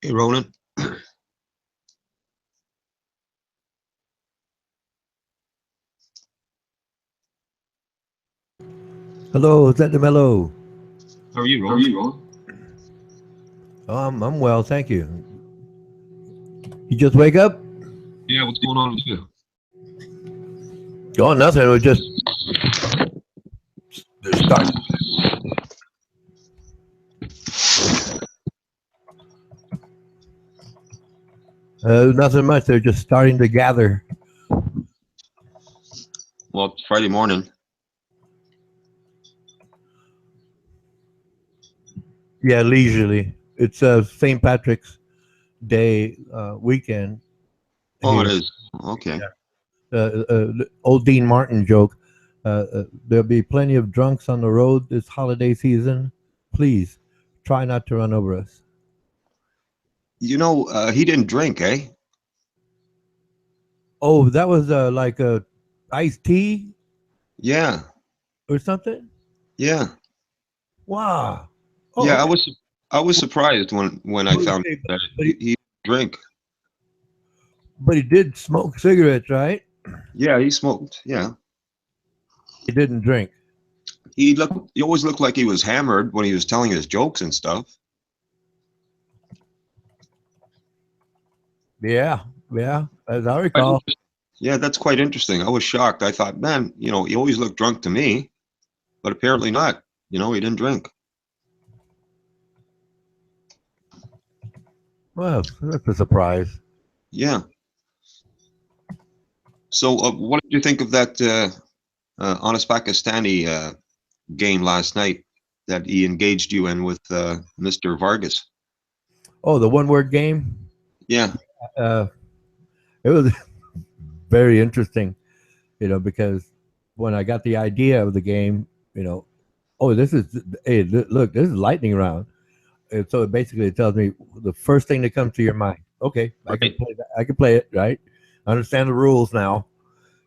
Hey, Ronan. Hello, is that the mellow? How are you, How are Ronan? you, Ron? I'm well, thank you. You just wake up? Yeah, what's going on with you? Oh, nothing. It was just start. Nothing much. They're just starting to gather. Well, it's Friday morning. Yeah, leisurely. It's St. Patrick's Day weekend Oh, it here. is. Okay. The old Dean Martin joke. There'll be plenty of drunks on the road this holiday season. Please try not to run over us. He didn't drink, eh? Oh, that was like a iced tea Yeah, or something. yeah, Wow. Oh, yeah. I okay. was I was surprised when I found Okay, that but he drank. he did smoke cigarettes, right? Yeah, he smoked. Yeah, He didn't drink. he always looked like he was hammered when he was telling his jokes and stuff. Yeah, yeah. As I Quite recall. interesting. Yeah, that's quite interesting. I was shocked. I thought, man, he always looked drunk to me, but apparently not. He didn't drink. Well, that's a surprise. Yeah. So, what did you think of that Honest Pakistani game last night that he engaged you in with Mr. Vargas? Oh, the one word game. Yeah, Uh, it was very interesting, because when I got the idea of the game, you know, oh, this is hey, look, this is lightning round. And so basically, it tells me the first thing that comes to your mind. Okay, I can right. play that. I can play it, right? I understand the rules now,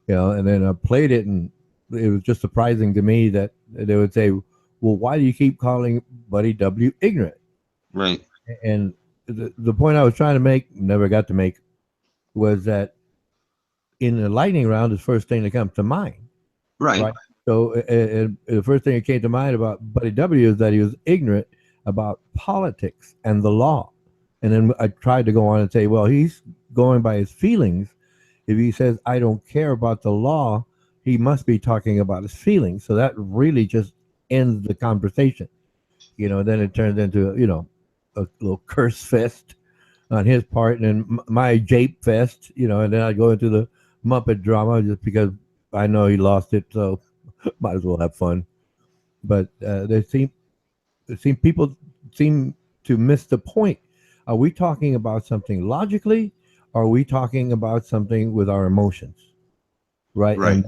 and then I played it, and it was just surprising to me that they would say, "Well, why do you keep calling Buddy W ignorant?" Right. And the point I was trying to make, never got to make, was that in the lightning round, is the first thing that comes to mind, Right. right? So the first thing that came to mind about Buddy W is that he was ignorant about politics and the law. And then I tried to go on and say, well, he's going by his feelings. If he says, I don't care about the law, he must be talking about his feelings. So that really just ends the conversation. Then it turns into, a little curse fest on his part, and then my jape fest, and then I go into the Muppet drama just because I know he lost it, so might as well have fun. But people seem to miss the point. Are we talking about something logically? Or are we talking about something with our emotions? Right. Right.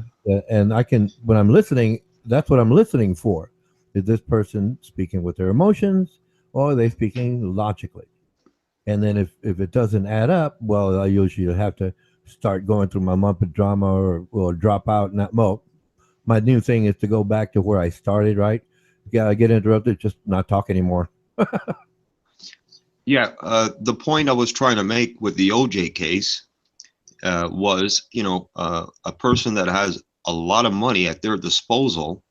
And I can, when I'm listening, that's what I'm listening for. Is this person speaking with their emotions, or are they speaking logically? And then if it doesn't add up, well, I usually have to start going through my Muppet drama, or drop out. Not well. My new thing is to go back to where I started. Right? Yeah, I get interrupted, just not talk anymore. Yeah. The point I was trying to make with the OJ case was, a person that has a lot of money at their disposal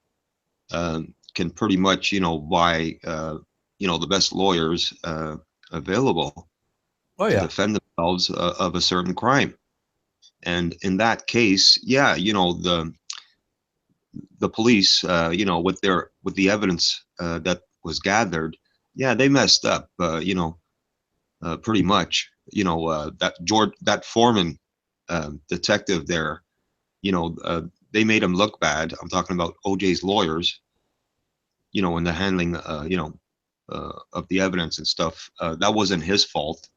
can pretty much, buy, the best lawyers available Oh to yeah. defend themselves of a certain crime. And in that case, yeah, the police, with the evidence that was gathered, yeah, they messed up, pretty much. That foreman detective there, you know, uh, they made him look bad. I'm talking about OJ's lawyers, in the handling, of the evidence and stuff. That wasn't his fault.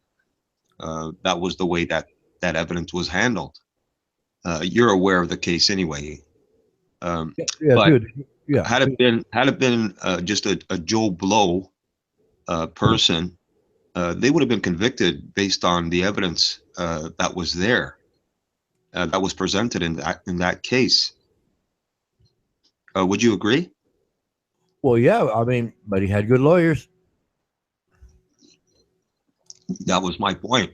That was the way that evidence was handled. You're aware of the case anyway. Um, Yeah, but dude. Yeah. had it been just a Joe Blow person, they would have been convicted based on the evidence that was there, that was presented in that case. Would you agree? Well, yeah. I mean, but he had good lawyers. That was my point.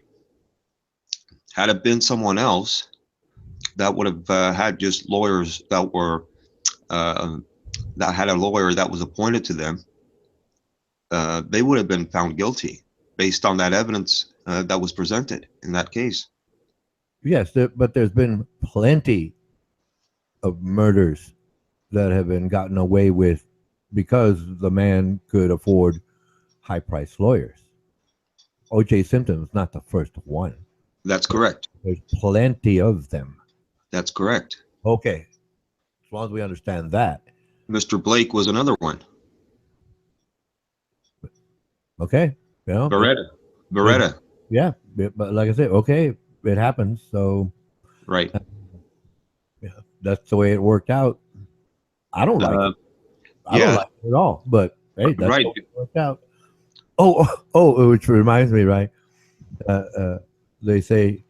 Had it been someone else, that would have had just lawyers that were uh, that had a lawyer that was appointed to them, they would have been found guilty based on that evidence that was presented in that case. Yes, but there's been plenty of murders that have been gotten away with because the man could afford high priced lawyers. O.J. Simpson was not the first one. That's correct. There's plenty of them. That's correct. Okay, as long as we understand that. Mr. Blake was another one. Okay, you know, Beretta. it Beretta. yeah, but like I said, okay, it happens. So Right. yeah, that's the way it worked out. I don't like Uh, it. I don't yeah. like it at all. But hey, that's Right. the way it worked out. Which reminds me, right? Uh, they say,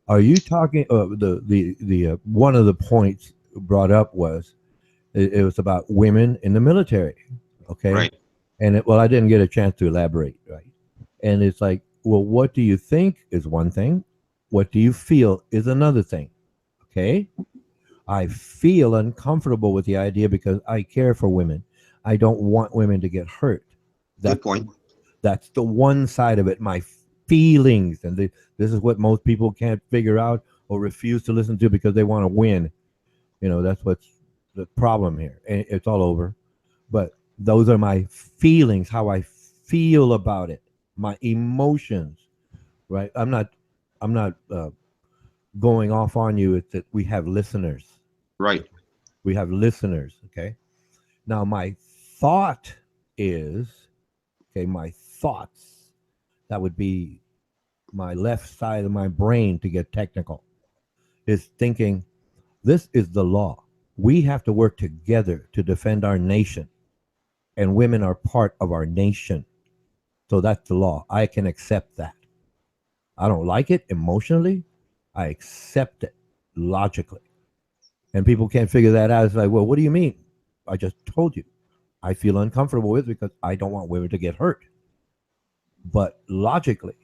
"Are you talking?" The one of the points brought up was it was about women in the military. Okay, Right. and well, I didn't get a chance to elaborate, right? And it's like, well, what do you think is one thing? What do you feel is another thing? Okay, I feel uncomfortable with the idea because I care for women. I don't want women to get hurt. Good That's point. that's the one side of it. My feelings, and this is what most people can't figure out or refuse to listen to because they want to win. That's what's the problem here. And it's all over. But those are my feelings, how I feel about it, my emotions. Right? I'm not going off on you. It's that we have listeners. Right. We have listeners. Okay. Now my thought is okay. My thoughts, that would be my left side of my brain to get technical, is thinking this is the law. We have to work together to defend our nation, and women are part of our nation. So that's the law. I can accept that. I don't like it emotionally. I accept it logically. And people can't figure that out. It's like, well, what do you mean? I just told you. I feel uncomfortable with it because I don't want women to get hurt. But logically,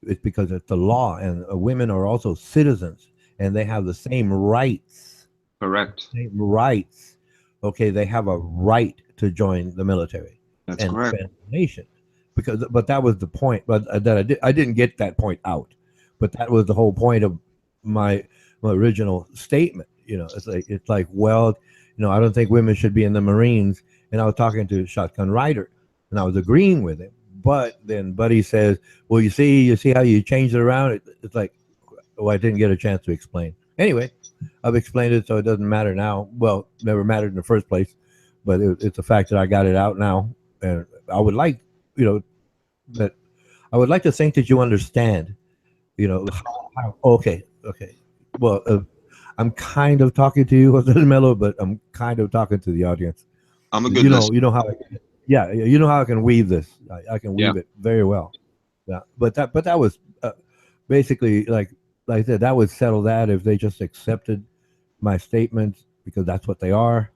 it's because it's the law, and women are also citizens, and they have the same rights. Correct. Same rights. Okay, they have a right to join the military That's and correct. defend the nation. But that was the point. But that I didn't get that point out. But that was the whole point of my my original statement. It's like, well, I don't think women should be in the Marines. And I was talking to Shotgun Rider, and I was agreeing with him. But then Buddy says, "Well, you see how you changed it around." It's like, well, I didn't get a chance to explain. Anyway, I've explained it, so it doesn't matter now. Well, never mattered in the first place, but it's a fact that I got it out now, and I would like, you know, that I would like to think that you understand. Okay, okay. Well, I'm kind of talking to you, Jose Mello, but I'm kind of talking to the audience. I'm a good You know, listener. you know how, yeah, you know how I can weave this. I can Yeah. weave it very well. Yeah, but that was basically like I said, that would settle that if they just accepted my statements because that's what they are,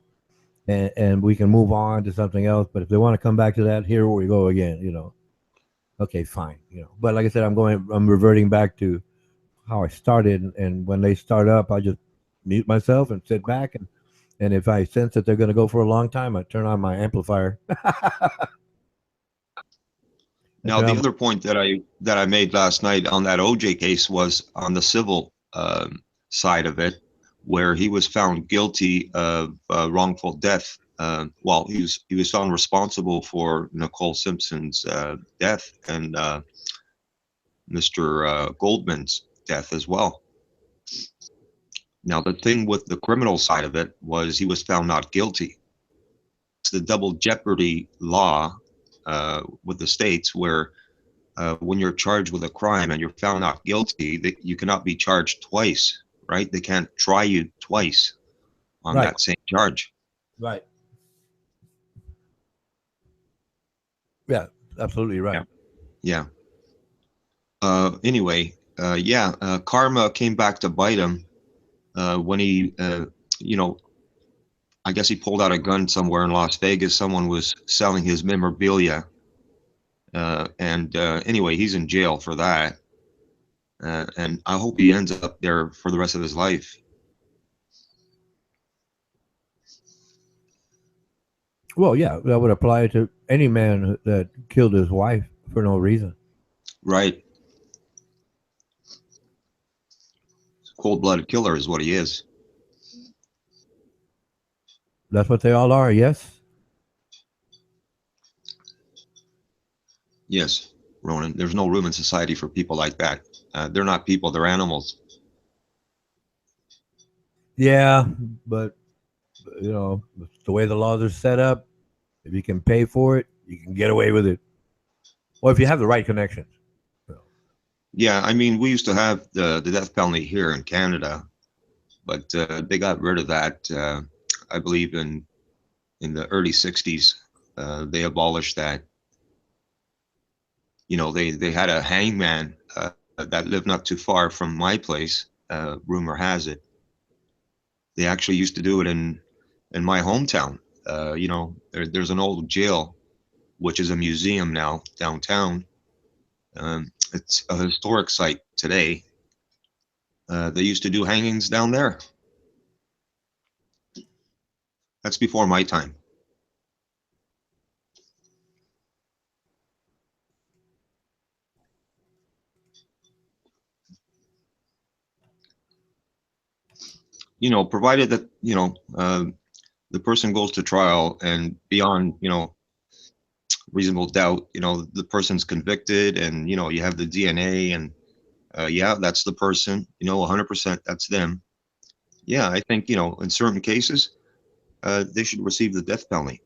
and we can move on to something else. But if they want to come back to that, here we go again. Okay, fine. But like I said, I'm reverting back to how I started, and when they start up, I just mute myself and sit back, and if I sense that they're going to go for a long time, I turn on my amplifier. I Now, turn the on other point that I made last night on that OJ case was on the civil side of it, where he was found guilty of wrongful death. Well, he was found responsible for Nicole Simpson's death and Mr. Goldman's death as well. Now, the thing with the criminal side of it was he was found not guilty. It's the double jeopardy law with the states where when you're charged with a crime and you're found not guilty, that you cannot be charged twice, right? They can't try you twice on right, that same charge. right, yeah, absolutely Yeah. right. Yeah. Anyway, yeah, karma came back to bite him when he, you know, I guess he pulled out a gun somewhere in Las Vegas. Someone was selling his memorabilia, And anyway, he's in jail for that, and I hope he ends up there for the rest of his life. Well, yeah, that would apply to any man that killed his wife for no reason. Right, cold-blooded killer is what he is. That's what they all are. Yes. Yes, Ronan. There's no room in society for people like that. They're not people; they're animals. Yeah, but the way the laws are set up, if you can pay for it, you can get away with it. Or if you have the right connections. So, Yeah, I mean, we used to have the death penalty here in Canada, but they got rid of that. I believe in the early '60s, they abolished that. They had a hangman that lived not too far from my place. Rumor has it they actually used to do it in my hometown. There's an old jail which is a museum now downtown. It's a historic site today. They used to do hangings down there. That's before my time. Provided that the person goes to trial and beyond reasonable doubt, the person's convicted, and you have the DNA, and yeah, that's the person. 100% that's them. Yeah, I think in certain cases they should receive the death penalty.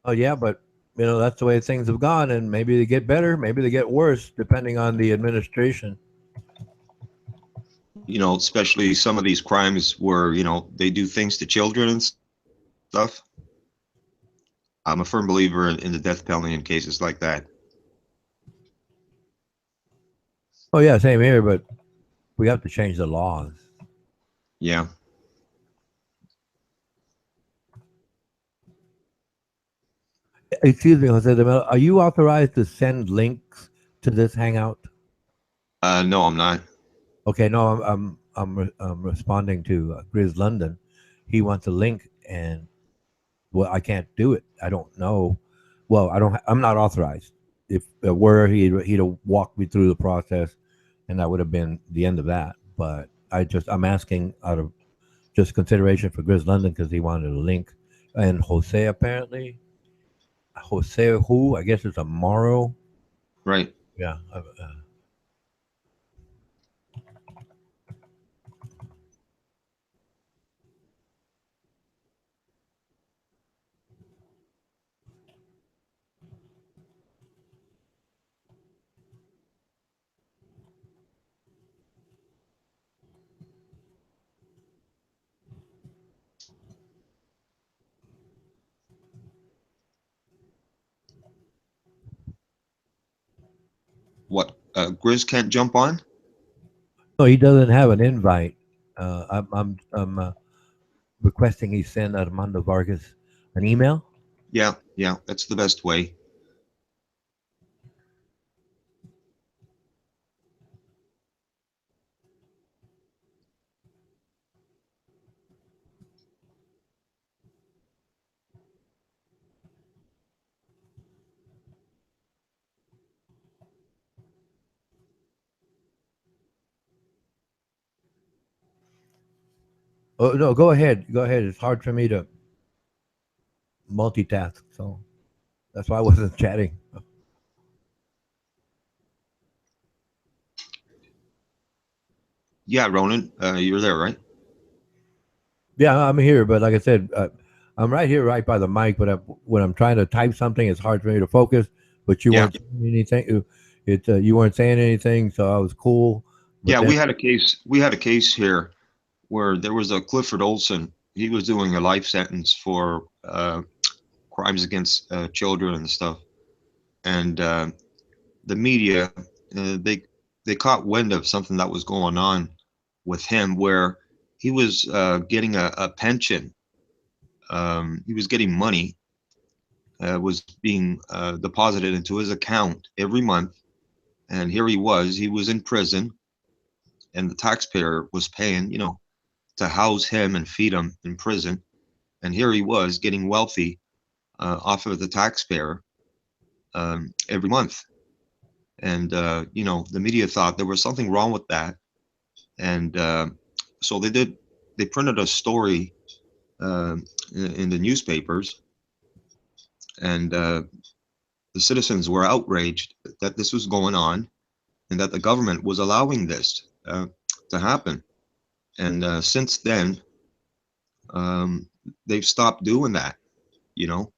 oh yeah, but that's the way things have gone, and maybe they get better, maybe they get worse, depending on the administration. Especially some of these crimes where they do things to children and stuff. I'm a firm believer in the death penalty in cases like that. Oh yeah, same here, but we have to change the laws. Yeah. Excuse me, Jose de Melo, are you authorized to send links to this hangout? No, I'm not. Okay, no, I'm responding to Grizz London. He wants a link, and well, I can't do it. I don't know. Well, I'm not authorized. If were he'd have walked me through the process, and that would have been the end of that. But I'm asking out of just consideration for Grizz London because he wanted a link, and Jose apparently Jose who I guess it's a Morrow. Right. Yeah. What? Grizz can't jump on? No, he doesn't have an invite. I'm requesting he send Armando Vargas an email. Yeah, yeah, that's the best way. Oh no, go ahead. Go ahead. It's hard for me to multitask, so that's why I wasn't chatting. Yeah, Ronan, you're there, right? Yeah, I'm here, but like I said, I'm right here, right by the mic. But when I'm trying to type something, it's hard for me to focus. But you Yeah, weren't saying anything. You weren't saying anything, so I was cool. But yeah. then, We had a case. We had a case here where there was a Clifford Olson. He was doing a life sentence for crimes against children and stuff. And the media, they caught wind of something that was going on with him, where he was getting a pension. He was getting money, was being deposited into his account every month, and here he was in prison, and the taxpayer was paying, to house him and feed him in prison, and here he was getting wealthy off of the taxpayer every month. And the media thought there was something wrong with that, and so they printed a story in the newspapers, and the citizens were outraged that this was going on and that the government was allowing this to happen. And since then, um, they've stopped doing that. You know,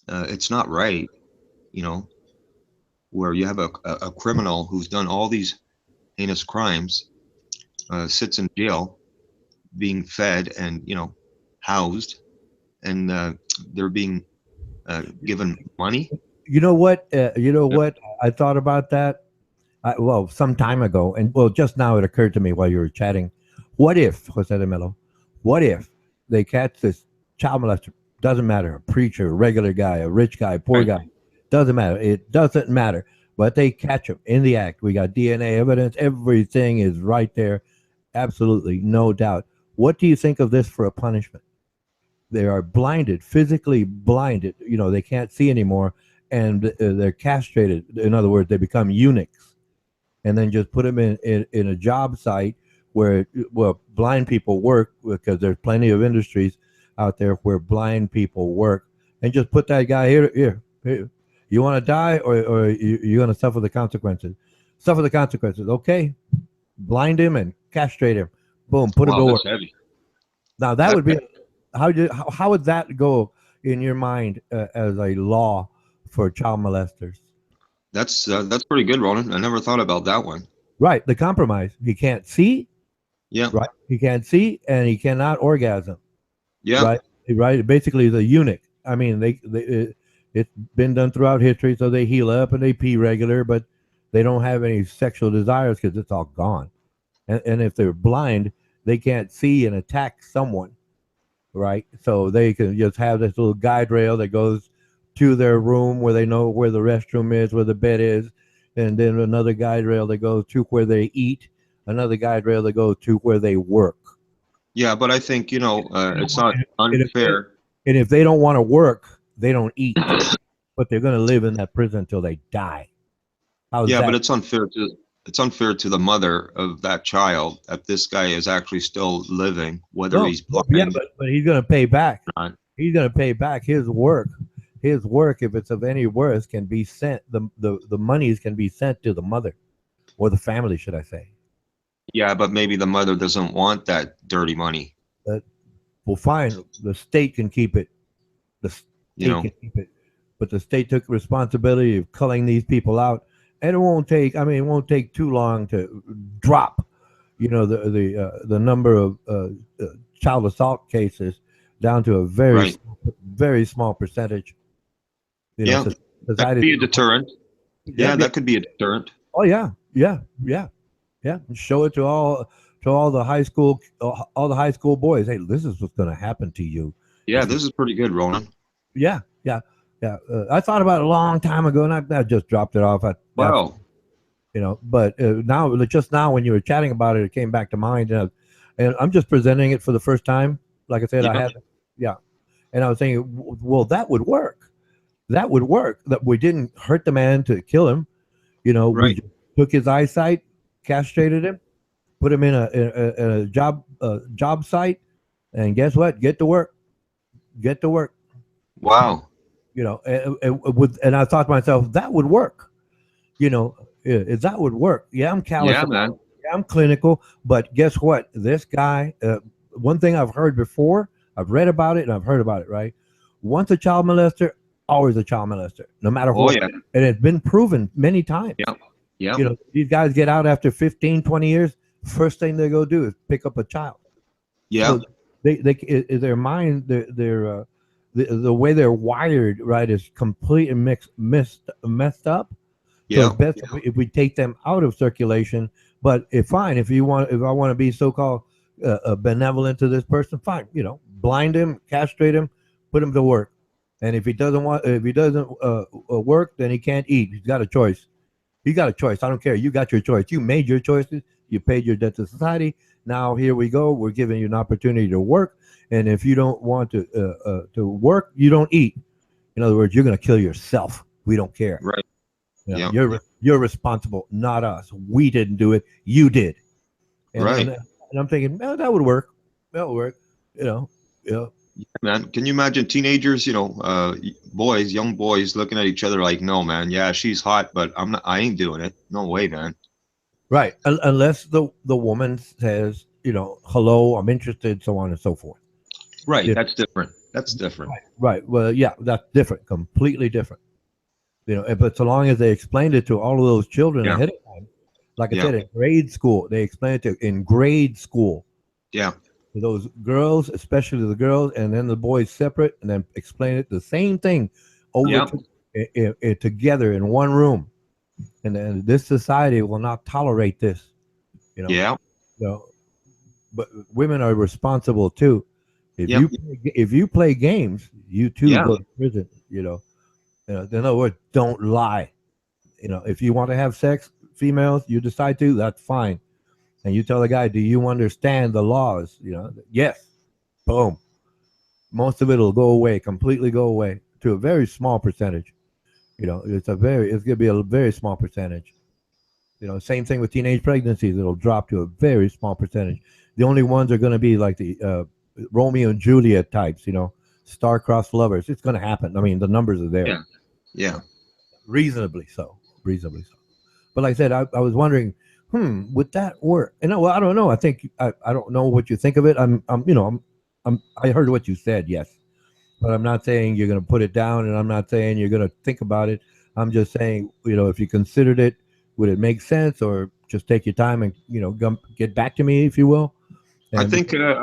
it's not right. You know, where you have a criminal who's done all these heinous crimes, sits in jail, being fed and housed, and they're being given money. You know what? You know Yep. what? I thought about that. Well, some time ago, and well, just now it occurred to me while you were chatting. What if, Jose de Mello? What if they catch this child molester? Doesn't matter, a preacher, a regular guy, a rich guy, poor Right. guy. Doesn't matter. It doesn't matter. But they catch him in the act. We got DNA evidence. Everything is right there. Absolutely, no doubt. What do you think of this for a punishment? They are blinded, physically blinded. They can't see anymore, and they're castrated. In other words, they become eunuchs, and then just put them in a job site where, well, blind people work, because there's plenty of industries out there where blind people work, and just put that guy here. You want to die, or you're going to suffer the consequences. Suffer the consequences. Okay, blind him and castrate him. Boom, put him Wow, to that's work. heavy. Now that That, would be how would that go in your mind as a law for child molesters? that's pretty good, Ronan. I never thought about that one. Right, the compromise. He can't see, Yeah, right? He can't see, and he cannot orgasm, yeah, right? Right. Basically, the eunuch. I mean, it's been done throughout history, so they heal up and they pee regular, but they don't have any sexual desires because it's all gone. And if they're blind, they can't see and attack someone, right? So they can just have this little guide rail that goes to their room where they know where the restroom is, where the bed is, and then another guide rail that goes to where they eat, another guide rail that goes to where they work. yeah. But I think it's not And unfair. if they don't want to work, they don't eat, but they're going to live in that prison until they die. How's Yeah, but that? it's unfair to the mother of that child that this guy is actually still living, whether No, he's yeah, blind but he's going to pay back. or not. He's going to pay back his work. His work, if it's of any worth, can be sent. The monies can be sent to the mother or the family, should I say? Yeah, but maybe the mother doesn't want that dirty money. Uh, well, fine. The state can keep it. The You state know. can keep it, but the state took responsibility of culling these people out, and it won't take. I mean, it won't take too long to drop. The number of child assault cases down to a Right. very small percentage. Yeah, that could Society. be a deterrent. Yeah, Yeah, yeah. that could be a deterrent. Oh yeah, yeah, yeah, yeah. Show it to all the high school all the high school boys. Hey, this is what's going to happen to you Yeah, if you. this is pretty good, Ronan. Yeah, yeah, yeah. I thought about it a long time ago, and I just dropped it off. Wow. But now, just now, when you were chatting about it, it came back to mind, and I'm just presenting it for the first time. Like I said, I Yeah. had, yeah, and I was thinking, well, that would work. That would work. That we didn't hurt the man to kill him. We Right. just took his eyesight, castrated him, put him in a job site, and guess what? Get to work. Get to work. Wow. And I thought to myself, that would work. That would work. Yeah, I'm callous Yeah, about man. it. Yeah, I'm clinical, but guess what? This guy. One thing I've heard before, I've read about it and I've heard about it. Right, once a child molester, always a child molester, no matter Oh what. yeah. And it's been proven many times. Yeah. Yeah. These guys get out after 15, 20 years. First thing they go do is pick up a child. Yeah. So their mind, the way they're wired, right, is completely messed up. So it's Yeah. best if we take them out of circulation. But if I want to be so called benevolent to this person, fine. Blind him, castrate him, put him to work. And if he doesn't work, then he can't eat. He's got a choice. You got a choice. I don't care. You got your choice. You made your choices. You paid your debt to society. Now here we go. We're giving you an opportunity to work. And if you don't want to work, you don't eat. In other words, you're going to kill yourself. We don't care. Right. Yeah. You're responsible, not us. We didn't do it. You did. And Right. and I'm thinking, well, that would work. That would work. You know. Yeah. Man, can you imagine teenagers, boys, young boys looking at each other like, no, man, yeah, she's hot, but I ain't doing it. No way, man. Right. Unless the woman says, hello, I'm interested, so on and so forth. Right. Yeah. That's different. That's different. Right. Well, yeah, that's different. Completely different. But so long as they explained it to all of those children Yeah. ahead of time, like I Yeah. said, in grade school, they explained it in grade school. Yeah. To those girls, especially the girls, and then the boys separate, and then explain it the same thing over Yeah. together in one room. And then this society will not tolerate this. You know, Yeah. so, but women are responsible too. Yep. If you play games, you too Yeah. go to prison. In other words, don't lie. If you want to have sex, females, you decide to, that's fine. And you tell the guy, do you understand the laws? Yes. Boom. Most of it will go away, completely go away to a very small percentage. It's going to be a very small percentage. Same thing with teenage pregnancies. It'll drop to a very small percentage. The only ones are going to be like the Romeo and Juliet types, star-crossed lovers. It's going to happen. I mean, the numbers are there. Yeah. Yeah. Reasonably so. Reasonably so. But like I said, I was wondering, would that work? Well, I don't know. I think I don't know what you think of it. I heard what you said, yes, but I'm not saying you're going to put it down, and I'm not saying you're going to think about it. I'm just saying, if you considered it, would it make sense, or just take your time and get back to me, if you will. And I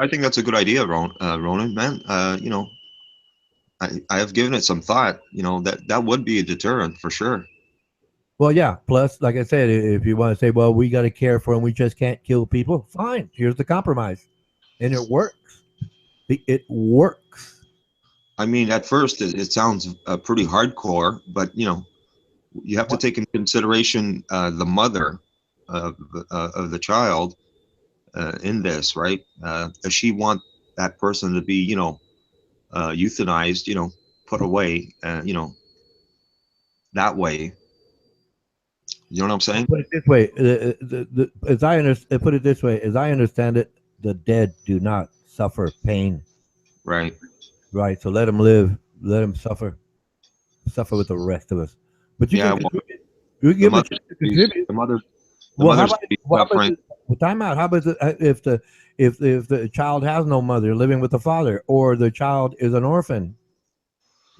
think that's a good idea, Ronan, man. I have given it some thought. That would be a deterrent for sure. well, yeah. Plus, like I said, if you want to say, well, we got to care for them, we just can't kill people. Fine. Here's the compromise, and it works. It works. I mean, at first it sounds pretty hardcore, but you have to What? take in consideration the mother of the child in this, right? Does she want that person to be, euthanized, put away, that way? You know what I'm saying? Put it this way, put it this way, as I understand it, the dead do not suffer pain, Right. right? So let them live, let them suffer with the rest of us. But you Yeah. can Well, contribute. You the give a mother, chance to contribute. the mother, the Well, how mother about should be how about suffering. well, time out? How about if the child has no mother living with the father, or the child is an orphan?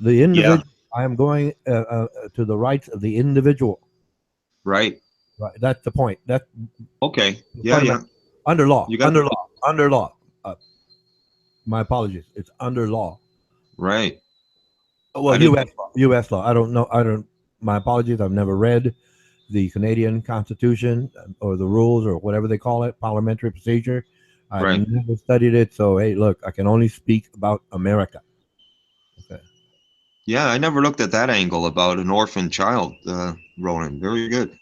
The Yeah. individual. I am going to the rights of the individual. Right. Right. That's the point. That's Okay. the Yeah. fundamental. Yeah. Under law. You got Under law. Under law. My apologies. It's under law. right. Well, I didn't. U.S. law. U.S. law. I don't know. I don't. My apologies. I've never read the Canadian Constitution or the rules or whatever they call it, parliamentary procedure. I've Right. never studied it. So hey, look, I can only speak about America. Okay. Yeah. I never looked at that angle about an orphan child, Ronan. Very good.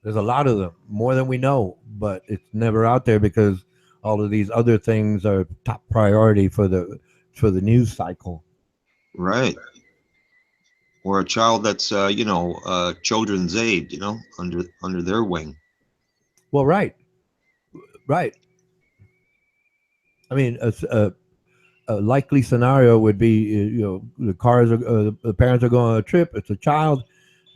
There's a lot of them, more than we know, but it's never out there because all of these other things are top priority for the news cycle. Right. Or a child that's, children's aid, under their wing. Well, right, right. I mean, a likely scenario would be, the parents are going on a trip. It's a child.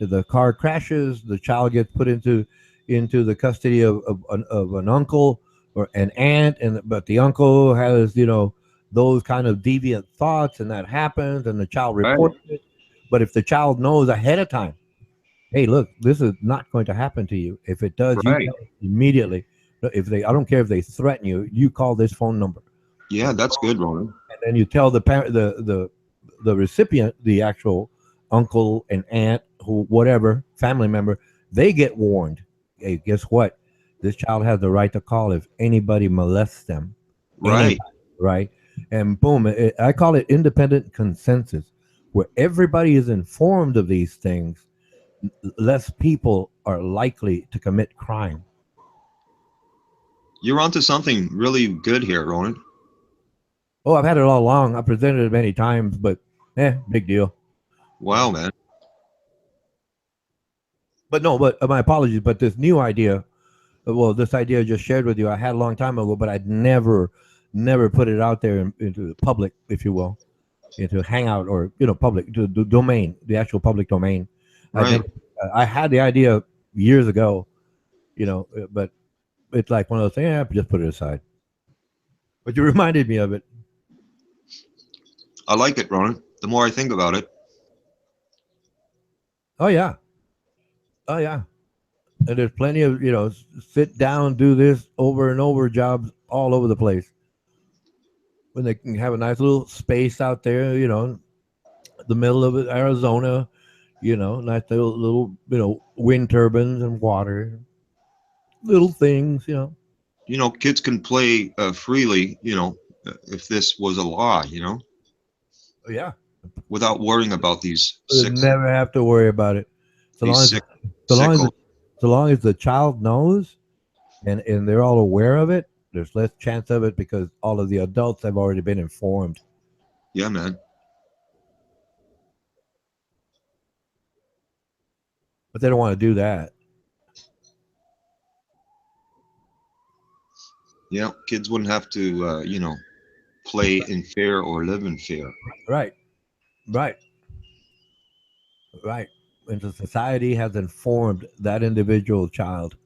The car crashes. The child gets put into the custody of an uncle or an aunt, and but the uncle has those kind of deviant thoughts, and that happens, and the child Right. reports it. But if the child knows ahead of time, hey, look, this is not going to happen to you. If it does, you Right. tell us immediately. I don't care if they threaten you. You call this phone number, Yeah. That's good, Ronan. and then you tell the parent, the recipient, the actual uncle and aunt, who whatever family member, they get warned. Hey, guess what? This child has the right to call if anybody molests them, Right. anybody, right? And boom, I call it independent consensus, where everybody is informed of these things. Less people are likely to commit crime. You're onto something really good here, Ronan. Oh, I've had it all along. I presented it many times, but big deal. Wow, man. But no, but my apologies. But this new idea, well, this idea I just shared with you, I had a long time ago, but I'd never put it out there into the public, if you will, into hangout or public to the domain, the actual public domain. I Right. never, I had the idea years ago, but it's like one of those things. Yeah, just put it aside. But you reminded me of it. I like it, Ronan. The more I think about it, Oh yeah, oh yeah. And there's plenty of sit down, do this over and over jobs all over the place. When they can have a nice little space out there, the middle of Arizona, nice little wind turbines and water, little things, kids can play freely, if this was a law, Yeah, without worrying about they never have to worry about it. So these long as sick, so long as sickle. so long as the child knows and they're all aware of it, there's less chance of it because all of the adults have already been informed. Yeah, man. But they don't want to do that. Yeah, kids wouldn't have to, play in fear or live in fear. Right, right, right. And the society has informed that individual child.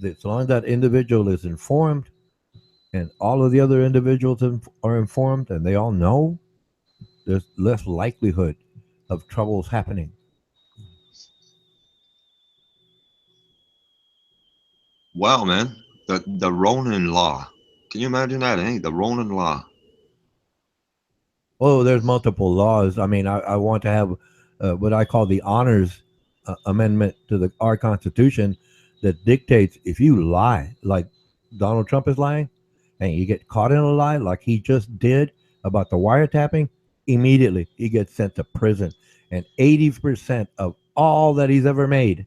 As long as that individual is informed and all of the other individuals are informed and they all know, there's less likelihood of troubles happening. Wow, man. The Ronin law. Can you imagine that, eh? The Ronin law. Oh, there's multiple laws. I mean, I want to have what I call the honors amendment to our Constitution that dictates if you lie, like Donald Trump is lying, and you get caught in a lie, like he just did about the wiretapping, immediately he gets sent to prison. And 80% of all that he's ever made,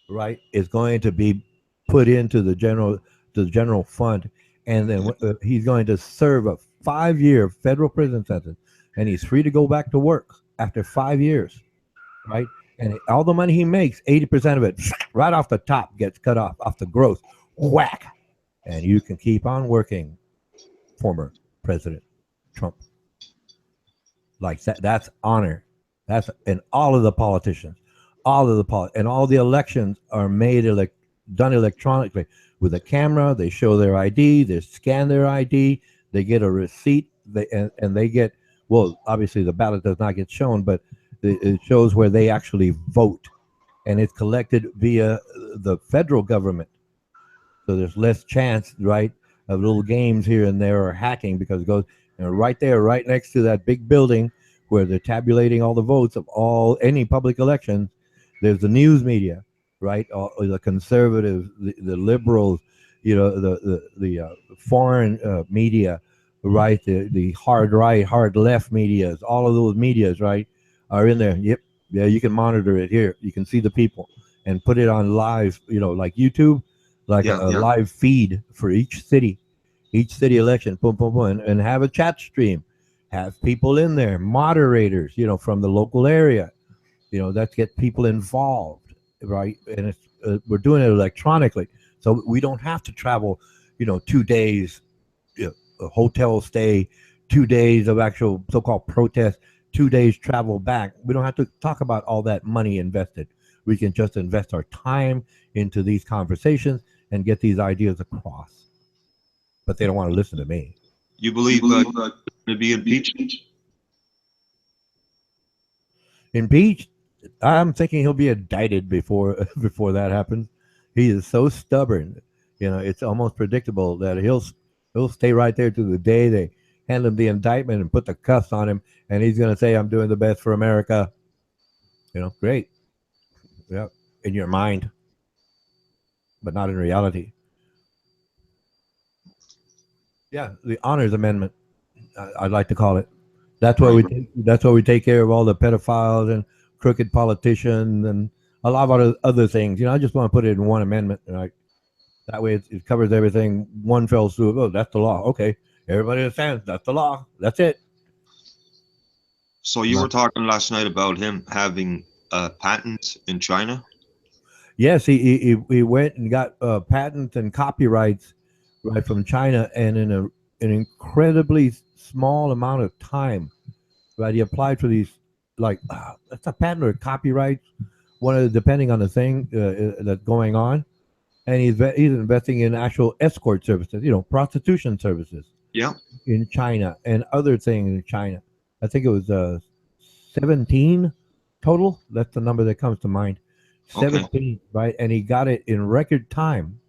right, is going to be put into the general fund, and then he's going to serve a 5 year federal prison sentence, and he's free to go back to work after 5 years, right? And all the money he makes, 80% of it, right off the top, gets cut off the gross, whack, and you can keep on working, former President Trump. Like that's honor. That's and all of the politicians, and all the elections are done electronically with a camera. They show their ID, they scan their ID, they get a receipt, and they get, well, obviously the ballot does not get shown, but it shows where they actually vote, and it's collected via the federal government. So there's less chance, right, of little games here and there or hacking because it goes right there, right next to that big building where they're tabulating all the votes of any public elections. There's the news media, right? The conservatives, the liberals, the foreign media, right? The hard right, hard left medias, all of those medias, right, are in there. Yep, yeah, you can monitor it here. You can see the people and put it on live, like YouTube, like Yeah. a live feed for each city election, boom, boom, boom, and have a chat stream, have people in there, moderators, from the local area, that get people involved, right? And we're doing it electronically, so we don't have to travel, 2 days, a hotel stay, 2 days of actual so-called protest, 2 days travel back. We don't have to talk about all that money invested. We can just invest our time into these conversations and get these ideas across. But they don't want to listen to me. You You believe believe to be to be impeached? impeached? Impeached? I'm thinking he'll be indicted before before that happens. He is so stubborn. It's almost predictable that he'll stay right there to the day they hand him the indictment and put the cuffs on him, and he's going to say, "I'm doing the best for America." Great. Yeah, in your mind. but not in reality. Yeah, the honors amendment, I'd like to call it. That's where Right. that's where we take care of all the pedophiles and crooked politicians and a lot of other things. I just want to put it in one amendment, and that way it covers everything. One fell swoop. Oh, that's the law. Okay, everybody understands that's the law. That's it. So you were Not, talking last night about him having patents in China. yes, he went and got patents and copyrights right from China, and in an incredibly small amount of time. Right, he applied for these like that's a patent or copyright, one of depending on the thing that's going on, and he's investing in actual escort services, prostitution services Yeah. in China and other things in China. I think it was 17 total. That's the number that comes to mind. Okay. 17, right? And he got it in record time.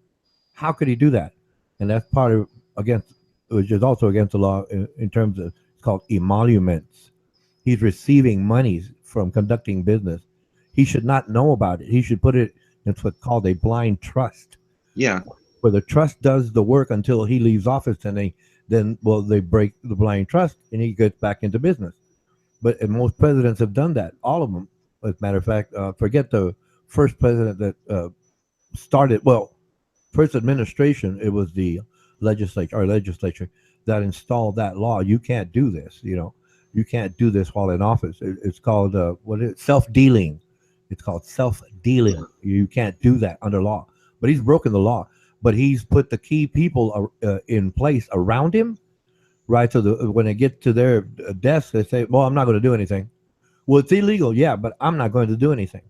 How could he do that? And that's part of against, which is also against the law in terms of it's called emoluments. He's receiving monies from conducting business. He should not know about it. He should put it in what's called a blind trust, Yeah. where the trust does the work until he leaves office, and they break the blind trust and he gets back into business. But and most presidents have done that, all of them. As a matter of fact, forget the first president that started. Well, first administration, it was the legislature that installed that law. You can't do this. You can't do this while in office. It's called what is it? Self dealing. It's called self dealing. You can't do that under law. But he's broken the law. But he's put the key people in place around him, right? So when they get to their desk, they say, "Well, I'm not going to do anything." Well, it's illegal, yeah, but I'm not going to do anything,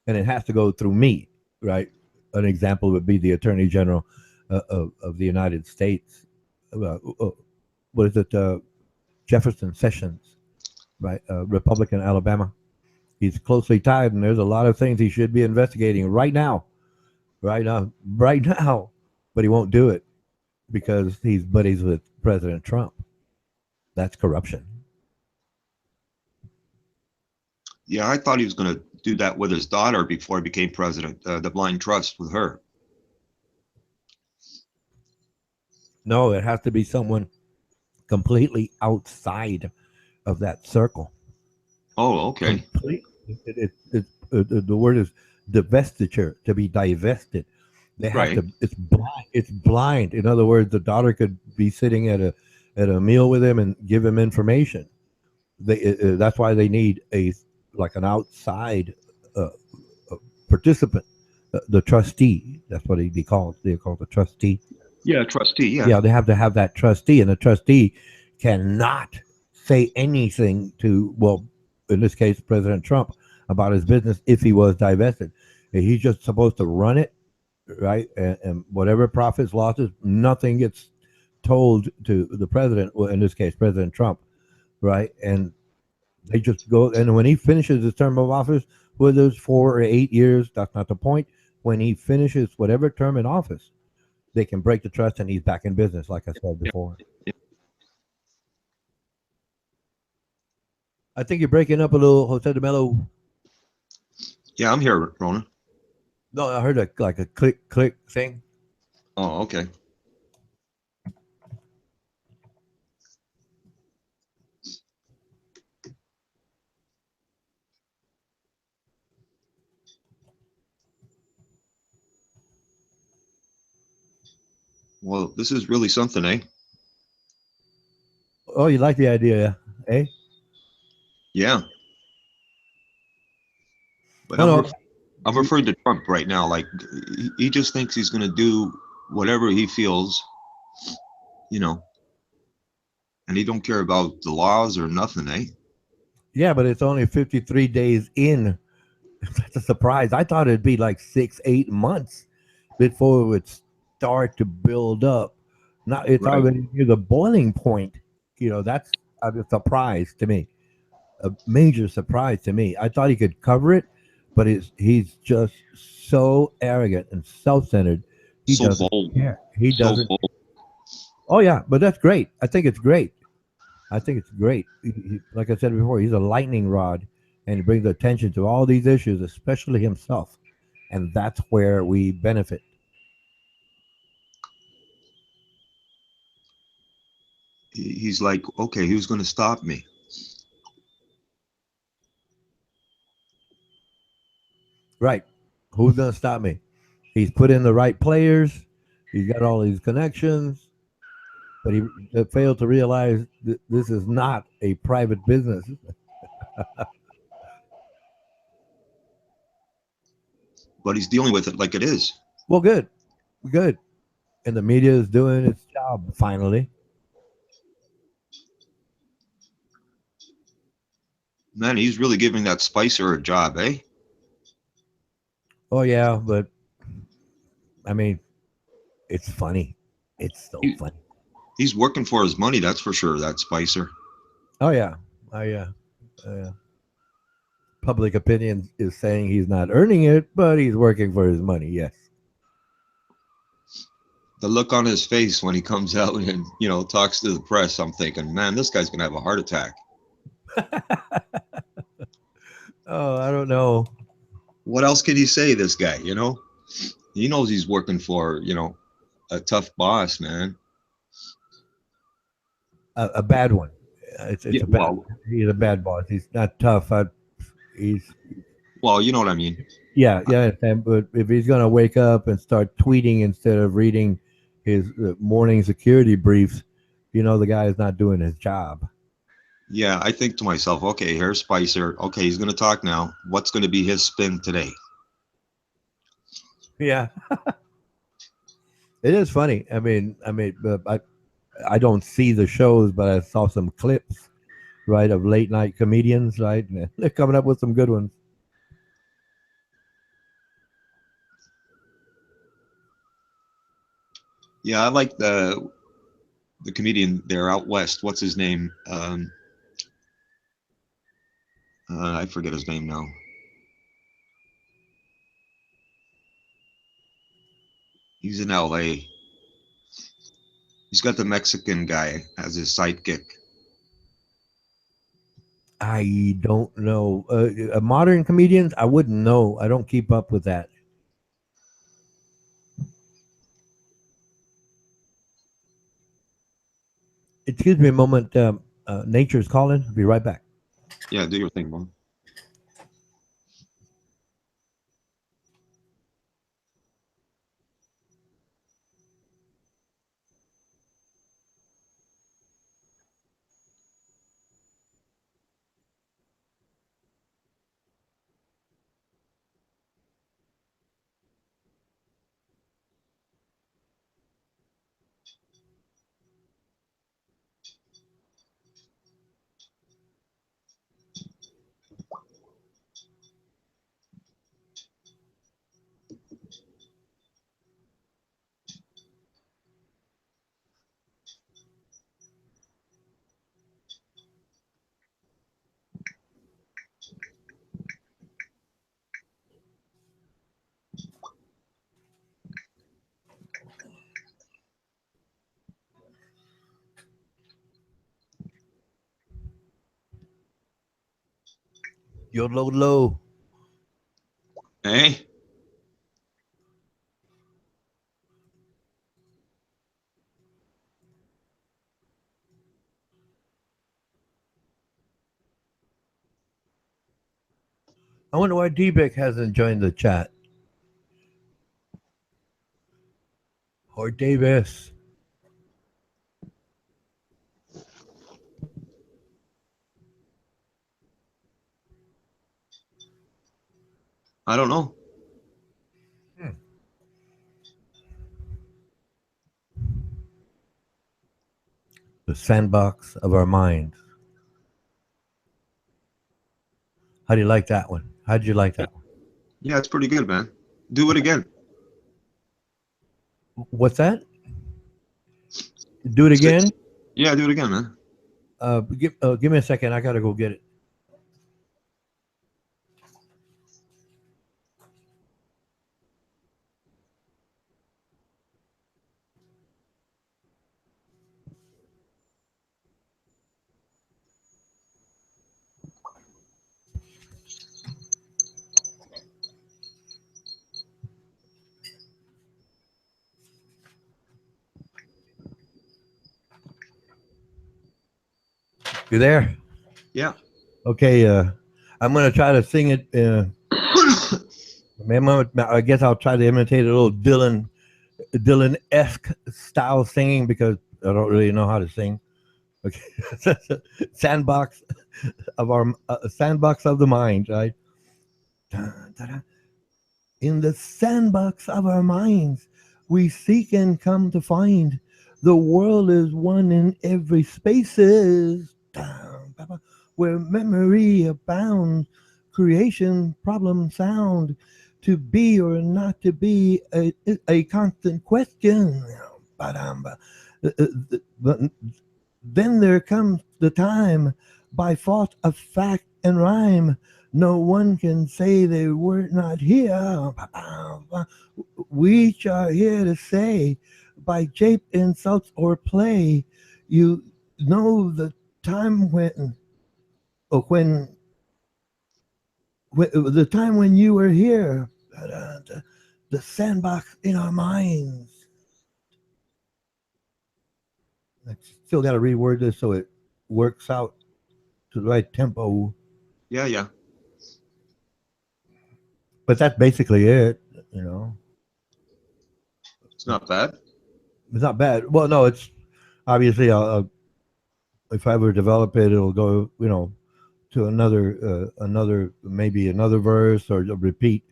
and it has to go through me, right? An example would be the Attorney General of the United States. What is it? Jefferson Sessions, right? Republican, Alabama. He's closely tied, and there's a lot of things he should be investigating right now, right now. But he won't do it because he's buddies with President Trump. That's corruption. Yeah. I thought he was going to do that with his daughter before he became president. The blind trust with her. No, it has to be someone completely outside of that circle. Oh, okay. Complete. The word is divestiture, to be divested. They have Right. to. It's blind. It's blind. In other words, the daughter could be sitting at a meal with him and give him information. That's why they need a like an outside uh, uh, participant, the trustee. That's what he called. They call the trustee. Yeah. Trustee. Yeah. Yeah, they have to have that trustee, and the trustee cannot say anything to, well, in this case, President Trump about his business if he was divested. He's just supposed to run it, right? And whatever profits, losses, nothing gets told to the president. Well, in this case, President Trump, right? And they just go. And when he finishes his term of office, whether it's 4 or 8 years, that's not the point. When he finishes whatever term in office, they can break the trust and he's back in business, like I said Yeah. before. Yeah. I think you're breaking up a little, Jose de Mello. Yeah, I'm here, Rona. No, I heard like a click, click thing. Oh, okay. Well, this is really something, eh? Oh, you like the idea, yeah? Eh? Yeah. But No, no. I'm referring to Trump right now. Like he just thinks he's going to do whatever he feels, you know, and he don't care about the laws or nothing, eh? Yeah, but it's only 53 days in. That's a surprise. I thought it'd be like 6, 8 months before it would start to build up. Now it's Right. already near the boiling point. That's a surprise to me. A major surprise to me. I thought he could cover it, but he's just so arrogant and self-centered. He So doesn't bold. care. He So doesn't. bold. Oh yeah, but that's great. I think it's great. I think it's great. Like I said before, he's a lightning rod, and he brings attention to all these issues, especially himself, and that's where we benefit. He's like, okay, who's going to stop me? Right. Who's gonna stop me? He's put in the right players. He's got all these connections, but he failed to realize that this is not a private business. But he's dealing with it like it is. Well, good, good. And the media is doing its job finally. Man, he's really giving that Spicer a job, eh? Oh yeah, but I mean, it's funny. It's so He, funny. he's working for his money, that's for sure, that Spicer. Oh yeah, oh yeah. Public opinion is saying he's not earning it, but he's working for his money. Yes. The look on his face when he comes out and, talks to the press, I'm thinking, man, this guy's going to have a heart attack. Oh, I don't know. What else can he say, this guy? He knows he's working for, a tough boss, man. A bad one. It's Yeah, a bad. well, He's a bad boss. He's not tough. He's you know what I mean. yeah, yeah. I understand. But if he's gonna wake up and start tweeting instead of reading his morning security briefs, the guy is not doing his job. Yeah, I think to myself, okay, here's Spicer. Okay, he's going to talk now. What's going to be his spin today? Yeah, it is funny. I mean, I don't see the shows, but I saw some clips, right, of late night comedians, right? And they're coming up with some good ones. Yeah, I like the comedian there out west. What's his name? I forget his name now. He's in L.A. He's got the Mexican guy as his sidekick. I don't know. Modern comedians, I wouldn't know. I don't keep up with that. Excuse me a moment. Nature's calling. Be right back. Yeah, do your thing, bro. Yo, low, low. Hey, I wonder why D-Beck hasn't joined the chat. Or Davis. I don't know. Hmm. The sandbox of our minds. How do you like that one? How did you like that one? Yeah, it's pretty good, man. Do it again. What's that? Do it Say- again? Yeah, do it again, man. Give me a second. I gotta go get it. You there? Yeah. Okay. I'm gonna try to sing it. I guess I'll try to imitate a little Dylan esque style singing because I don't really know how to sing. Okay, sandbox sandbox of the mind, right? Dun, dun, dun. In the sandbox of our minds, we seek and come to find the world is one in every spaces. Dun, ba, ba, where memory abounds, creation problem sound. To be or not to be a constant question. Ba-dum, ba. But then there comes the time, by fault of fact and rhyme, no one can say they were not here. We each are here to say, by jape, insults, or play, you know the time when, the time when you were here, the sandbox in our minds. I still got to reword this so it works out to the right tempo. Yeah, yeah. But that's basically it. You know, It's not bad. it's not bad. Well, no, it's obviously if I ever develop it, it'll go to another maybe another verse or repeat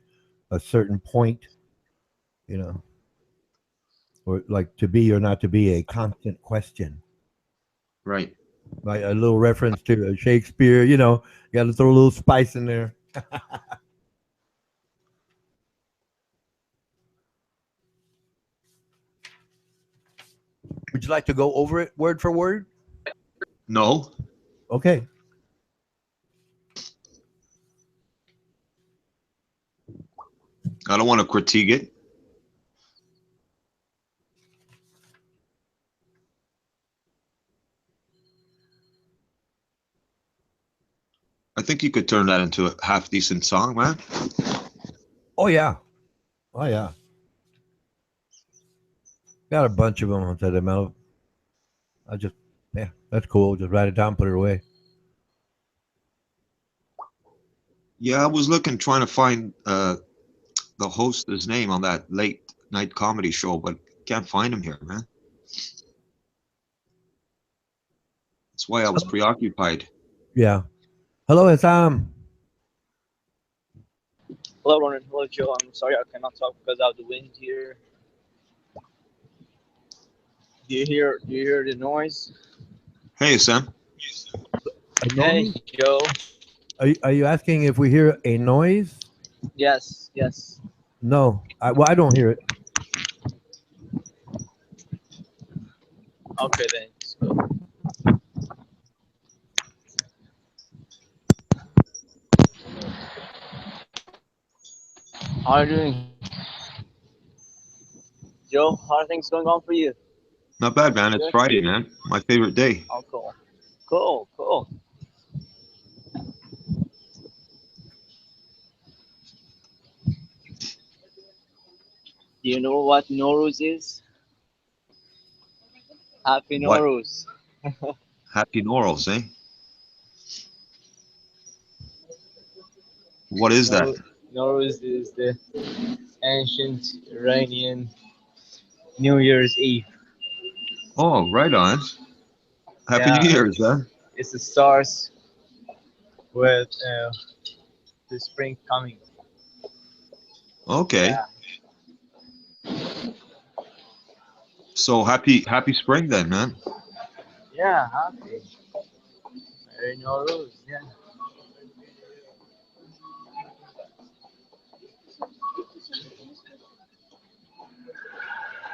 a certain point. You know, or like to be or not to be a constant question. Right. Like a little reference to Shakespeare. You got to throw a little spice in there. Would you like to go over it word for word? No, Okay. I don't want to critique it. I think you could turn that into a half decent song, man. Oh yeah. Oh yeah. Got a bunch of them on the metal. I just, yeah, that's cool. Just write it down, put it away. Yeah, I was looking, trying to find the host's name on that late night comedy show, but can't find him here, man. That's why I was preoccupied. Yeah. Hello, it's Hello, Ronan. Hello, Joe. I'm sorry I cannot talk because of the wind here. Do you hear the noise? Hey, Sam. a Hey, noise. Joe. Are you asking if we hear a noise? Yes, yes. No. I don't hear it. Okay then. So, how are you doing, Joe? How are things going on for you? Not bad, man. It's Good. Friday, man. My favorite day. Oh, cool. Cool, cool. Do you know what Noruz is? Happy What? Noruz. Happy Norals, eh? What is that? Noruz is the ancient Iranian New Year's Eve. Oh, right on. Happy New Yeah, Year's, man. it's the stars with the spring coming. Okay. Yeah, So happy spring then, man. yeah, happy. Very Noruz. Yeah.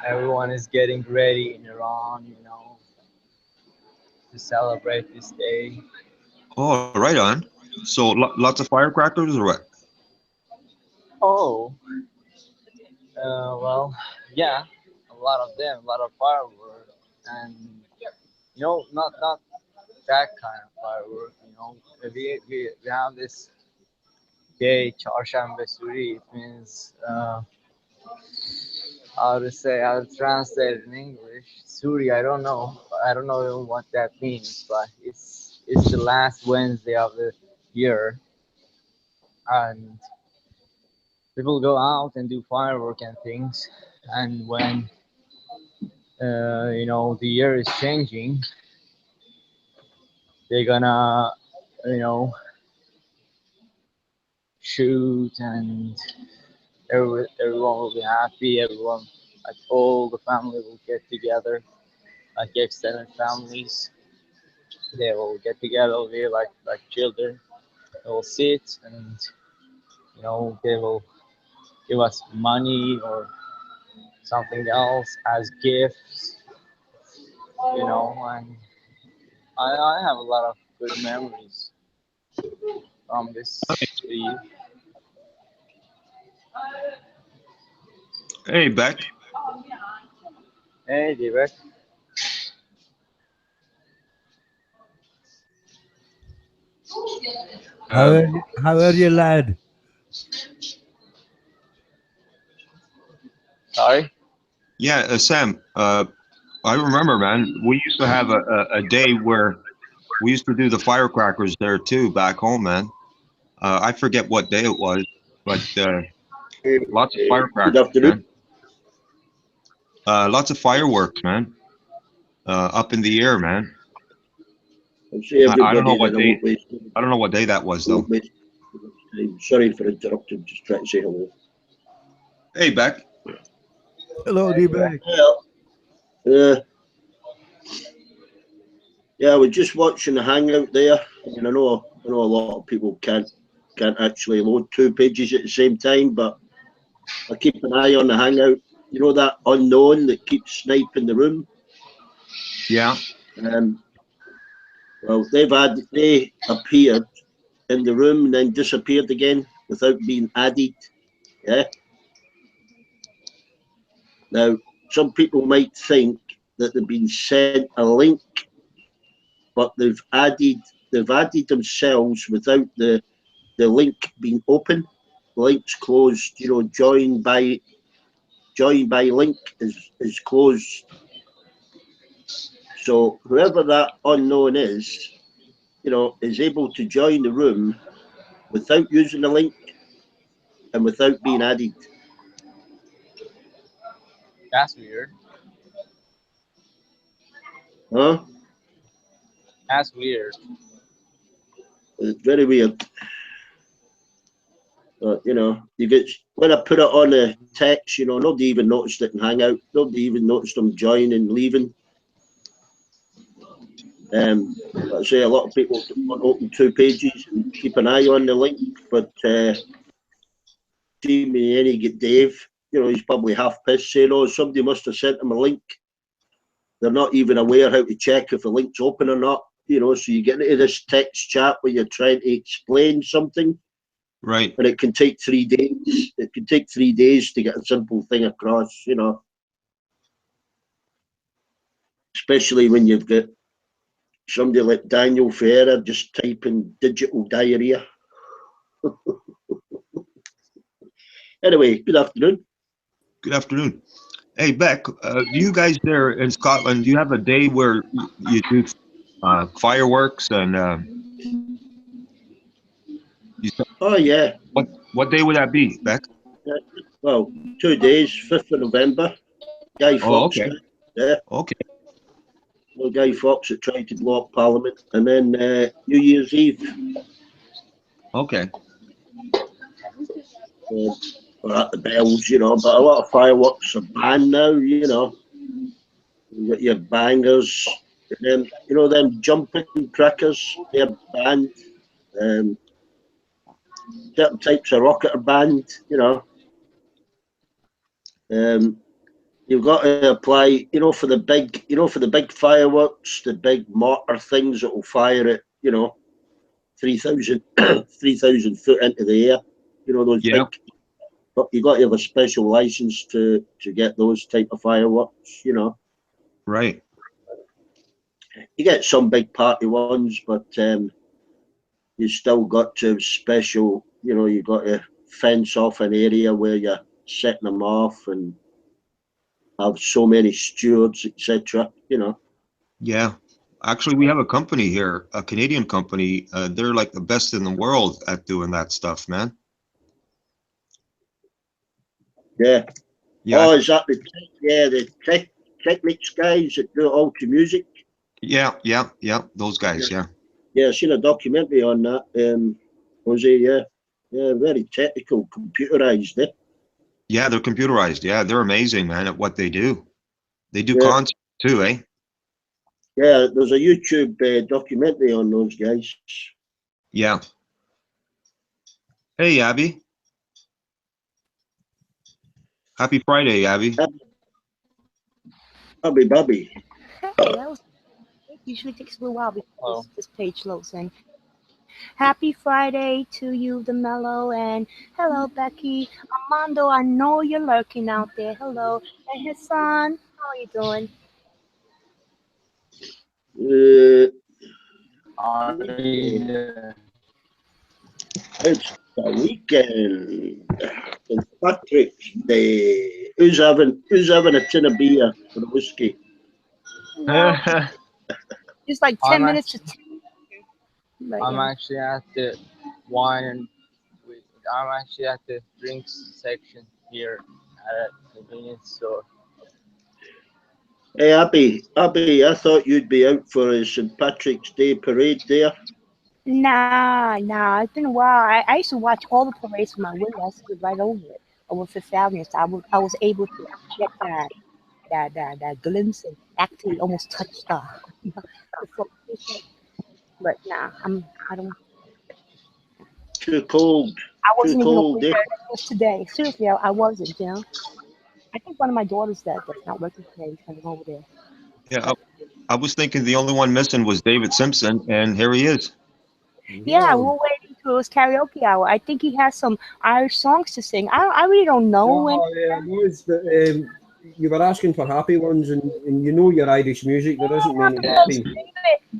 Everyone is getting ready in Iran, to celebrate this day. Oh, right on. So lots of firecrackers or what? Oh, well, yeah, a lot of them, a lot of fireworks, and not that kind of firework. We have this day, Charshambe Suri. It means how to translate it in English. Suri, I don't know. I don't know what that means, but it's the last Wednesday of the year, and people go out and do firework and things. And when the year is changing, they're gonna you know shoot, and everyone will be happy. Everyone, like all the family, will get together, like extended families. They will get together, they like children. They will sit, and they will give us money or something else as gifts. And I have a lot of good memories from this year. Hey, Beck. Hey, Direct. Um, How are you, lad? Sorry. yeah, Sam. I remember, man. We used to have a day where we used to do the firecrackers there too, back home, man. I forget what day it was, but lots of Good firecrackers, afternoon. man. Lots of fireworks, man. Up in the air, man. I'll say I don't know everybody what that day. I don't know what day that was I though. won't waste time. Sorry for interrupting. Just trying to say hello. Hey, Beck. Hello, Hey, D Direct. back. Uh, yeah, I was just watching the Hangout there. I mean, I know a lot of people can't actually load two pages at the same time, but I keep an eye on the Hangout. You know that unknown that keeps sniping the room. Yeah. Um, well, they appeared in the room and then disappeared again without being added. Yeah. Now, some people might think that they've been sent a link, but they've added themselves without the link being open. The link's closed. Join by link is closed. So whoever that unknown is able to join the room without using the link and without being added. That's weird. Huh? That's weird. It's very weird. You get when I put it on the text, nobody even noticed it in Hangout. Nobody even noticed them joining and leaving. Like I say, a lot of people want to open two pages and keep an eye on the link, but see me any get Dave. He's probably half pissed saying, "Oh, somebody must have sent him a link." They're not even aware how to check if the link's open or not. So you get into this text chat where you're trying to explain something, Right. and it can take 3 days. It can take 3 days to get a simple thing across. Especially when you've got somebody like Daniel Ferreira just typing digital diarrhea. Anyway, good afternoon. Good afternoon. Hey, Beck. Do you guys there in Scotland? Do you have a day where you do fireworks and you, Oh yeah. what day would that be, Beck? Well, 2 days, 5th of November, Guy Oh, Fawkes okay. Day. Yeah, Okay. well, Guy Fawkes that tried to blow up Parliament, and then New Year's Eve. Okay. We're at the bells, but a lot of fireworks are banned now. You got your bangers, and then them jumping crackers. They're banned. Um, Certain types of rocket are banned. Um, you've got to apply, for the big fireworks, the big mortar things that will fire at 3,000 3,000 foot into the air. Those Yeah. big. But you got to have a special license to get those type of fireworks. Right. You get some big party ones, but you still got to have special. You got to fence off an area where you're setting them off and have so many stewards, etc. Yeah. Actually, we have a company here, a Canadian company. They're like the best in the world at doing that stuff, man. Yeah. Yeah, Oh, is that the Technics guys that do all to music? yeah. Those guys, yeah. Yeah, I seen a documentary on that. Was it? Yeah, yeah, very technical, computerized. Yeah, they're computerized. Yeah, they're amazing, man, at what they do. They do Yeah, concerts too, eh? yeah. There's a YouTube documentary on those guys. Yeah. Hey, Abby. Happy Friday, Abby. Bobby. Hey, that was it. Usually takes a little while before Oh, this page loads in. Happy Friday to you, the mellow, and hello, Becky. Armando, I know you're lurking out there. Hello. And Hassan, how are you doing? Uh, I it's the weekend. St. Patrick's Day. Who's having a tin of beer or a whiskey? Well, it's like 10 I'm minutes to actually, 10. But I'm yeah. actually at the wine and we- I'm actually at the drinks section here at a convenience store. Hey, Abby, I thought you'd be out for a St. Patrick's Day parade there. Nah. It's been a while. I used to watch all the parades from my window. I used to live right over it, over Fifth Avenue. So I was able to get that glimpse and actually almost touch the flotation. But nah, I don't. Too cold. I Too wasn't even over cold, eh? there. That was today. Seriously, I wasn't. You know. I think one of my daughters that's not working today is gonna go over there. Yeah, But I was thinking the only one missing was David Simpson, and here he is. yeah, we Yeah. were waiting till his karaoke hour. I think he has some Irish songs to sing. I really don't know any. Oh, yeah, it was. But you were asking for happy ones, and you know your Irish music. There isn't Yeah, many because happy.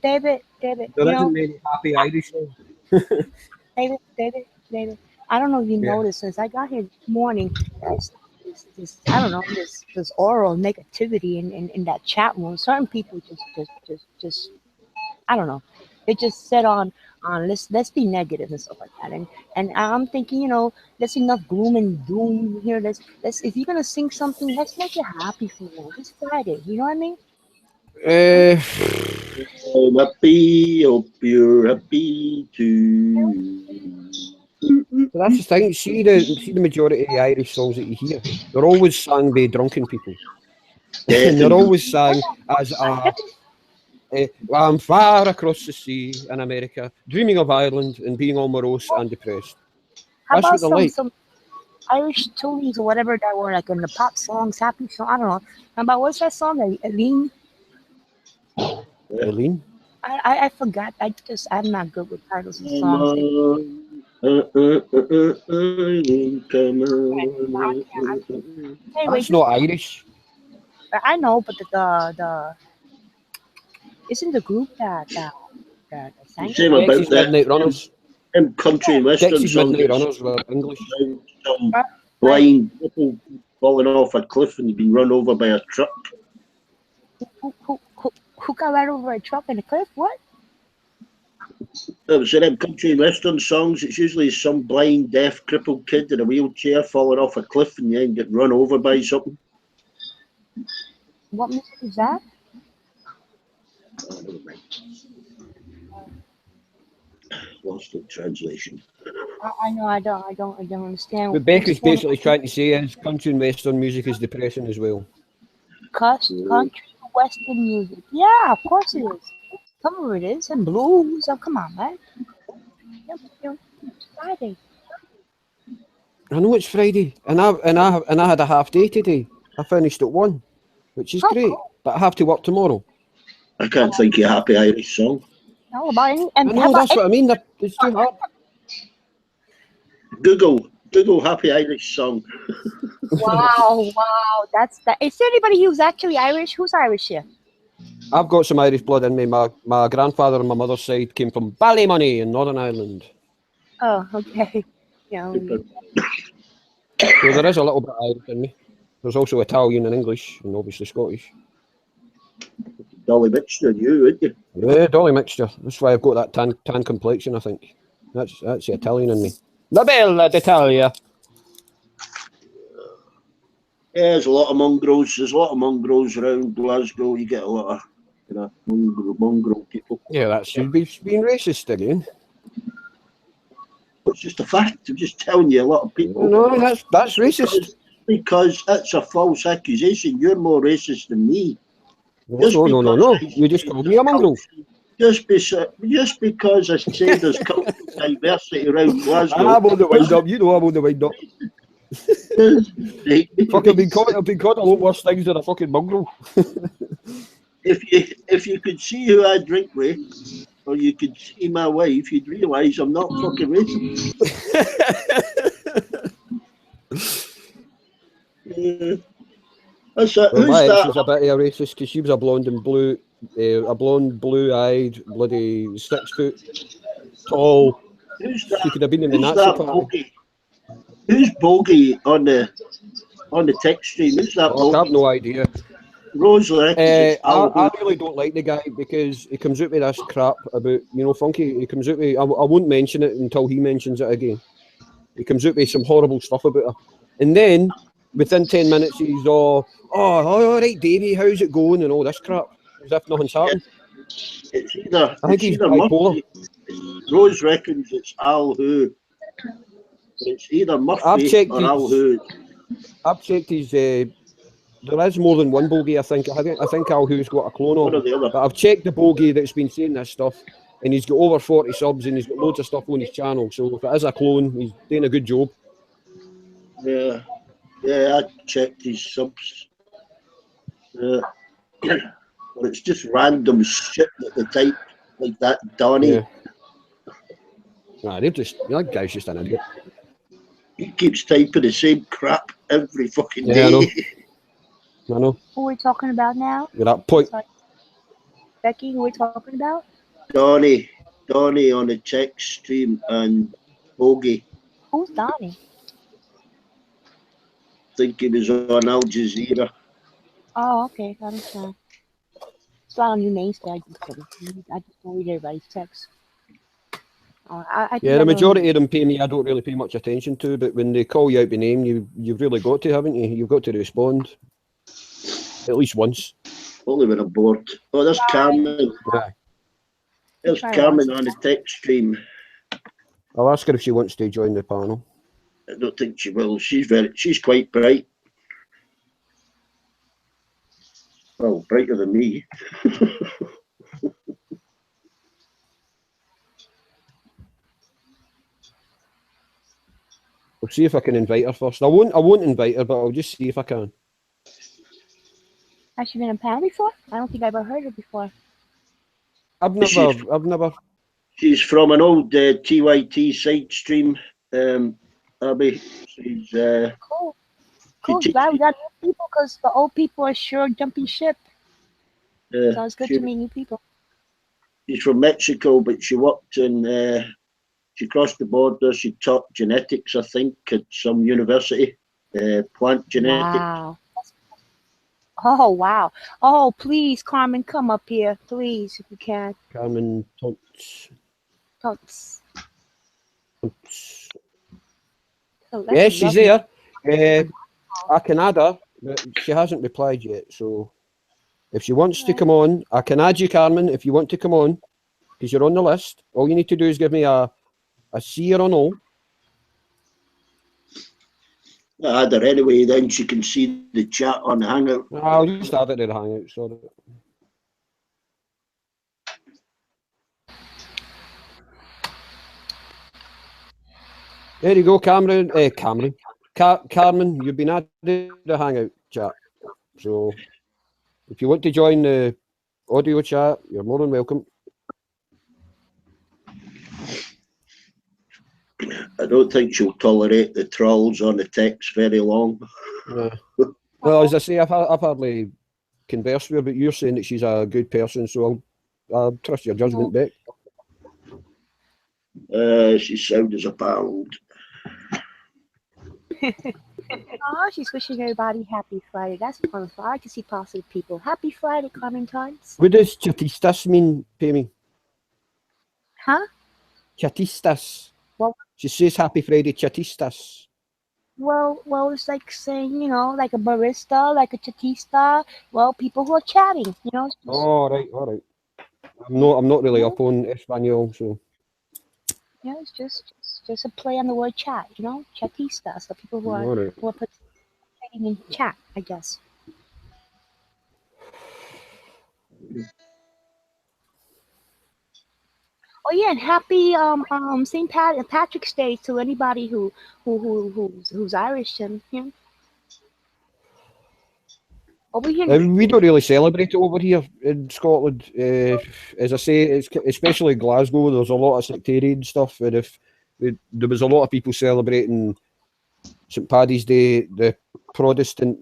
David, There isn't many happy Irish songs. David. I don't know if you Yeah. noticed since I got here this morning, this I don't know this oral negativity in that chat room. Certain people just I don't know. They just set on let's be negative and stuff like that. And I'm thinking, there's enough gloom and doom here. Let's if you're gonna sing something, let's make it happy for you. It's Friday. You know what I mean? Uh, I'm happy, hope you're happy too. so that's the thing. See the majority of the Irish songs that you hear, they're always sung by drunken people, and they're Definitely. always sung as well, I'm far across the sea in America, dreaming of Ireland and being all morose and depressed. How That's what about they're some like. some Irish tunes or whatever that were like in the pop songs, happy song? I don't know. How about what's that song? Aline? Eileen. I forgot. I'm not good with titles of Come songs. on. Come on. Anyway, That's just not Irish. I know, but the isn't the group that sang it? Same about Dexys that. Midnight Runners. Them country and western Dexys songs Midnight that Runners were English. about some Uh, like blind people falling off a cliff and being run over by a truck. who got right over a truck in a cliff? What? So them country and western songs, it's usually some blind, deaf, crippled kid in a wheelchair falling off a cliff and then getting run over by something. What music is that? Oh, never mind. Lost the translation. I know. I don't understand. What Which Becca's one? basically trying to say is country and western music is depressing as well. Country western music. Yeah, of course it is. Some of it is, and blues. Oh, come on, man. It's Friday. I know it's Friday, and I had a half day today. I finished at 1, which is Oh, great, cool. but I have to work tomorrow. I can't think of a happy Irish song. How about any? I And how know about that's what I mean. It's too hard. Google happy Irish song. Wow. That's that. Is there anybody who's actually Irish? Who's Irish here? I've got some Irish blood in me. My grandfather on my mother's side came from Ballymoney in Northern Ireland, Oh, okay. Yeah. so there is a little bit of Irish in me. There's also Italian and English, and obviously Scottish. Dolly mixture, you, wouldn't you? Yeah, Dolly mixture. That's why I've got that tan complexion, I think. That's the Italian in me. La bella d'Italia. Yeah, there's a lot of mongrels. There's a lot of mongrels around Glasgow. You get a lot of mongrel people. Yeah, that's being racist again. It's just a fact. I'm just telling you, a lot of people. No, that's racist. Because that's a false accusation. You're more racist than me. No. You just called me a mongrel. Just because I say there's cultural diversity around Glasgow. I'm on the wind up. You know I'm on the wind up. Fuck, I've been caught a lot worse things than a fucking mongrel. If you could see who I drink with, or you could see my wife, you'd realise I'm not fucking racist. Who's My ex that? was a bit of a racist because she was a blonde and blue, a blonde, blue-eyed, bloody 6 foot tall. Who's that? She could have been in the Who's Nazi that party. bogey? Who's bogey on the text stream? Who's that Oh, I have bogey? no idea. Rose reckons I really don't like the guy because he comes out with this crap about, Funky. He comes out with, I won't mention it until he mentions it again. He comes out with some horrible stuff about her. And then, within 10 minutes, he's all right, Davey, how's it going? And all this crap. As if nothing's happened. it's either. I think he's bipolar. Rose reckons it's Al Who. It's either Murphy or Al Who. I've checked his. There is more than one bogey, I think. I think Al Who's got a clone One or of the him. other. But I've checked the bogey that's been saying this stuff, and he's got over 40 subs, and he's got loads of stuff on his channel. So if it is a clone, he's doing a good job. Yeah, I checked his subs. But it's just random shit that they type, like that Donny. Yeah. Nah, that guy's just an idiot. He keeps typing the same crap every fucking Yeah, day. I know. Who are we talking about now? You're that point. Sorry. Becky, who are we talking about? Donny on the text stream and Bogey. Who's Donnie? I think he was on Al Jazeera. Oh, okay. I understand. It's not a new name tag. I just don't read everybody's text. I Yeah, the majority of them pay me. I don't really pay much attention to, but when they call you out by name, you've really got to, haven't you? You've got to respond at least once. Only when I'm bored. Oh, there's Carmen. Yeah. There's Carmen on the text stream. I'll ask her if she wants to join the panel. I don't think she will. She's quite bright. Well, brighter than me. I'll see if I can invite her first. I won't invite her, but I'll just see if I can. Has she been in a panel before? I don't think I've ever heard her before. I've never. She's from an old TYT side stream, Abby. She's Cool. Glad we got new people because the old people are sure jumping ship. So it's good to meet new people. She's from Mexico, but she worked in. She crossed the border. She taught genetics, I think, at some university, plant genetics. Wow. Oh, wow. Oh, please, Carmen, come up here, please, if you can. Carmen Tunts. Oh, yeah, she's there. I can add her, but she hasn't replied yet. So if she wants to come on, I can add you, Carmen, if you want to come on, because you're on the list. All you need to do is give me a C or a no. I add her anyway, then she can see the chat on the Hangout. I'll just add it to the Hangout, sorry. There you go, Carmen, you've been added to the Hangout chat. So if you want to join the audio chat, you're more than welcome. I don't think she'll tolerate the trolls on the text very long. Yeah. Well, as I say, I've hardly conversed with her, but you're saying that she's a good person, so I'll trust your judgment, Beck. She's sound as a pound. Oh, she's wishing everybody happy Friday. That's wonderful. I like to see positive people. Happy Friday, Clementines. What does chatistas mean, Pammy? Huh? Chatistas. Well, She says happy Friday, chatistas. well, it's like saying, like a barista, like a chatista. Well, people who are chatting, it's just, All right, all right. I'm not really you know, up on Espanol, so it's just a play on the word chat, chatista. So people who are all right. who are participating in chat, I guess. Oh yeah, and happy Patrick's Day to anybody who's Irish and over here. We don't really celebrate it over here in Scotland. As I say, it's especially Glasgow. There's a lot of sectarian stuff, and if there was a lot of people celebrating St Paddy's Day, the Protestant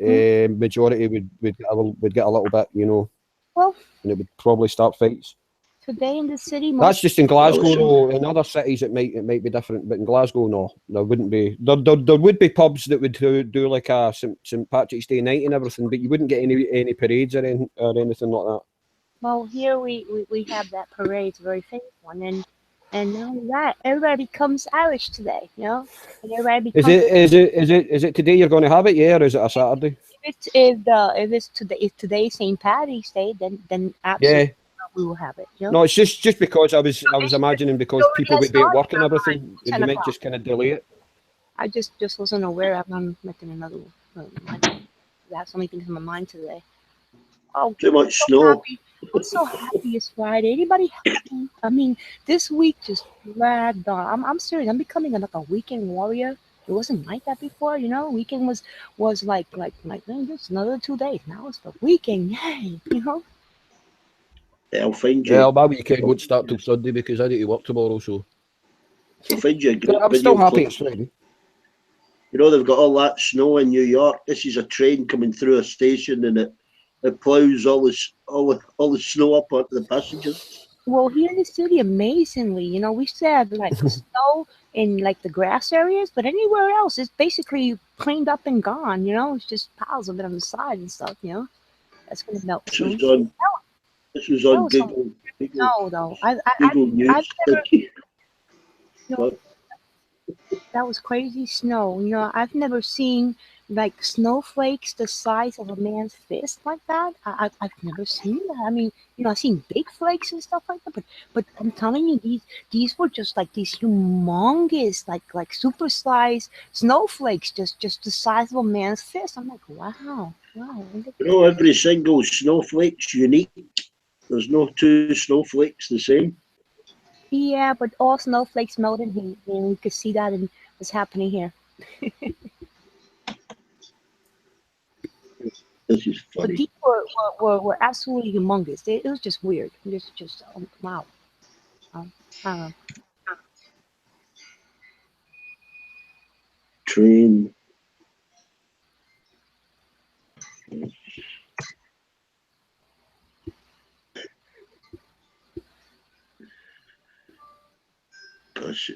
Hmm? majority would get a little bit, Well, and it would probably start fights. today in the city, That's most just in Well, Glasgow, some, though. In other cities, it might be different, but in Glasgow, no, there wouldn't be. There would be pubs that would do like a St Patrick's Day night and everything, but you wouldn't get any parades or anything like that. well here we have that parade, it's a very famous one, and not only that, everybody becomes Irish today, and everybody Is becomes. it is it is it is it today you're going to have it? Yeah, or is it a Saturday? If it's today St. Patty's Day, then Yeah. absolutely we will have it. No, it's just because I was It's imagining it's because already people has would be at started work and everything, and they 10 might o'clock. just kind of delay it. I just wasn't aware. I'm making another mind. I have so many things in my mind today. Oh, too I'm much so snow. happy. I'm so happy it's Friday. Anybody happy? I mean, this week just dragged on. I'm serious. I'm becoming like a weekend warrior. It wasn't like that before. Weekend was like just another 2 days. Now it's the weekend. Yay. I'll find Yeah, you. my weekend I'll, won't start till Sunday because I need to work tomorrow. So I'll find you a but great I'm still video happy clip. it's Friday. They've got all that snow in New York. This is a train coming through a station, and it plows all the snow up onto the passengers. Well, here in the city, amazingly, we still have like snow in like the grass areas, but anywhere else, it's basically cleaned up and gone. It's just piles of it on the side and stuff. That's gonna melt This was soon. on this was That on was some Google snow, though. Google I've News. never, you know, But that was crazy snow. I've never seen like snowflakes the size of a man's fist like that. I've never seen that. I mean, I've seen big flakes and stuff like that, but I'm telling you, these were just like these humongous, like super size snowflakes, just the size of a man's fist. I'm like, wow, wow. every single snowflake's unique. There's no two snowflakes the same. Yeah, but all snowflakes melt in heat, and we could see that in what's happening here. This is But funny. these were absolutely humongous. It was just weird. Just wow. I don't know. Train. Gosh.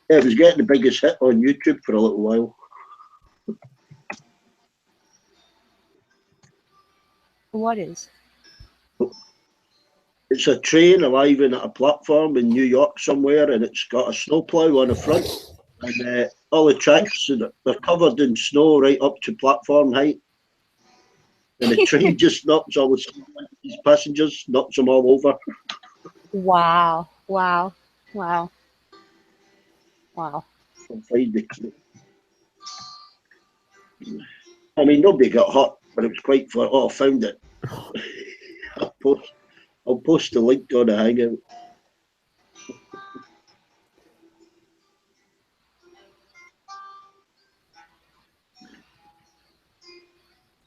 Yeah, it was getting the biggest hit on YouTube for a little while. What is? It's a train arriving at a platform in New York somewhere, and it's got a snowplow on the front, and all the tracks they're covered in snow right up to platform height, and the train just knocks all these passengers, knocks them all over. Wow. Wow. Wow. Wow. I'll find the clip. I mean, nobody got hurt, but it was quite fun. Oh, I found it. I'll post the link on the Hangout.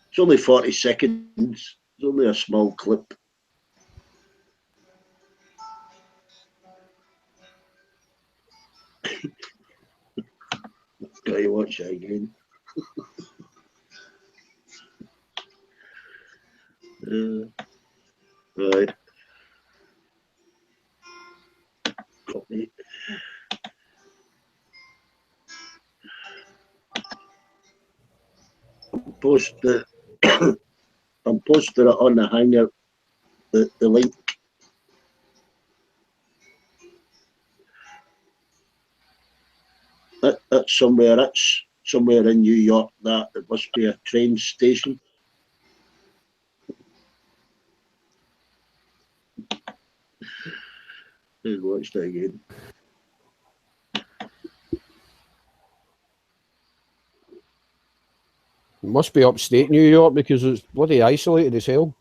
It's only 40 seconds. It's only a small clip. Got to watch it again. Right. Copy. post the I'm posting it on the Hangout, the link. That's somewhere. That's somewhere in New York. That it must be a train station. Let's watch that again. It must be upstate New York because it's bloody isolated as hell.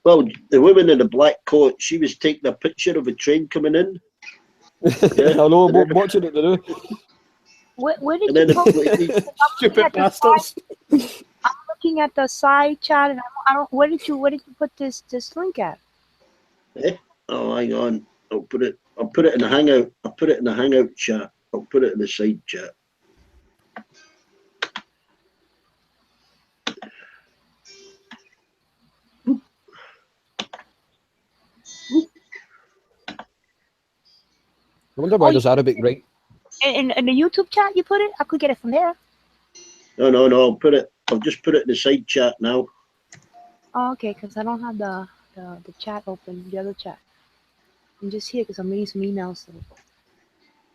Well, the woman in the black coat, she was taking a picture of a train coming in. I know, watching it to do. Where did And you then post it, it? Stupid bastards. I'm looking at the side chat, and I don't. Where did you put this link at? oh, hang on. I'll put it in the Hangout. I'll put it in the Hangout chat. I'll put it in the side chat. I wonder why there's Arabic right. In the YouTube chat, you put it. I could get it from there. No. I'll just put it in the side chat now. Oh, okay, because I don't have the chat open, the other chat. I'm just here because I'm reading some emails, so I'm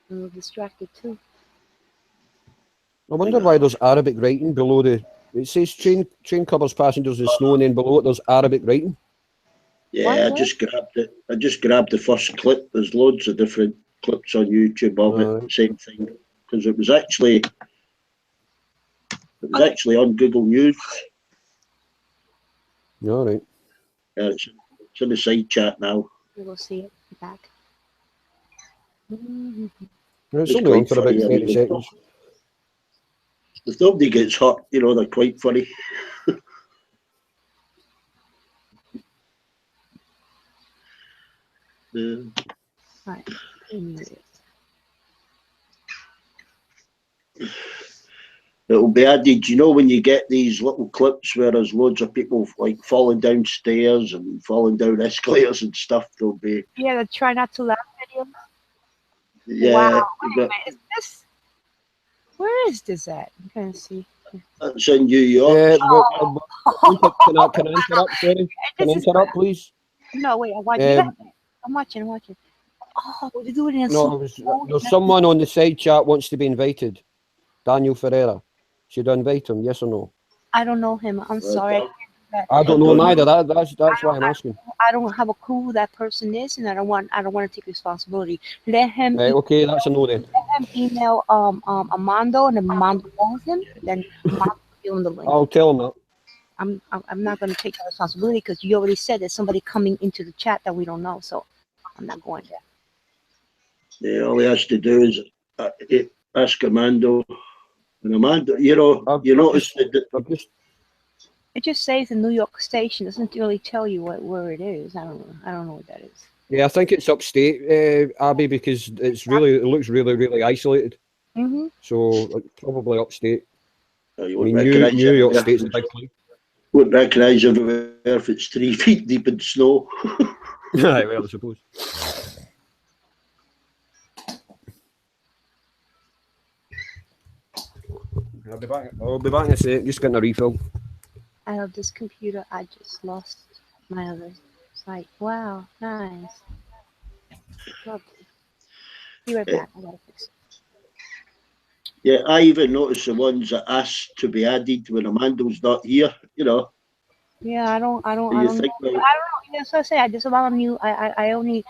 a little distracted too. I wonder why there's Arabic writing below the. It says train covers passengers in snow, and then below it there's Arabic writing. Yeah, I just grabbed it. I just grabbed the first clip. There's loads of different clips on YouTube of it. Same thing, because it was actually on Google News. All right. Yeah, it's in the side chat now. We'll see it back. Mm-hmm. It's only on for about funny, 30 seconds. If nobody gets hurt, they're quite funny. Yeah. Right. It'll be added, when you get these little clips where there's loads of people like falling down stairs and falling down escalators and stuff. There'll be the try not to laugh video. Yeah. Wow. Wait a minute, is this? Where is this at? I'm trying to see. That's in New York. Can I interrupt? Sorry. Can I interrupt, please? No, wait. I'm watching. Oh, they're doing it. No, there's someone on the side chat wants to be invited. Daniel Ferreira. Should I invite him? Yes or no? I don't know him. I'm sorry. I don't know him either. That's why I'm asking. I don't have a clue who that person is, and I don't want to take responsibility. Let him. Right, okay, that's a no then. Let him email Armando, and if Armando knows him, then Armando will give him the link. I'll tell him that. I'm not going to take that responsibility because you already said there's somebody coming into the chat that we don't know, so I'm not going there. Yeah, all he has to do is ask Armando. And Armando, notice that. It just says the New York station. It doesn't really tell you where it is. I don't know what that is. Yeah, I think it's upstate, Abby, because it looks really, really isolated. Mm-hmm. So probably upstate. New York State's a big place. Wouldn't recognise everywhere if it's 3 feet deep in snow. Right, well, I suppose. I'll be back in a sec. Just getting a refill. I love this computer. I just lost my other site. Wow, nice. Lovely. Be right back. I gotta fix it. Yeah, I even noticed the ones that asked to be added when Amando's not here. Yeah, I don't know. Yes, I say there's a lot of new. I only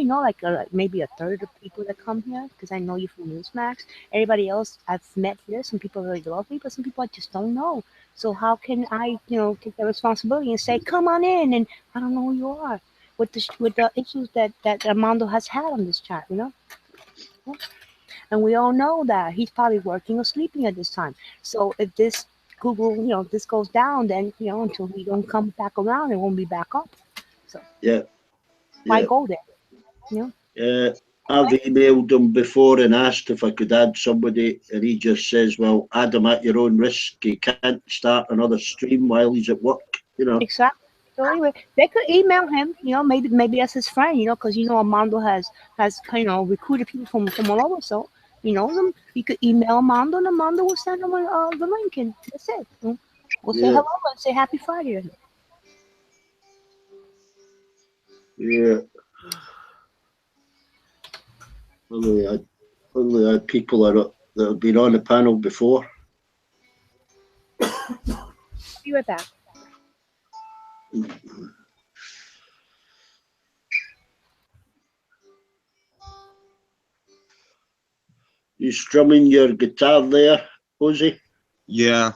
know like maybe a third of people that come here because I know you from Newsmax. Everybody else I've met here. Some people really love me, but some people I just don't know. So how can I, take the responsibility and say, come on in, and I don't know who you are with the issues that Armando has had on this chat, And we all know that he's probably working or sleeping at this time. So if this Google, this goes down, then, until we don't come back around, it won't be back up. So why go there? Yeah, I've emailed him before and asked if I could add somebody, and he just says, well, add him at your own risk. He can't start another stream while he's at work, Exactly. So anyway, they could email him, maybe that's his friend, because Armando has recruited people from all over. So, You could email Mondo, and Mondo will send them the link, and that's it. We'll say Yeah. hello and say happy Friday. Yeah. Only had people that have been on the panel before. Be right back. You strumming your guitar there, Ozzy? Yeah.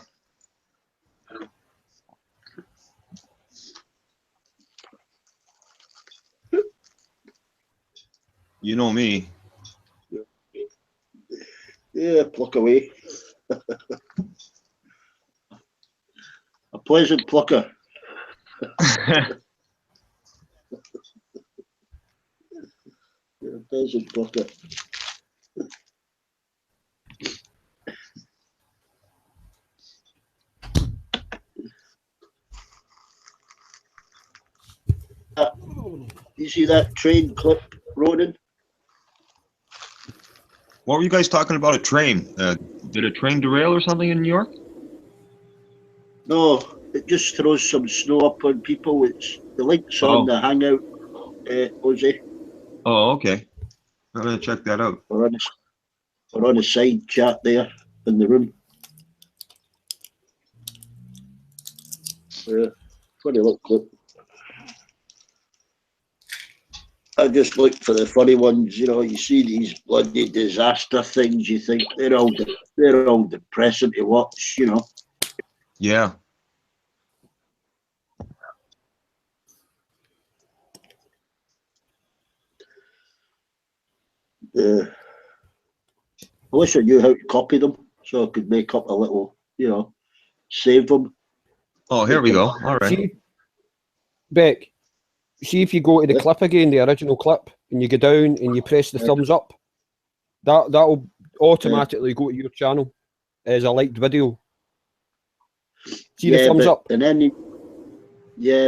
You know me. Yeah, pluck away. A pleasant plucker. Yeah, a pleasant plucker. You see that train clip, Ronan? What were you guys talking about? A train? Did a train derail or something in New York? No, it just throws some snow up on people. It's the links on Oh. the Hangout, Ozzy, Oh, okay. I'm gonna check that out. or on a side chat there in the room. Yeah, funny little clip. I just look for the funny ones. You see these bloody disaster things. You think they're all depressing to watch. Yeah. I wish I knew how to copy them so I could make up a little, save them. Oh, here we go. All right. See, Beck, see if you go to the Yeah. clip again, the original clip, and you go down and you press the thumbs up, that'll automatically go to your channel as a liked video. See the thumbs up? And then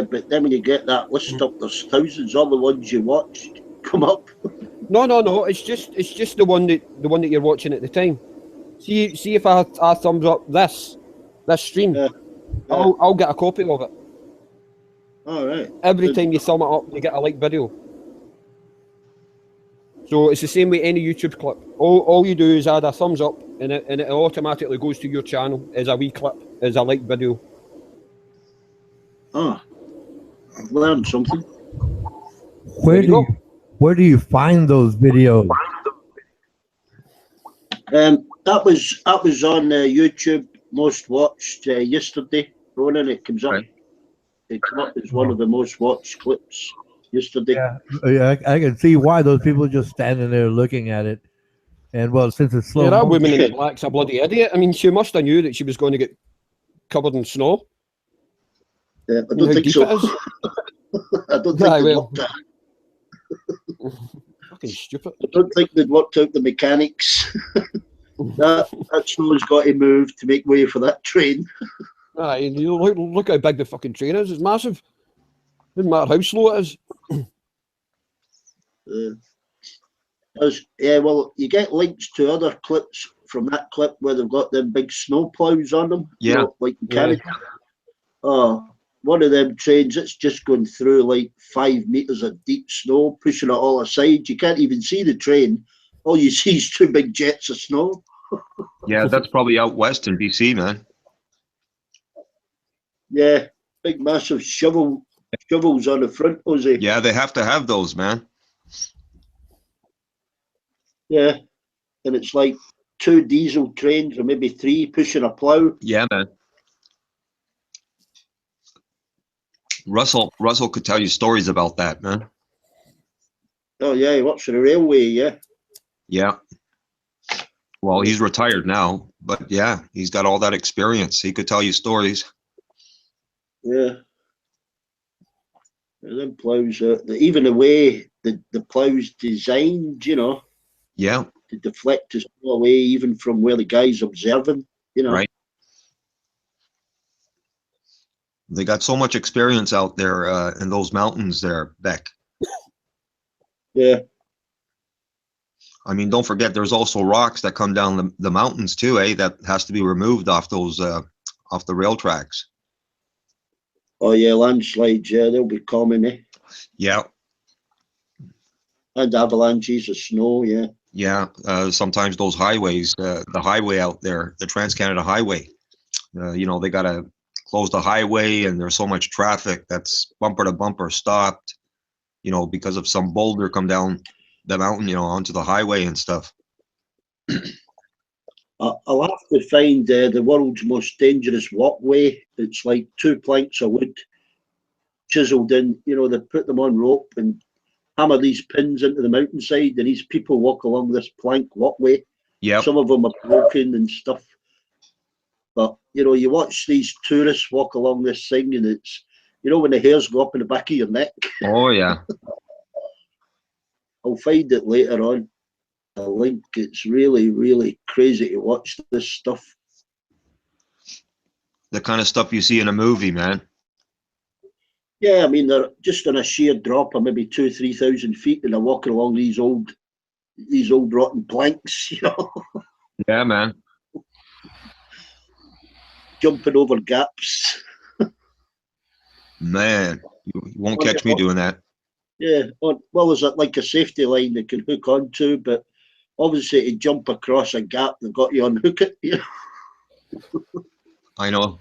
but then when you get that list up, there's thousands. All the ones you watched come up. No. It's just the one that you're watching at the time. See if I thumbs up this stream, Yeah. I'll get a copy of it. All right. Every time you thumb it up, you get a like video. So it's the same with any YouTube clip. All you do is add a thumbs up, and it automatically goes to your channel as a wee clip, as a like video. Oh, I've learned something. Where do you find those videos? That was on YouTube most watched yesterday, Ronan. It comes up. Right. It came up as one of the most watched clips yesterday. Yeah, I can see why those people just standing there looking at it. And well, since it's slow, Yeah, that woman in the black's a bloody idiot. I mean, she must have knew that she was going to get covered in snow. I You know don't how think deep so. it is? I don't think Aye, they well. worked out. Fucking stupid. I don't think they'd worked out the mechanics. that snow's got to move to make way for that train. Aye, you look how big the fucking train is. It's massive. Doesn't matter how slow it is. Well, you get links to other clips from that clip where they've got them big snow plows on them. Yeah. Like in Canada. Oh, one of them trains, it's just going through like 5 meters of deep snow, pushing it all aside. You can't even see the train. All you see is 2 big jets of snow. Yeah, that's probably out west in BC, man. Yeah, big massive shovels on the front, Ozzy. Yeah, they have to have those, man. Yeah, and it's like 2 diesel trains or maybe 3 pushing a plough. Yeah, man. Russell could tell you stories about that, man. Oh yeah, he works for the railway. Yeah. Yeah. Well, he's retired now, but yeah, he's got all that experience. He could tell you stories. Yeah. And them ploughs, even the way the plough's designed, Yeah. to deflect the snow away, even from where the guy's observing, Right. They got so much experience out there in those mountains there, Beck. Yeah. I mean, don't forget, there's also rocks that come down the mountains too, eh? That has to be removed off those off the rail tracks. Oh yeah, landslides. Yeah, they'll be common. Eh? Yeah, And avalanches of snow. Yeah. yeah. Sometimes those highways, the highway out there, the Trans-Canada Highway, you know, they gotta close the highway, and there's so much traffic that's bumper to bumper stopped, you know, because of some boulder come down the mountain, you know, onto the highway and stuff. I'll have to find the world's most dangerous walkway. It's like 2 planks of wood chiseled in. You know, they put them on rope and hammer these pins into the mountainside, and these people walk along this plank walkway. Yep. Some of them are broken and stuff. But, you know, you watch these tourists walk along this thing, and it's, you know, when the hairs go up in the back of your neck. Oh yeah. I'll find it later on. A link. It's really, really crazy to watch this stuff. The kind of stuff you see in a movie, man. Yeah, I mean, they're just on a sheer drop of maybe 2,000-3,000 feet, and they're walking along these old rotten planks, you know, Yeah, man. jumping over gaps. Man, you won't catch me doing that. Yeah, well, there's like a safety line they can hook onto, but obviously to jump across a gap, they've got you unhook it. You know? I know.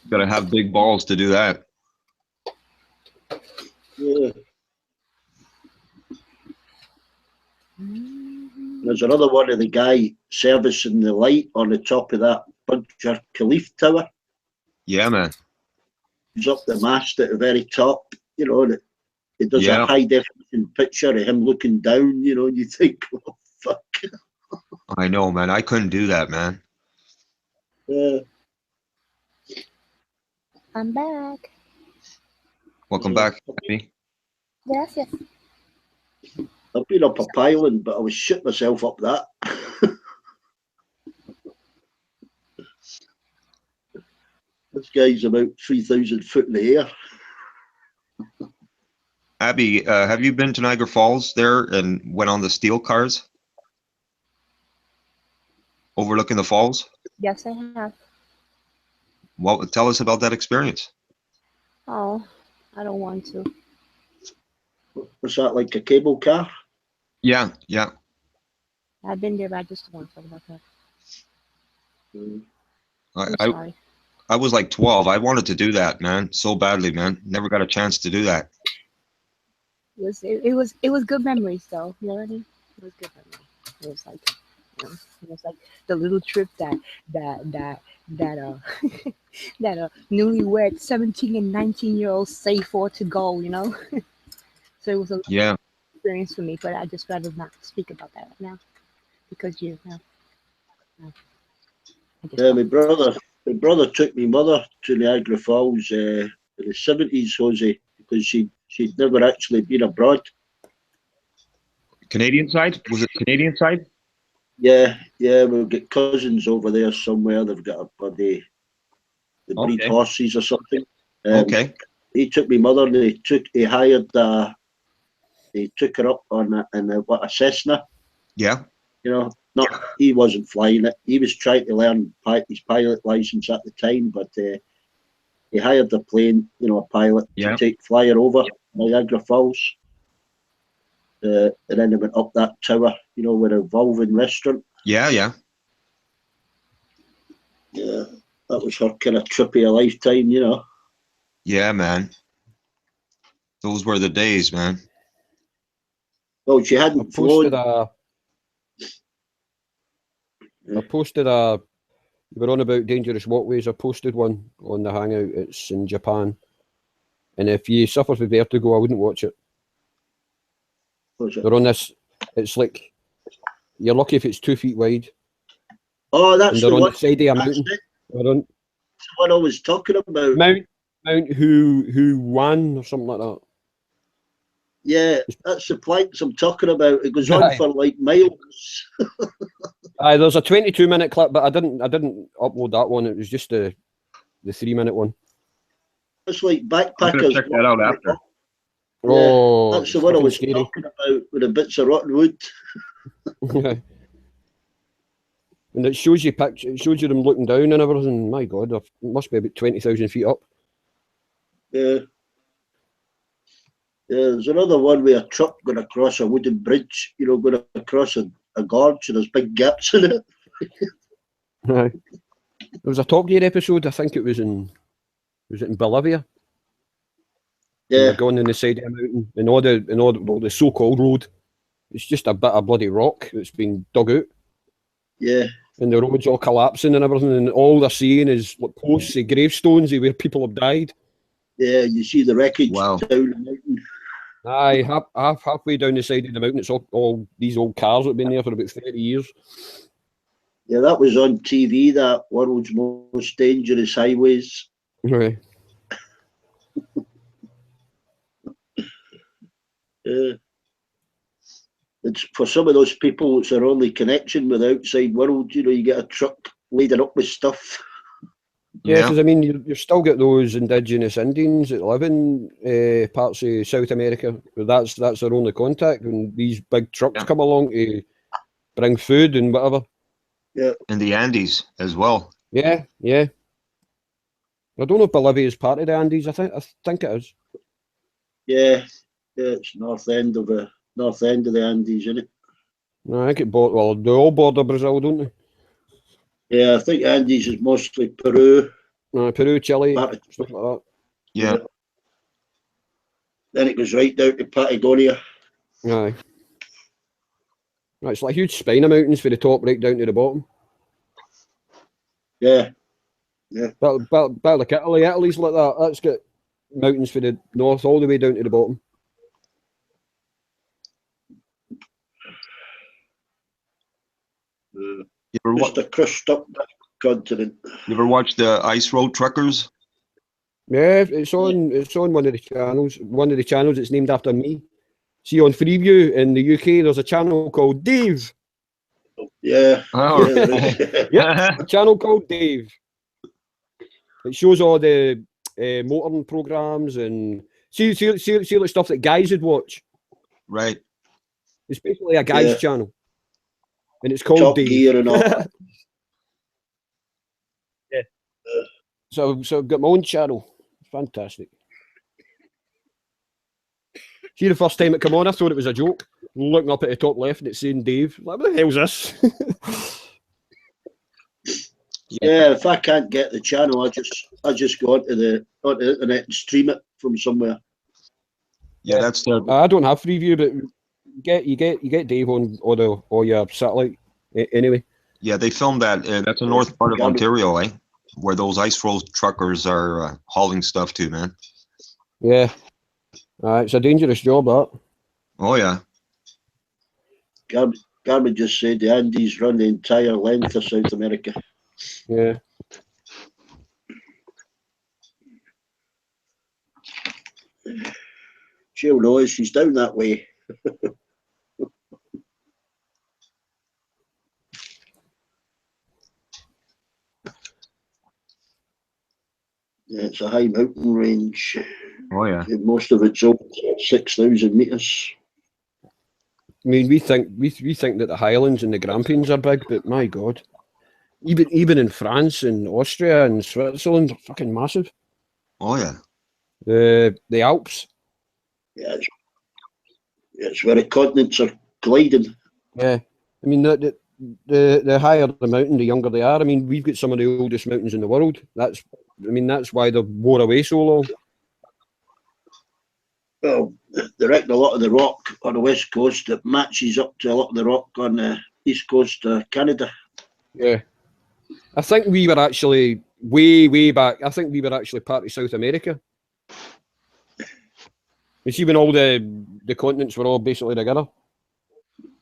Gotta have big balls to do that. Yeah. There's another one of the guy servicing the light on the top of that Burj Khalifa tower. Yeah, man. He's up the mast at the very top, you know, and it does Yeah. a high definition picture of him looking down, you know, and you think, oh, fuck. I know, man. I couldn't do that, man. Yeah. I'm back. Welcome back, Abby. Yes, yes. I've been up a pylon, but I was shit myself up that. This guy's about 3,000 foot in the air. Abby, have you been to Niagara Falls there and went on the steel cars overlooking the falls? Yes, I have. Well, tell us about that experience. Oh, I don't want to. Was that like a cable car? Yeah, yeah. I've been there, but I just don't want to talk about that. I'm I sorry. I was like 12. I wanted to do that, man, so badly, man. Never got a chance to do that. It was good memories though. You know what I mean? It was good memories. It was like, you know, it was like the little trip that that newlywed 17 and 19-year-olds save for to go. You know. So it was a Yeah, experience for me, but I just rather not speak about that right now because you know. I just Yeah, don't. my brother took my mother to Niagara Falls in the 70s, Jose, because she'd never actually been abroad. Canadian side? Was it Canadian side? Yeah, we've got cousins over there somewhere. They've got a buddy, they breed Okay. horses or something. Okay. He took my mother. And they took her up on a Cessna. Yeah. You know, not he wasn't flying it. He was trying to learn his pilot license at the time, but he hired a plane, you know, a pilot Yeah. to fly her over Niagara Falls. And then they went up that tower, you know, with a revolving restaurant. Yeah, yeah. Yeah, that was her kind of trip of a lifetime, you know. Yeah, man. Those were the days, man. Well, she I hadn't posted flown. You were on about dangerous walkways. I posted one on the Hangout. It's in Japan. And if you suffer from vertigo, I wouldn't watch it. Was it? They're on this, it's like, you're lucky if it's 2 feet wide. Oh, that's And they're the on one. the side of a That's mountain. it. They're on That's the one I was talking about. Mount Who Wan or something like that. Yeah, that's the planks I'm talking about. It goes on Right. for like miles. Aye, there's a 22-minute clip, but I didn't upload that one. It was just the 3-minute one. It's like I'm gonna backpackers. check that out after. Oh, that's the it's one I fucking was scary. talking about with the bits of rotten wood. And it shows you it shows you them looking down and everything. My God, it must be about 20,000 feet up. Yeah. There's another one with a truck going across a wooden bridge, going across a gorge, and there's big gaps in it. There was a Top Gear episode, I think it was in Bolivia? And Yeah, they're going in the side of a mountain, and well, the so-called road, it's just a bit of bloody rock that's been dug out, yeah, and the road's all collapsing and everything, and all they're seeing is like posts of gravestones of where people have died. yeah. You see the wreckage Wow. down the mountain. Aye, halfway down the side of the mountain, it's all these old cars that have been there for about 30 years. Yeah, that was on TV, that World's Most Dangerous Highways. Right. It's for some of those people, it's their only connection with the outside world. You get a truck laden up with stuff. Yeah, because I mean, you've still got those indigenous Indians that live in parts of South America. That's their only contact, and these big trucks come along to bring food and whatever. Yeah. In the Andes as well. Yeah, yeah. I don't know if Bolivia is part of the Andes. I think it is. Yeah, it's north end of the Andes, isn't it? No, I think they all border Brazil, don't they? Yeah, I think Andes is mostly Peru. Peru, Chile, Pat- stuff like that. Yeah. Then it goes right down to Patagonia. Aye. Right, it's like huge spine of mountains from the top right down to the bottom. Yeah. But like Italy, Italy's like that. That's got mountains from the north all the way down to the bottom. Just a crushed up continent. You ever watch the Ice Road Truckers? Yeah, it's on one of the channels. One of the channels it's named after me. See, on Freeview in the UK, there's a channel called Dave. Yeah. Oh, Yeah, there is. Yep, a channel called Dave. It shows all the motoring programs and see the stuff that guys would watch. right. It's basically a guys' Yeah. channel, and it's called Top Dave. Gear and all that. So I've got my own channel. Fantastic. See, the first time it came on, I thought it was a joke. Looking up at the top left and it's saying Dave. Like, what the hell's this? Yeah, if I can't get the channel, I just go onto the internet and stream it from somewhere. Yeah, that's the I don't have Freeview, but you get Dave on all your satellite anyway. yeah. They filmed that. That's the north part of Ontario, where those Ice Road Truckers are hauling stuff to, man. Yeah. It's a dangerous job, that. Oh yeah. Garmin just said the Andes run the entire length of South America. Yeah. She'll know as she's down that way. Yeah, it's a high mountain range. Oh yeah. And most of it's over 6,000 meters. I mean, we think that the Highlands and the Grampians are big, but my God, even in France and Austria and Switzerland, they're fucking massive. Oh yeah. The Alps. Yeah, it's where the continents are gliding. Yeah, I mean the higher the mountain, the younger they are. I mean, we've got some of the oldest mountains in the world. That's why they've wore away so long. Well, they reckon a lot of the rock on the west coast that matches up to a lot of the rock on the east coast of Canada. Yeah, I think we were actually way back. I think we were actually part of South America. You see, when all the continents were all basically together,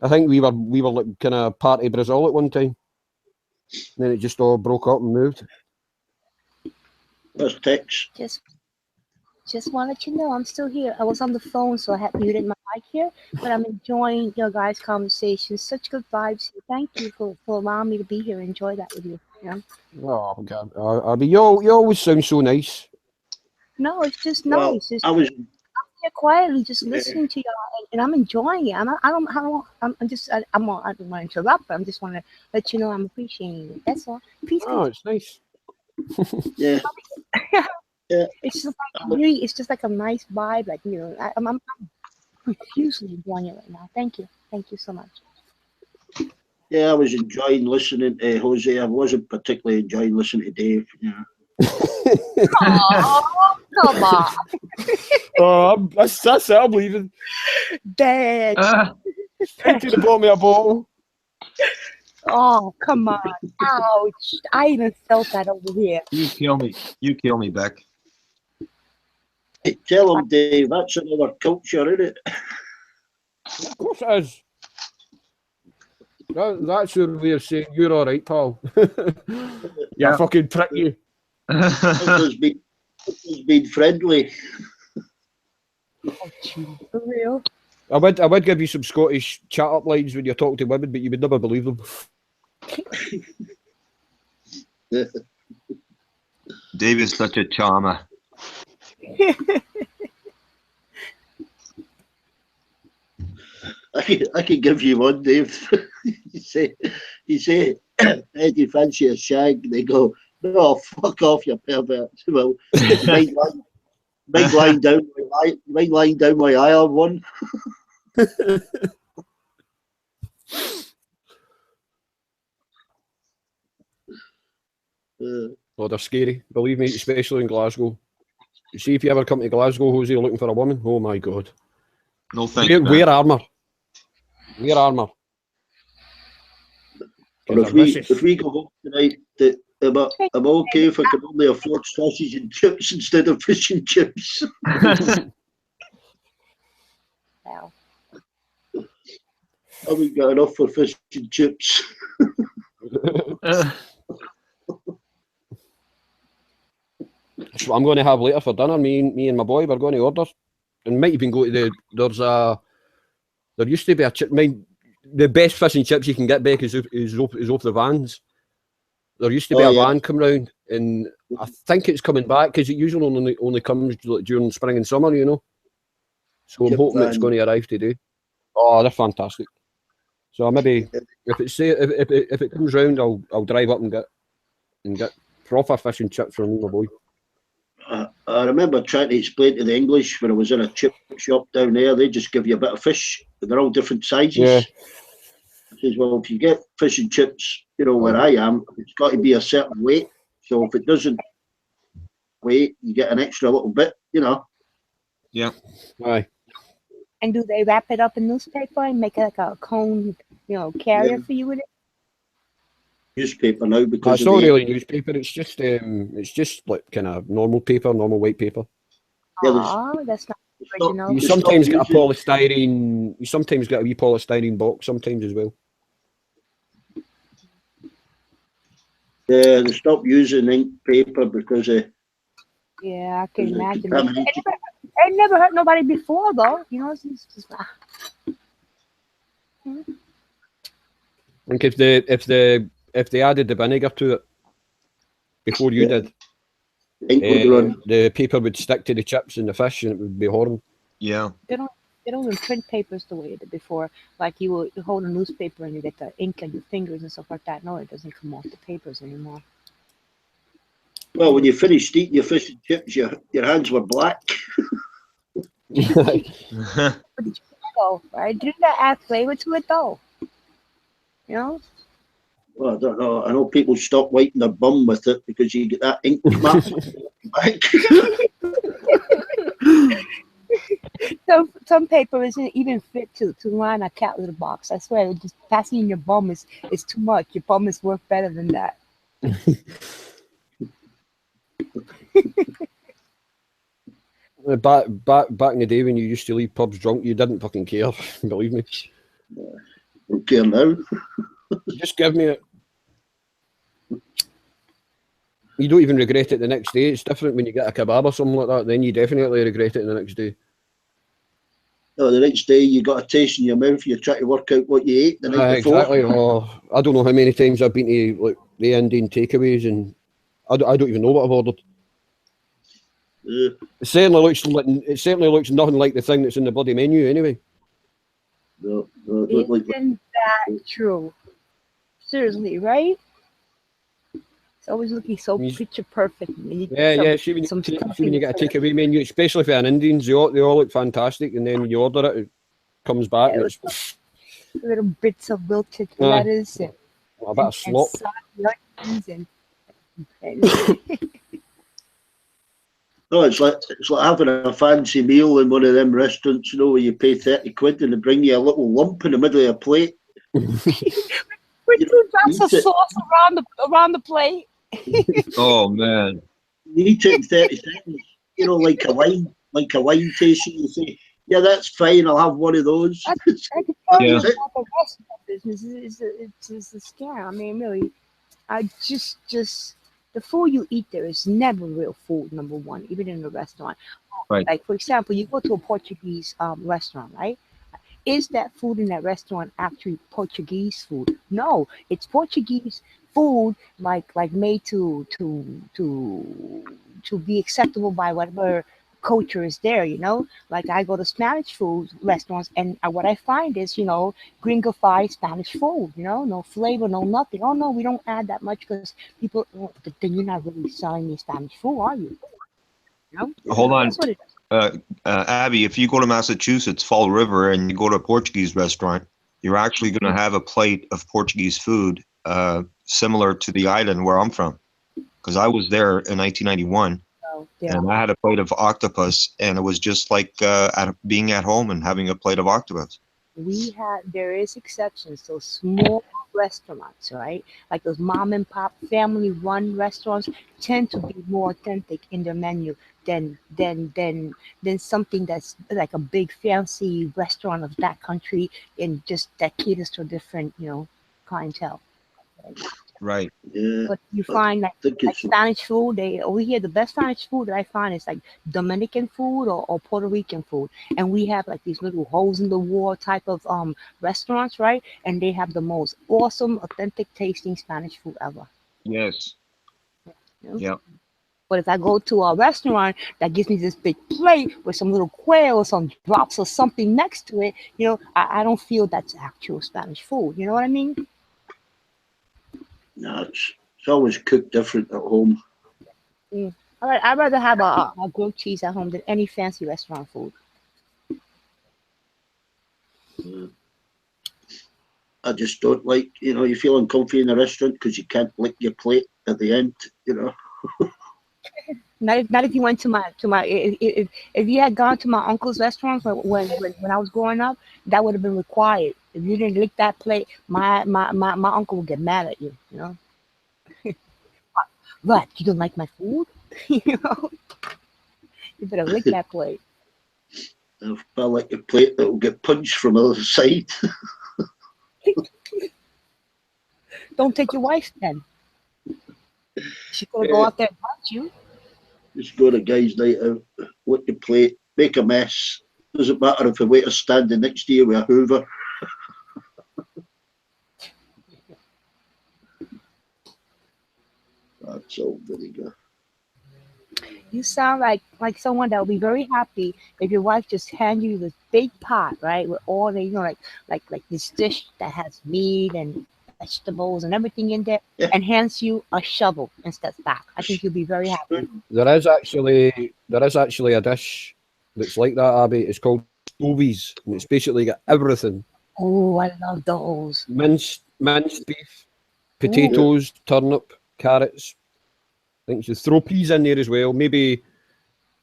I think we were like kind of part of Brazil at one time. And then it just all broke up and moved. That's Tex. Just wanted to know I'm still here. I was on the phone, so I had muted my mic here, but I'm enjoying your guys' conversation. Such good vibes. Thank you for allowing me to be here and enjoy that with you. Yeah. Oh God, I mean, you always sound so nice. No, it's just Well, nice. I was here quietly, just listening to y'all, and I'm enjoying it. I'm on, I don't want to interrupt, but I just want to let you know I'm appreciating it. That's all. Peace, Oh, peace. it's nice. Yeah. Yeah. It's just like really, it's just like a nice vibe. Like I'm profusely enjoying it right now. Thank you so much. Yeah, I was enjoying listening to Jose. I wasn't particularly enjoying listening to Dave. Yeah. Oh, come on, Oh, that's it. I'm leaving. Dad. Straight to the bottom of a bottle. Oh, come on. Ouch. I even felt that over here. You kill me. You kill me, Beck. Hey, tell him, Dave, that's another culture, isn't it? Of course it is. That's your way of saying you're all right, pal. Yeah. Fucking prick you. It's been friendly. Oh, gee, for real. I would give you some Scottish chat up lines when you're talking to women, but you would never believe them. Dave is such a charmer. I can give you one, Dave. you say, hey, do you fancy a shag? They go, no, fuck off, you pervert. Well, you might line down my eye on one. Oh, they're scary. Believe me, especially in Glasgow. You see, if you ever come to Glasgow, Jose, looking for a woman, oh my God. No thanks, man. Wear armour. Wear armour. Or if we go home tonight, I'm okay if I can only afford sausage and chips instead of fish and chips. Wow. I haven't got enough for fish and chips. That's what I'm going to have later for dinner. Me and my boy, we're going to order. And might even go to there used to be a chip. The best fish and chips you can get back is off the vans. There used to be a van come round, and I think it's coming back because it usually only comes during spring and summer, you know. So I'm hoping it's going to arrive today. Oh, they're fantastic. So maybe if it comes round, I'll drive up and get proper fish and chips from my boy. I remember trying to explain to the English when I was in a chip shop down there. They just give you a bit of fish, and they're all different sizes. Yeah. I says, well, if you get fish and chips, you know, where I am, it's got to be a certain weight. So if it doesn't weight, you get an extra little bit, you know. Yeah. Aye. And do they wrap it up in newspaper and make it like a cone, carrier for you with it? Newspaper now because it's not really newspaper. It's just like kind of normal paper, normal white paper. Oh, that's not original. You sometimes get a polystyrene. You sometimes get a wee polystyrene box. Sometimes as well. Yeah, they stopped using ink paper because yeah, I can imagine. It never hurt nobody before, though. It's just, I think if they added the vinegar to it before you did, the paper would stick to the chips and the fish, and it would be horrible. Yeah. They don't even print papers the way it did before. Like you will hold a newspaper and you get the ink on your fingers and stuff like that. No, it doesn't come off the papers anymore. Well, when you finished eating your fish and chips, your hands were black. But did you though, right? Didn't that add flavor to it though? Well, I don't know. I know people stop wiping their bum with it because you get that ink mark back. Some paper isn't even fit to line a cat litter box. I swear, just passing in your bum is too much. Your bum is worth better than that. Back in the day when you used to leave pubs drunk, you didn't fucking care. Believe me. Don't care now. Just give me it. You don't even regret it the next day. It's different when you get a kebab or something like that. Then you definitely regret it the next day. No, the next day you got a taste in your mouth. You try to work out what you ate the night before. Exactly. Oh, I don't know how many times I've been to like the Indian takeaways, and I don't even know what I've ordered. Yeah. It certainly looks nothing like the thing that's in the bloody menu anyway. No, no, it looked like Isn't that true? Seriously, right? It's always looking so You- picture perfect. And you Yeah, get yeah. See when some see stuffing when you with get a it. takeaway menu, especially for an Indians, they all look fantastic, and then when you order it, it comes back Yeah, and with it's little bits of wilted aye, lettuce and, a bit of and slop. side onions and no, it's like having a fancy meal in one of them restaurants, you know, where you pay 30 quid and they bring you a little lump in the middle of a plate. with You two drops eat of it, sauce around the plate. Oh man. you eat it in 30 seconds. You know, like a wine tasting. You say, yeah, that's fine. I'll have one of those. I can tell you Yeah. That's it. about the restaurant business. It's a scam. I mean, really, I just the food you eat there is never real food. Number one, even in a restaurant. Right. Like for example, you go to a Portuguese restaurant, right? Is that food in that restaurant actually Portuguese food? No, it's Portuguese food, like made to be acceptable by whatever culture is there. You know, like I go to Spanish food restaurants, and what I find is, gringified Spanish food. No flavor, no nothing. Oh no, we don't add that much because people. Oh, then you're not really selling me Spanish food, are you? You know, Hold on. that's what it is. Abby, if you go to Massachusetts, Fall River, and you go to a Portuguese restaurant, you're actually going to have a plate of Portuguese food similar to the island where I'm from. Because I was there in 1991, So, yeah. and I had a plate of octopus, and it was just like being at home and having a plate of octopus. There is exceptions, those small restaurants, right? Like those mom and pop family run restaurants tend to be more authentic in their menu than something that's like a big fancy restaurant of that country and just that caters to a different, clientele. Right. Yeah, But you I find think like it's Spanish food, they over here the best Spanish food that I find is like Dominican food or Puerto Rican food. And we have like these little holes in the wall type of restaurants, right? And they have the most awesome, authentic tasting Spanish food ever. Yes. You know? Yeah. But if I go to a restaurant that gives me this big plate with some little quail or some drops or something next to it, I don't feel that's actual Spanish food. You know what I mean? no, it's always cooked different at home. Mm. I'd rather have a grilled cheese at home than any fancy restaurant food. Yeah. I just don't like, you feel uncomfy in a restaurant because you can't lick your plate at the end, Not if you went to my if you had gone to my uncle's restaurant when I was growing up, that would have been required. If you didn't lick that plate, my uncle would get mad at you. What? You don't like my food? you know, you better lick that plate. If I lick your plate, that will get punched from the other side. Don't take your wife then. She's gonna go Yeah, out there and punch you. just go to guys' night out, lick your plate, make a mess. Doesn't matter if the waiter's standing next to you with a hoover. That's all very good. You sound like someone that would be very happy if your wife just hand you this big pot, right, with all the like this dish that has meat and vegetables and everything in there, Yeah. and hands you a shovel and steps back. I think you'll be very happy. There is actually a dish that's like that, Abby. It's called stovies, and it's basically got everything: Oh, I love those. minced beef, Ooh, Yeah. potatoes, turnip, carrots. I think you throw peas in there as well. Maybe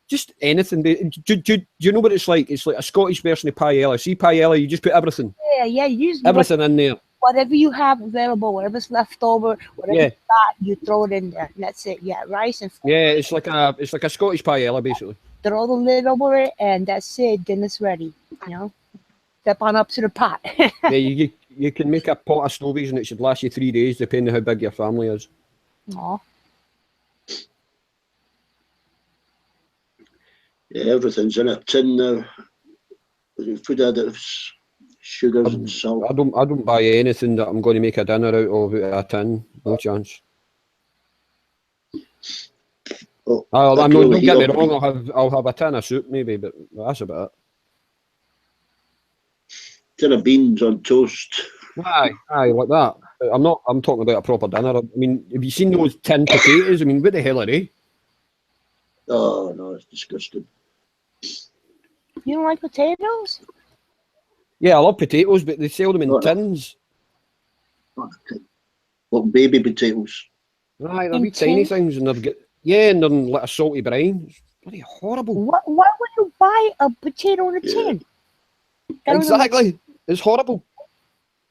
just anything. Do you know what it's like? It's like a Scottish version of paella. See paella, you just put everything, yeah. You use everything in there. whatever you have available, whatever's left over, whatever you Yeah, got, you throw it in there. And that's it. Yeah, rice and yeah. It's like a Scottish paella basically. throw the lid over it, and that's it. Dinner's ready. Step on up to the pot. Yeah, you can make a pot of stovies and it should last you 3 days, depending how big your family is. Aw. Yeah, everything's in a tin now. Food additives, I, sugars and salt. I don't buy anything that I'm going to make a dinner out of a tin. No chance. Oh, I a mean, grill don't get me here. wrong. I'll have a tin of soup maybe, but that's about it. Tin of beans on toast. Aye, like that. But I'm talking about a proper dinner. I mean, have you seen those tin potatoes? I mean, what the hell are they? Oh no, it's disgusting. You don't like potatoes? Yeah, I love potatoes, but they sell them in Oh, no. tins. What baby potatoes? Aye, they're In wee tiny tins? things, and they've got and they're in like a salty brine. It's bloody horrible. What? Why would you buy a potato in a Yeah. tin? That don't even make- Exactly, it's horrible.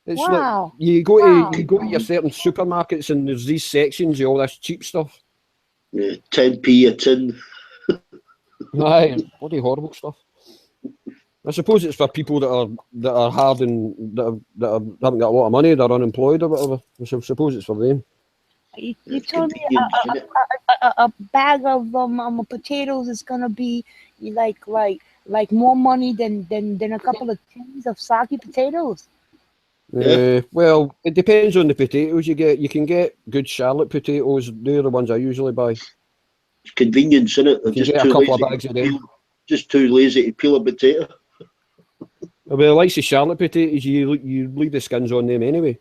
It's like Wow. you go to Wow. your certain supermarkets, and there's these sections of all this cheap stuff. Yeah, 10p a tin. Aye, bloody horrible stuff. I suppose it's for people that are hard and haven't got a lot of money, they're unemployed or whatever. I suppose it's for them. You told me Convenience, innit? a bag of potatoes is gonna be like more money than a couple of tins of soggy potatoes. Yeah. Well, it depends on the potatoes you get. You can get good Charlotte potatoes. They're the ones I usually buy. It's convenience, innit? You They're can just get a too couple of lazy bags to of them. just too lazy to peel a potato. Well, like the Charlotte potatoes, you leave the skins on them anyway,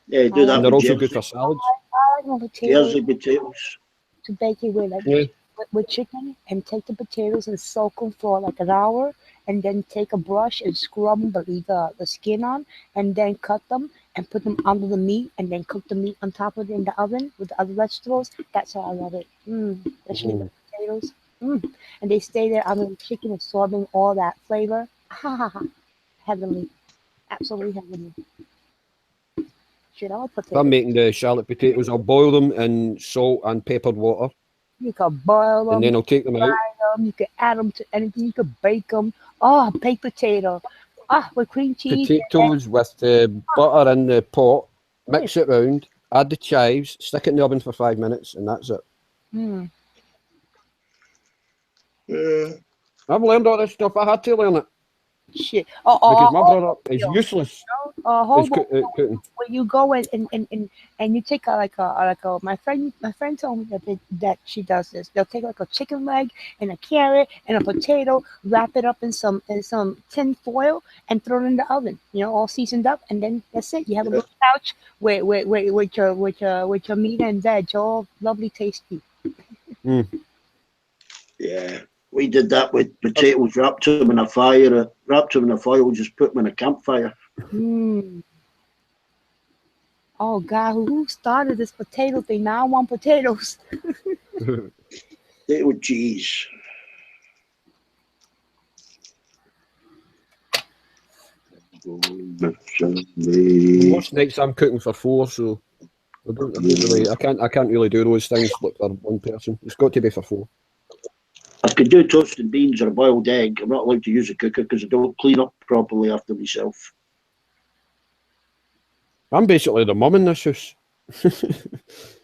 Yeah, do I that and like they're with also good Jersey. for salads. I like my potatoes Jersey potatoes. to bake it with Yeah. with chicken and take the potatoes and soak them for like an hour and then take a brush and scrub them but leave the skin on and then cut them and put them under the meat and then cook the meat on top of it in the oven with the other vegetables. That's how I love it. Especially the potatoes. And they stay there under the chicken absorbing all that flavor. Ha ha ha. Heavenly. Absolutely heavenly. Shit, all If I'm potatoes. making the Charlotte potatoes, I'll boil them in salt and peppered water, You can boil and them, then I'll take them out. you can add them to anything, you can bake them. Oh, baked potato. Ah, with cream cheese. Potatoes with the butter in the pot, mix it round, add the chives, stick it in the oven for 5 minutes, and that's it. Mm. Yeah. I've learned all this stuff. I had to learn it Shit. because my brother is Hobo, useless hobo, at cooking. when you go and you take a my friend told me that she does this. They'll take like a chicken leg and a carrot and a potato, wrap it up in some tin foil and throw it in the oven. You know, all seasoned up, and then that's it. You have a little couch with your meat and veg, all lovely, tasty. Yeah. We did that with potatoes, wrapped them in a fire, wrapped them in a foil, just put them in a campfire. Mm. Oh God, who started this potato thing? Now I want potatoes. Potato cheese. Most nights I'm cooking for four, so I can't really do those things like for one person. It's got to be for four. I could do toasted beans or a boiled egg. I'm not allowed to use a cooker because I don't clean up properly after myself. I'm basically the mum in this house.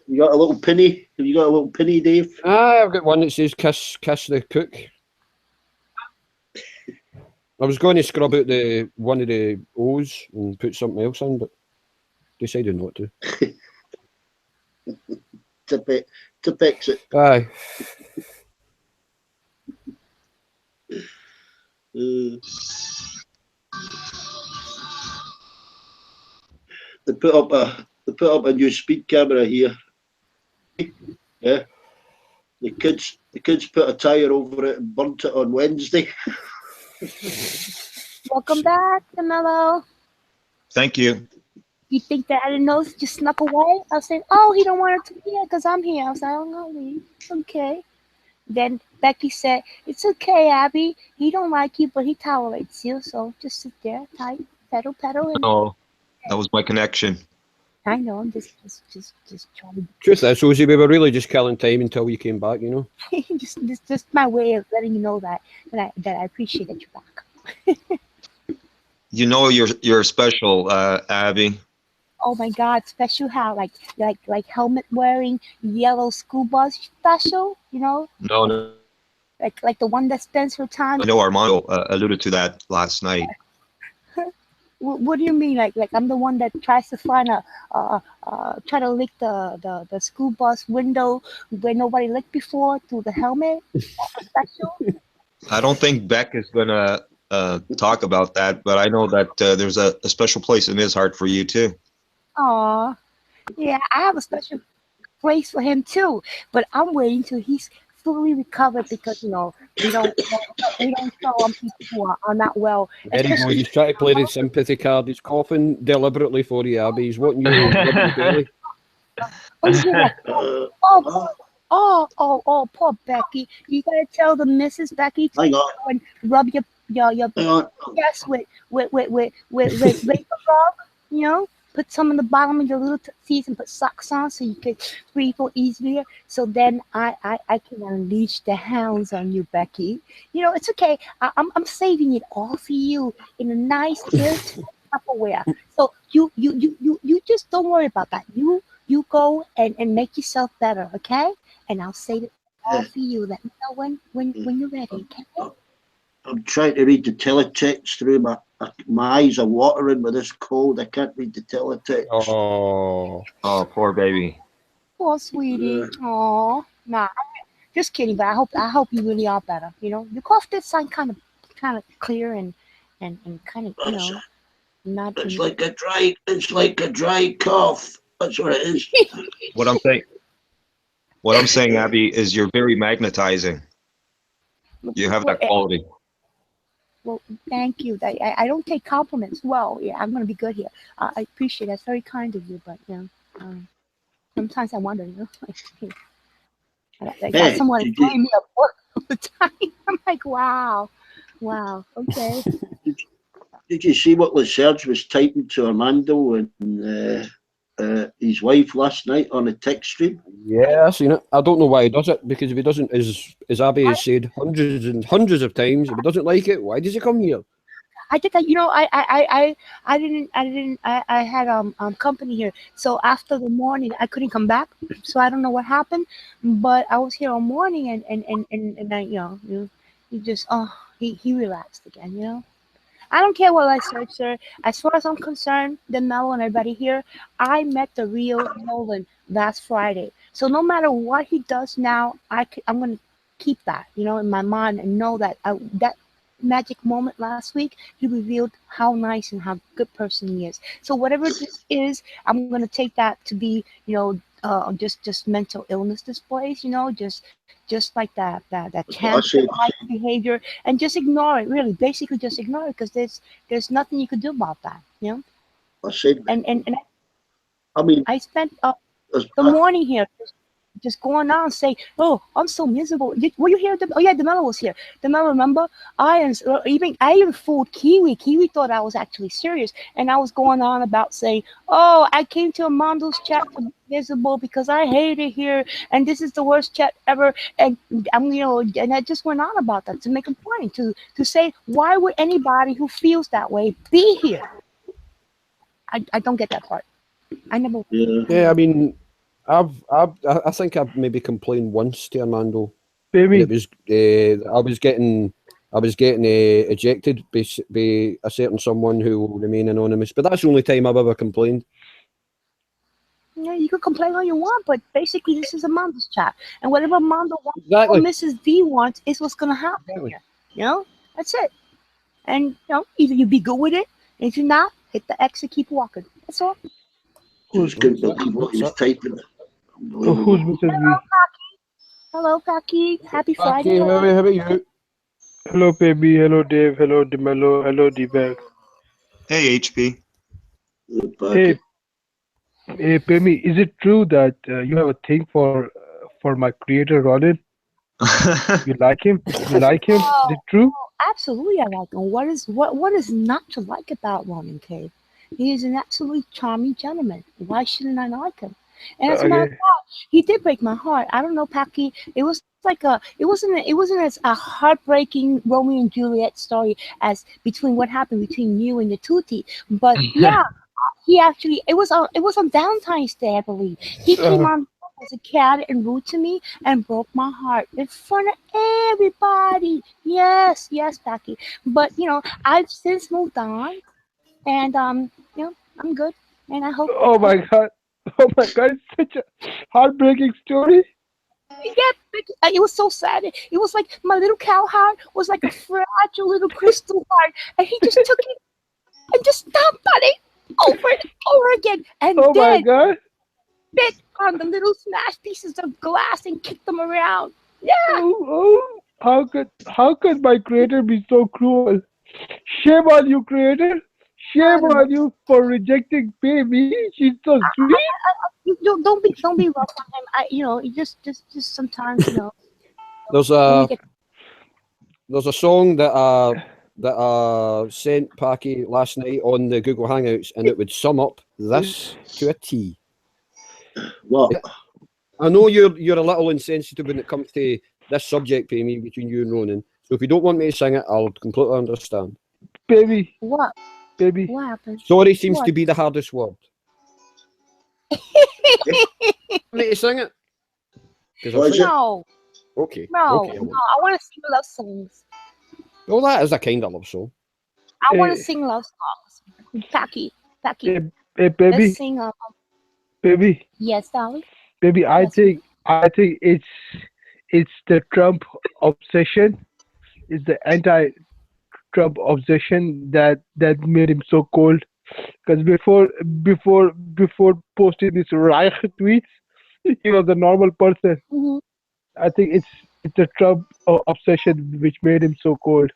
You got a little penny? Have you got a little penny, Dave? I've got one that says kiss the cook. I was going to scrub out one of the O's and put something else in, but decided not to. To fix it. Aye. They put up a new speed camera here. Yeah. The kids put a tire over it and burnt it on Wednesday. Welcome back, Camelo. Thank you. You think that I didn't know? Just snuck away. I was saying, "Oh, he don't want it to be here because I'm here." I was like, "Oh no, leave. It's okay." Then Becky said, "It's okay, Abby. He don't like you, but he tolerates you. So just sit there, tight, pedal, and Oh, that was my connection. I know. I'm just trying Truth is, Rosie, we were really just killing time until you came back, you know. to just my way of letting you know that I appreciate that you're back." You know you're special, Abby. Oh my God, special how like helmet wearing yellow school bus special, you know, No, like the one that spends her time. I know Armando alluded to that last night. What do you mean? Like I'm the one that tries to find try to lick the school bus window where nobody licked before through the helmet? That's a special. I don't think Beck is gonna talk about that, but I know that there's a special place in his heart for you too. Aw, yeah, I have a special place for him too. But I'm waiting till he's fully recovered because we don't show on people who are not well, There you go. especially. He's trying to play the sympathy card. He's coughing deliberately for you, Abby. He's wanting you to rub the belly. Oh yeah. Uh, Oh, uh, poor Becky. You gotta tell the Mrs. Becky to hang on, go and rub your hang on. chest with vapor rub. You know, put some in the bottom of your little teeth and put socks on so you can breathe more easier. So then I can unleash the hounds on you, Becky. You know, it's okay. I'm saving it all for you in a nice airtight Tupperware. So you just don't worry about that. You go and make yourself better, okay? And I'll save it all Yeah, for you. Let me know yeah. when you're ready, I'm, okay? I'm trying to read the teletext through my eyes are watering with this cold. I can't read the teletext. Oh, Oh, poor baby. Poor sweetie. Uh, Aw. Nah, just kidding, but I hope you really are better. You know, your cough did sound kind of clear and kind of it's, not. it's like a dry cough. That's what it is. What I'm saying, what I'm saying, Abby, is you're very magnetizing. You have well, that quality. well, thank you. I don't take compliments. Well, yeah, I'm gonna be good here. I appreciate it. That's very kind of you, but um, sometimes I wonder, like, hey, I got Hey, someone blowing me up all the time. I'm like, wow, okay. did, did you see what Laserge was typing to Armando and his wife last night on a text stream? I, yeah, I seen it. I don't know why he does it because if he doesn't, as Abby I, has said hundreds and hundreds of times, if he doesn't like it, why does he come here? I did that. I had company here. So after the morning, I couldn't come back. So I don't know what happened, but I was here all morning, and I, he just he relaxed again. I don't care what I search, sir. As far as I'm concerned, the Mellow and everybody here, I met the real Nolan last Friday. So no matter what he does now, I'm gonna keep that, in my mind and know that that magic moment last week, he revealed how nice and how good person he is. So whatever this is, I'm gonna take that to be, just mental illness displays, just like that That's what I chance said. like behavior, and just ignore it. Really, basically, just ignore it because there's nothing you could do about that. I said. And I mean, I spent there's the morning here just going on saying, "Oh, I'm so miserable." Were you here? Oh yeah, Demelo was here. Demelo, remember? I even fooled Kiwi. Kiwi thought I was actually serious, and I was going on about saying, "Oh, I came to Amando's chat to be miserable because I hate it here, and this is the worst chat ever." And and I just went on about that to make a point to say, why would anybody who feels that way be here? I don't get that part. I never. yeah. I Yeah, I never. mean, I think I've maybe complained once to Armando, and it Baby, was I was getting ejected by a certain someone who will remain anonymous. But that's the only time I've ever complained. Yeah, you can complain all you want, but basically this is Amanda's chat, and whatever Amanda wants or Exactly. Mrs. D wants is what's gonna happen Exactly. here. That's it. And either you be good with it, and if you're not, hit the X and keep walking. That's all. who's Just couldn't That's it. believe what he That's was it. typing. who's Unbelievable. Mrs. V? Hello, Paki. Happy Friday. Okay, how about you? Hello, baby. Hello, Dave. Hello, Demelo. Hello, D-Bag. Hey, HP. Hey, hey, Pemi, is it true that you have a thing for my creator Ronin? You like him? You like him? Is Oh, it true? absolutely, I like him. What is not to like about Roman Cave? He is an absolutely charming gentleman. Why shouldn't I like him? And as a matter of Okay. fact, he did break my heart. I don't know, Paki. It was like it wasn't as a heartbreaking Romeo and Juliet story as between what happened between you and the Tutti. But yeah, he actually it was on Valentine's Day, I believe. He came Uh, on as a cat and rude to me and broke my heart in front of everybody. Yes, Paki. But I've since moved on, and you know, I'm good, and I hope. Oh my God. Oh my God. It's such a heartbreaking story. Yeah, it was so sad. It was like my little cow heart was like a fragile little crystal heart, and he just took it and just stomped on it over and over again, and Oh my then God. bit on the little smashed pieces of glass and kicked them around. Yeah, Oh, oh. How could my creator be so cruel? Shame on you, creator. I Shame don't know. on you for rejecting baby. She's so sweet. Don't be rough on him. You just sometimes, There's when we a get there's a song that sent Packy last night on the Google Hangouts, and it would sum up this to a T. What? I know you're a little insensitive when it comes to this subject, Pammy, between you and Ronan. So if you don't want me to sing it, I'll completely understand. Baby, what baby. what happened? Sorry seems What? to be the hardest word. Want me to sing it? 'Cause I'll What is sing it? No, Okay, no, okay, I no. won't. I want to sing love songs. Well, that is a kind of love song. I want to Hey, sing love songs. Packy, hey, hey, let's baby, sing. baby, Yes, darling. baby. I Yes, sweetie. think, I think it's the Trump obsession. It's the anti-Trump obsession that made him so cold. Because before posting these Reich tweets, he was a normal person. Mm-hmm. I think it's the Trump obsession which made him so cold.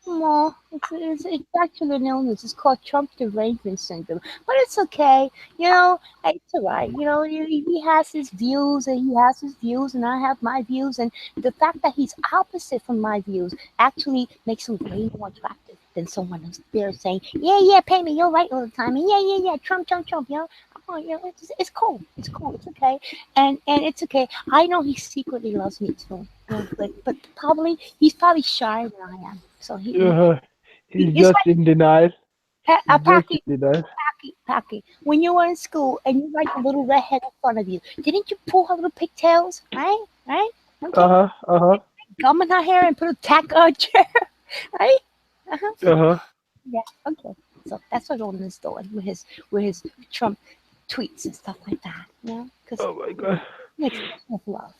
No, it's actually an illness. It's called Trump derangement syndrome. But it's okay. It's all right. He has his views and he has his views and I have my views. And the fact that he's opposite from my views actually makes him way more attractive than someone else there saying, yeah, yeah, pay me, you're right all the time. And yeah, yeah, yeah, Trump, Trump, Trump, it's cool. It's cool. It's okay. And it's okay. I know he secretly loves me too. But probably he's probably shyer than I am. So Uh, he's it's just in denial. like He's just Packy, in denial. Packy. When you were in school and you like the little redhead in front of you, didn't you pull her little pigtails? Right, right. Uh Okay. huh. Uh huh. Gum in her hair and put a tack on her chair. Right. Uh huh. Uh huh. Yeah. Okay. So that's what Roland is doing with his Trump tweets and stuff like that. Because Oh my God. an expression of love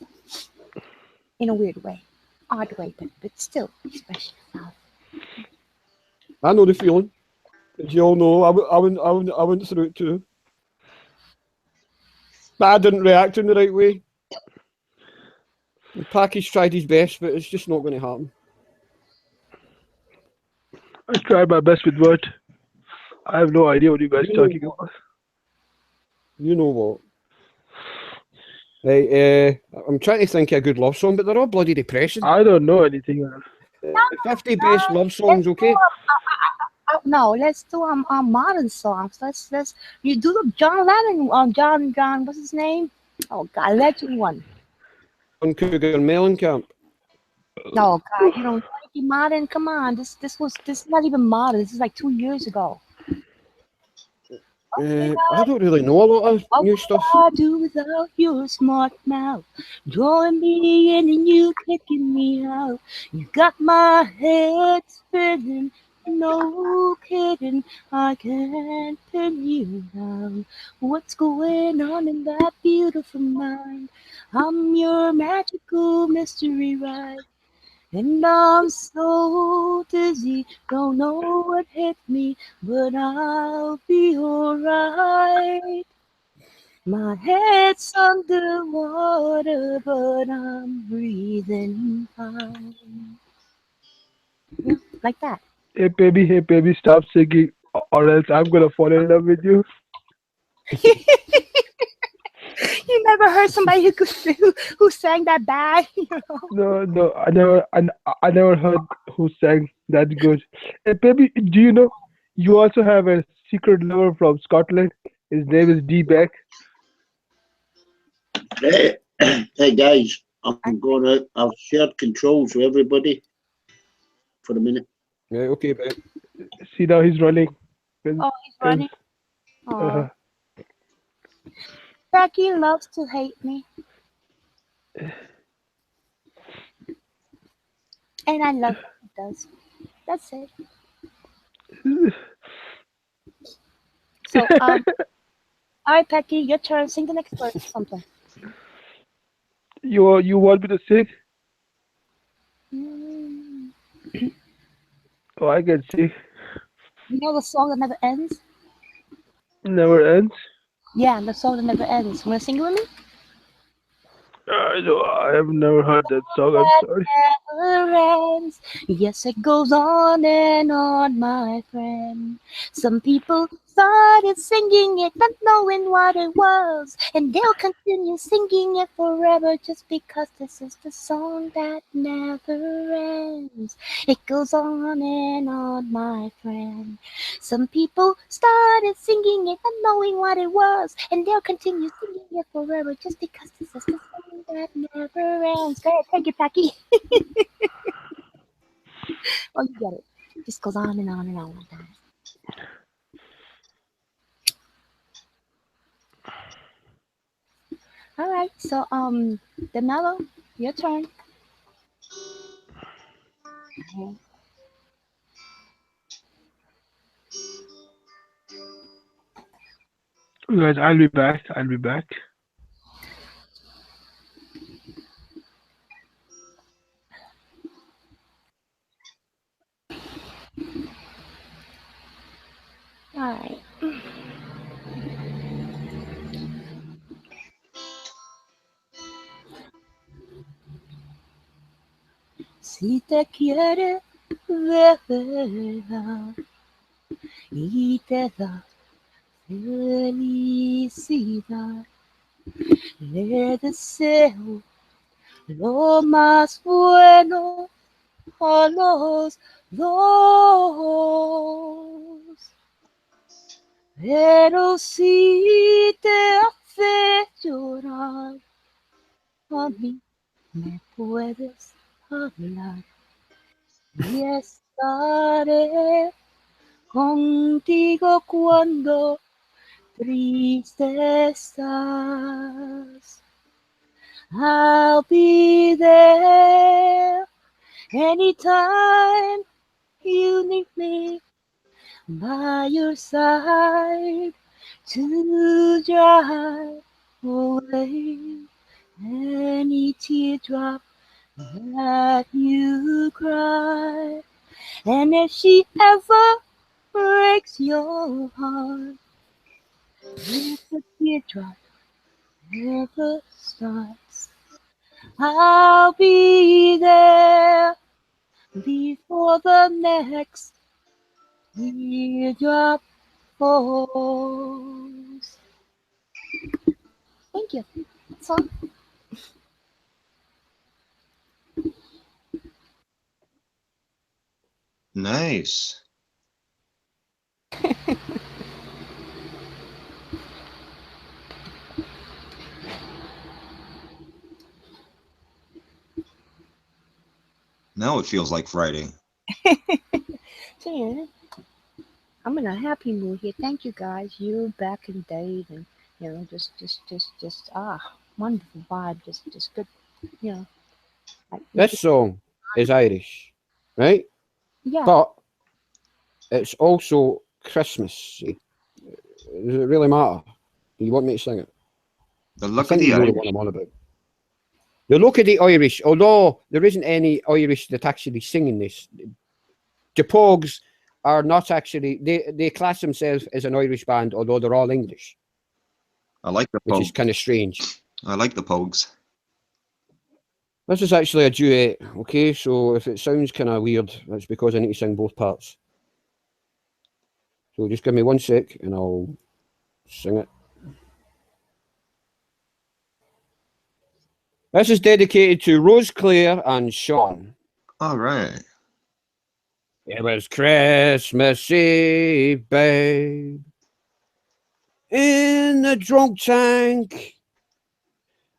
in a weird way, odd way, but still expression of love. I know the feeling. As you all know, I went through it too. But I didn't react in the right way. And Packy's tried his best, but it's just not going to happen. I tried my best with what? I have no idea what you guys You know talking what? about. You know what? Right, I'm trying to think of a good love song, but they're all bloody depressing. I don't know anything. 50 best love songs, Let's do okay? no, let's do modern songs. Let's you do the John Lennon John what's his name? Oh God, legend one. On Cougar Mellencamp. No God, you don't know anything modern. Come on, this is not even modern. This is like 2 years ago. I don't really know a lot of What new would stuff. I do without your smart mouth? Drawing me in and you kicking me out. You got my head spinning. No kidding, I can't pin you down. What's going on in that beautiful mind? I'm your magical mystery ride. And I'm so dizzy, don't know what hit me, but I'll be alright. My head's underwater, but I'm breathing fine. Yeah, like that. Hey baby, stop singing, or else I'm gonna fall in love with you. You never heard somebody who sang that bad? No, no, I never heard who sang that good. Hey baby, do you know you also have a secret lover from Scotland? His name is D Beck. Hey, hey guys, I'm going out. I've shared controls with everybody for a minute. Right, okay, but See now he's running. Oh, he's Cause, running. uh, Oh, Becky loves to hate me, and I love what he does. That's it. So, all right, Becky, your turn. Sing the next verse or something. You want me to sing? Mm. Oh, I can sing. You know the song that never ends? Never ends. Yeah, the song that never ends. Wanna sing it with me? No, I have never heard that song. I'm That sorry. never ends. Yes, it goes on and on, my friend. Some people started singing it, not knowing what it was, and they'll continue singing it forever just because this is the song that never ends. It goes on and on, my friend. Some people started singing it, not knowing what it was, and they'll continue singing it forever just because this is the song that never ends. Go ahead, take it, Becky. Oh, you get it. Just goes on and on and on like that. All right, so Demelo, your turn. Okay. Guys, I'll be back. I'll be back. All right. Si te quiere de verdad y te da felicidad, le deseo lo más bueno a los dos. Pero si te hace llorar, a mí me puedes hablar y estaré contigo cuando triste estás. I'll be there anytime you need me by your side to dry away any teardrop that you cry. And if she ever breaks your heart, if the teardrop ever starts, I'll be there before the next teardrop falls. Thank you. That's all. Nice. Now it feels like Friday. So, yeah, I'm in a happy mood here. Thank you guys. You, Beck, and Dave, and wonderful vibe. Just good. You know, like make This it. song is Irish, right? Yeah, But it's also Christmassy. Does it really matter? You want me to sing it? The I luck of think the you know the Irish. one I'm on about. The look of the Irish, although there isn't any Irish that actually singing this, the Pogues are not actually, they class themselves as an Irish band, although they're all English, I like the which is Pogues. kind of strange. I like the Pogues. This is actually a duet, okay? So if it sounds kind of weird, that's because I need to sing both parts. So just give me 1 sec and I'll sing it. This is dedicated to Rose Claire and Sean. All right. It was Christmas Eve, babe, in the drunk tank.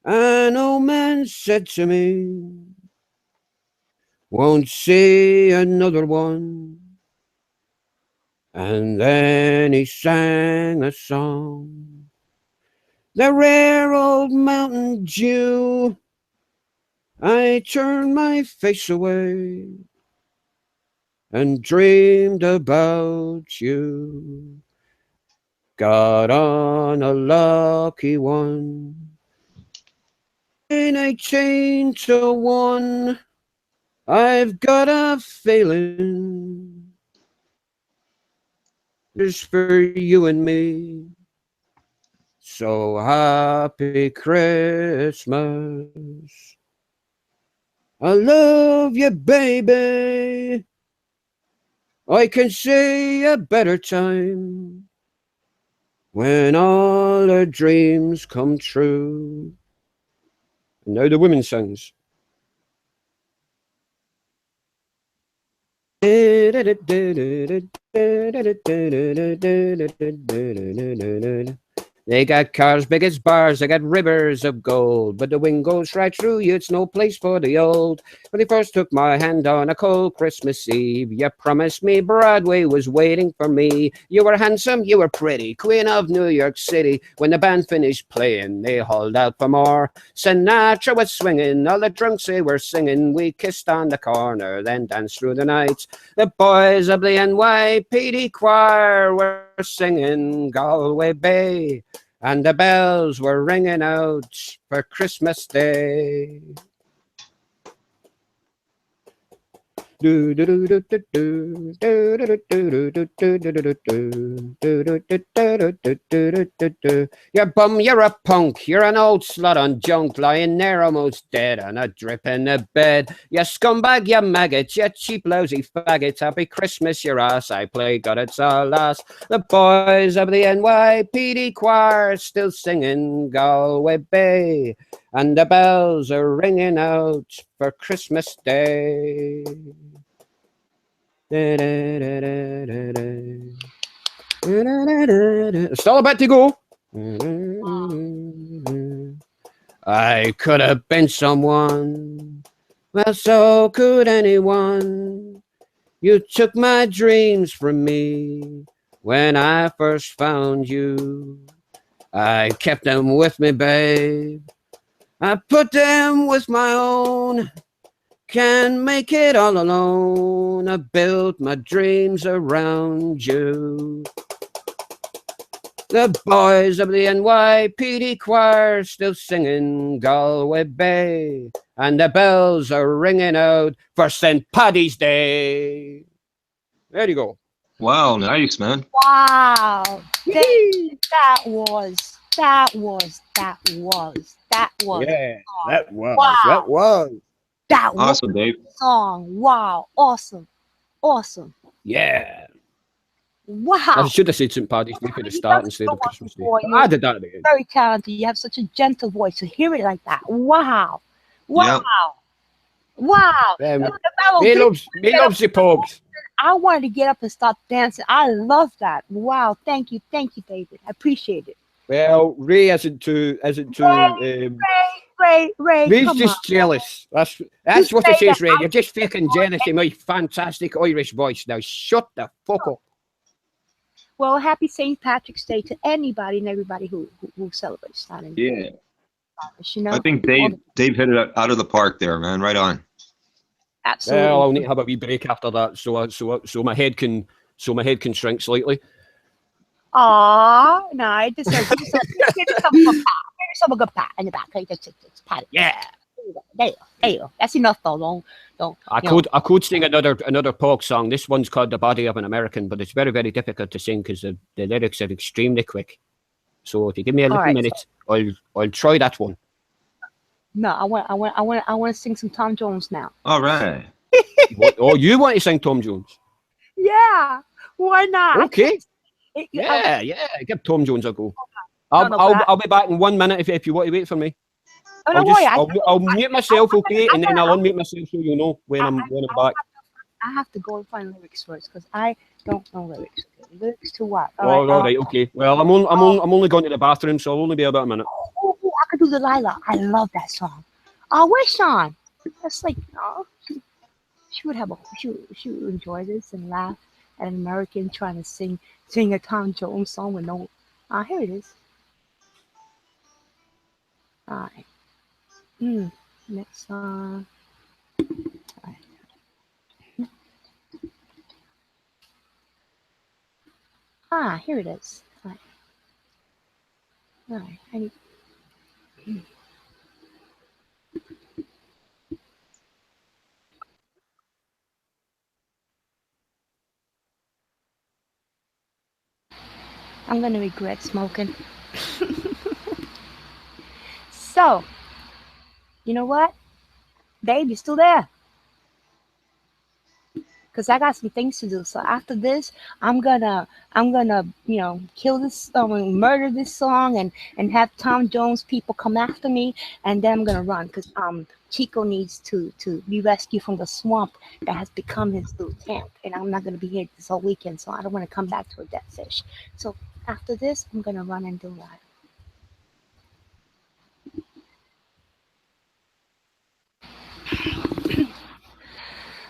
An old man said to me, won't see another one. And then he sang a song, the rare old Mountain Dew. I turned my face away, and dreamed about you. Got on a lucky one. 918 to 1. I've got a feeling just for you and me. So happy Christmas. I love you, baby. I can see a better time when all our dreams come true. And now the woman sings. They got cars big as bars, they got rivers of gold, but the wind goes right through you, it's no place for the old. When they first took my hand on a cold Christmas Eve, you promised me Broadway was waiting for me. You were handsome, you were pretty, queen of New York City. When the band finished playing, they hauled out for more. Sinatra was swinging, all the drunks they were singing. We kissed on the corner, then danced through the night. The boys of the NYPD choir were singing Galway Bay, and the bells were ringing out for Christmas Day. You bum, you're a punk, you're an old slut on junk, lying there almost dead on a drip in the bed. You scumbag, you maggot, you cheap lousy faggot, happy Christmas your ass, I play God it's our last. The boys of the NYPD choir still singing Galway Bay, and the bells are ringing out for Christmas Day. Still about to go. I could have been someone, well, so could anyone. You took my dreams from me when I first found you. I kept them with me, babe. I put them with my own. Can't make it all alone. I built my dreams around you. The boys of the NYPD choir still singing Galway Bay, and the bells are ringing out for St. Paddy's Day. There you go. Wow, nice, man. Wow. That was. Yeah, that was. Wow. That was. That was Awesome, Dave. the song. Wow. Awesome. Yeah. I Wow. should have said St. Paddy's Day for the You start done instead so of much Christmas Day. before. I You're did that again. very talented. You have such a gentle voice. To hear it like that. Wow. Yeah. Wow. Me Melody, loves the pogs. I wanted to get up and start dancing. I love that. Wow. Thank you, David. I appreciate it. Well, Ray isn't too. Ray, Ray's come just on. jealous. That's You what say it is, that Ray. You're just fucking jealous of my fantastic Irish voice. Now shut the fuck up. Well, happy St. Patrick's Day to anybody and everybody who celebrates that. And Yeah. you know, I think Dave hit it out of the park there, man. Right on. absolutely. Well, I'll need to have a wee break after that, so my head can shrink slightly. Aw, no, I just give yourself a good pat in the back. Okay, just pat it. Yeah. There you go. That's enough though. Don't. I could sing another pog song. This one's called "The Body of an American," but it's very, very difficult to sing because the lyrics are extremely quick. So if you give me a little minute, I'll try that one. No, I want to sing some Tom Jones now. All right. You want to sing Tom Jones? Yeah, why not? Okay. Yeah. Give Tom Jones a go. I'll be back in 1 minute if you want to wait for me. Oh, no, worry. I'll mute myself, okay, and then I'll unmute myself so you know when I'm back. I have to go and find lyrics first because I don't know lyrics. Lyrics to what? All right, okay. Well, I'm only going to the bathroom, so I'll only be about a minute. Oh, I could do Delilah. I love that song. Oh, where's Sean? That's like, she would enjoy this and laugh at an American trying to sing a Tom Jones song with no. Here it is. All right. Next song. Ah, here it is. All right. All right. I'm gonna regret smoking. So, you know what? Babe, you still there? Cause I got some things to do. So after this, I'm gonna kill this, murder this song, and have Tom Jones people come after me, and then I'm gonna run. Cause Chico needs to be rescued from the swamp that has become his little camp, and I'm not gonna be here this whole weekend, so I don't want to come back to a dead fish. So after this, I'm gonna run and do that.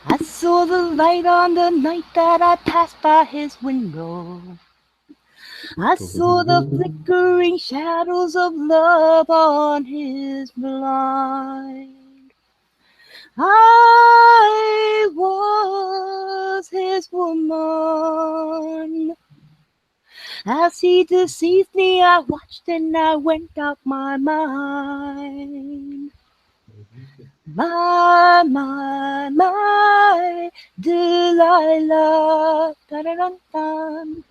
I saw the light on the night that I passed by his window. I saw the flickering shadows of love on his blind. I was his woman. As he deceived me, I watched and I went out my mind. My, Delilah. Dun-dun-dun-dun.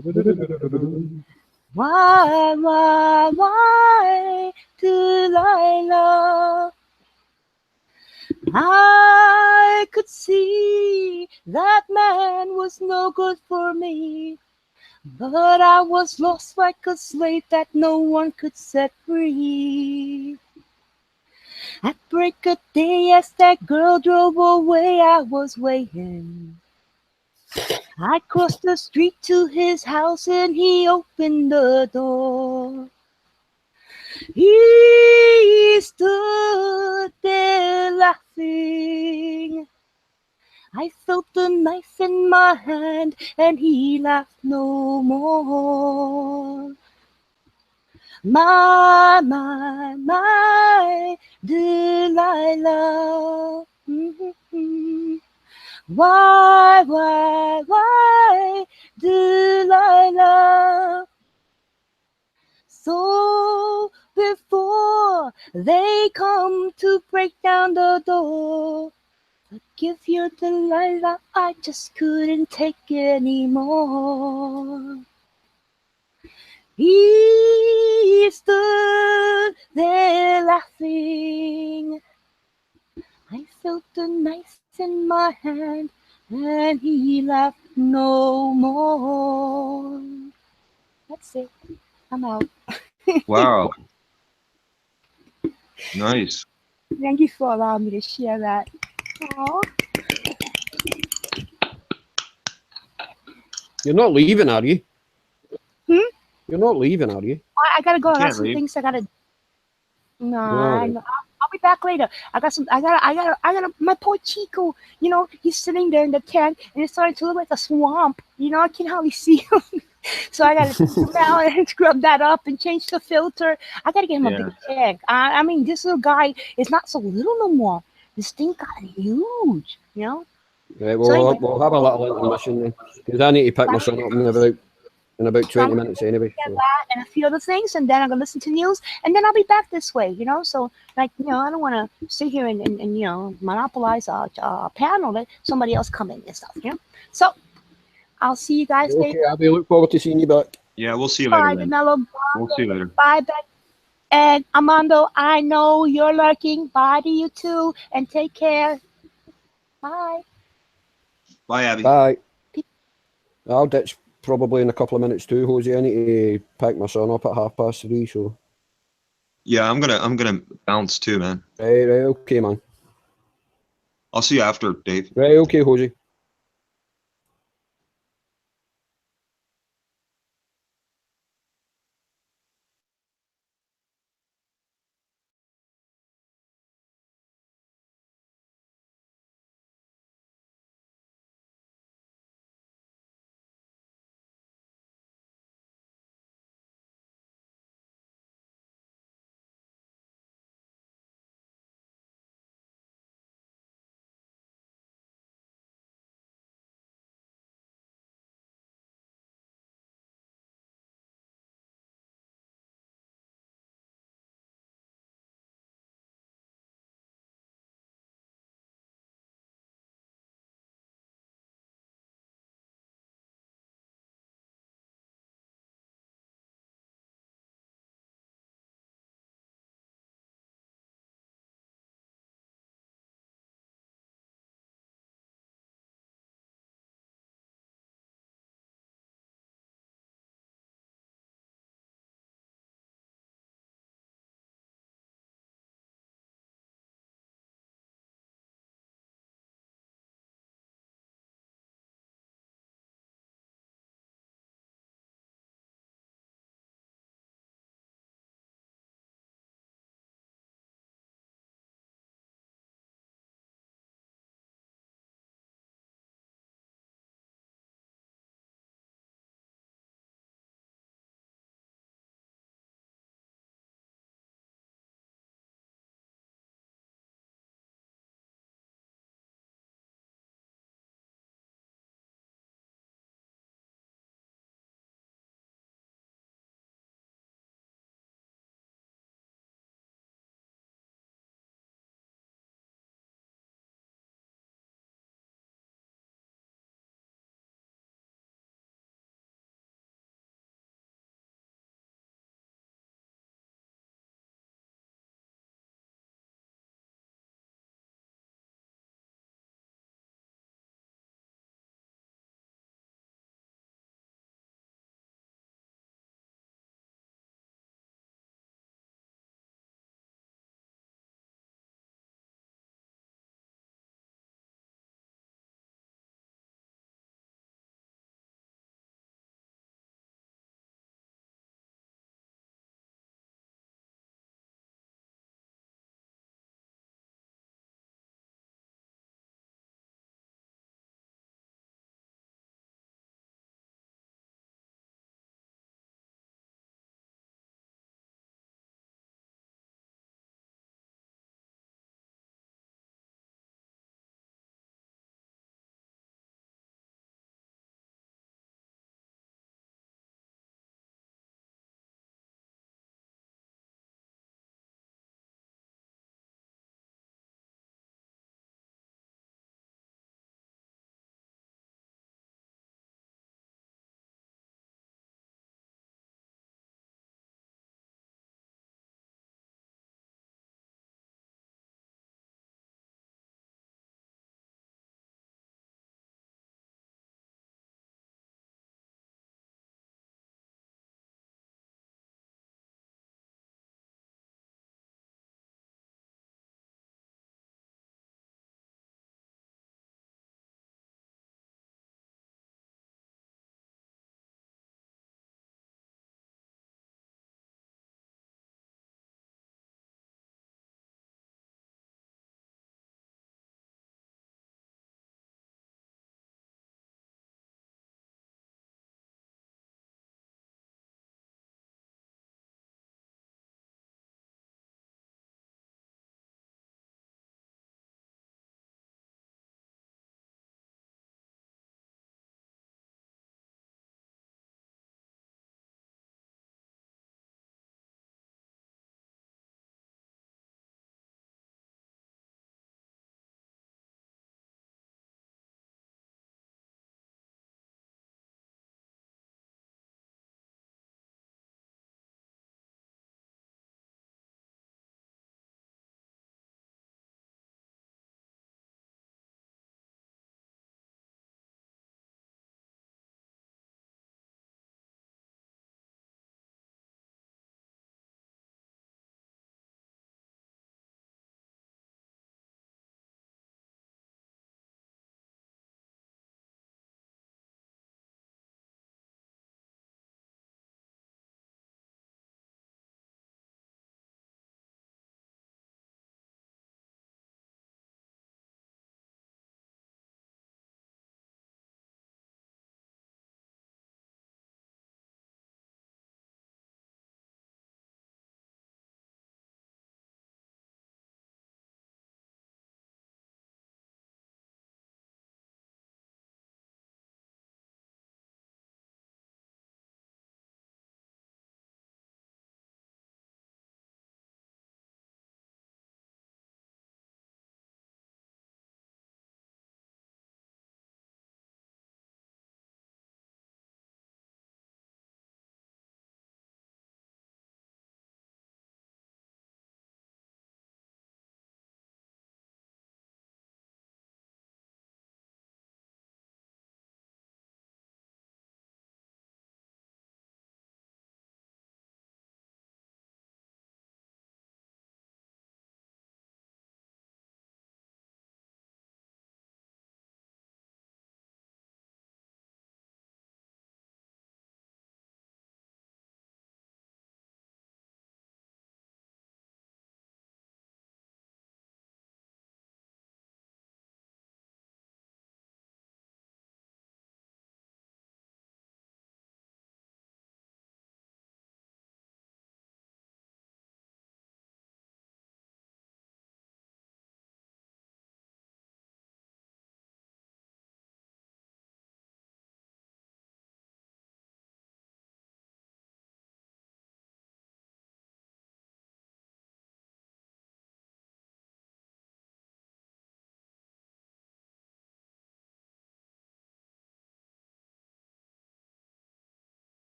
Why, Delilah? I could see that man was no good for me, but I was lost like a slave that no one could set free. At break of day, as that girl drove away, I was waiting. I crossed the street to his house and he opened the door. He stood there laughing. I felt the knife in my hand and he laughed no more. My, Delilah. Mhm. Why, Delilah? So before they come to break down the door, forgive you, Delilah, I just couldn't take anymore. He stood there laughing. I felt the knife in my hand, and he laughed no more. That's it. I'm out. Wow, nice. Thank you for allowing me to share that. Aw. You're not leaving, are you? Hmm? You're not leaving, are you? I gotta go. You I got can't some leave. things I gotta. No, All right. I'll be back later. I got some. I gotta. My poor Chico. He's sitting there in the tank, and it's starting to look like a swamp. I can hardly see him. So I gotta take him out and scrub that up and change the filter. I gotta get him a Yeah. big tank. I mean, this little guy is not so little no more. This thing got huge. Right, So well, anyway, we'll have a little intermission then, because I need to pick so my I'm son up in about so I'm 20 gonna minutes anyway. get So that and a few other things, and then I'm gonna listen to news, and then I'll be back this way. So like, I don't want to sit here and monopolize a panel. Let somebody else come in and stuff. So I'll see you guys later. okay, Abby, look forward to seeing you back. Yeah, we'll see you later Bye, then. Danilo. We'll see you later. Bye, Ben. And Armando, I know you're lurking. Bye to you too, and take care. Bye. Bye, Abby. Bye. I'll ditch probably in a couple of minutes too, Jose. I need to pick my son up at 3:30. So Yeah, I'm gonna bounce too, man. right, okay, man. I'll see you after, Dave. Right, okay, Jose.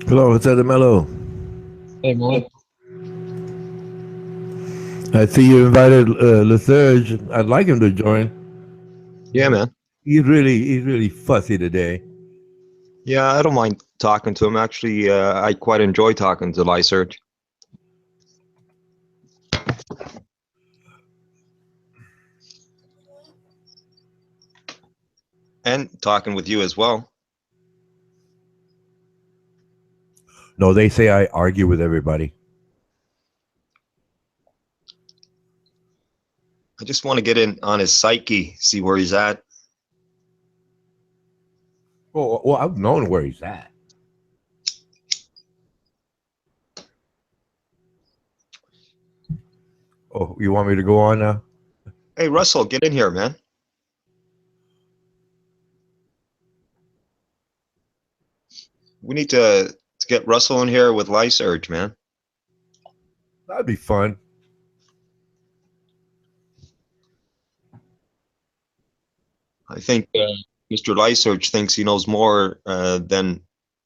Hello, it's Eddie Mello. Hey, man. I see you invited Lesage. I'd like him to join. Yeah, man. He's really fussy today. Yeah, I don't mind talking to him. Actually, I quite enjoy talking to Lyserge. And talking with you as well. No, they say I argue with everybody. I just want to get in on his psyche, see where he's at. Well, I've known where he's at. Oh, you want me to go on now? Hey, Russell, get in here, man. We need to get Russell in here with Lyserge, man. That'd be fun. I think Mr. Lyserge thinks he knows more than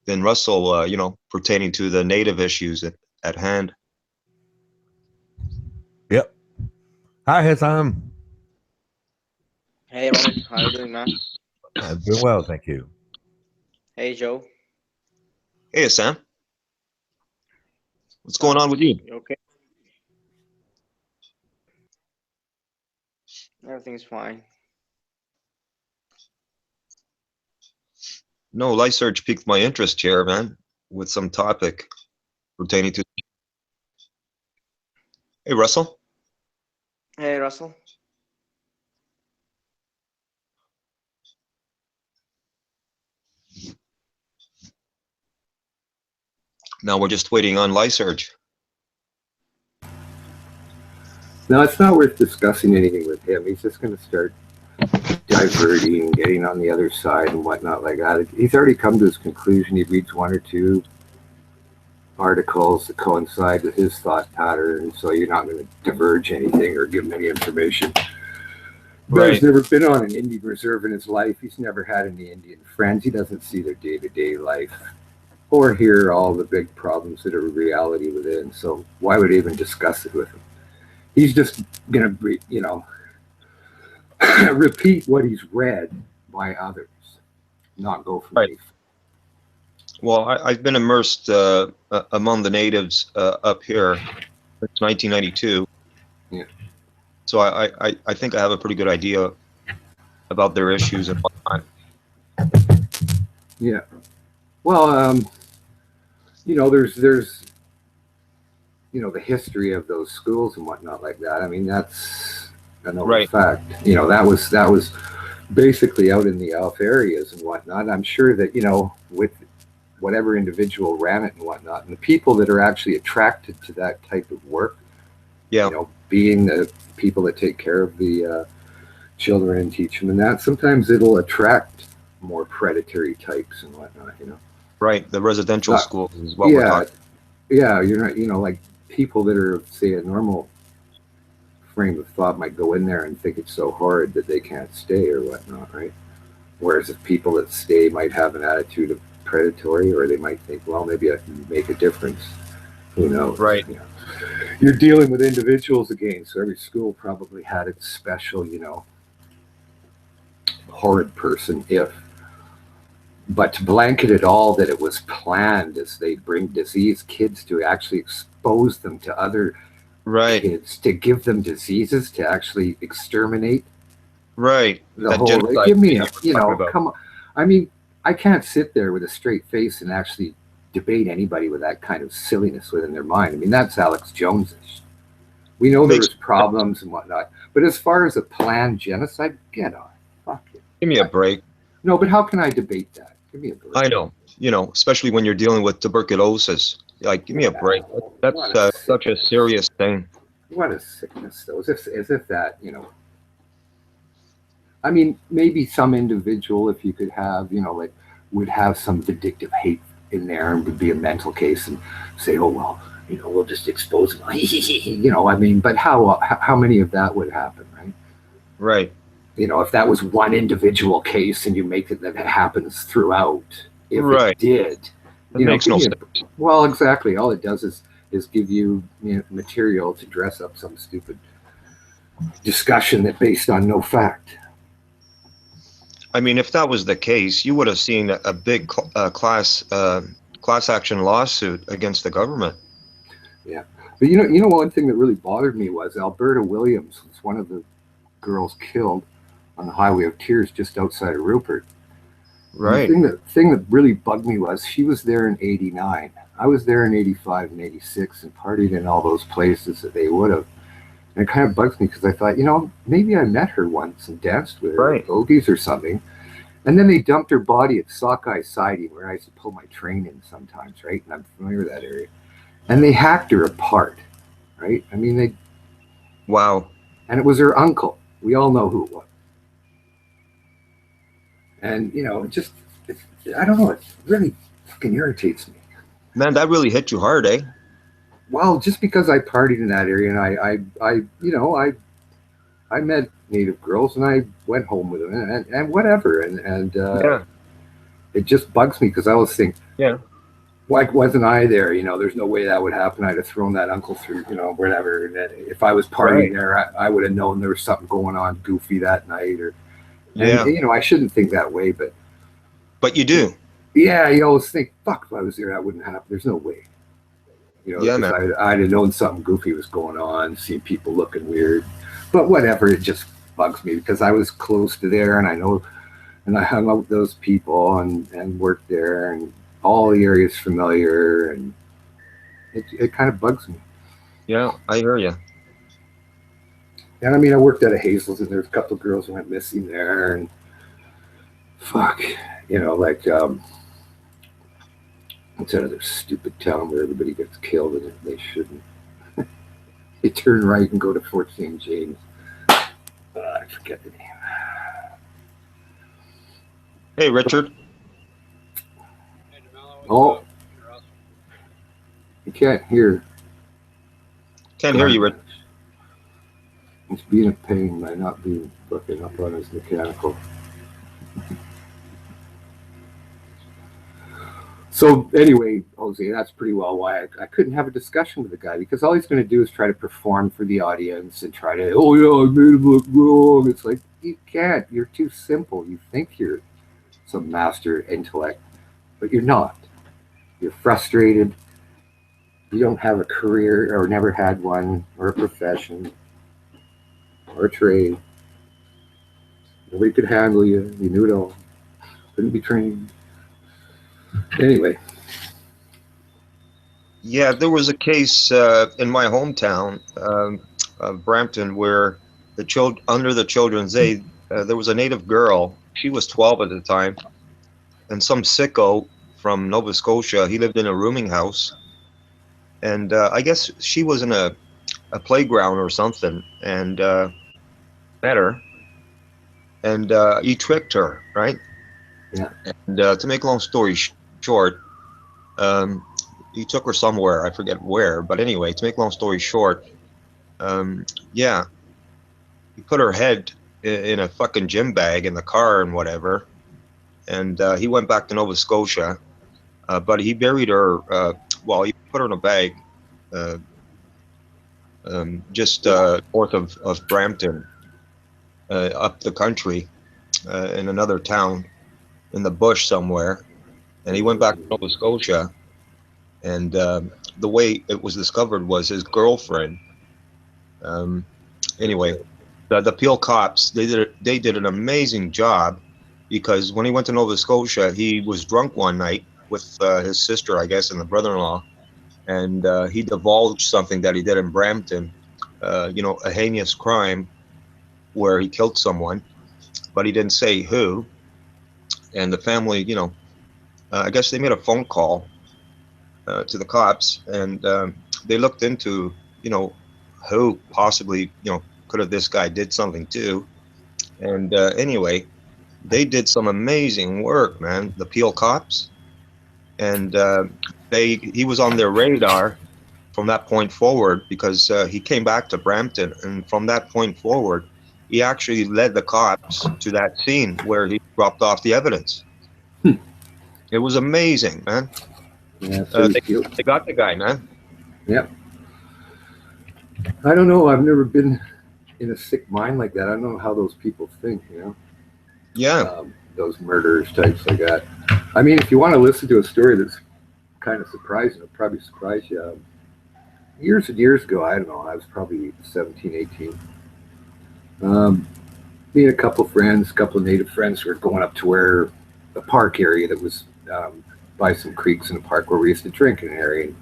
Russell, pertaining to the native issues at hand. Yep. Hi, Hassam. Hey Ronald, how you doing, man? I'm doing well, thank you. Hey Joe, Hey, Sam. What's going on with you? you okay? Everything's fine. No, Lyserge piqued my interest here, man, with some topic pertaining to. Hey, Russell. Hey Russell. Now we're just waiting on Lyserge. No, it's not worth discussing anything with him. He's just going to start diverting, getting on the other side and whatnot like that. He's already come to his conclusion. He reads one or two articles that coincide with his thought pattern, so you're not going to diverge anything or give him any information. But he's never been on an Indian reserve in his life. He's never had any Indian friends. He doesn't see their day-to-day life or hear all the big problems that are reality within. So why would he even discuss it with him? He's just going to, repeat what he's read by others, not go from Right. Well, I've been immersed among the natives up here since 1992. Yeah. So I think I have a pretty good idea about their issues and whatnot. Yeah. Well, there's the history of those schools and whatnot like that. I mean, that's an old fact. That was basically out in the Alf areas and whatnot. I'm sure that, with whatever individual ran it and whatnot, and the people that are actually attracted to that type of work, being the people that take care of the children and teach them and that, sometimes it'll attract more predatory types and whatnot, Right, the residential schools is what we're talking. Yeah, you're not, like people that are, say, a normal frame of thought might go in there and think it's so hard that they can't stay or whatnot, right? Whereas if people that stay might have an attitude of predatory, or they might think, well, maybe I can make a difference. Who knows? Right. You're dealing with individuals again, so every school probably had its special, horrid person, but to blanket it all that it was planned as they bring disease kids to actually expose them to other kids, to give them diseases, to actually exterminate the whole. Give me come on. I mean, I can't sit there with a straight face and actually debate anybody with that kind of silliness within their mind. I mean, that's Alex Jones-ish. We know there's problems and whatnot, but as far as a planned genocide, get on. Fuck it. Give me a break. No, but how can I debate that? Give me a break. I know, especially when you're dealing with tuberculosis. Like, give me a break. That's such a serious thing. What a sickness, though. As if that, I mean, maybe some individual, if you could have, would have some vindictive hate in there and would be a mental case and say, oh, well, we'll just expose them. I mean, but how many of that would happen, right? Right. If that was one individual case and you make it that it happens throughout, if it did, It makes no sense. Well, exactly. All it does is give you, material to dress up some stupid discussion that based on no fact. I mean, if that was the case, you would have seen a big class action lawsuit against the government. Yeah, but one thing that really bothered me was Alberta Williams was one of the girls killed on the Highway of Tears just outside of Rupert. Right. And the thing that really bugged me was she was there in '89. I was there in '85 and '86 and partied in all those places that they would have. And it kind of bugs me because I thought, maybe I met her once and danced with her at Bogies or something. And then they dumped her body at Sockeye Siding, where I used to pull my train in sometimes, right? And I'm familiar with that area. And they hacked her apart, right? I mean, Wow. And it was her uncle. We all know who it was. And, I don't know, it really fucking irritates me. Man, that really hit you hard, eh? Well, just because I partied in that area and I met Native girls and I went home with them and whatever. And it just bugs me because I always think, why wasn't I there? There's no way that would happen. I'd have thrown that uncle through, whatever. And if I was partying there, I would have known there was something going on goofy that night. I shouldn't think that way, but you do. Yeah, you always think, fuck, if I was there, that wouldn't happen. There's no way. Man. I'd have known something goofy was going on, seen people looking weird. But whatever, it just bugs me because I was close to there and I know, and I hung out with those people and worked there and all the areas familiar, and it kind of bugs me. Yeah, I hear you. And I mean, I worked at a Hazel's and there's a couple of girls who went missing there, and fuck, what's that other stupid town where everybody gets killed and they shouldn't? They turn right and go to Fort St. James. I forget the name. Hey, Richard. Oh, you can't hear. Can't hear you, Richard. He's being a pain by not being fucking up on his mechanical. So anyway, Jose, that's pretty well why I couldn't have a discussion with the guy, because all he's going to do is try to perform for the audience and try to, I made him look wrong. It's like, you can't. You're too simple. You think you're some master intellect, but you're not. You're frustrated. You don't have a career or never had one or a profession or a trade. Nobody could handle you. You knew it all. Couldn't be trained. Anyway. Yeah, there was a case in my hometown of Brampton where under the children's aid, there was a native girl. She was 12 at the time, and some sicko from Nova Scotia, he lived in a rooming house, and I guess she was in a playground or something, and met her, and he tricked her, right? Yeah. And to make a long story short, he took her somewhere, I forget where, but anyway, to make a long story short, he put her head in a fucking gym bag in the car and whatever, and he went back to Nova Scotia, but he buried her, he put her in a bag just north of Brampton, up the country, in another town, in the bush somewhere, and he went back to Nova Scotia, and the way it was discovered was his girlfriend. Anyway, the Peel cops, they did an amazing job, because when he went to Nova Scotia, he was drunk one night with his sister, I guess, and the brother-in-law, and he divulged something that he did in Brampton, a heinous crime where he killed someone, but he didn't say who. And the family, I guess they made a phone call to the cops, and they looked into, who possibly, could have this guy did something too. And anyway, they did some amazing work, man, the Peel cops. And he was on their radar from that point forward, because he came back to Brampton, and from that point forward, he actually led the cops to that scene where he dropped off the evidence. It was amazing, man. Yeah, so he's guilty. They got the guy, man. Yep. I don't know. I've never been in a sick mind like that. I don't know how those people think, you know? Yeah. Those murderers types like that. I mean, if you want to listen to a story that's kind of surprising, it'll probably surprise you. Years and years ago, I don't know, I was probably 17, 18. Me and a couple of friends, a couple of native friends were going up to where a park area that was by some creeks in a park where we used to drink in an area. And,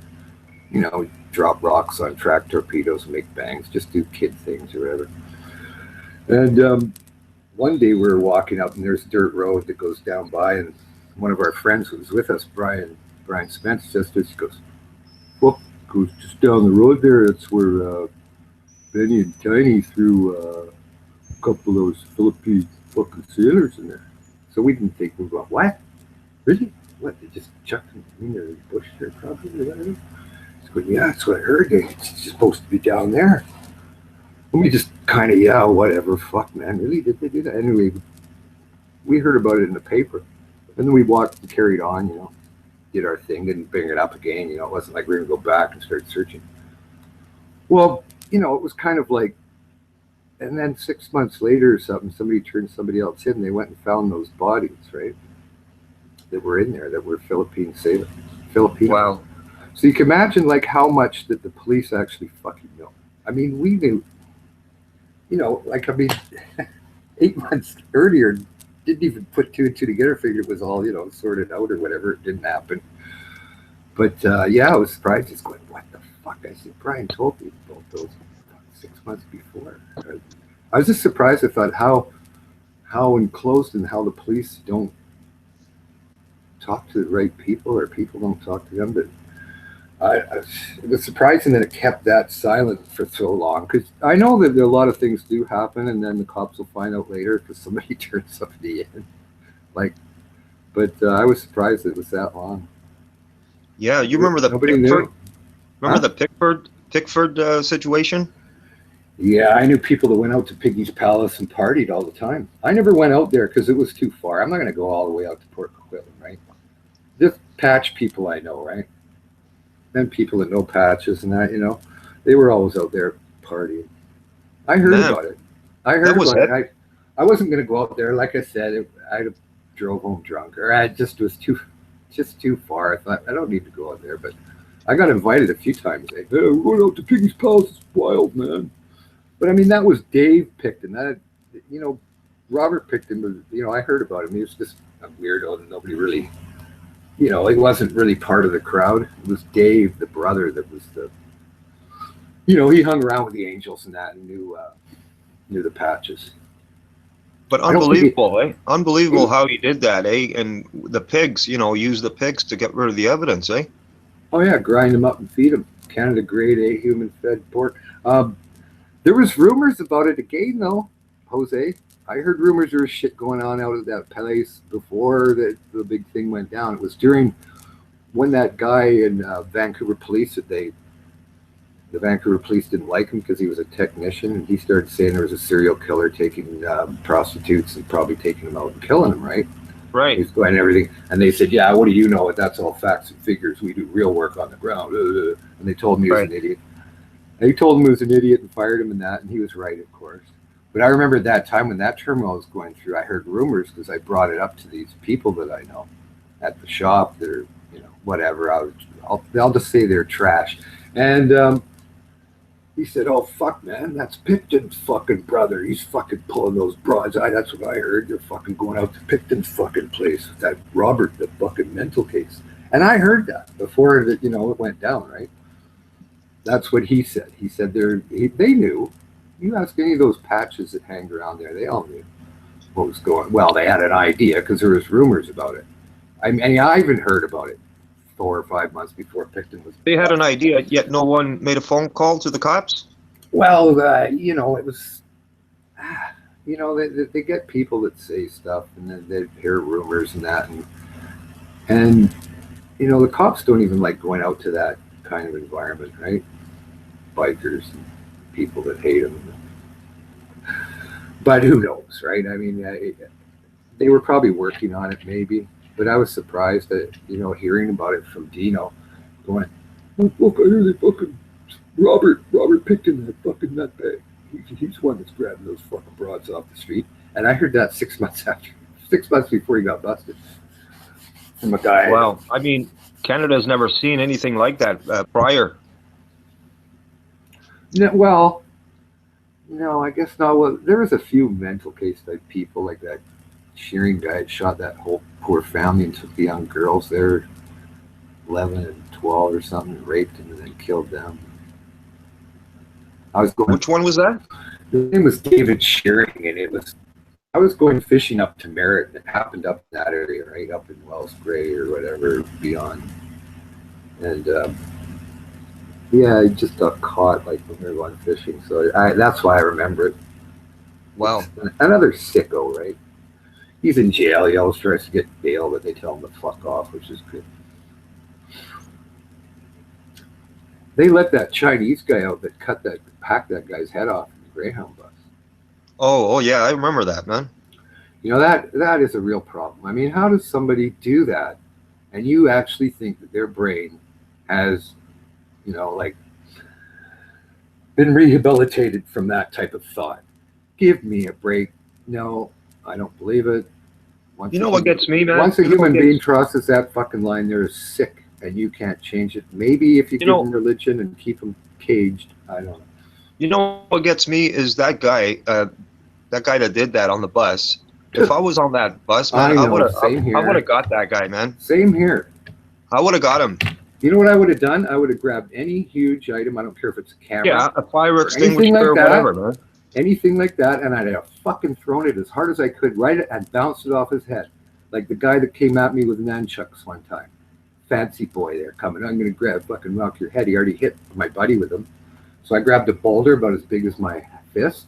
you know, drop rocks on track torpedoes and make bangs, just do kid things or whatever. And one day we were walking up and there's a dirt road that goes down by, and one of our friends who was with us, Brian Spence, just goes, well, goes just down the road there. That's where Benny and Tiny threw a couple of those Philippine fucking sailors in there. So we didn't think, we were going, what? Really? What? They just chucked them in the bush there, probably, or whatever? He's going, yeah, that's what I heard. It's supposed to be down there. And we just kind of, yeah, whatever. Fuck, man. Really? Did they do that? Anyway, we heard about it in the paper. And then we walked and carried on, you know, did our thing, didn't bring it up again. You know, it wasn't like we were going to go back and start searching. Well, you know, it was kind of like, and then 6 months later or something, somebody turned somebody else in. And they went and found those bodies, right, that were in there, that were Filipino sailors. Wow. So you can imagine, like, how much that the police actually fucking know. I mean, we knew, you know, like, I mean, 8 months earlier, didn't even put two and two together, figured it was all, you know, sorted out or whatever. It didn't happen. But, yeah, I was surprised. Just going, what the fuck? I said, Brian told me about those 6 months before. I was just surprised. I thought how enclosed and how the police don't talk to the right people, or people don't talk to them. But it was surprising that it kept that silent for so long, because I know that a lot of things do happen and then the cops will find out later because somebody turned somebody in, like, but I was surprised it was that long. Yeah, you remember the Nobody Pickford? knew. Remember Huh? the Pickford situation? Yeah, I knew people that went out to Piggy's Palace and partied all the time. I never went out there because it was too far. I'm not going to go all the way out to Port Coquitlam, right? Just patch people I know, right? And people that know patches and that, you know, they were always out there partying. I heard Man, about it. I heard that was about it. I wasn't going to go out there. Like I said, I'd have drove home drunk, or I just was too far. I thought, I don't need to go out there. But I got invited a few times. Hey, we're going out to Piggy's Palace. It's wild, man. But I mean, that was Dave Picton. That, you know, Robert Picton was, you know, I heard about him. He was just a weirdo and nobody really, you know, he wasn't really part of the crowd. It was Dave, the brother, that was the, you know, he hung around with the Angels and that, and knew the patches. But I don't think unbelievable, eh? Unbelievable how he did that, eh? And the pigs, you know, use the pigs to get rid of the evidence, eh? Oh yeah, grind them up and feed them. Canada grade A human fed pork. There was rumors about it again, though, Jose. I heard rumors there was shit going on out of that place before the big thing went down. It was during when that guy in Vancouver Police, the Vancouver Police didn't like him because he was a technician, and he started saying there was a serial killer taking prostitutes and probably taking them out and killing them, right? Right. He's going and everything. And they said, yeah, what do you know? That's all facts and figures. We do real work on the ground. And they told him he was an idiot. They told him he was an idiot and fired him and that, and he was right, of course. But I remember at that time when that terminal was going through, I heard rumors because I brought it up to these people that I know at the shop. They're, you know, whatever. I'll just say they're trash. And he said, oh, fuck, man, that's Picton's fucking brother. He's fucking pulling those broads. That's what I heard. They're fucking going out to Picton's fucking place with that Robert, the fucking mental case. And I heard that before that, you know, it went down, right? That's what he said. He said they knew. You ask any of those patches that hang around there, they all knew what was going. Well, they had an idea because there was rumors about it. I mean, I even heard about it 4 or 5 months before Picton was. They had an idea, yet no one made a phone call to the cops? Well, you know, it was, you know, they get people that say stuff and then they hear rumors and that. And, you know, the cops don't even like going out to that kind of environment, right? Bikers and people that hate them. But who knows, right? I mean, they were probably working on it maybe. But I was surprised that, hearing about it from Dino, going, "Oh, look, I hear they fucking Robert picking that fucking nutbag. He's the one that's grabbing those fucking broads off the street." And I heard that 6 months after, 6 months before he got busted from a guy. Well, I mean, Canada's never seen anything like that prior. No, well, no, I guess not. Well, there was a few mental case type people like that Shearing guy had shot that whole poor family and took the young girls there, 11 and 12 or something, and raped them and then killed them. Which one was that? The name was David Shearing, and I was going fishing up to Merritt, and it happened up in that area, right up in Wells Gray or whatever beyond. And yeah, I just got caught like when we were going fishing, so that's why I remember it. Wow. Another sicko, right? He's in jail. He always tries to get bail, but they tell him to fuck off, which is good. They let that Chinese guy out that packed that guy's head off in the Greyhound bus. Oh yeah, I remember that, man. That is a real problem. I mean, how does somebody do that, and you actually think that their brain has, like, been rehabilitated from that type of thought? Give me a break. No, I don't believe it. What gets me, man? Once a human being crosses that fucking line, they're sick, and you can't change it. Maybe if you give them religion and keep them caged, I don't know. You know what gets me is that guy that did that on the bus. If I was on that bus, man, I would have got that guy, man. Same here. I would have got him. You know what I would have done? I would have grabbed any huge item. I don't care if it's a camera. Yeah, a fire extinguisher or whatever, man. Anything like that, and I'd have fucking thrown it as hard as I could, right, and bounced it off his head. Like the guy that came at me with nunchucks one time. Fancy boy there coming. I'm going to fucking rock your head. He already hit my buddy with him. So I grabbed a boulder about as big as my fist,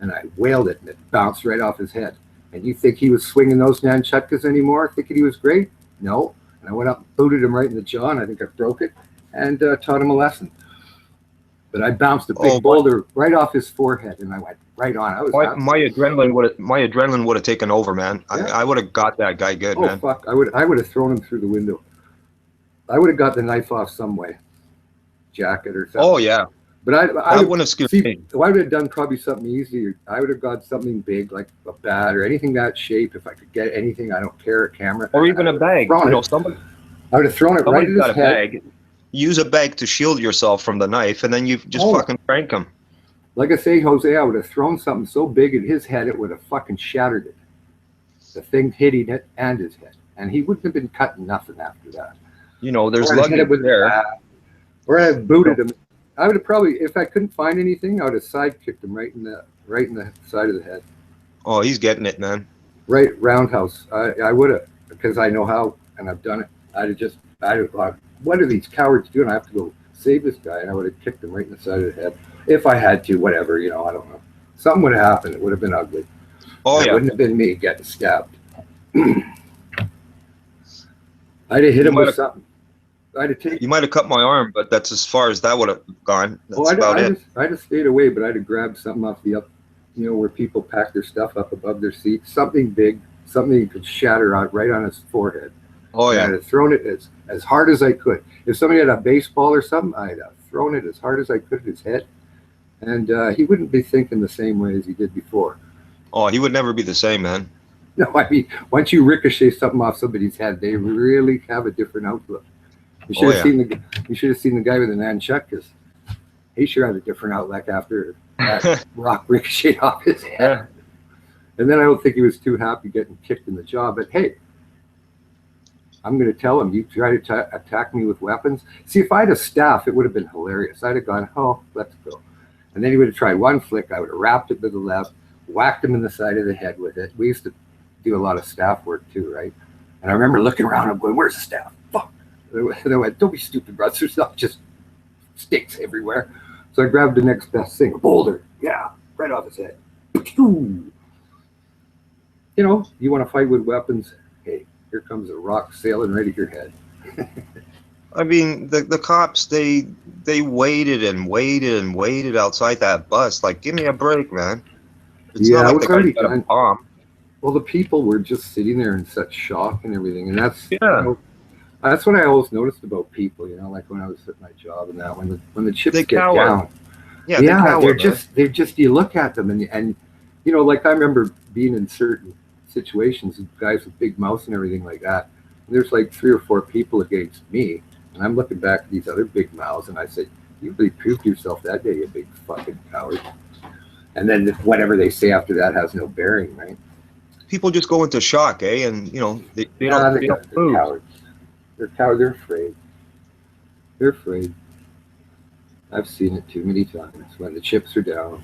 and I whaled it, and it bounced right off his head. And you think he was swinging those nunchucks anymore, thinking he was great? No. And I went up and booted him right in the jaw, and I think I broke it, and taught him a lesson. But I bounced a big boulder right off his forehead, and I went right on. My adrenaline would have taken over, man. Yeah. I would have got that guy good, man. Oh fuck! I would have thrown him through the window. I would have got the knife off some way, jacket or something. Oh yeah. But I wouldn't have scared me. I would have done probably something easier. I would have got something big like a bat or anything that shape. If I could get anything, I don't care, a camera or even a bag. I would have thrown it right in his head. Bag. Use a bag to shield yourself from the knife, and then you just fucking crank him. Like I say, Jose, I would have thrown something so big in his head it would have fucking shattered it. The thing hitting it and his head, and he wouldn't have been cutting nothing after that. There's luggage there. Or I have booted him. I would have probably, if I couldn't find anything, I would have side kicked him right in the side of the head. Oh, he's getting it, man. Right, roundhouse. I would have, because I know how, and I've done it. I'd have thought, what are these cowards doing? I have to go save this guy, and I would have kicked him right in the side of the head. If I had to, whatever, I don't know. Something would have happened. It would have been ugly. Oh, yeah. It wouldn't have been me getting stabbed. I'd have hit him with something. You might have cut my arm, but that's as far as that would have gone. That's about it. I'd have stayed away, but I'd have grabbed something off the up, where people pack their stuff up above their seats. Something big, something you could shatter out right on his forehead. Oh, yeah. I'd have thrown it as hard as I could. If somebody had a baseball or something, I'd have thrown it as hard as I could at his head. And he wouldn't be thinking the same way as he did before. Oh, he would never be the same, man. No, I mean, once you ricochet something off somebody's head, they really have a different outlook. You should have seen the guy with the nunchuck, because he sure had a different outlook after that rock ricocheted off his head. Yeah. And then I don't think he was too happy getting kicked in the jaw. But hey, I'm going to tell him, you try to attack me with weapons. See, if I had a staff, it would have been hilarious. I'd have gone, oh, let's go. And then he would have tried one flick. I would have wrapped it with the left, whacked him in the side of the head with it. We used to do a lot of staff work too, right? And I remember looking around and going, where's the staff? Fuck. They went, don't be stupid, bro. There's not just sticks everywhere. So I grabbed the next best thing, a boulder. Yeah, right off his head. You want to fight with weapons? Hey, here comes a rock sailing right at your head. I mean, the cops, they waited and waited and waited outside that bus. Like, give me a break, man. It's not like the guy got a bomb. Well, the people were just sitting there in such shock and everything, and that's Yeah. that's what I always noticed about people. Like when I was at my job and that when the chips They get cower. down, Yeah, they cower, they're man. just you look at them and like I remember being in certain situations, guys with big mouths and everything like that. And there's like 3 or 4 people against me, and I'm looking back at these other big mouths, and I say, "You really proved yourself that day, you big fucking coward." And then whatever they say after that has no bearing, right? People just go into shock, eh? And they Nah, don't they're move. cowards. They're cowards. They're afraid. They're afraid. I've seen it too many times when the chips are down.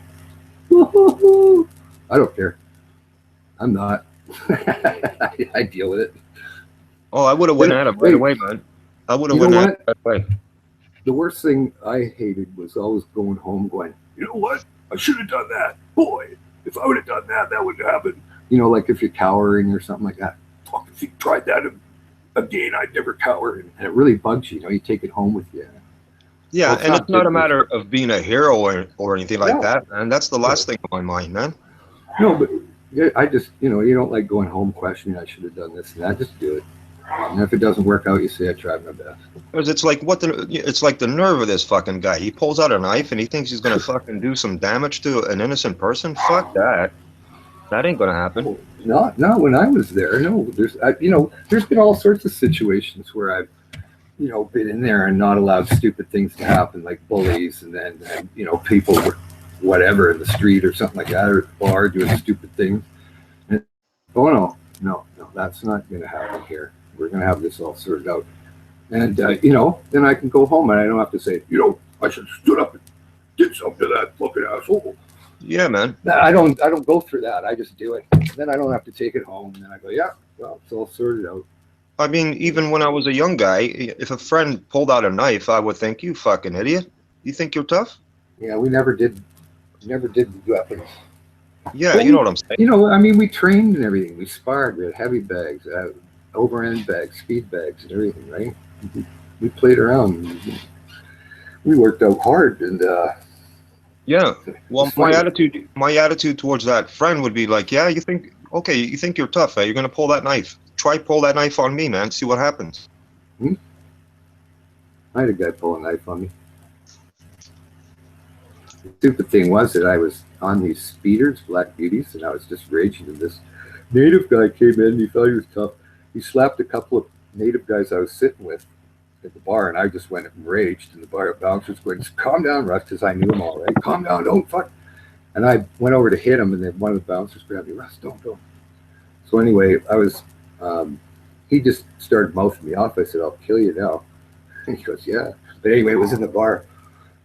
Woo-hoo-hoo. I don't care. I'm not. I deal with it. Oh, I would have went at him right away, man. I would have You went know at what? him right away. The worst thing I hated was always going home going, you know what? I should have done that. Boy, if I would have done that, that wouldn't happen. Like if you're cowering or something like that. Fuck, if you tried that again, I'd never cower. And it really bugs you. You take it home with you. Yeah, Well, it's and not it's not a good. matter of being a hero or anything like No. that, man. That's the last thing on my mind, man. No, but I just, you don't like going home questioning, I should have done this and that. Just do it. And if it doesn't work out, you say, I tried my best. Because it's like it's like the nerve of this fucking guy. He pulls out a knife and he thinks he's gonna fucking do some damage to an innocent person. Fuck that. That ain't gonna happen. Not when I was there. No, there's been all sorts of situations where I've, been in there and not allowed stupid things to happen, like bullies, and then people were whatever in the street or something like that, or at the bar doing stupid things. And oh no, that's not going to happen here. We're going to have this all sorted out. And then I can go home and I don't have to say, I should have stood up and did something to that fucking asshole. Yeah, man. I don't go through that. I just do it. Then I don't have to take it home. And then I go, yeah, well, it's all sorted out. I mean, even when I was a young guy, if a friend pulled out a knife, I would think, you fucking idiot. You think you're tough? Yeah, we never did weapons. Yeah, you know what I'm saying. We trained and everything. We sparred. We had heavy bags, overend bags, speed bags, and everything, right? We played around. We worked out hard, and yeah. Well, my attitude towards that friend would be like, yeah, you think you're tough, eh? You're gonna pull that knife. Try pull that knife on me, man. See what happens. I had a guy pull a knife on me. The stupid thing was that I was on these speeders, Black Beauties, and I was just raging. And this native guy came in, and he thought he was tough. He slapped a couple of native guys I was sitting with at the bar, and I just went and raged. And the bar bouncer's going, calm down, Russ, because I knew him all right. Calm down, don't fuck. And I went over to hit him, and then one of the bouncers grabbed me, Russ, don't. So anyway, he just started mouthing me off. I said, I'll kill you now. And he goes, yeah. But anyway, it was in the bar.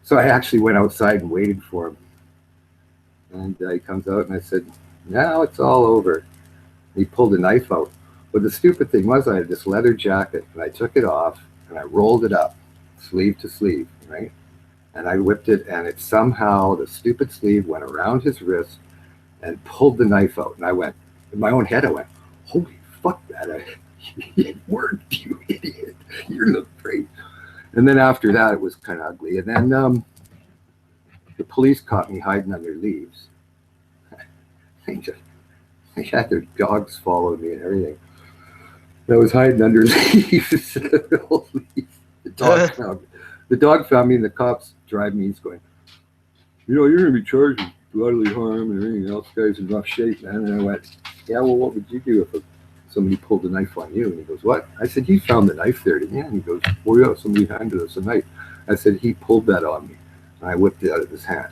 So I actually went outside and waited for him. And he comes out, and I said, now it's all over. And he pulled a knife out. But the stupid thing was I had this leather jacket, and I took it off, and I rolled it up, sleeve to sleeve, right? And I whipped it, and it somehow, the stupid sleeve went around his wrist and pulled the knife out. And I went, in my own head, I went, holy fuck that. It worked, you idiot. You look great. And then after that, it was kind of ugly. And then the police caught me hiding under leaves. They had their dogs follow me and everything. I was hiding under leaves. The dog found me, and the cops drive me. He's going, you're going to be charged with bodily harm and everything else. Guy's in rough shape, man. And I went, yeah, well, what would you do if somebody pulled a knife on you? And he goes, what? I said, you found the knife there, didn't you? And he goes, oh, yeah, somebody handed us a knife. I said, he pulled that on me. And I whipped it out of his hand.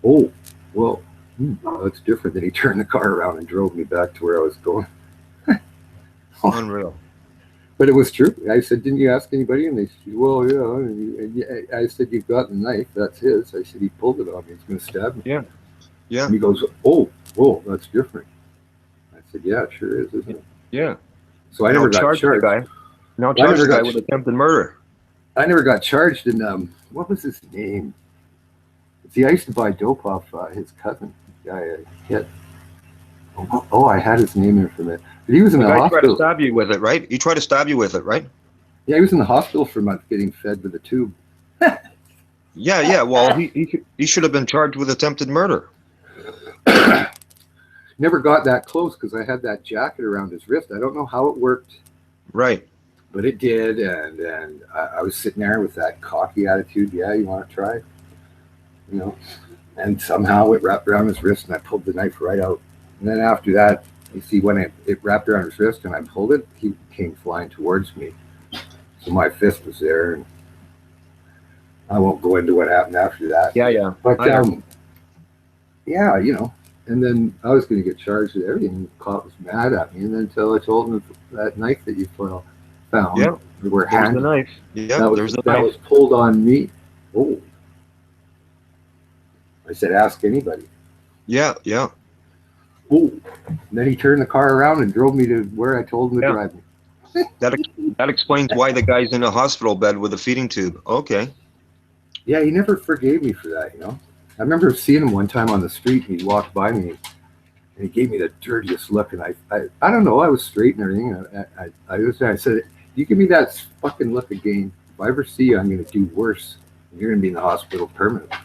Oh, well, that's different. Then he turned the car around and drove me back to where I was going. Unreal. But it was true. I said, didn't you ask anybody? And they said, well, yeah. And I said, you've got the knife. That's his. I said, he pulled it on me. He's going to stab me. Yeah. Yeah. And he goes, oh, that's different. I said, yeah, it sure is, isn't it? Yeah. So I never got charged. The guy. Now charge the guy with attempted murder. I never got charged in, what was his name? See, I used to buy dope off his cousin. Guy I hit. Oh, I had his name in for a minute. But he was in the hospital. He tried to stab you with it, right? He tried to stab you with it, right? Yeah, he was in the hospital for a month getting fed with a tube. Yeah. Well, he should have been charged with attempted murder. never got that close because I had that jacket around his wrist. I don't know how it worked, Right. but it did. And I was sitting there with that cocky attitude. Yeah, you want to try? You know. And somehow it wrapped around his wrist, and I pulled the knife right out. And then after that, you see, when it wrapped around his wrist and I pulled it, he came flying towards me. So my fist was there, and I won't go into what happened after that. Yeah. But I know. yeah, and then I was going to get charged with everything. And the cop was mad at me, and then until I told him that knife that you found, Yeah. were There's the handed, knife. Yeah. that There's the that knife. was pulled on me. Oh, I said, ask anybody. Yeah. Oh, and then he turned the car around and drove me to where I told him to Yeah. drive me. That explains why the guy's in a hospital bed with a feeding tube. Okay. Yeah, he never forgave me for that. I remember seeing him one time on the street, and he walked by me, and he gave me the dirtiest look. And I don't know, I was straight and everything. I said, you give me that fucking look again, if I ever see you, I'm going to do worse. You're going to be in the hospital permanently.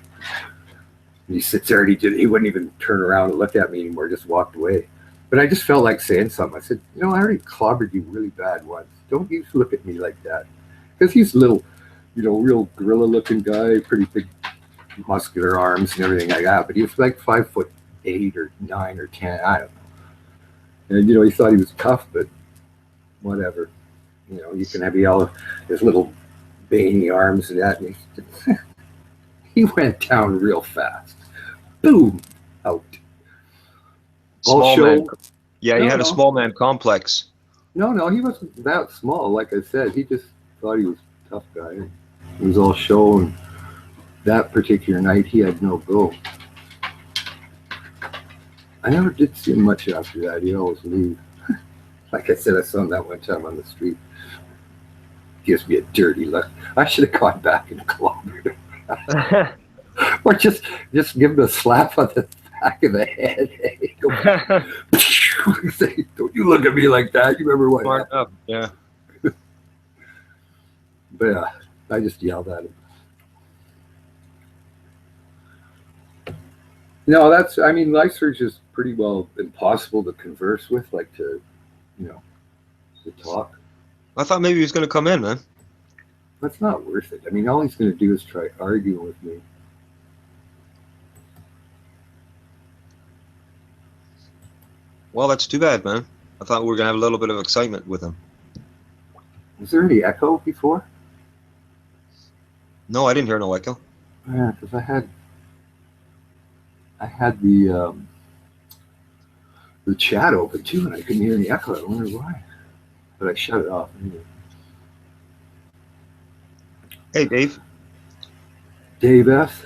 And he sits there, and he wouldn't even turn around and look at me anymore, just walked away. But I just felt like saying something. I said, I already clobbered you really bad once. Don't you look at me like that. Because he's a little, real gorilla-looking guy, pretty big, muscular arms and everything like that. But he was like 5'8" or 9 or 10, I don't know. And he thought he was tough, but whatever. You can have all his little veiny arms and that. And he went down real fast. Boom, out. Small man. Yeah, he No, had a no. small man complex. No, he wasn't that small. Like I said, he just thought he was a tough guy. It was all show, and that particular night he had no go. I never did see him much after that. He'd always leave. Like I said, I saw him that one time on the street. Gives me a dirty look. I should have gone back and clobbered him. Or just give him a slap on the back of the head. Hey, go back. Say, don't you look at me like that. You remember what Smart happened? enough. Yeah. But yeah, I just yelled at him. No, Lyserge is pretty well impossible to converse with, like to talk. I thought maybe he was going to come in, man. That's not worth it. All he's going to do is try arguing with me. Well, that's too bad, man. I thought we were going to have a little bit of excitement with him. Was there any echo before? No, I didn't hear no echo. Yeah, because I had the chat open too, and I couldn't hear any echo. I wonder why. But I shut it off anyway. Hey, Dave. Dave S.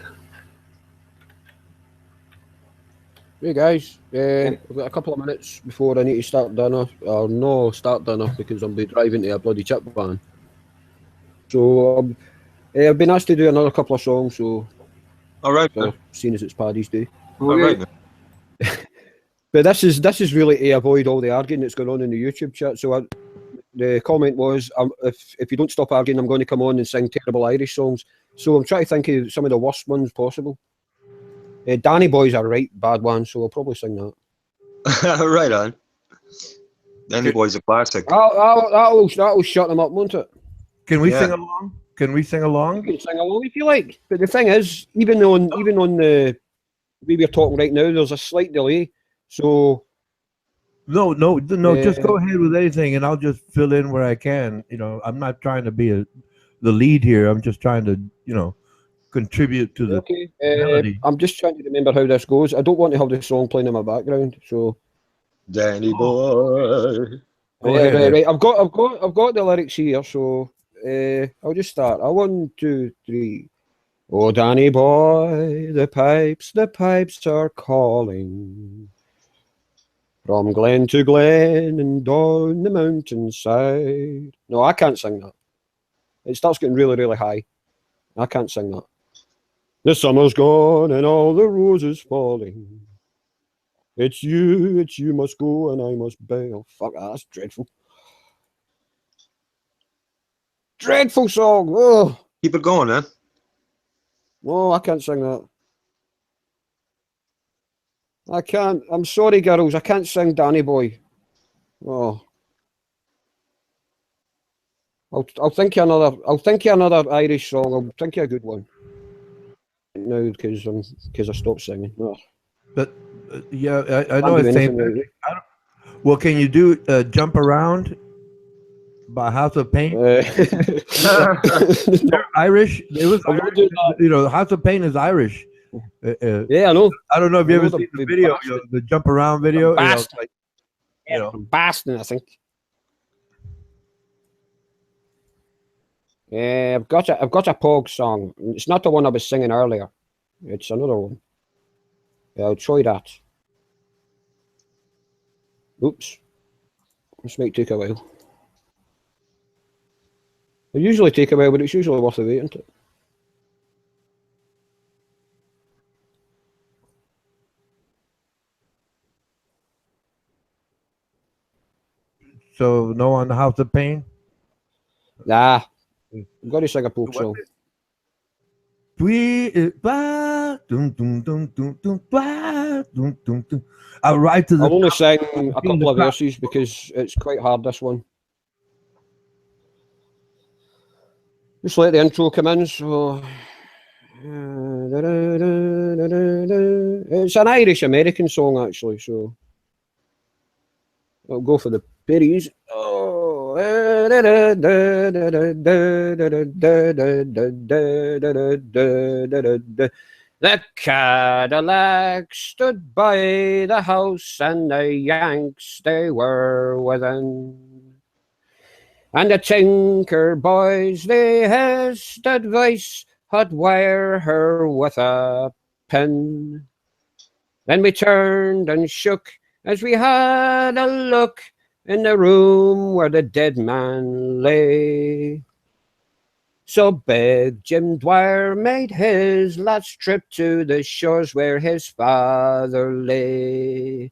Hey guys, I've got a couple of minutes before I need to start dinner, or no start dinner because I'll be driving to a bloody chip van. So I've been asked to do another couple of songs, so All right, man. seeing as it's Paddy's Day. All right, man. But this is really to avoid all the arguing that's going on in the YouTube chat. So the comment was, if you don't stop arguing, I'm going to come on and sing terrible Irish songs. So I'm trying to think of some of the worst ones possible. Danny Boy's a right bad one, so I'll probably sing that. Right on. Danny Boy's a classic. That'll shut them up, won't it? Can we sing along? Can we sing along? You can sing along if you like. But the thing is, even on the way we're talking right now, there's a slight delay. So No, just go ahead with anything, and I'll just fill in where I can. I'm not trying to be the lead here. I'm just trying to, contribute to the melody. I'm just trying to remember how this goes. I don't want to have the song playing in my background. So Danny Boy. Right. I've got the lyrics here, so I'll just start. 1, 2, 3. Oh, Danny boy, the pipes are calling from glen to glen and down the mountainside. No, I can't sing that. It starts getting really, really high. I can't sing that. The summer's gone and all the roses falling. It's you must go and I must bail. Fuck, that's dreadful. Dreadful song. Oh. Keep it going, man. Oh, I can't sing that. I can't. I'm sorry, girls. I can't sing Danny Boy. Oh. I'll think of another. I'll think of another Irish song. I'll think of a good one. Now, because I stopped singing. Oh, But yeah, I can't know do it's same. anything Well, can you do Jump Around by House of Pain? They're Irish. It was I'm not Irish. doing that. You know, House of Pain is Irish. Yeah, I know. I don't know if I you know ever seen the the video, bastard. the Jump Around video. You know, Bastard. like, you know. From Boston, I think. I've got a Pog song. It's not the one I was singing earlier. It's another one. Yeah, I'll try that. Oops. This might take a while. They usually take a while, but it's usually worth the wait, isn't it? So no on the House of Pain. Nah. I've got to sing a Pog song. I'll ride to the I'll only top. sing a couple of verses because it's quite hard, this one. Just let the intro come in, so... It's an Irish-American song, actually, so... I'll go for the Perrys. Oh. The Cadillac stood by the house, and the Yanks they were within. And the Tinker boys they hissed advice, hot wire her with a pin. Then we turned and shook as we had a look in the room where the dead man lay. So big Jim Dwyer made his last trip to the shores where his father lay.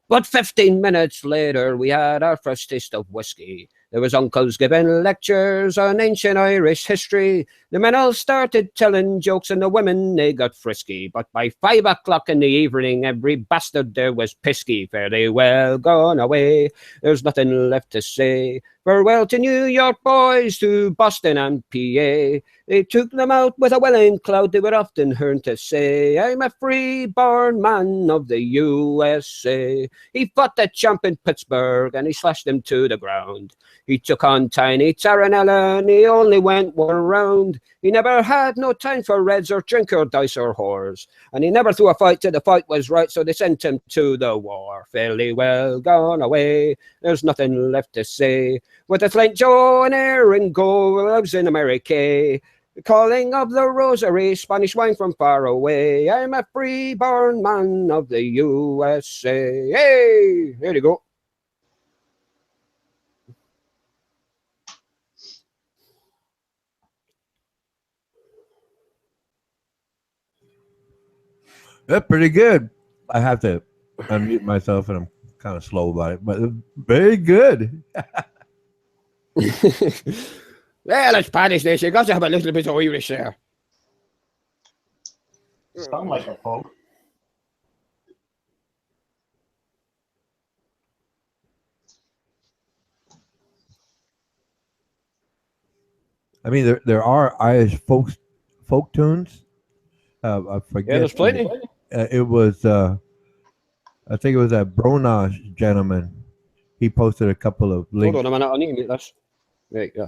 But 15 minutes later, we had our first taste of whiskey. There was uncles giving lectures on ancient Irish history. The men all started telling jokes and the women, they got frisky. But by 5 o'clock in the evening, every bastard there was pisky. Fairly well gone away, there's nothing left to say. Farewell to New York boys, to Boston and PA. They took them out with a welling cloud, they were often heard to say, I'm a free-born man of the USA. He fought the champ in Pittsburgh and he slashed him to the ground. He took on Tiny Taranella and he only went one round. He never had no time for reds or drink or dice or whores. And he never threw a fight till the fight was right, so they sent him to the war. Fairly well gone away, there's nothing left to say. With a Flint Joe and Aaron Go lives in America. The calling of the rosary, Spanish wine from far away. I'm a free-born man of the USA. Hey, there you go. That's pretty good. I have to unmute myself, and I'm kind of slow about it, but very good. Well, it's Paddy's Day, so you got to have a little bit of Irish there. Sound like a folk. I mean, there are Irish folk tunes. I forget. Yeah, there's plenty. It was I think it was that Bronage gentleman. He posted a couple of links. Hold on a minute, I need to make this. Right, yeah.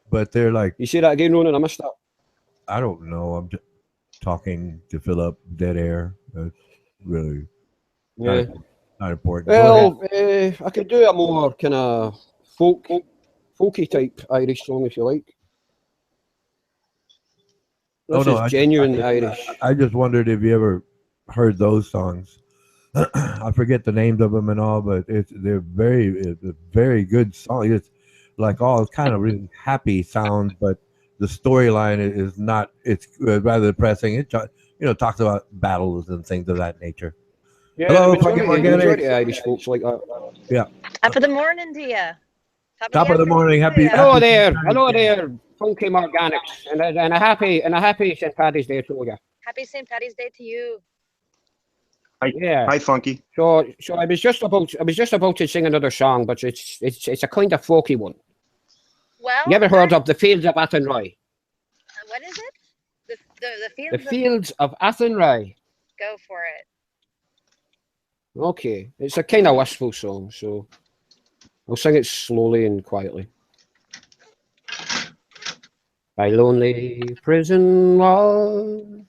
But they're like, You say that again, Ronan? I missed that. I don't know. I'm just talking to fill up dead air. It's really Yeah. not important. Well, I could do a more kind of folky type Irish song if you like. This is genuine Irish. I just wondered if you ever heard those songs. I forget the names of them and all, but they're very good songs. It's like all kind of really happy sounds, but the storyline is not. It's rather depressing. It talks about battles and things of that nature. Yeah, Hello, majority of Irish folks like that. Yeah. Top of the morning to you. Top of the morning. Happy. Hello there, Funky Morganics, and a happy St. Paddy's Day to you. Happy St. Paddy's Day to you. Yeah. Hi, Funky. So I was just about to sing another song, but it's a kind of folky one. Well, You ever heard of the Fields of Athenry? what is it? The The fields of Fields of Athenry. go for it. Okay, it's a kind of wistful song, so I'll sing it slowly and quietly. By lonely prison wall,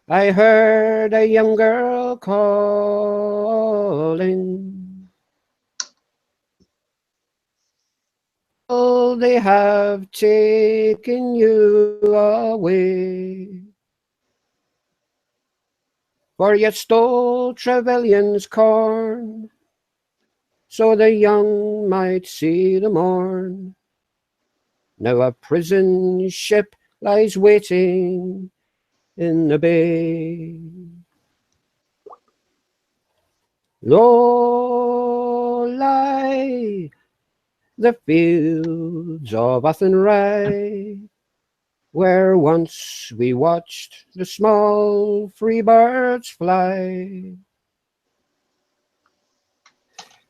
I heard a young girl calling. Oh, they have taken you away. For you stole Trevelyan's corn, so the young might see the morn. Now a prison ship lies waiting in the bay. Low lie the fields of Athenry, where once we watched the small free birds fly.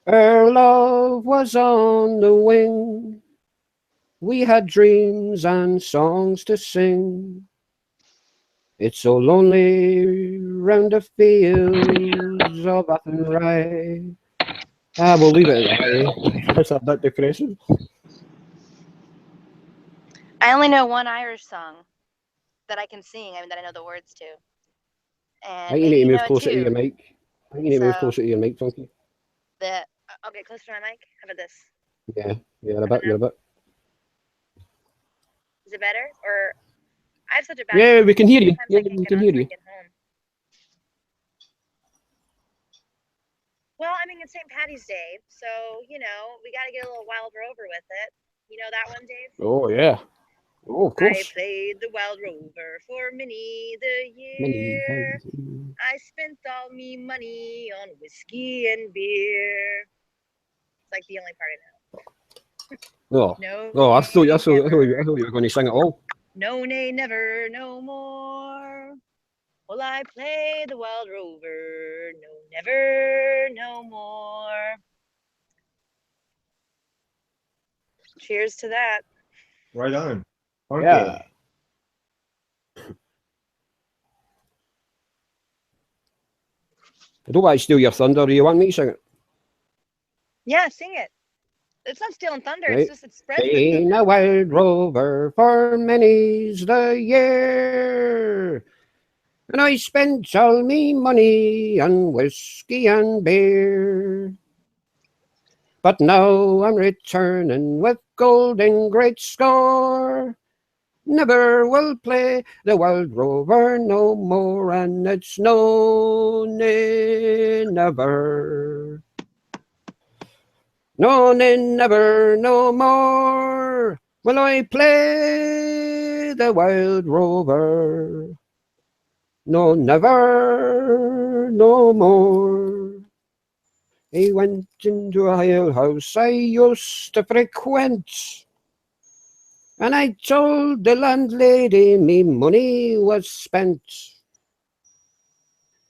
Our love was on the wing, we had dreams and songs to sing. It's so lonely round the fields of Athenry. We'll leave it at that, eh? That's a bit depressing. I only know one Irish song that I can sing. I mean, that I know the words to. I And think you maybe need to you move know it closer to your too. mic. I think you need to move So closer to your mic, Funky. I'll get closer to my mic. How about this? Yeah, you're a How about bit, you're a now? bit. Is it better? Or I have such a bad Yeah, we can hear you. sometimes Yeah, I can't we get can on hear till I you. get home. Well, I mean, it's St. Patty's Day, so, you know, we got to get a little Wild Rover with it. You know that one, Dave? Oh, yeah. Oh, of I course. played the Wild Rover for many the Many year. I spent all me money on whiskey and beer. It's like the only part I know. Oh, No, oh, I thought nay, never. you were going to sing it all. No, nay, never, no more. Will I play the Wild Rover? No, never, no more. Cheers to that. Right on. Okay. Yeah. I don't want to steal your thunder. Do you want me to sing it? Yeah, sing it. It's not stealing thunder. Right. It's just it spreads the Been thunder. a wild rover for many's the year, and I spent all me money on whiskey and beer. But now I'm returning with gold in great score. Never will play the wild rover no more, and it's no, nay, never. No, nay, never, no more will I play the wild rover. No, never, no more. I went into a alehouse I used to frequent, and I told the landlady me money was spent.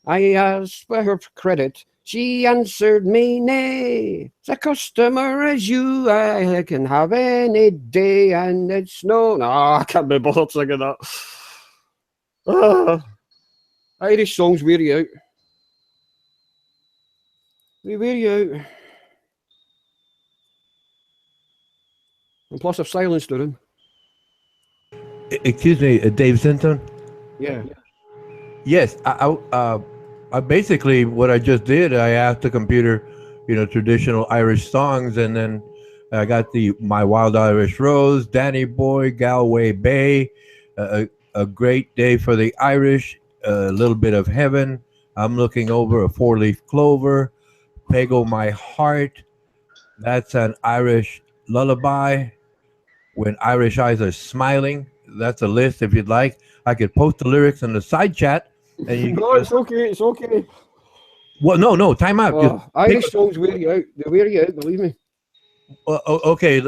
I asked for her credit. She answered me, nay. The customer as you I can have any day, and it's no. I can't be bothered singing that. Irish songs wear you out. They wear you out. And plus, I've silenced the room. Excuse me, Dave Sinton. Yeah. Yes, I basically what I just did. I asked the computer, traditional Irish songs, and then I got my Wild Irish Rose, Danny Boy, Galway Bay, a great day for the Irish, a little bit of heaven. I'm looking over a four-leaf clover, Pego My Heart. That's an Irish lullaby. When Irish eyes are smiling. That's a list if you'd like. I could post the lyrics in the side chat. And you No, it's okay. It's okay. Well, no, time out. Irish songs wear you out. They wear you out, believe me. Okay.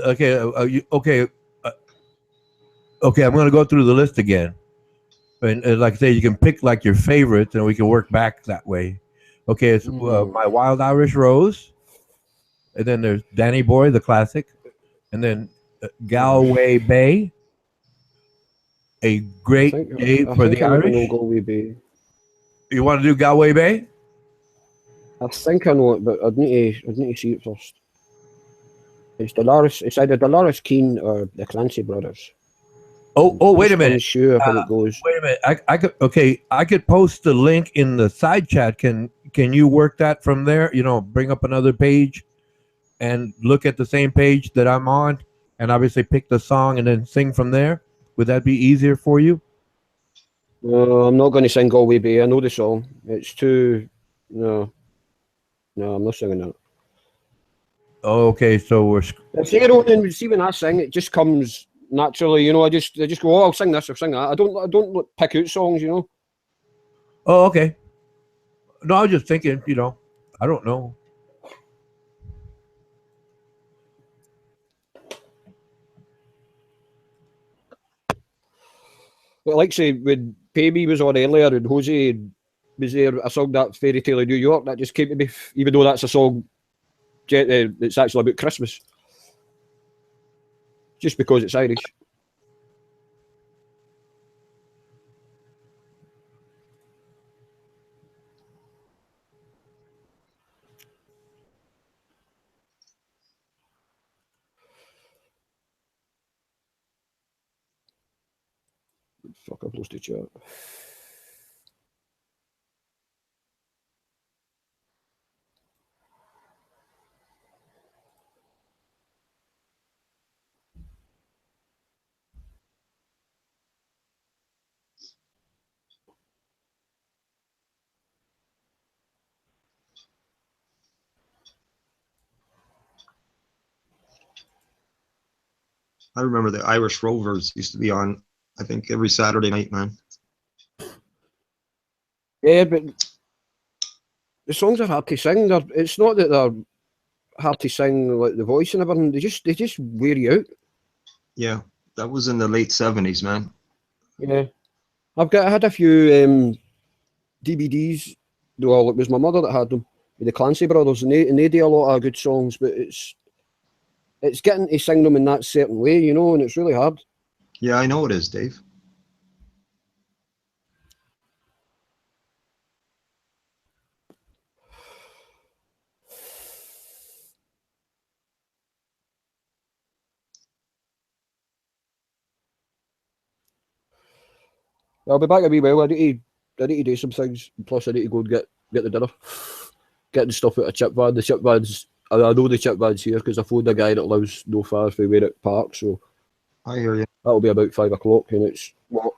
Okay, I'm going to go through the list again. And like I say, you can pick like your favorites and we can work back that way. Okay, it's My Wild Irish Rose, and then there's Danny Boy, the classic, and then Galway Bay, a great day I for think the I want to know Irish. Galway Bay. You want to do Galway Bay? I think I know it, but I'd need to see it first. It's either Dolores Keane or the Clancy brothers. Oh, wait a minute. Unsure how it goes. Wait a minute. I could post the link in the side chat. Can you work that from there? Bring up another page and look at the same page that I'm on, and obviously pick the song and then sing from there. Would that be easier for you? I'm not going to sing Galway Bay. I know the song. It's too. No, I'm not singing that. Okay, so we're. See, when I sing, it just comes naturally. I just go, oh, I'll sing this, I'll sing that. I don't pick out songs. Oh, okay. No, I was just thinking. I don't know. But like say, when Baby was on earlier and Jose was there, I sung that Fairy Tale of New York. That just came to me, even though that's a song that's actually about Christmas. Just because it's Irish. Fuck, I've lost the chat. I remember the Irish Rovers used to be on, I think, every Saturday night, man. Yeah, but the songs are hard to sing. It's not that they're hard to sing, like the voice and everything. They just wear you out. Yeah, that was in the late 70s, man. Yeah, I had a few DVDs. Well, it was my mother that had them. The Clancy brothers, and they do a lot of good songs, but it's getting to sing them in that certain way, and it's really hard. Yeah, I know it is, Dave. I'll be back a wee while. I need to do some things. Plus, I need to go and get the dinner. Get the stuff out of chip van. The chip van's. I know the chip van's here because I phoned a guy that lives no far from where it parks. So I hear you. That'll be about 5 o'clock, and it's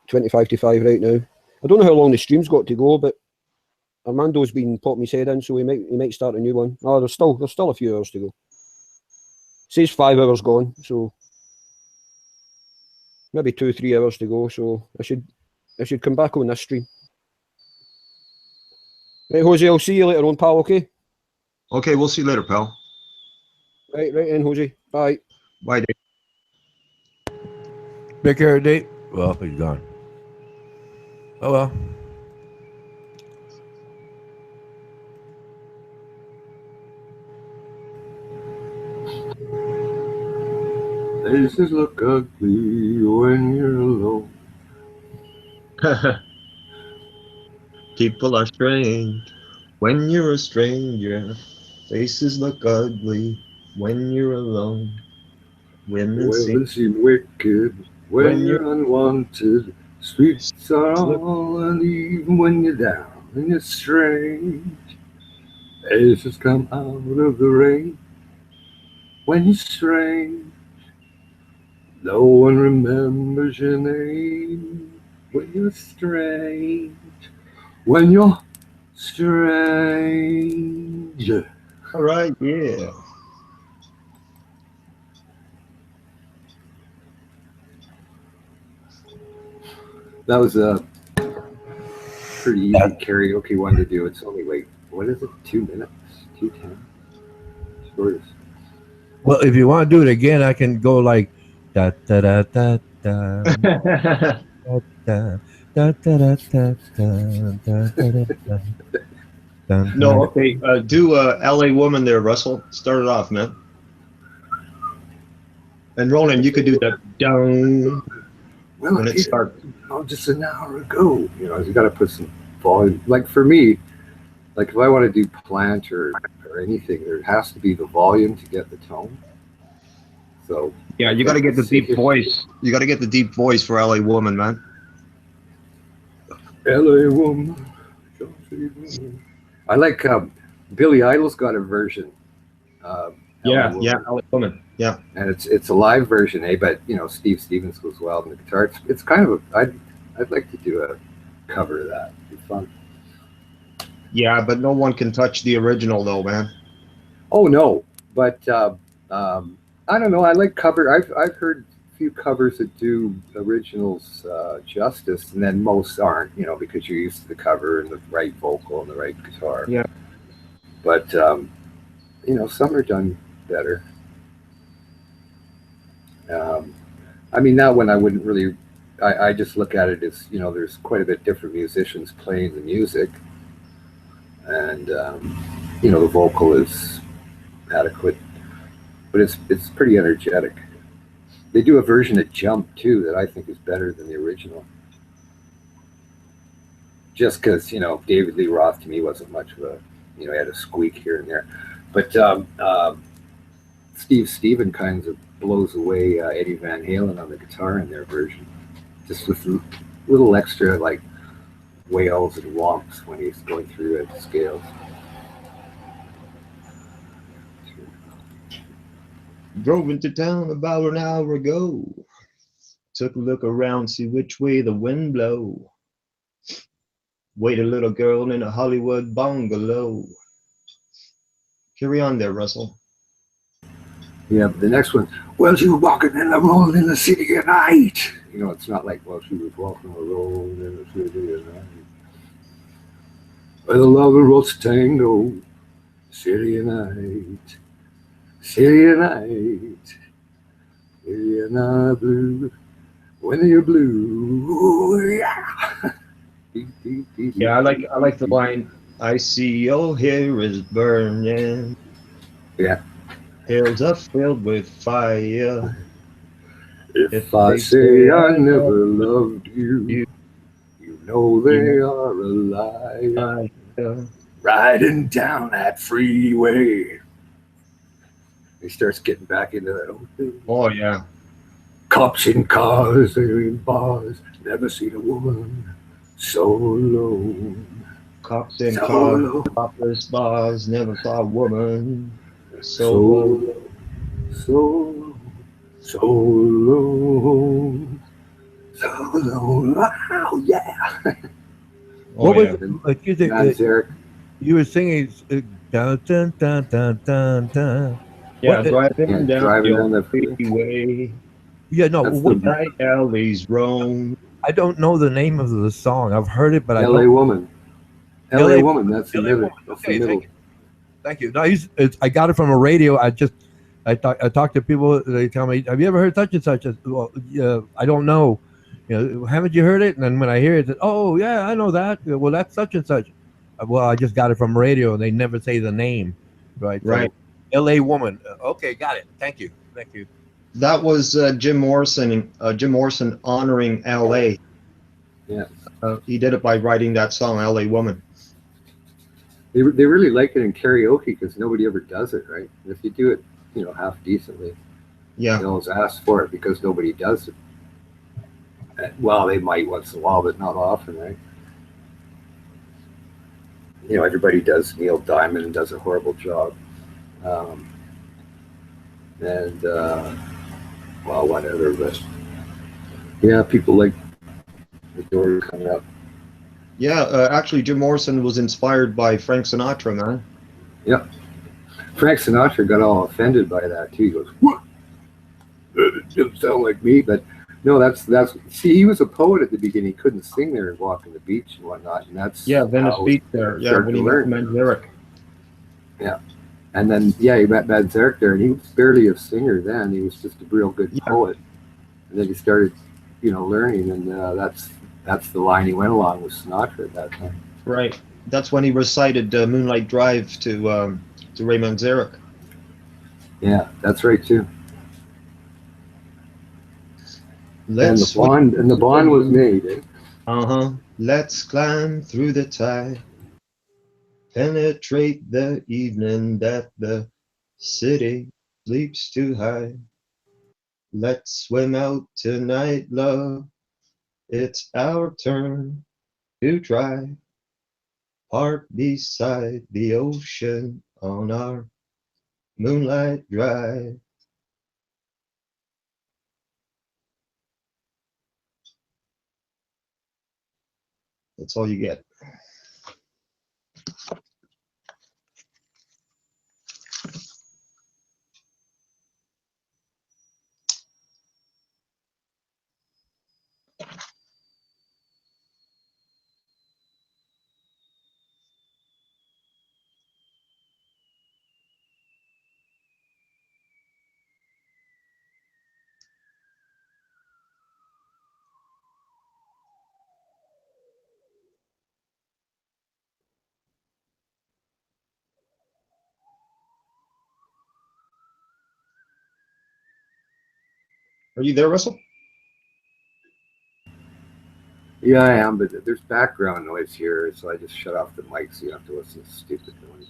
25 to 5 right now. I don't know how long the stream's got to go, but Armando's been popping his head in, so he might start a new one. Oh, there's still a few hours to go. It says 5 hours gone, so maybe 2-3 hours to go. So I should come back on this stream. Right, Jose, I'll see you later on, pal. Okay. Okay, we'll see you later, pal. Right, in, Jose. Bye. Bye, Dave. Big hair date. Well, he's gone. Oh well. Faces look ugly when you're alone. People are strange when you're a stranger. Faces look ugly when you're alone. Women seem wicked when you're unwanted. Streets are all uneven when you're down and you're strange. Faces come out of the rain when you're strange. No one remembers your name when you're strange. When you're strange. All right, yeah. That was a pretty easy karaoke one to do. It's only like, what is it, 2 minutes? 2:10? Shortest. Well, if you want to do it again, I can go like da da da da da da da da da da da da da da da No, okay. Do L.A. Woman there, Russell. Start it off, man. And Roland, you could do that down Well, when it starts. just an hour ago. You got to put some volume. Like for me, like if I want to do plant or anything, there has to be the volume to get the tone. So Yeah, you got to get the deep voice. You got to get the deep voice for L.A. Woman, man. L.A. Woman. I like Billy Idol's got a version. Yeah, L.A. Woman. Yeah, and it's a live version, but Steve Stevens goes well on the guitar. It's kind of I'd like to do a cover of that. It'd be fun. Yeah, but no one can touch the original though, man. Oh no, but I don't know. I like cover. I've heard a few covers that do originals justice, and then most aren't. Because you're used to the cover and the right vocal and the right guitar. Yeah. But some are done better. I mean, that one I wouldn't really. I just look at it as there's quite a bit different musicians playing the music, and the vocal is adequate, but it's pretty energetic. They do a version of Jump too that I think is better than the original. Just because David Lee Roth to me wasn't much of a he had a squeak here and there, but Steve Stevens kind of blows away Eddie Van Halen on the guitar in their version, just with little extra like wails and womps when he's going through the scales. Drove into town about an hour ago. Took a look around, see which way the wind blow. Wait a little girl in a Hollywood bungalow. Carry on there, Russell. Yeah, but the next one, well, she was walking in the road in the city at night. It's not like, well, she was walking alone in the city at night. Where the lover was tango, city at night, city at night, city at night blue, when you're blue, yeah. Yeah, I like the line, I see your hair is burning. Yeah. Hills are filled with fire. If I say I never loved you, you know they are a liar. Riding down that freeway. He starts getting back into that old thing. Oh, yeah. Cops in cars, they're in bars. Never seen a woman so alone. Cops in cars, topless bars. Never saw a woman so alone. So alone. So alone. Wow, yeah. What was it? Excuse me, Eric. you were singing dun dun dun dun dun dun. Yeah, driving down the freeway. Yeah, no. What night alleys roam. I don't know the name of the song. I've heard it, but I don't. L.A. Woman. L.A. Woman. That's the middle. Okay, thank you. No, I got it from a radio. I talk to people. They tell me, "Have you ever heard such and such?" Well, I don't know. Haven't you heard it? And then when I hear it, oh yeah, I know that. Well, that's such and such. Well, I just got it from radio, and they never say the name, right? Right. So, L.A. Woman. Okay, got it. Thank you. That was Jim Morrison. Jim Morrison honoring L.A. Yeah. He did it by writing that song, L.A. Woman. They really like it in karaoke because nobody ever does it, right? If you do it, half decently, yeah, they always ask for it because nobody does it. Well, they might once in a while, but not often, right? Everybody does. Neil Diamond does a horrible job, and well, whatever. But yeah, people like the Doors coming up. Yeah, actually, Jim Morrison was inspired by Frank Sinatra, man. Yeah. Frank Sinatra got all offended by that, too. He goes, what? It didn't sound like me. But no, that's see, he was a poet at the beginning. He couldn't sing there and walk on the beach and whatnot. And that's Venice Beach there. Yeah, when he met Manzarek. Yeah. And then, he met Manzarek there, and he was barely a singer then. He was just a real good poet. And then he started, learning, and that's the line he went along with Sinatra at that time. Right. That's when he recited Moonlight Drive to Ray Manzarek. Yeah, that's right too. And Let's swim. the bond was made. Eh? Uh-huh. Let's climb through the tide, penetrate the evening that the city sleeps too high. Let's swim out tonight, love. It's our turn to try. Park beside the ocean on our moonlight drive. That's all you get. Are you there, Russell? Yeah, I am, but there's background noise here, so I just shut off the mic so you don't have to listen to stupid noise.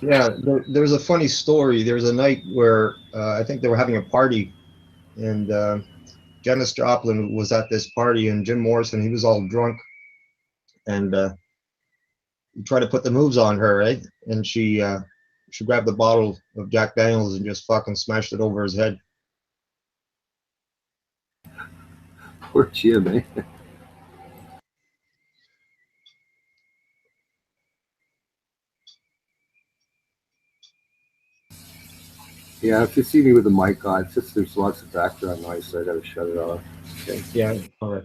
Yeah, there's a funny story. There's a night where I think they were having a party, and Janis Joplin was at this party, and Jim Morrison, he was all drunk, and he tried to put the moves on her, right? And she grabbed the bottle of Jack Daniels and just fucking smashed it over his head. Poor Jim, eh? Yeah, if you see me with the mic on, it's just there's lots of background noise, so I gotta shut it off. Okay. Yeah. All right.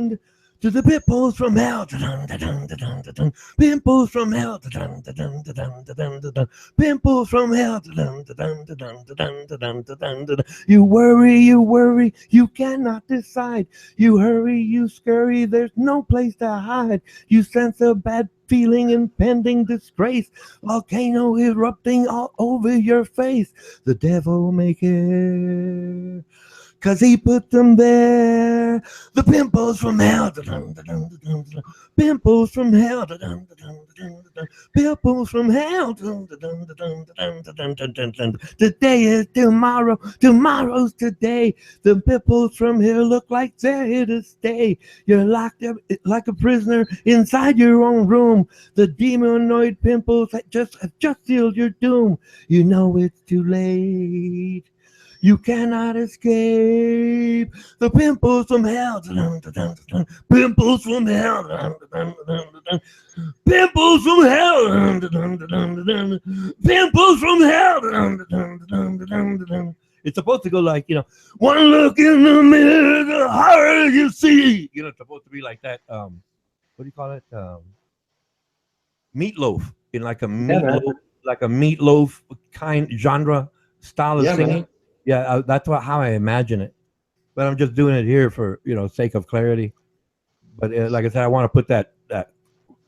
send to the pimples from hell. Pimples from hell. Pimples from hell. You worry, you cannot decide. You hurry, you scurry, there's no place to hide. You sense a bad feeling, impending disgrace. Volcano erupting all over your face. The devil make it, 'cause he put them there. The pimples from hell. Pimples from hell. Pimples from hell. Today is tomorrow. Tomorrow's today. The pimples from here look like they're here to stay. You're locked up like a prisoner inside your own room. The demonoid pimples have just sealed your doom. You know it's too late. You cannot escape the pimples from hell. Pimples from hell. Pimples from hell. Pimples from hell. It's supposed to go like, one look in the mirror, the horror you see. It's supposed to be like that. What do you call it? Meatloaf, in like a meatloaf kind genre style of singing. Man. Yeah, that's how I imagine it. But I'm just doing it here for sake of clarity. But like I said, I want to put that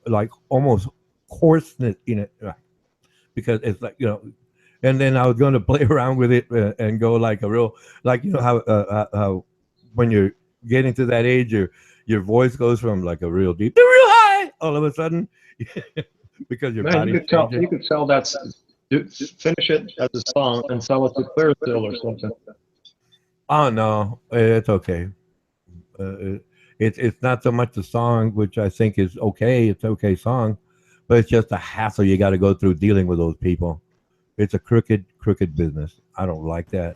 like almost coarseness in it, because it's like And then I was going to play around with it and go like a real, like how when you're getting to that age, your voice goes from like a real deep to real high all of a sudden, because your body. You could sell that. Finish it as a song and sell it to Clearfield or something. Oh no, it's okay. It's not so much the song, which I think is okay. It's an okay song, but it's just a hassle you got to go through dealing with those people. It's a crooked business. I don't like that,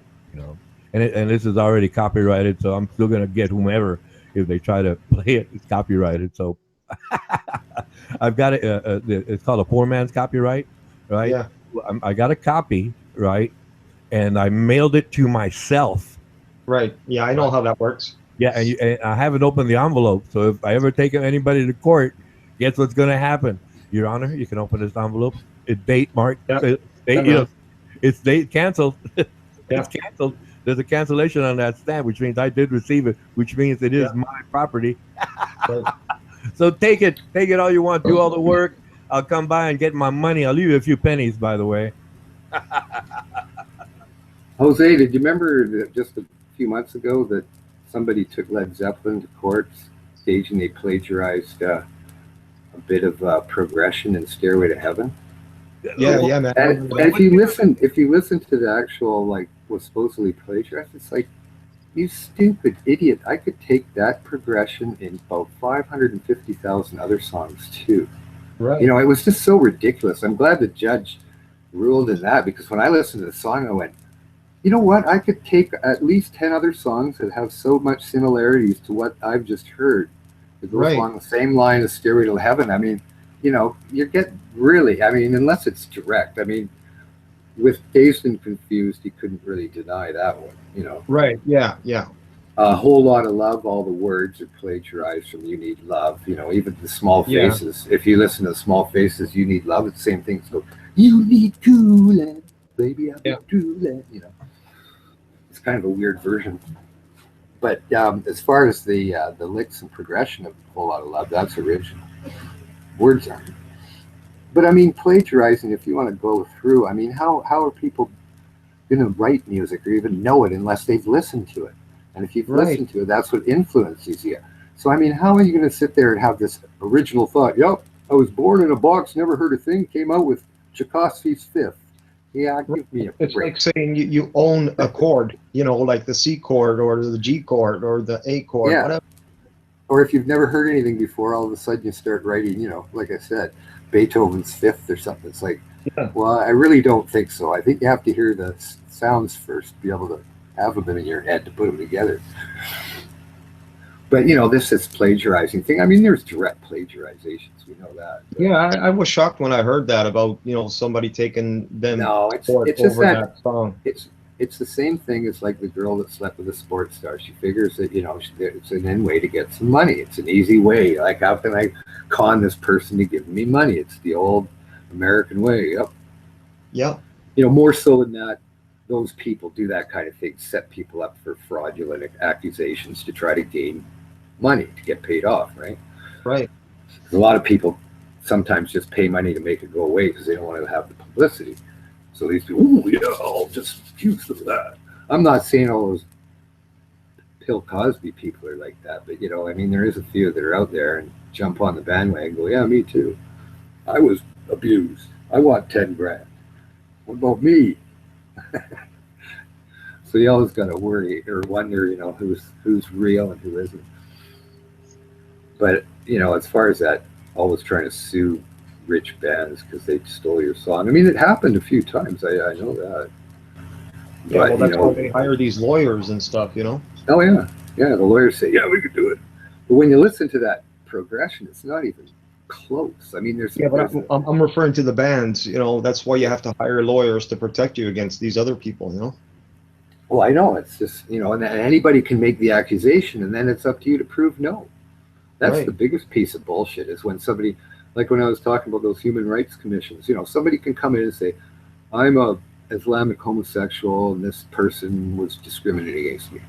And this is already copyrighted, so I'm still gonna get whomever if they try to play it. It's copyrighted, so I've got it. It's called a poor man's copyright, right? Yeah. I got a copy, right, and I mailed it to myself. Right. Yeah, I know how that works. Yeah, and I haven't opened the envelope, so if I ever take anybody to court, guess what's going to happen? Your Honor, you can open this envelope. It's date marked. Yep. It's date canceled. Yeah. It's canceled. There's a cancellation on that stamp, which means I did receive it, which means it is my property. Right. So take it all you want. Do all the work. I'll come by and get my money. I'll leave you a few pennies, by the way. Jose, did you remember that just a few months ago that somebody took Led Zeppelin to court, staging they plagiarized a bit of progression in Stairway to Heaven? Yeah, man. And if you listen to the actual, like, was supposedly plagiarized, it's like, you stupid idiot! I could take that progression in about 550,000 other songs too. Right. It was just so ridiculous. I'm glad the judge ruled in that, because when I listened to the song, I went, you know what? I could take at least 10 other songs that have so much similarities to what I've just heard. It goes along the same line as Stairway to Heaven. I mean, you get really, unless it's direct. With Dazed and Confused, he couldn't really deny that one, Right, yeah. A Whole Lot of Love, all the words are plagiarized from You Need Love. Even the Small Faces. If you listen to the Small Faces, You Need Love, it's the same thing. So, you need coolant, baby, I'm coolant, It's kind of a weird version. But as far as the licks and progression of A Whole Lot of Love, that's original. Words aren't. But plagiarizing, if you want to go through, how are people going to write music or even know it unless they've listened to it? And if you've listened to it, that's what influences you. So, how are you going to sit there and have this original thought? Yep, I was born in a box, never heard a thing, came out with Tchaikovsky's Fifth. Yeah, give me a break. It's like saying you own a chord, like the C chord or the G chord or the A chord, whatever. Or if you've never heard anything before, all of a sudden you start writing, like I said, Beethoven's Fifth or something. It's like, well, I really don't think so. I think you have to hear the sounds first to be able to have them in your head to put them together. But, this is plagiarizing thing. There's direct plagiarizations. We know that. Yeah, I was shocked when I heard that about, somebody taking them it's over just that song. it's the same thing as like the girl that slept with a sports star. She figures that, it's an end way to get some money. It's an easy way. Like, how can I con this person to give me money? It's the old American way. Yep. Yeah. More so than that, those people do that kind of thing, set people up for fraudulent accusations to try to gain money, to get paid off, right? Right. A lot of people sometimes just pay money to make it go away because they don't want to have the publicity. So these people, oh yeah, I'll just accuse them of that. I'm not saying all those Bill Cosby people are like that, but there is a few that are out there and jump on the bandwagon and go, yeah, me too. I was abused. I want 10 grand. What about me? So you always got to worry or wonder, who's real and who isn't. But as far as that, always trying to sue rich bands because they stole your song. I mean, it happened a few times. I know that. Yeah, But, well, that's why they hire these lawyers and stuff, Oh yeah, the lawyers say, yeah, we could do it. But when you listen to that progression, it's not even close. I mean, Yeah, but I'm referring to the bands. That's why you have to hire lawyers to protect you against these other people. Well, I know it's just and anybody can make the accusation, and then it's up to you to prove no. That's Right. the biggest piece of bullshit is when somebody, like when I was talking about those human rights commissions, somebody can come in and say, I'm a Islamic homosexual and this person was discriminating against me.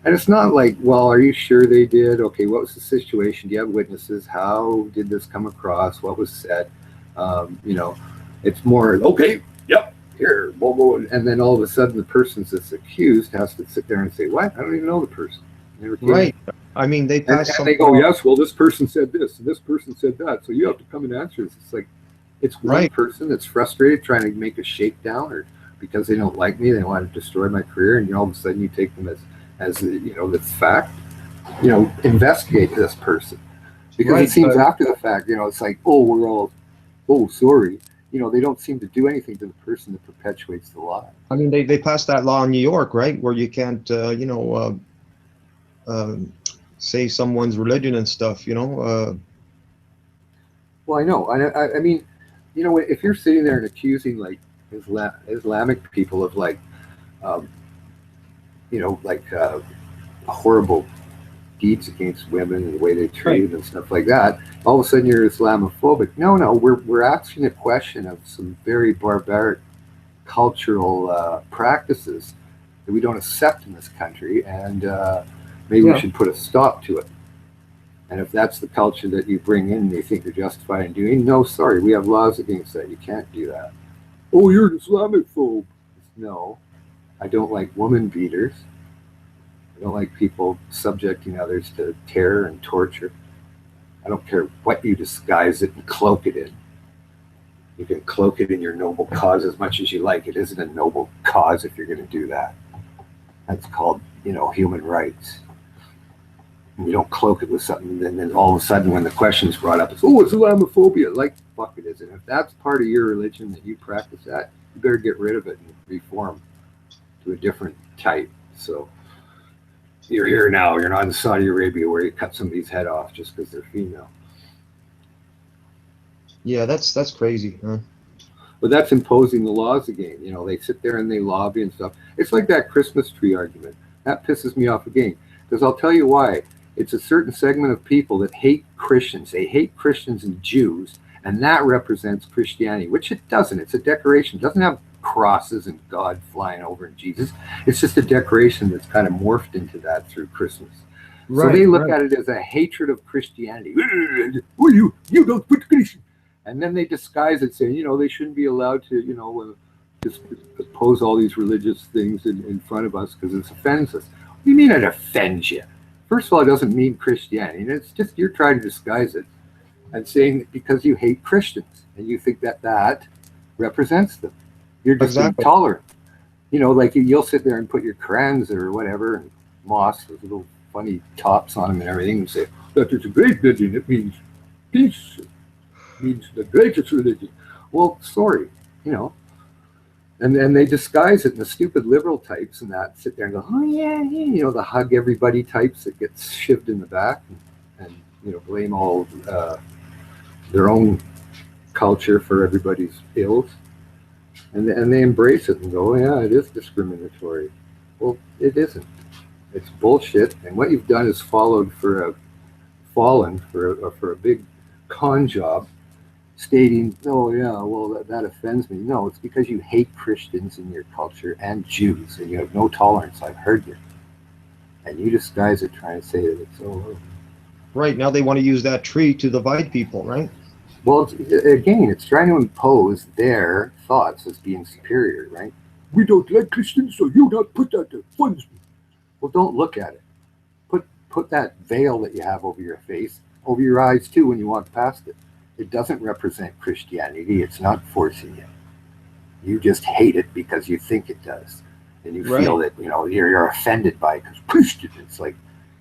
And it's not like, well, are you sure they did? Okay, what was the situation? Do you have witnesses? How did this come across? What was said? It's more, okay, yep, here, whoa, whoa. And then all of a sudden the person that's accused has to sit there and say, what? I don't even know the person. Never came. Right. I mean, they And, passed and some they go, law. yes, well, this person said this, and this person said that, so you have to come and answer this. It's like, it's one Right. person that's frustrated trying to make a shakedown, or because they don't like me, they want to destroy my career, and all of a sudden you take them as the fact. Investigate this person, because Right, it seems but- after the fact, it's like, oh, we're all, oh, sorry. They don't seem to do anything to the person that perpetuates the lie. I mean, they passed that law in New York, right, where you can't, say someone's religion and stuff. Well, I know. I mean, if you're sitting there and accusing like Islamic people of like, um, horrible deeds against women and the way they treat them and stuff like that, all of a sudden you're Islamophobic. No, we're asking a question of some very barbaric cultural practices that we don't accept in this country, and maybe we should put a stop to it. And if that's the culture that you bring in, you think you're justified in doing, no, sorry, we have laws against that. You can't do that. Oh, you're an Islamophobe. No, I don't like woman beaters. I don't like people subjecting others to terror and torture. I don't care what you disguise it and cloak it in. You can cloak it in your noble cause as much as you like. It isn't a noble cause if you're going to do that. That's called, human rights. You don't cloak it with something, and then all of a sudden when the question's brought up, it's, oh, Islamophobia. Like, fuck it is. And if that's part of your religion that you practice that, you better get rid of it and reform to a different type. So you're here now. You're not in Saudi Arabia where you cut somebody's head off just because they're female. Yeah, that's crazy, huh? But that's imposing the laws again. They sit there and they lobby and stuff. It's like that Christmas tree argument. That pisses me off again. Because I'll tell you why. It's a certain segment of people that hate Christians. They hate Christians and Jews, and that represents Christianity, which it doesn't. It's a decoration. It doesn't have crosses and God flying over and Jesus. It's just a decoration that's kind of morphed into that through Christmas. So they look at it as a hatred of Christianity. Oh, you don't put Christian. And then they disguise it, saying, they shouldn't be allowed to, just pose all these religious things in front of us because it offends us. What do you mean it offends you? First of all, it doesn't mean Christianity. And it's just you're trying to disguise it and saying that because you hate Christians and you think that represents them. You're just intolerant. Like you'll sit there and put your Korans or whatever and mosques with little funny tops on them and everything and say, that is a great religion. It means peace. Means the greatest religion. Well, sorry, and they disguise it in the stupid liberal types and that sit there and go, oh yeah, the hug everybody types that gets shivved in the back and blame all their own culture for everybody's ills. and they embrace it and go, yeah, it is discriminatory. Well, it isn't. It's bullshit. And what you've done is fallen for a big con job, stating, oh yeah, well that offends me. No, it's because you hate Christians in your culture and Jews, and you have no tolerance. I've heard you, and you just guys are trying to say that it's oh. Right now, they want to use that tree to divide people, right? Well, again, it's trying to impose their thoughts as being superior, right? We don't like Christians, so you don't put that to funds me. Well, don't look at it. Put that veil that you have over your face over your eyes too when you walk past it. It doesn't represent Christianity. It's not forcing you. You just hate it because you think it does, and you Right. feel that you're offended by it because Christian. It's like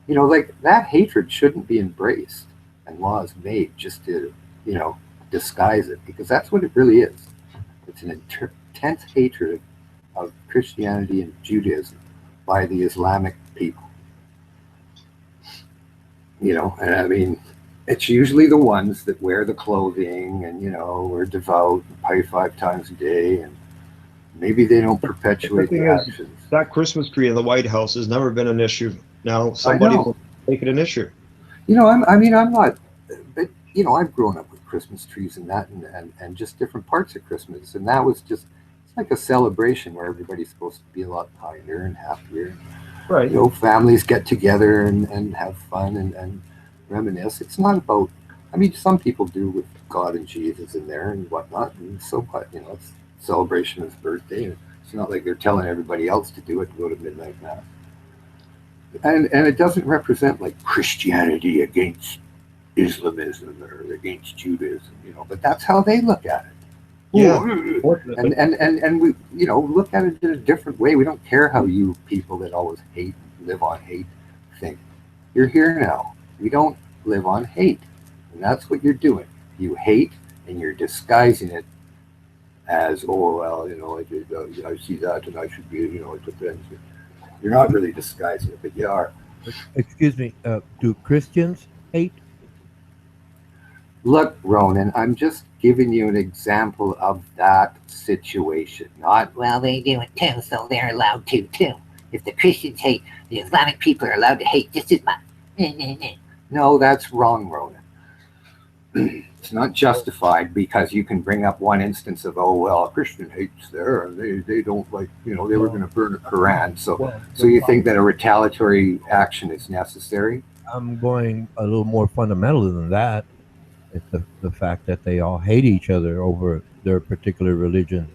like that hatred shouldn't be embraced, and laws made just to disguise it because that's what it really is. It's an intense hatred of Christianity and Judaism by the Islamic people. And I mean, it's usually the ones that wear the clothing and are devout and pray 5 times a day, and maybe they don't The perpetuate thing the is, actions. that Christmas tree in the White House has never been an issue. Now I somebody know. will make it an issue. I'm not, but I've grown up with Christmas trees and that, and just different parts of Christmas, and that was just it's like a celebration where everybody's supposed to be a lot kinder and happier. Right. Families get together and have fun and reminisce. It's not about. I mean, some people do with God and Jesus in there and whatnot, and so what? It's a celebration of his birthday. It's not like they're telling everybody else to do it to go to midnight mass. And it doesn't represent like Christianity against Islamism or against Judaism, but that's how they look at it. Yeah. And we look at it in a different way. We don't care how you people that always hate, live on hate, think. You're here now. We don't live on hate, and that's what you're doing. You hate, and you're disguising it as, oh well, I see that, and I should be, it offends me. You're not really disguising it, but you are. Excuse me. Do Christians hate? Look, Ronan, I'm just giving you an example of that situation. Not, well, they do it too, so they're allowed to too. If the Christians hate, the Islamic people are allowed to hate just as much. No, that's wrong, Ronan. It's not justified because you can bring up one instance of, oh well, a Christian hates there, and they don't like, they were going to burn a Quran. So you think that a retaliatory action is necessary? I'm going a little more fundamental than that. It's the fact that they all hate each other over their particular religion.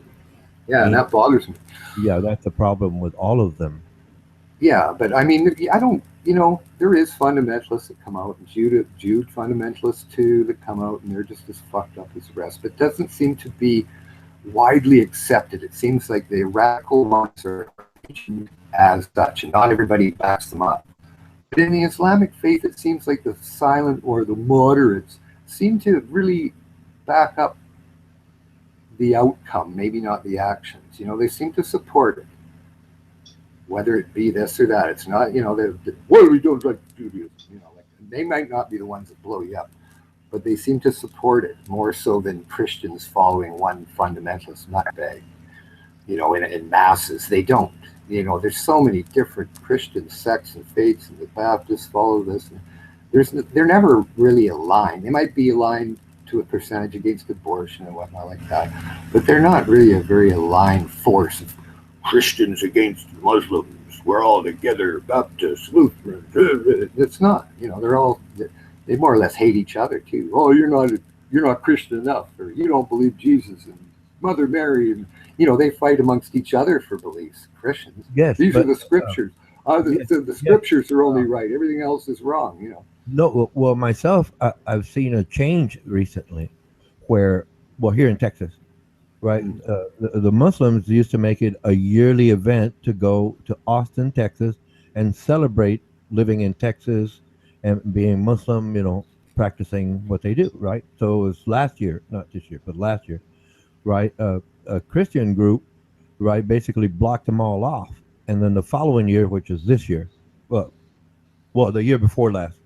Yeah, and that bothers me. Yeah, that's a problem with all of them. Yeah, but I mean, I don't, there is fundamentalists that come out, and Jude fundamentalists too that come out, and they're just as fucked up as the rest. But it doesn't seem to be widely accepted. It seems like the radical ones are teaching as such, and not everybody backs them up. But in the Islamic faith, it seems like the silent or the moderates seem to really back up the outcome, maybe not the actions. They seem to support it, whether it be this or that. It's not, well, we don't like Judaism. Like they might not be the ones that blow you up, but they seem to support it more so than Christians following one fundamentalist nutbag. In masses, they don't. There's so many different Christian sects and faiths, and the Baptists follow this. And they're never really aligned. They might be aligned to a percentage against abortion and whatnot like that, but they're not really a very aligned force of Christians against Muslims. We're all together, Baptists, Lutherans. It's not. They more or less hate each other too. Oh, you're not Christian enough, or you don't believe Jesus and Mother Mary, and they fight amongst each other for beliefs. Christians. Yes, These but are the scriptures. The scriptures are only right. Everything else is wrong. no. Well, myself, I've seen a change recently, where, well, here in Texas, right? The Muslims used to make it a yearly event to go to Austin, Texas, and celebrate living in Texas and being Muslim, practicing what they do, right? So it was last year, not this year, but last year, right? A Christian group, right, basically blocked them all off. And then the following year, which is this year, well, the year before last,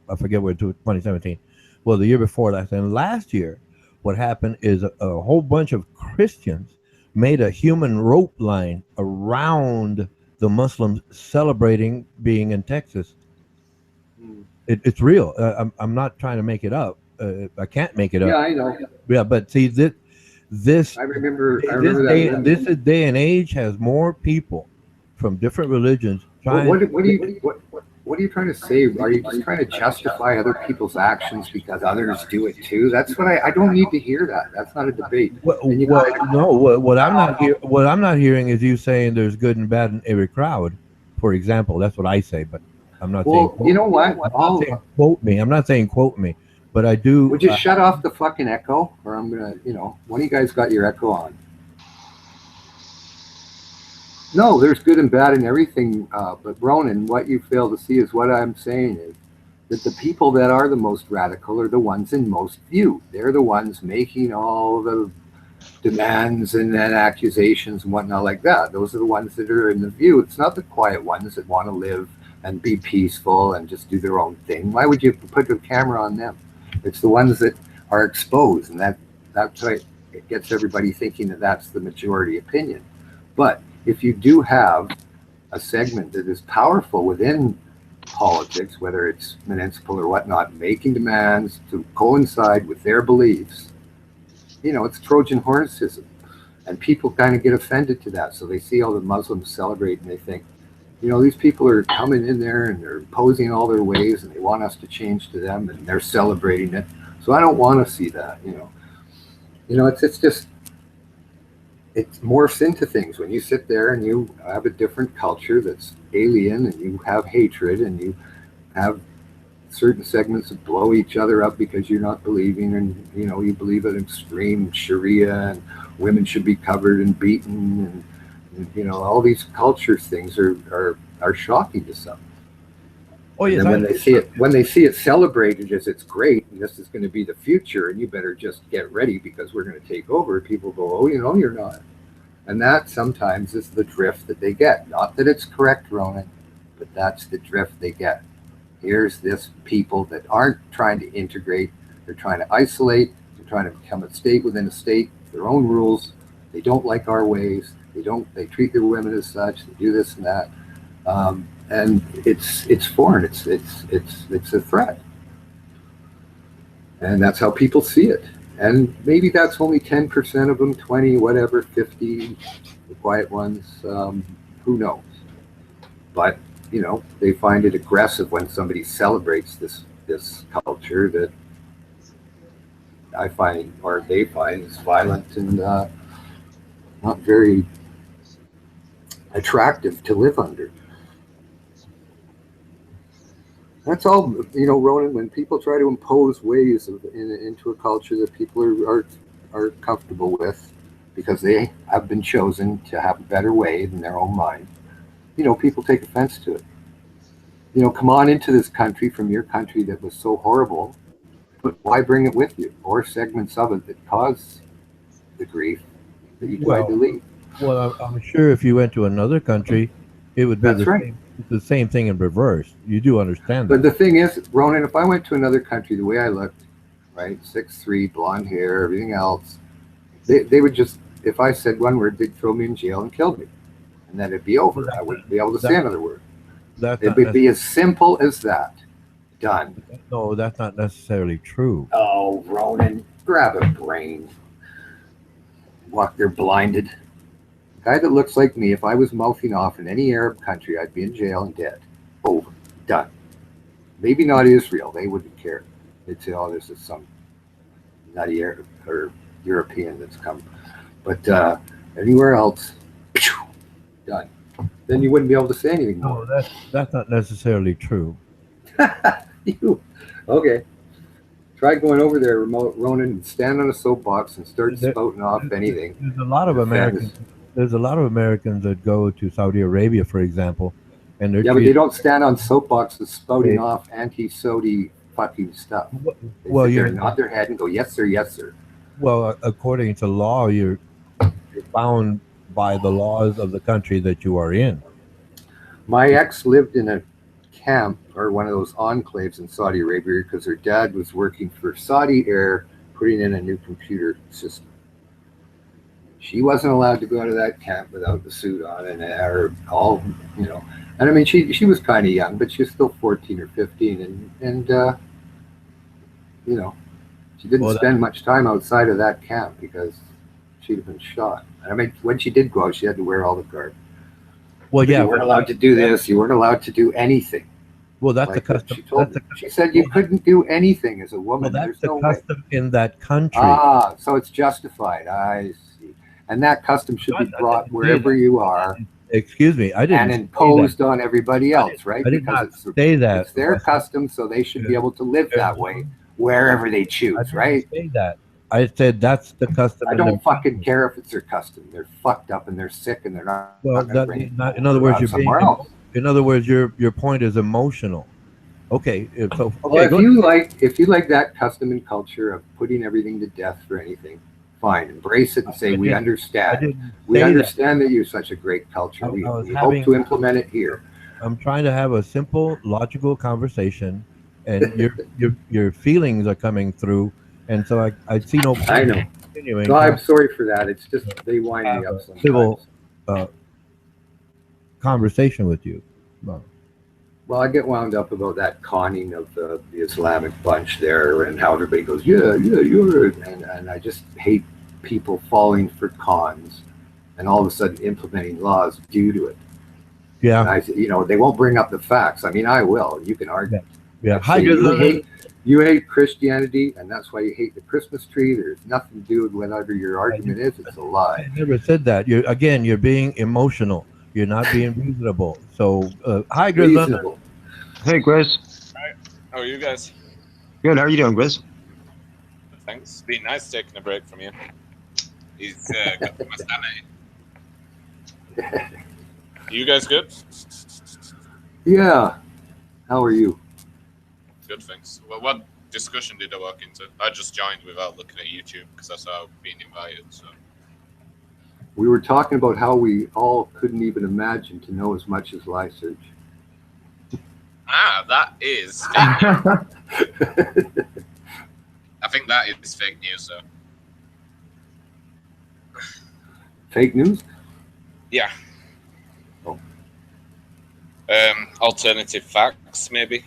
I forget what, 2017. The year before last, and last year, what happened is a whole bunch of Christians made a human rope line around the Muslims celebrating being in Texas. It's real. I'm not trying to make it up. I can't make it Yeah, up. I know. Yeah, but see this I remember that day, room. this day and age has more people from different religions What trying. what are you trying to say? Are you just trying to justify other people's actions because others do it too? That's what I don't need to hear that. That's not a debate. And you Well, got no. What I'm not hearing is you saying there's good and bad in every crowd. For example, that's what I say, but I'm not saying. well, you know what? I'm not saying quote me. I'm not saying quote me, but I do. Would you shut off the fucking echo, or I'm gonna, one of you guys got your echo on? No, there's good and bad in everything. But Ronan, what you fail to see is what I'm saying is that the people that are the most radical are the ones in most view. They're the ones making all the demands and then accusations and whatnot like that. Those are the ones that are in the view. It's not the quiet ones that want to live and be peaceful and just do their own thing. Why would you put a camera on them? It's the ones that are exposed, and that's why it gets everybody thinking that that's the majority opinion. But if you do have a segment that is powerful within politics, whether it's municipal or whatnot, making demands to coincide with their beliefs, it's Trojan horseism. And people kind of get offended to that. So they see all the Muslims celebrate and they think, these people are coming in there and they're imposing all their ways and they want us to change to them and they're celebrating it. So I don't want to see that, it's just, it morphs into things when you sit there and you have a different culture that's alien and you have hatred and you have certain segments that blow each other up because you're not believing and you believe in extreme Sharia and women should be covered and beaten and all these culture things are shocking to some. Oh yes, and when they see it celebrated as it's great and this is going to be the future and you better just get ready because we're going to take over, people go, oh, you're not. And that sometimes is the drift that they get. Not that it's correct, Ronan, but that's the drift they get. Here's this people that aren't trying to integrate. They're trying to isolate. They're trying to become a state within a state, their own rules. They don't like our ways. They treat their women as such. They do this and that. And it's foreign. It's a threat. And that's how people see it. And maybe that's only 10% of them, 20, whatever, 50, the quiet ones. Who knows? But they find it aggressive when somebody celebrates this culture that I find, or they find, is violent and not very attractive to live under. That's all, Ronan. When people try to impose ways into a culture that people are comfortable with, because they have been chosen to have a better way in their own mind, people take offense to it. Come on into this country from your country that was so horrible, but why bring it with you, or segments of it that cause the grief that you tried to leave? Well, I'm sure if you went to another country, it would be the same thing in reverse. You do understand that. But the thing is, Ronan, if I went to another country the way I looked, right, 6'3", blonde hair, everything else, they would just, if I said one word, they'd throw me in jail and kill me. And then it'd be over. I wouldn't be able to say another word. It would be as simple as that. Done. No, that's not necessarily true. Oh, Ronan, grab a brain. Walk there blinded. Guy that looks like me, if I was mouthing off in any Arab country, I'd be in jail and dead. Over. Done. Maybe not Israel. They wouldn't care. They'd say, oh, this is some nutty Arab or European that's come. But anywhere else, done. Then you wouldn't be able to say anything more. No, that's not necessarily true. Okay. Try going over there, Ronan, and stand on a soapbox and start spouting off anything. There's a lot of Americans. There's a lot of Americans that go to Saudi Arabia, for example, and they're but they don't stand on soapboxes spouting off anti-Saudi fucking stuff. They sit there and nod their head and go, yes, sir, yes, sir. Well, according to law, you're bound by the laws of the country that you are in. My ex lived in a camp or one of those enclaves in Saudi Arabia because her dad was working for Saudi Air, putting in a new computer system. She wasn't allowed to go to that camp without the suit on and or all, you know. And I mean, she was kind of young, but she was still 14 or 15, and you know, she didn't Well, spend much time outside of that camp because she'd have been shot. And I mean, when she did go out, she had to wear all the garb. well, yeah. You weren't allowed to do this. You weren't allowed to do anything. Well, that's the Like custom. she told That's me. the, She said you couldn't do anything as a well, woman. that's There's the no way. custom in that country. Ah, so it's justified. I see. And that custom should be I brought didn't say wherever that. you are Excuse me, I didn't and say that. imposed on everybody else, right? I did Because not say that. it's their custom, so they should be able to live that way wherever they I choose, didn't right? say that. I said that's the custom I in their don't fucking country. care if it's their custom. They're fucked up and they're sick and they're not Well, going to bring it in other words, out you're being. somewhere else. In other words, your point is emotional. Okay, so Well, okay, if you like that custom and culture of putting everything to death for anything, fine, embrace it and say we understand. We understand that you're such a great culture. We hope to implement it here. I'm trying to have a simple, logical conversation, and your feelings are coming through, and so I see no point I know. in continuing. No, I'm sorry for that. It's just they wind me up sometimes. Civil conversation with you. Well, I get wound up about that conning of the Islamic bunch there and how everybody goes, yeah, you're, and I just hate people falling for cons and all of a sudden implementing laws due to it. Yeah. And they won't bring up the facts. I mean, I will. You can argue. Yeah. You hate Christianity, and that's why you hate the Christmas tree. There's nothing to do with whatever your argument is. It's a lie. I never said that. You're being emotional. You're not being reasonable. So, hi, Grizz. Reasonable. Hey, Grizz. Hi. How are you guys? Good. How are you doing, Grizz? Thanks. It's been nice taking a break from you. He's got my sanity. You guys good? Yeah. How are you? Good, thanks. Well, what discussion did I walk into? I just joined without looking at YouTube because that's how I've been invited. So. We were talking about how we all couldn't even imagine to know as much as Lysearch. Ah, that is fake news. I think that is fake news, though. Fake news? Yeah. Oh. Alternative facts, maybe.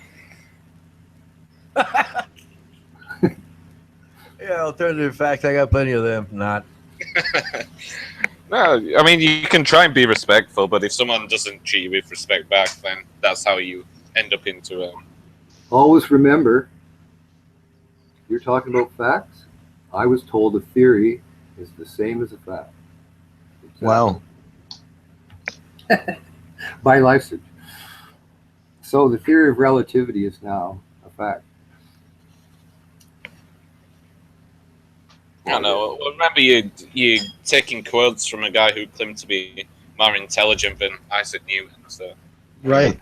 Yeah, alternative facts. I got plenty of them. Not. No, I mean, you can try and be respectful, but if someone doesn't treat you with respect back, then that's how you end up into Always remember, you're talking about facts. I was told a theory is the same as a fact. Exactly. Wow. By Lysearch. So the theory of relativity is now a fact. I don't know. Well, remember you taking quotes from a guy who claimed to be more intelligent than Isaac Newton. So Right.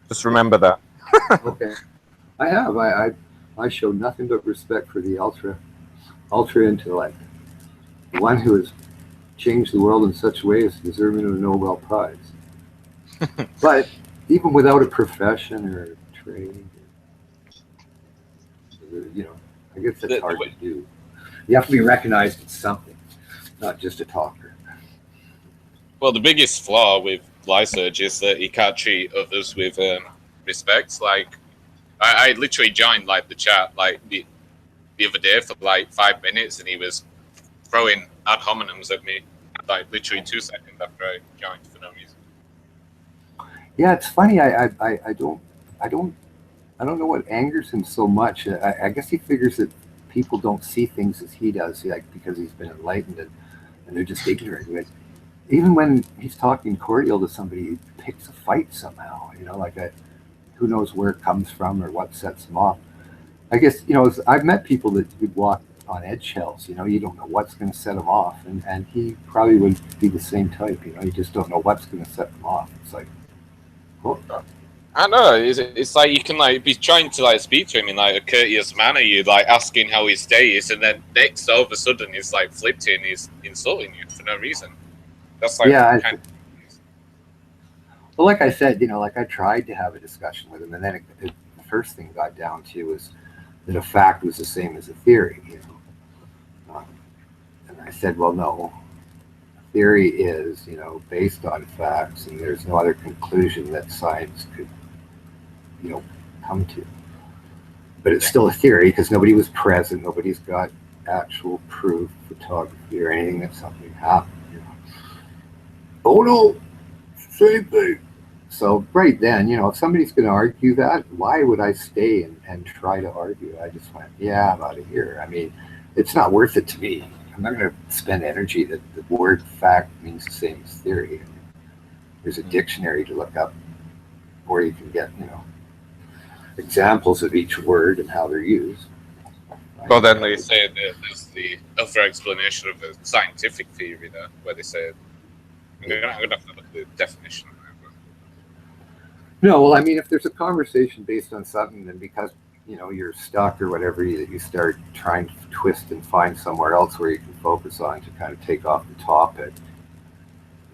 just remember that. Okay. I have. I show nothing but respect for the ultra intellect. The one who has changed the world in such ways deserving of a Nobel Prize. But even without a profession or a trade, I guess that's hard to do. You have to be recognized as something, not just a talker. Well, the biggest flaw with Lysearch is that he can't treat others with respect. Like, I literally joined the chat the other day for 5 minutes, and he was throwing ad hominems at me literally 2 seconds after I joined for no reason. Yeah, it's funny. I don't know what angers him so much. I guess he figures that people don't see things as he does, because he's been enlightened and they're just ignorant. But even when he's talking cordial to somebody, he picks a fight somehow. Who knows where it comes from or what sets him off. I guess I've met people that would walk on eggshells. You don't know what's going to set them off, and he probably would be the same type. You just don't know what's going to set them off. It's like, oh. I know. It's like you can be trying to speak to him in a courteous manner. You asking how his day is, and then next all of a sudden he's flipped and he's insulting you for no reason. That's yeah. Well, like I said, I tried to have a discussion with him, and then the first thing got down to was that a fact was the same as a theory. And I said, well, no, theory is, based on facts, and there's no other conclusion that science could, come to. But it's still a theory because nobody was present. Nobody's got actual proof, photography, or anything that something happened. Oh no, same thing. So right then, if somebody's going to argue that, why would I stay and try to argue? I just went, yeah, I'm out of here. I mean, it's not worth it to me. I'm not going to spend energy that the word fact means the same as theory. There's a dictionary to look up where you can get, examples of each word and how they're used. Well, then they say that there's the other explanation of the scientific theory there, where they say, I'm going to have to look at the definition. No, well, I mean, if there's a conversation based on something, then because you're stuck or whatever, you start trying to twist and find somewhere else where you can focus on to kind of take off the topic.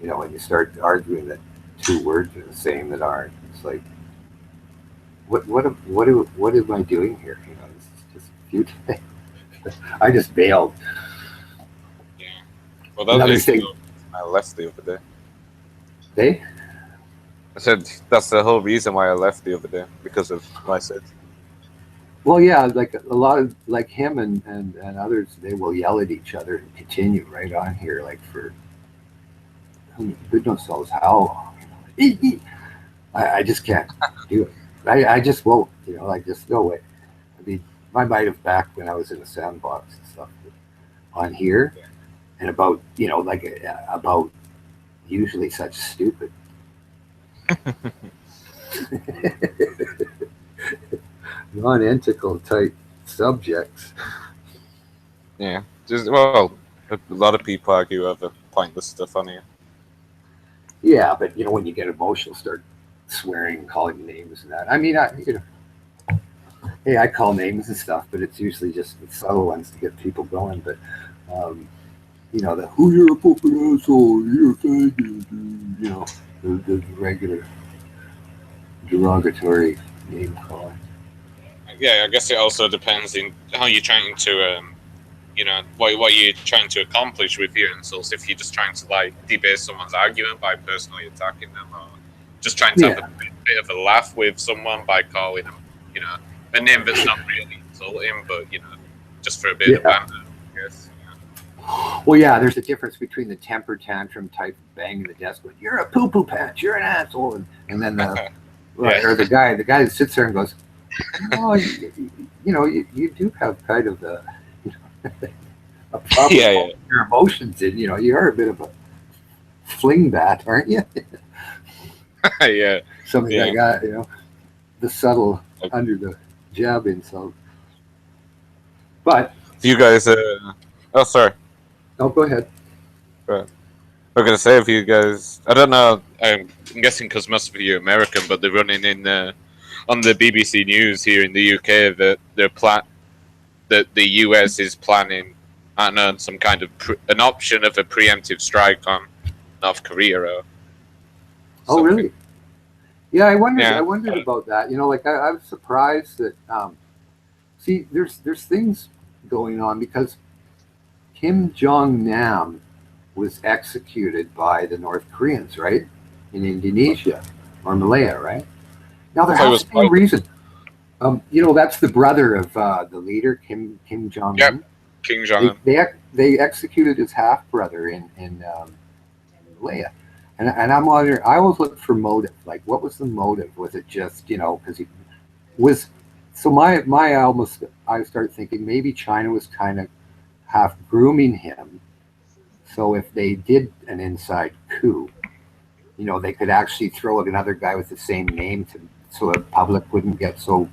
And you start arguing that two words are the same that aren't. It's like, what am I doing here? This is just futile. I just bailed. Yeah. Well, that is I left the other day. They? I said that's the whole reason why I left the other day, because of what I said. Well, yeah, like a lot of like him and others, they will yell at each other and continue right on here, like for goodness knows how long. I just can't do it. I just won't. Like just no way. I mean, I might have back when I was in the sandbox and stuff on here, and about about usually such stupid. Non-ethical type subjects. Yeah, a lot of people argue over pointless stuff on here. Yeah, but when you get emotional, start swearing, calling names and that. I mean, hey, I call names and stuff, but it's usually just the subtle ones to get people going. But the who you're a fucking asshole, you're a faggot, the regular derogatory name calling. Yeah, I guess it also depends in how you're trying to, what you're trying to accomplish with your insults. If you're just trying to debase someone's argument by personally attacking them, or just trying to have a bit of a laugh with someone by calling them, a name that's not really insulting, but just for a bit of banter, I guess. Well, yeah, there's a difference between the temper tantrum type banging the desk going, "You're a poo-poo patch, you're an asshole," and then or the guy that sits there and goes, "Oh, you do have kind of a problem with your emotions, and you are a bit of a fling bat, aren't you?" Yeah, something like that, the subtle under the jab insult. But you guys, oh, sorry. No, go ahead. Right. I'm gonna say, if you guys, I don't know. I'm guessing because most of you are American, but they're running in on the BBC News here in the UK that that the US is planning, I don't know, some kind of an option of a preemptive strike on North Korea. Or oh, really? Yeah, I wondered about that. I was surprised that. See, there's things going on because Kim Jong-nam was executed by the North Koreans, right? In Indonesia or Malaya, right? Now there has to be a reason. That's the brother of the leader, Kim Jong-un. Yep, Kim Jong-un. They executed his half brother in Malaya, and I'm wondering. I always look for motive. Like, what was the motive? Was it just because he was? So I started thinking maybe China was kind of half grooming him, so if they did an inside coup, they could actually throw another guy with the same name so the public wouldn't get so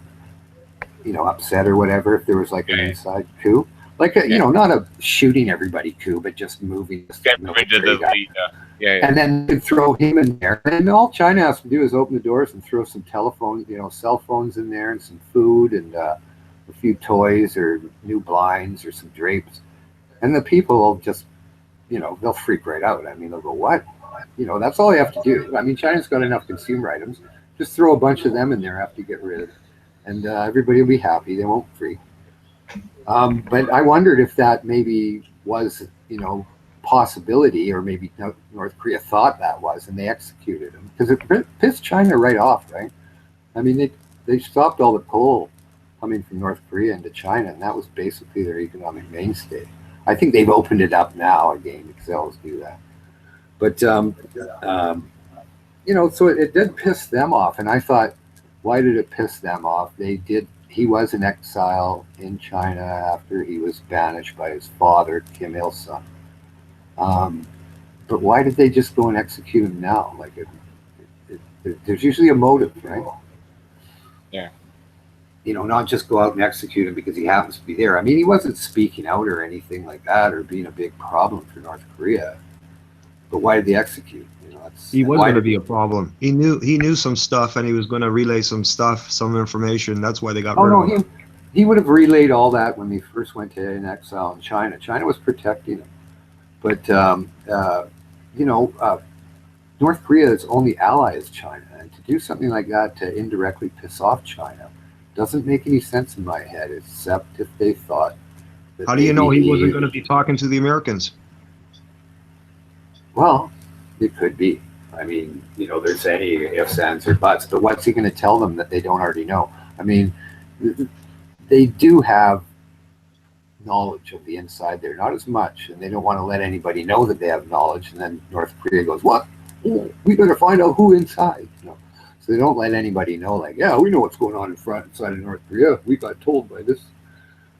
upset or whatever if there was like an inside coup, like not a shooting everybody coup, but just moving the guy. And then they'd throw him in there, and all China has to do is open the doors and throw some telephones, cell phones in there, and some food and a few toys or new blinds or some drapes, and the people will just, they'll freak right out. I mean, they'll go, what? That's all you have to do. I mean, China's got enough consumer items. Just throw a bunch of them in there after you get rid of it, and everybody will be happy. They won't freak. But I wondered if that maybe was, possibility, or maybe North Korea thought that was, and they executed him because it pissed China right off, right? I mean, they stopped all the coal coming from North Korea into China, and that was basically their economic mainstay. I think they've opened it up now again because they always do that. But so it did piss them off, and I thought, why did it piss them off? He was in exile in China after he was banished by his father, Kim Il Sung. But why did they just go and execute him now? Like, there's usually a motive, right? Yeah. Not just go out and execute him because he happens to be there. I mean, he wasn't speaking out or anything like that, or being a big problem for North Korea. But why did they execute? He was going to be a problem. He knew some stuff, and he was going to relay some stuff, some information. That's why they got rid of him. He would have relayed all that when he first went to in exile in China. China was protecting him, but North Korea's only ally is China, and to do something like that to indirectly piss off China doesn't make any sense in my head, except if they thought. How do you know he wasn't going to be talking to the Americans? Well, it could be. I mean, there's any ifs, ands, or buts, but what's he going to tell them that they don't already know? I mean, they do have knowledge of the inside there, not as much, and they don't want to let anybody know that they have knowledge, and then North Korea goes, what? Oh, we better find out who inside. So they don't let anybody know, like, yeah, we know what's going on inside of North Korea. We got told by this.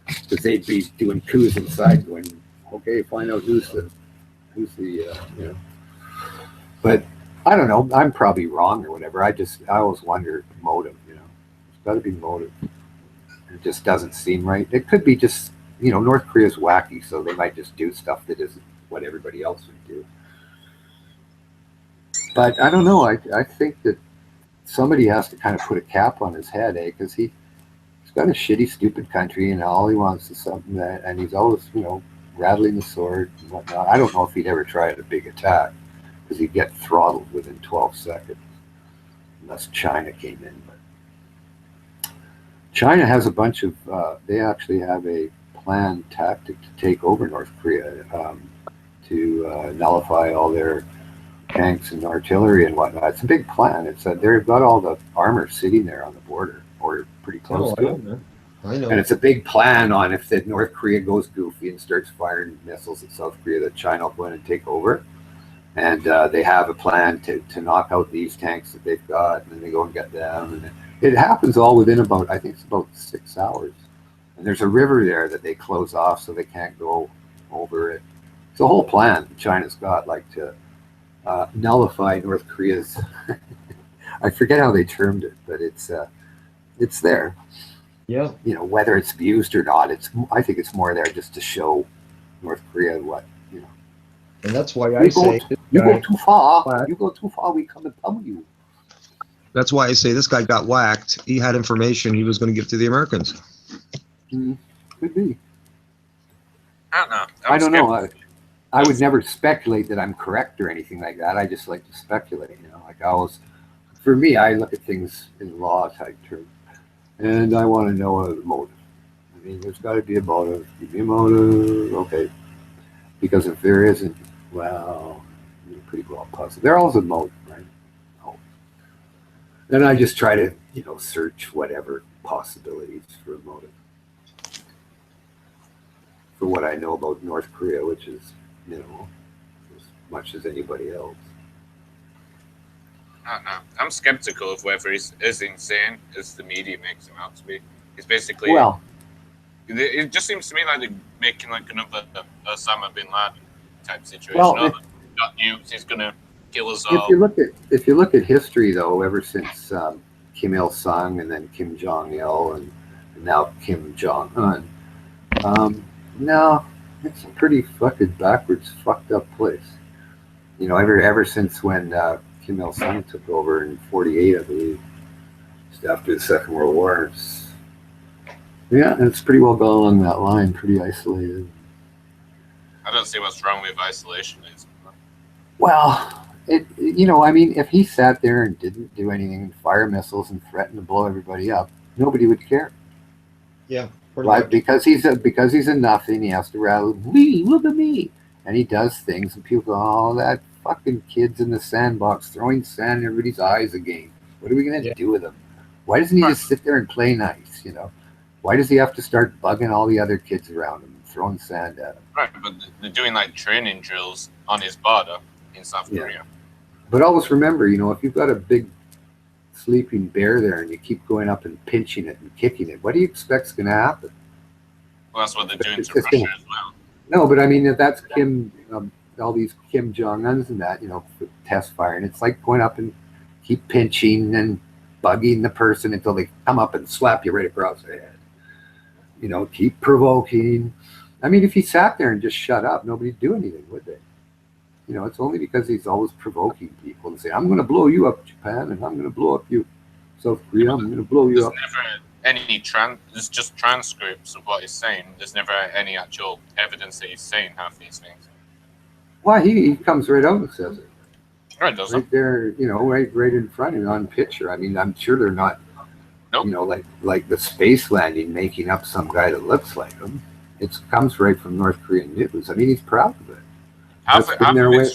Because they'd be doing coups inside going, okay, find out who's the But I don't know. I'm probably wrong or whatever. I always wonder motive. It's got to be motive. It just doesn't seem right. It could be just North Korea's wacky, so they might just do stuff that isn't what everybody else would do. But I don't know. I think that somebody has to kind of put a cap on his head, because he's got a shitty, stupid country, and all he wants is something and he's always rattling the sword and whatnot. I don't know if he'd ever try a big attack, because he'd get throttled within 12 seconds, unless China came in. But China has a bunch of, they actually have a planned tactic to take over North Korea, to nullify all their tanks and artillery and whatnot. It's a big plan. They've got all the armor sitting there on the border, or pretty close to it. I know. And it's a big plan on if the North Korea goes goofy and starts firing missiles at South Korea, that China will go in and take over. And they have a plan to knock out these tanks that they've got, and then they go and get them. And it happens all within about 6 hours. And there's a river there that they close off so they can't go over it. It's a whole plan China's got, like to nullify North Korea's. I forget how they termed it, but it's there. Yeah. Whether it's abused or not, I think it's more there just to show North Korea what. And that's why I say you go too far. You go too far, we come and pummel you. That's why I say this guy got whacked. He had information he was going to give to the Americans. Could be. I don't know. I don't know. I would never speculate that I'm correct or anything like that. I just like to speculate. Like for me, I look at things in law type terms, and I want to know a motive. I mean, there's got to be a motive. Give me a motive, okay? Because if there isn't, well, you're pretty well puzzled. There also a motive, right? Oh. Then I just try to, search whatever possibilities for a motive. For what I know about North Korea, which is, as much as anybody else. I don't know. I'm skeptical of whether he's as insane as the media makes him out to be. He's basically. Well. It just seems to me like they're making like another Osama bin Laden type situation. Well, got nukes, he's gonna kill us all. If you look at history, though, ever since Kim Il Sung and then Kim Jong Il and now Kim Jong Un, no, it's a pretty fucking backwards, fucked up place. Ever since when Kim Il Sung took over in '48, I believe, just after the Second World War. It's pretty well gone along that line, pretty isolated. I don't see what's wrong with isolationism. Well, if he sat there and didn't do anything and fire missiles and threaten to blow everybody up, nobody would care. Yeah. Right? Because he's a nothing, he has to rattle, me, look at me. and he does things, and people go, "Oh, that fucking kid's in the sandbox throwing sand in everybody's eyes again. What are we gonna Yeah. do with him? Why doesn't he just sit there and play nice? You know, why does he have to start bugging all the other kids around him and throwing sand at him?" Right, but they're doing like training drills on his border in South Yeah. Korea. But always remember, you know, if you've got a big sleeping bear there and you keep going up and pinching it and kicking it, what do you expect's going to happen? Well, that's what they're doing It's to just Russia gonna, as well. no, but I mean, if that's Kim, all these Kim Jong Uns and that, you know, for test firing, it's like going up and keep pinching and bugging the person until they come up and slap you right across the head. You know, keep provoking. I mean, if he sat there and just shut up, nobody'd do anything, would they? You know, it's only because he's always provoking people and say, "I'm going to blow you up, Japan, and I'm going to blow up you, South Korea. I'm going to blow you There's up." never any there's just transcripts of what he's saying. There's never any actual evidence that he's saying half these things. Why, he comes right out and says it. Right, doesn't Right there, you know, right in front of him on picture. I mean, I'm sure they're not, Nope. you know, like the space landing, making up some guy that looks like him. It comes right from North Korean news. I mean, he's proud of it. That's been their way.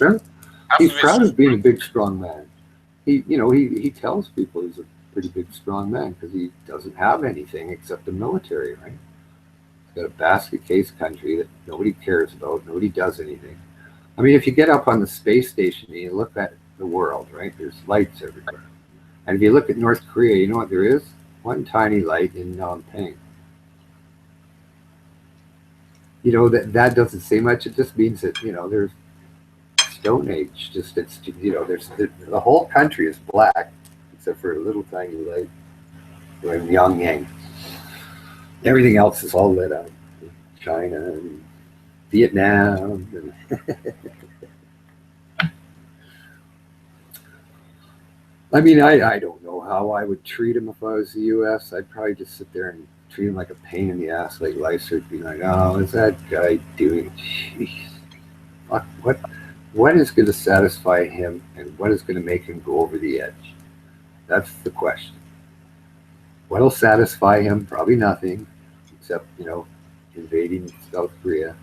He's proud of being a big, strong man. He tells people he's a pretty big, strong man because he doesn't have anything except the military, right? He's got a basket case country that nobody cares about. Nobody does anything. I mean, if you get up on the space station and you look at the world, right, there's lights everywhere. And if you look at North Korea, you know what there is? One tiny light in Phnom Penh. You know, that doesn't say much. It just means that, you know, there's Stone Age. Just it's, you know, the whole country is black except for a little tiny light in Pyongyang. Everything else is all lit up. China and Vietnam. And I mean, I don't know how I would treat him if I was the U.S. I'd probably just sit there and treat him like a pain in the ass, like Lyser, be like, "Oh, is that guy doing? Jeez, what is going to satisfy him, and what is going to make him go over the edge? That's the question. What'll satisfy him? Probably nothing, except, you know, invading South Korea.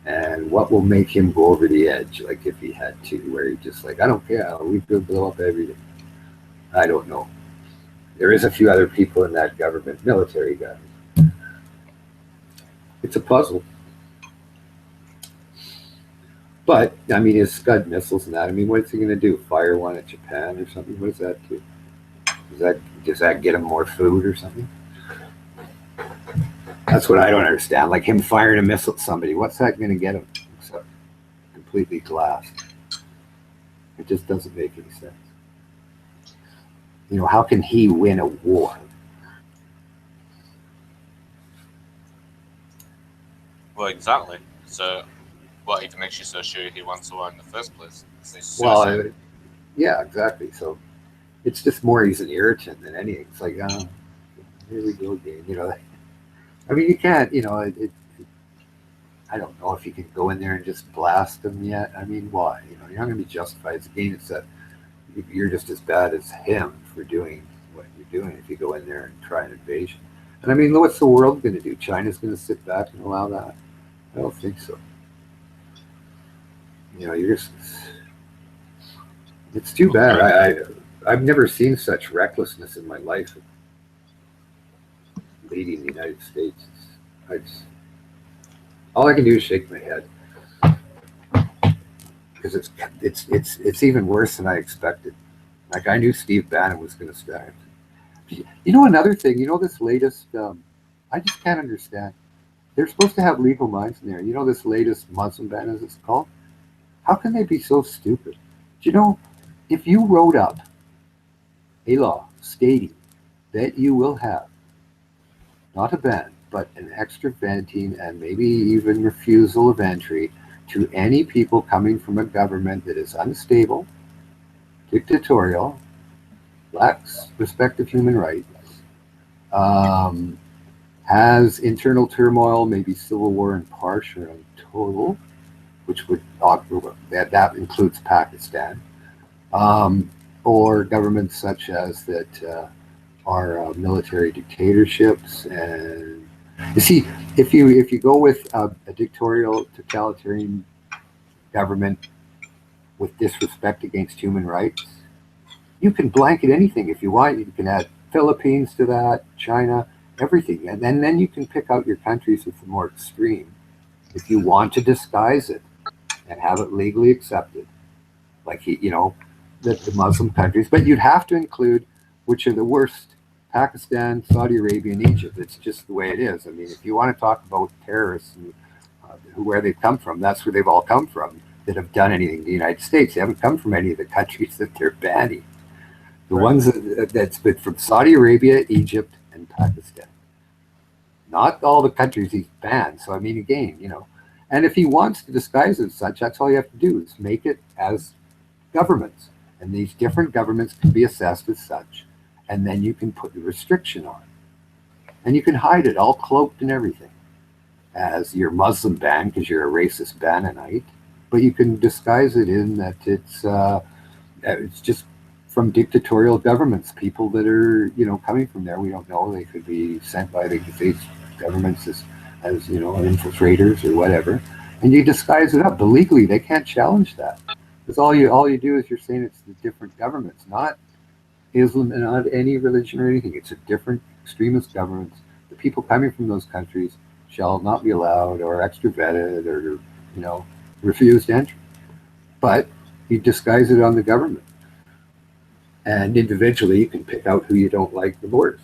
And what will make him go over the edge, like if he had to, where he just like, I don't care, we could blow up everything." I don't know. There is a few other people in that government, military guys. It's a puzzle. But, I mean, his Scud missiles and that, I mean, what's he going to do? Fire one at Japan or something? What does that do? Does that get him more food or something? That's what I don't understand. Like him firing a missile at somebody, what's that going to get him? Except completely glassed. It just doesn't make any sense. You know, how can he win a war? Well, exactly. So, what even makes you so sure he wants to war in the first place? Well, yeah, exactly. So it's just more he's an irritant than anything. It's like, oh, here we go again. You know, I mean, you can't. You know, I don't know if you can go in there and just blast them yet. I mean, why? You know, you're not going to be justified. Again, it's that you're just as bad as him for doing what you're doing if you go in there and try an invasion. And I mean, what's the world going to do? China's going to sit back and allow that? I don't think so. You know, it's too bad. I've never seen such recklessness in my life leading the United States. All I can do is shake my head because it's even worse than I expected. Like I knew Steve Bannon was going to start. You know, another thing. You know, this latest. I just can't understand. They're supposed to have legal minds in there. You know, this latest Muslim ban, as it's called. How can they be so stupid? Do you know, if you wrote up a law stating that you will have not a ban, but an extra venting and maybe even refusal of entry to any people coming from a government that is unstable, dictatorial, lacks respect of human rights, has internal turmoil, maybe civil war in partial and total, which would that includes Pakistan, or governments such as that are military dictatorships. And you see, if you go with a dictatorial, totalitarian government with disrespect against human rights. You can blanket anything if you want. You can add Philippines to that, China, everything. And then you can pick out your countries with the more extreme. If you want to disguise it and have it legally accepted, like the Muslim countries, but you'd have to include which are the worst: Pakistan, Saudi Arabia, and Egypt. It's just the way it is. I mean, if you want to talk about terrorists and where they've come from, that's where they've all come from that have done anything to the United States. They haven't come from any of the countries that they're banning. The ones that's been from Saudi Arabia, Egypt, and Pakistan. Not all the countries he's banned. So I mean, again, and if he wants to disguise it as such, that's all you have to do is make it as governments, and these different governments can be assessed as such, and then you can put the restriction on it, and you can hide it all cloaked and everything as your Muslim ban because you're a racist Bannonite, but you can disguise it in that it's just from dictatorial governments, people that are coming from there. We don't know. They could be sent by the governments as infiltrators or whatever, and you disguise it up. But legally, they can't challenge that. Because all you do is you're saying it's the different governments, not Islam and not any religion or anything. It's a different extremist governments. The people coming from those countries shall not be allowed or extradited or refused entry. But you disguise it on the government, and individually you can pick out who you don't like the worst.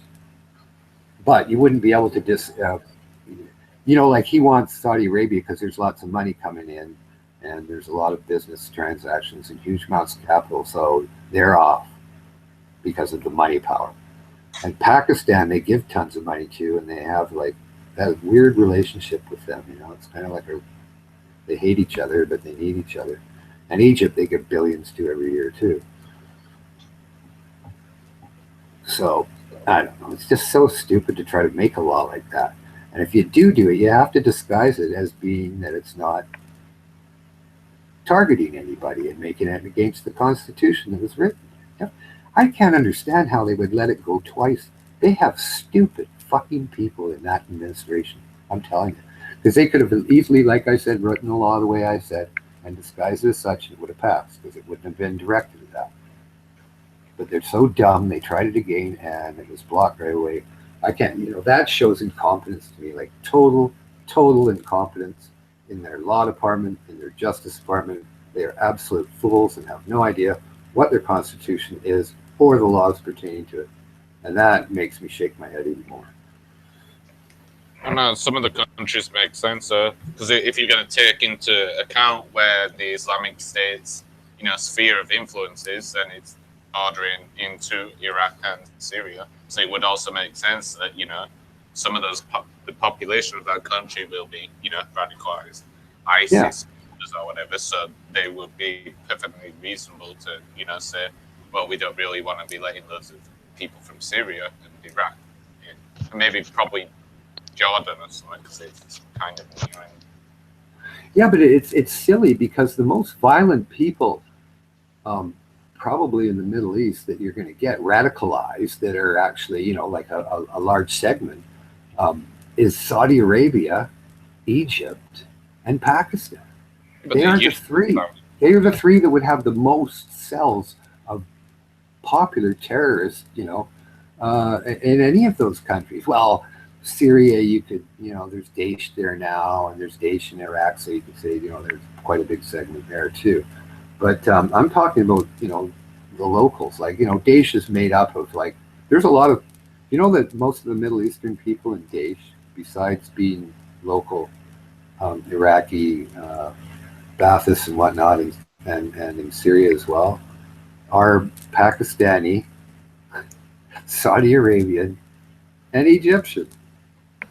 But you wouldn't be able to like he wants Saudi Arabia because there's lots of money coming in. And there's a lot of business transactions and huge amounts of capital, so they're off because of the money power. And Pakistan, they give tons of money to, and they have like that weird relationship with them. It's kind of like they hate each other, but they need each other. And Egypt, they give billions to every year too. So I don't know. It's just so stupid to try to make a law like that. And if you do it, you have to disguise it as being that it's not targeting anybody and making it against the Constitution that was written. I can't understand how they would let it go twice. They have stupid fucking people in that administration. I'm telling you. Because they could have easily, like I said, written the law the way I said and disguised it as such, and it would have passed because it wouldn't have been directed at that. But they're so dumb, they tried it again and it was blocked right away. I can't, that shows incompetence to me, like total incompetence in their law department, in their justice department. They are absolute fools and have no idea what their constitution is or the laws pertaining to it. And that makes me shake my head even more. I know some of the countries make sense, because if you're going to take into account where the Islamic State's sphere of influence is, then it's bordering into Iraq and Syria. So it would also make sense that some of those the population of that country will be radicalized ISIS or whatever. So they would be perfectly reasonable to say, well, we don't really want to be letting loads of people from Syria and Iraq in. And maybe probably Jordan or something, because it's kind of near. Yeah, but it's silly because the most violent people probably in the Middle East that you're going to get radicalized that are actually, like a large segment is Saudi Arabia, Egypt, and Pakistan. But they are the three. They are the three that would have the most cells of popular terrorists, in any of those countries. Well, Syria, you could, there's Daesh there now, and there's Daesh in Iraq, so you could say, there's quite a big segment there too. But I'm talking about, the locals. Like, Daesh is made up of, like, there's a lot of, that most of the Middle Eastern people in Daesh, besides being local Iraqi, Ba'athis and whatnot, and in Syria as well, are Pakistani, Saudi Arabian, and Egyptian.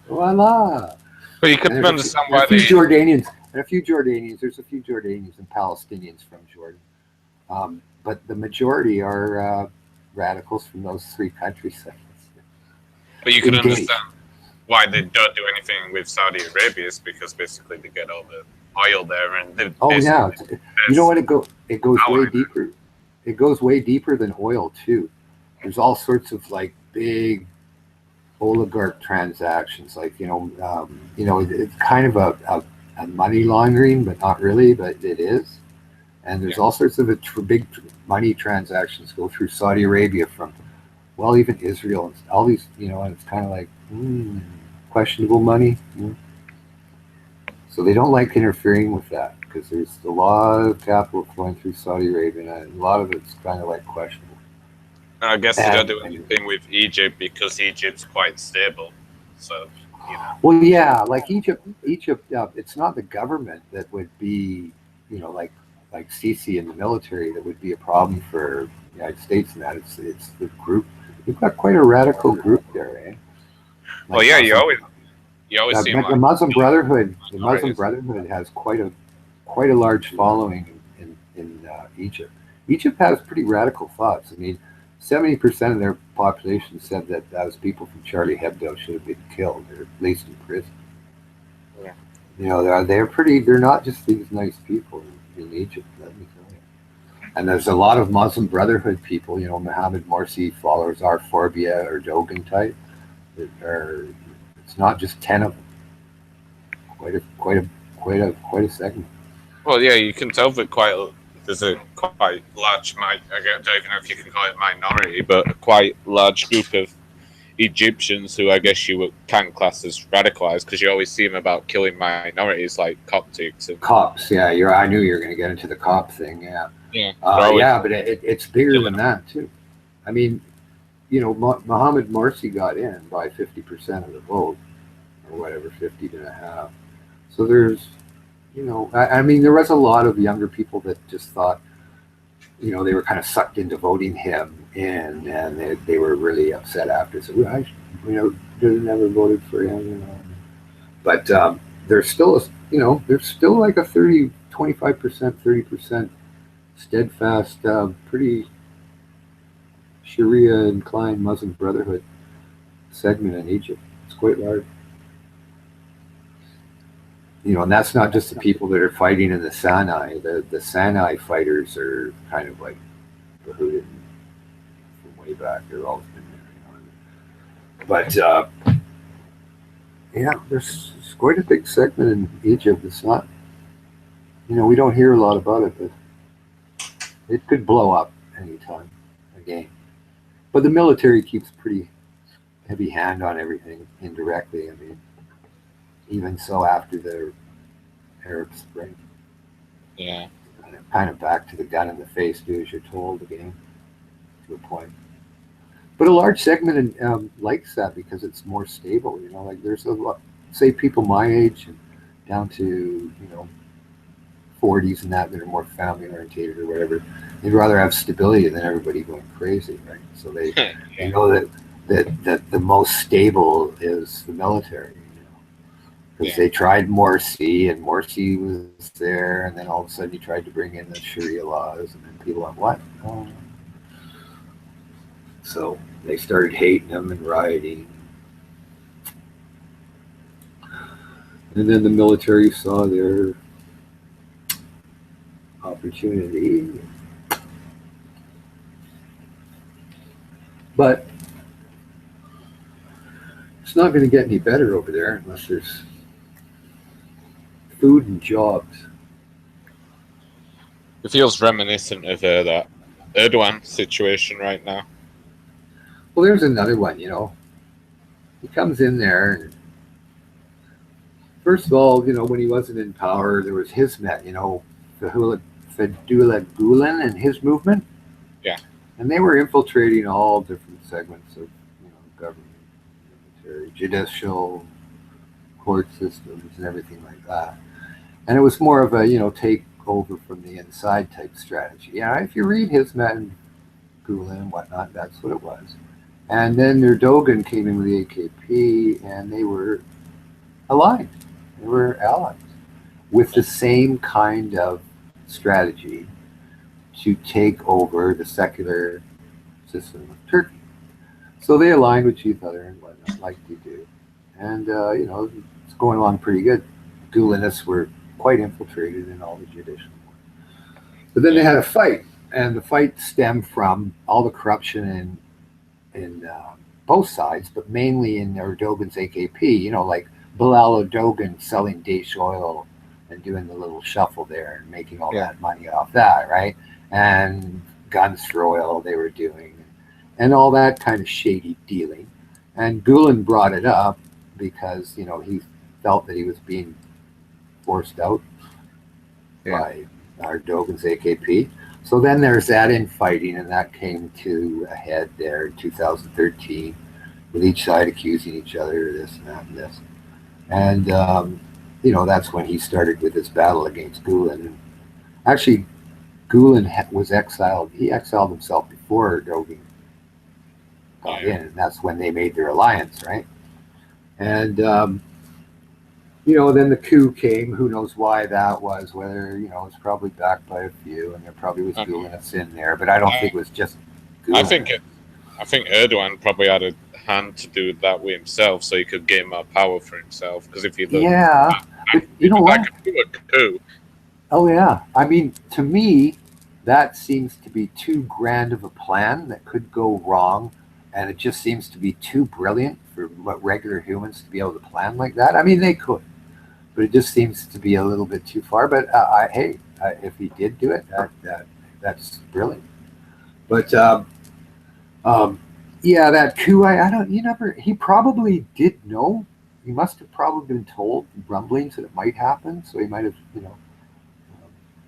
Voila! But you can understand why a few Jordanians. There's a few Jordanians and Palestinians from Jordan. But the majority are radicals from those three countries. But you can understand why they don't do anything with Saudi Arabia is because basically they get all the oil there, and you know what? It goes way deeper. It goes way deeper than oil too. There's all sorts of like big oligarch transactions, like it's kind of a money laundering, but not really, but it is. And there's all sorts of big money transactions go through Saudi Arabia from, well, even Israel and all these, and it's kind of like questionable money. So they don't like interfering with that because there's a lot of capital flowing through Saudi Arabia, and a lot of it's kind of like questionable. I guess you don't do anything with Egypt because Egypt's quite stable. So, Well, yeah, like Egypt, it's not the government that would be, like Sisi in the military that would be a problem for the United States and that. It's the group. You've got quite a radical group there, eh? Well, yeah, you always see the Muslim Brotherhood. The Muslim Brotherhood has quite a large following in Egypt. Egypt has pretty radical thoughts. I mean, 70% of their population said that those people from Charlie Hebdo should have been killed or at least in prison. Yeah. They're not just these nice people in Egypt, let me tell you. And there's a lot of Muslim Brotherhood people, Mohammed Morsi followers, Forbia or Dogan type. It's not just 10 of them. Quite a segment. Well, yeah, you can tell that there's a quite large, I don't even know if you can call it minority, but a quite large group of Egyptians who I guess you can class as radicalized because you always see them about killing minorities like Coptics. Cops, yeah. I knew you were going to get into the cop thing, yeah. Yeah, but it's bigger than that too. I mean, Mohammed Morsi got in by 50% of the vote, or whatever, 50.5. So there's, I mean, there was a lot of younger people that just thought, they were kind of sucked into voting him in, and they were really upset after. So I never voted for him, But there's still like a 25%, 30% steadfast, pretty Sharia inclined Muslim Brotherhood segment in Egypt. It's quite large. And that's not just the people that are fighting in the Sinai. The Sinai fighters are kind of like Bahudin from way back. They've always been there. But there's quite a big segment in Egypt. It's not, we don't hear a lot about it, but it could blow up anytime again. But the military keeps pretty heavy hand on everything indirectly. I mean, even so after the Arab Spring. Yeah. Kind of back to the gun in the face, do as you're told again, to a point. But a large segment likes that because it's more stable. Like there's a lot, say people my age and down to 40s and that are more family orientated or whatever. They'd rather have stability than everybody going crazy, right? So they know that the most stable is the military. Because they tried Morsi, and Morsi was there, and then all of a sudden he tried to bring in the Sharia laws, and then people went, what? Oh. So they started hating him and rioting. And then the military saw their opportunity. But it's not going to get any better over there unless there's food and jobs. It feels reminiscent of that Erdogan situation right now. Well, there's another one, He comes in there, and first of all, when he wasn't in power, there was Hizmet, Fethullah Gulen and his movement. Yeah. And they were infiltrating all different segments of, government, military, judicial, court systems, and everything like that. And it was more of a, take over from the inside type strategy. Yeah, if you read Hizmet and Gulen and whatnot, that's what it was. And then Erdogan came in with the AKP, and they were aligned. They were allies with the same kind of strategy to take over the secular system of Turkey. So they aligned with each other and whatnot, like they do. And, it's going along pretty good. Gulenists were quite infiltrated in all the judicial. But then they had a fight, and the fight stemmed from all the corruption in both sides, but mainly in Erdogan's AKP, like Bilal Erdogan selling Daesh oil and doing the little shuffle there and making all Yeah. that money off that, right? And guns for oil they were doing, and all that kind of shady dealing. And Gulen brought it up because he felt that he was being forced out Yeah. by our Dogan's AKP. So then there's that infighting, and that came to a head there in 2013, with each side accusing each other of this and that and this. And that's when he started with his battle against Gulen. And actually, Gulen was exiled. He exiled himself before Dogan got in, and that's when they made their alliance, right? And then the coup came. Who knows why that was? Whether it's probably backed by a few, and there probably was Gulen's in there, but I don't think it was just Gulen. I think Erdogan probably had a hand to do that with himself, so he could gain more power for himself. Because if you look, but you know what? I could do a coup. Oh yeah, I mean, to me, that seems to be too grand of a plan that could go wrong, and it just seems to be too brilliant for what regular humans to be able to plan like that. I mean, they could, but it just seems to be a little bit too far. But if he did do it, that's brilliant. But yeah, that coup. I don't. You never. He probably did know. He must have probably been told rumblings that it might happen, so he might have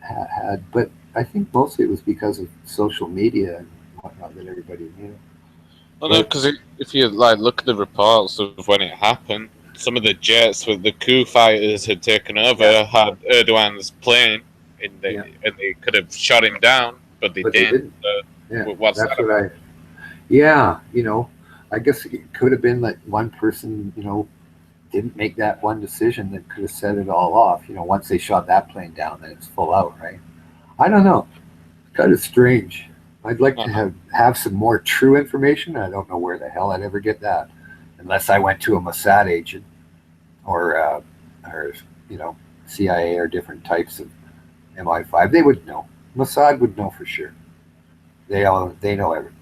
had. But I think mostly it was because of social media and whatnot that everybody knew. Well, no, because if you look at the reports of when it happened, some of the jets with the coup fighters had taken over had Erdogan's plane, and they could have shot him down, but they didn't. What's That's that what about? I guess it could have been that one person, didn't make that one decision that could have set it all off. Once they shot that plane down, then it's full out, right? I don't know. Kind of strange. I'd like to have some more true information. I don't know where the hell I'd ever get that, unless I went to a Mossad agent or CIA or different types of MI5. They would know. Mossad would know for sure. They know everything.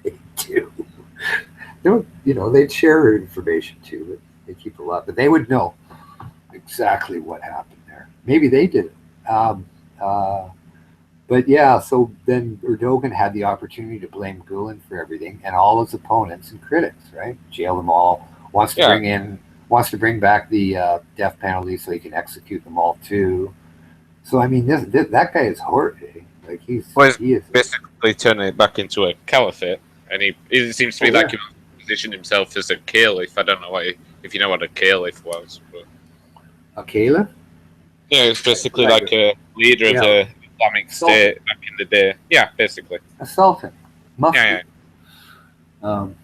They do. They'd share information too, but they keep a lot. But they would know exactly what happened there. Maybe they did it. But yeah, so then Erdogan had the opportunity to blame Gulen for everything and all his opponents and critics, right? Jail them all. Wants to bring back the death penalty so he can execute them all too. So I mean, that guy is horrible. Like he is basically turning it back into a caliphate, and it seems to be he positioned himself as a caliph. I don't know if you know what a caliph was. But... A caliph? Yeah, it's basically like a leader of the Islamic State back in the day. Yeah, basically. A sultan. Of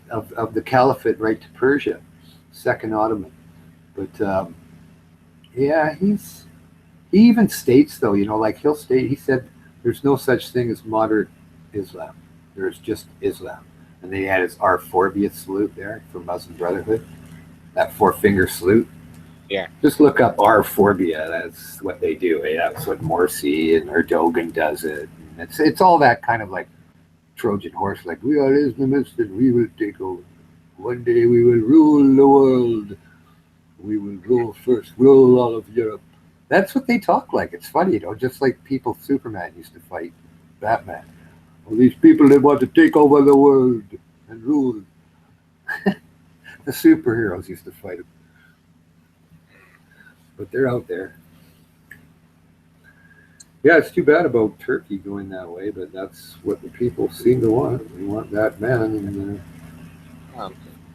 the caliphate right to Persia, Second Ottoman. But he even states though, he said there's no such thing as moderate Islam. There's just Islam. And they had his R-Forbia salute there for Muslim Brotherhood. That 4-finger salute. Yeah. Just look up R-Forbia. That's what they do. That's what Morsi and Erdogan does it. And it's all that kind of like Trojan horse, like we are Islamists and we will take over. One day we will rule the world. We will rule all of Europe. That's what they talk like. It's funny, just like people Superman used to fight Batman. All these people, they want to take over the world and rule. The superheroes used to fight him. But they're out there. Yeah, it's too bad about Turkey going that way, but that's what the people seem to want. They want that man.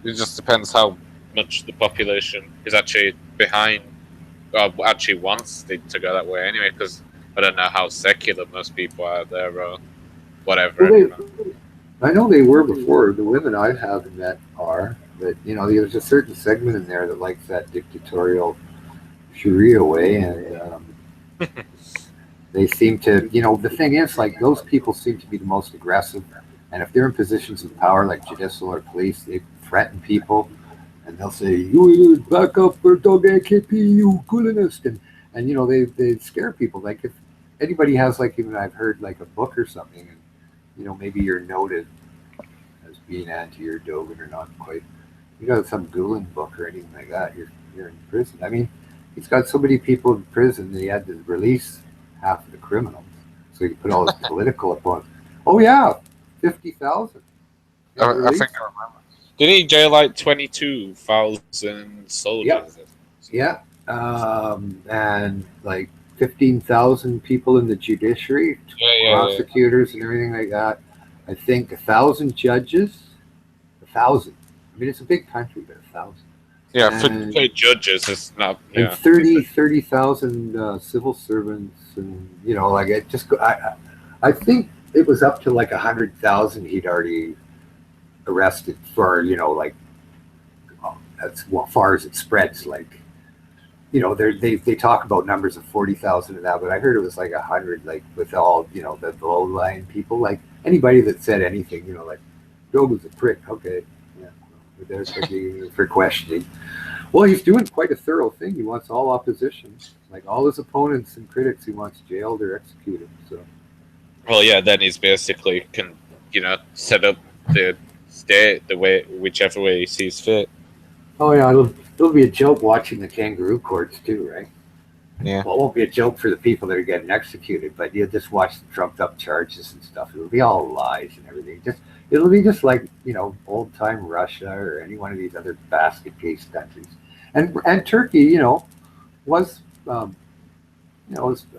It just depends how much the population is actually behind, or actually wants it to go that way anyway, because I don't know how secular most people are there or whatever. Well, I know they were before. The women I have met are, but there's a certain segment in there that likes that dictatorial Sharia way, and they seem to, the thing is, like, those people seem to be the most aggressive, and if they're in positions of power, like judicial or police, they threaten people, and they'll say, "You back up for Dog AKP, you Gulenist," and they scare people. Like, if anybody has, like, even I've heard, like, a book or something, and maybe you're noted as being anti-Erdogan or not quite, some Gulen book or anything like that, you're in prison. I mean, He's got so many people in prison that he had to release half of the criminals, so he put all his political up on. Oh yeah, 50,000. I think I remember. Did he jail like 22,000 Yep. soldiers? Yeah, and like 15,000 people in the judiciary, Yeah. prosecutors, and everything like that. I think 1,000 judges. 1,000. I mean, it's a big country, but 1,000. Yeah, And for judges, it's not. and Yeah. 30,000 civil servants, and like it just. I think it was up to like 100,000 he'd already arrested for like as far as it spreads. Like they talk about numbers of 40,000 and that, but I heard it was like 100, like with all the low line people, like anybody that said anything, like Joe was a prick. Okay, yeah, we're there for questioning. Well, he's doing quite a thorough thing. He wants all opposition, like all his opponents and critics, he wants jailed or executed. So, Well, yeah. Then he's basically can set up the state the way whichever way he sees fit. oh yeah, it'll be a joke watching the kangaroo courts too, right? Yeah. Well, it won't be a joke for the people that are getting executed, but you'll just watch the trumped up charges and stuff. It'll be all lies and everything. It'll be just like old time Russia or any one of these other basket case countries. And Turkey, was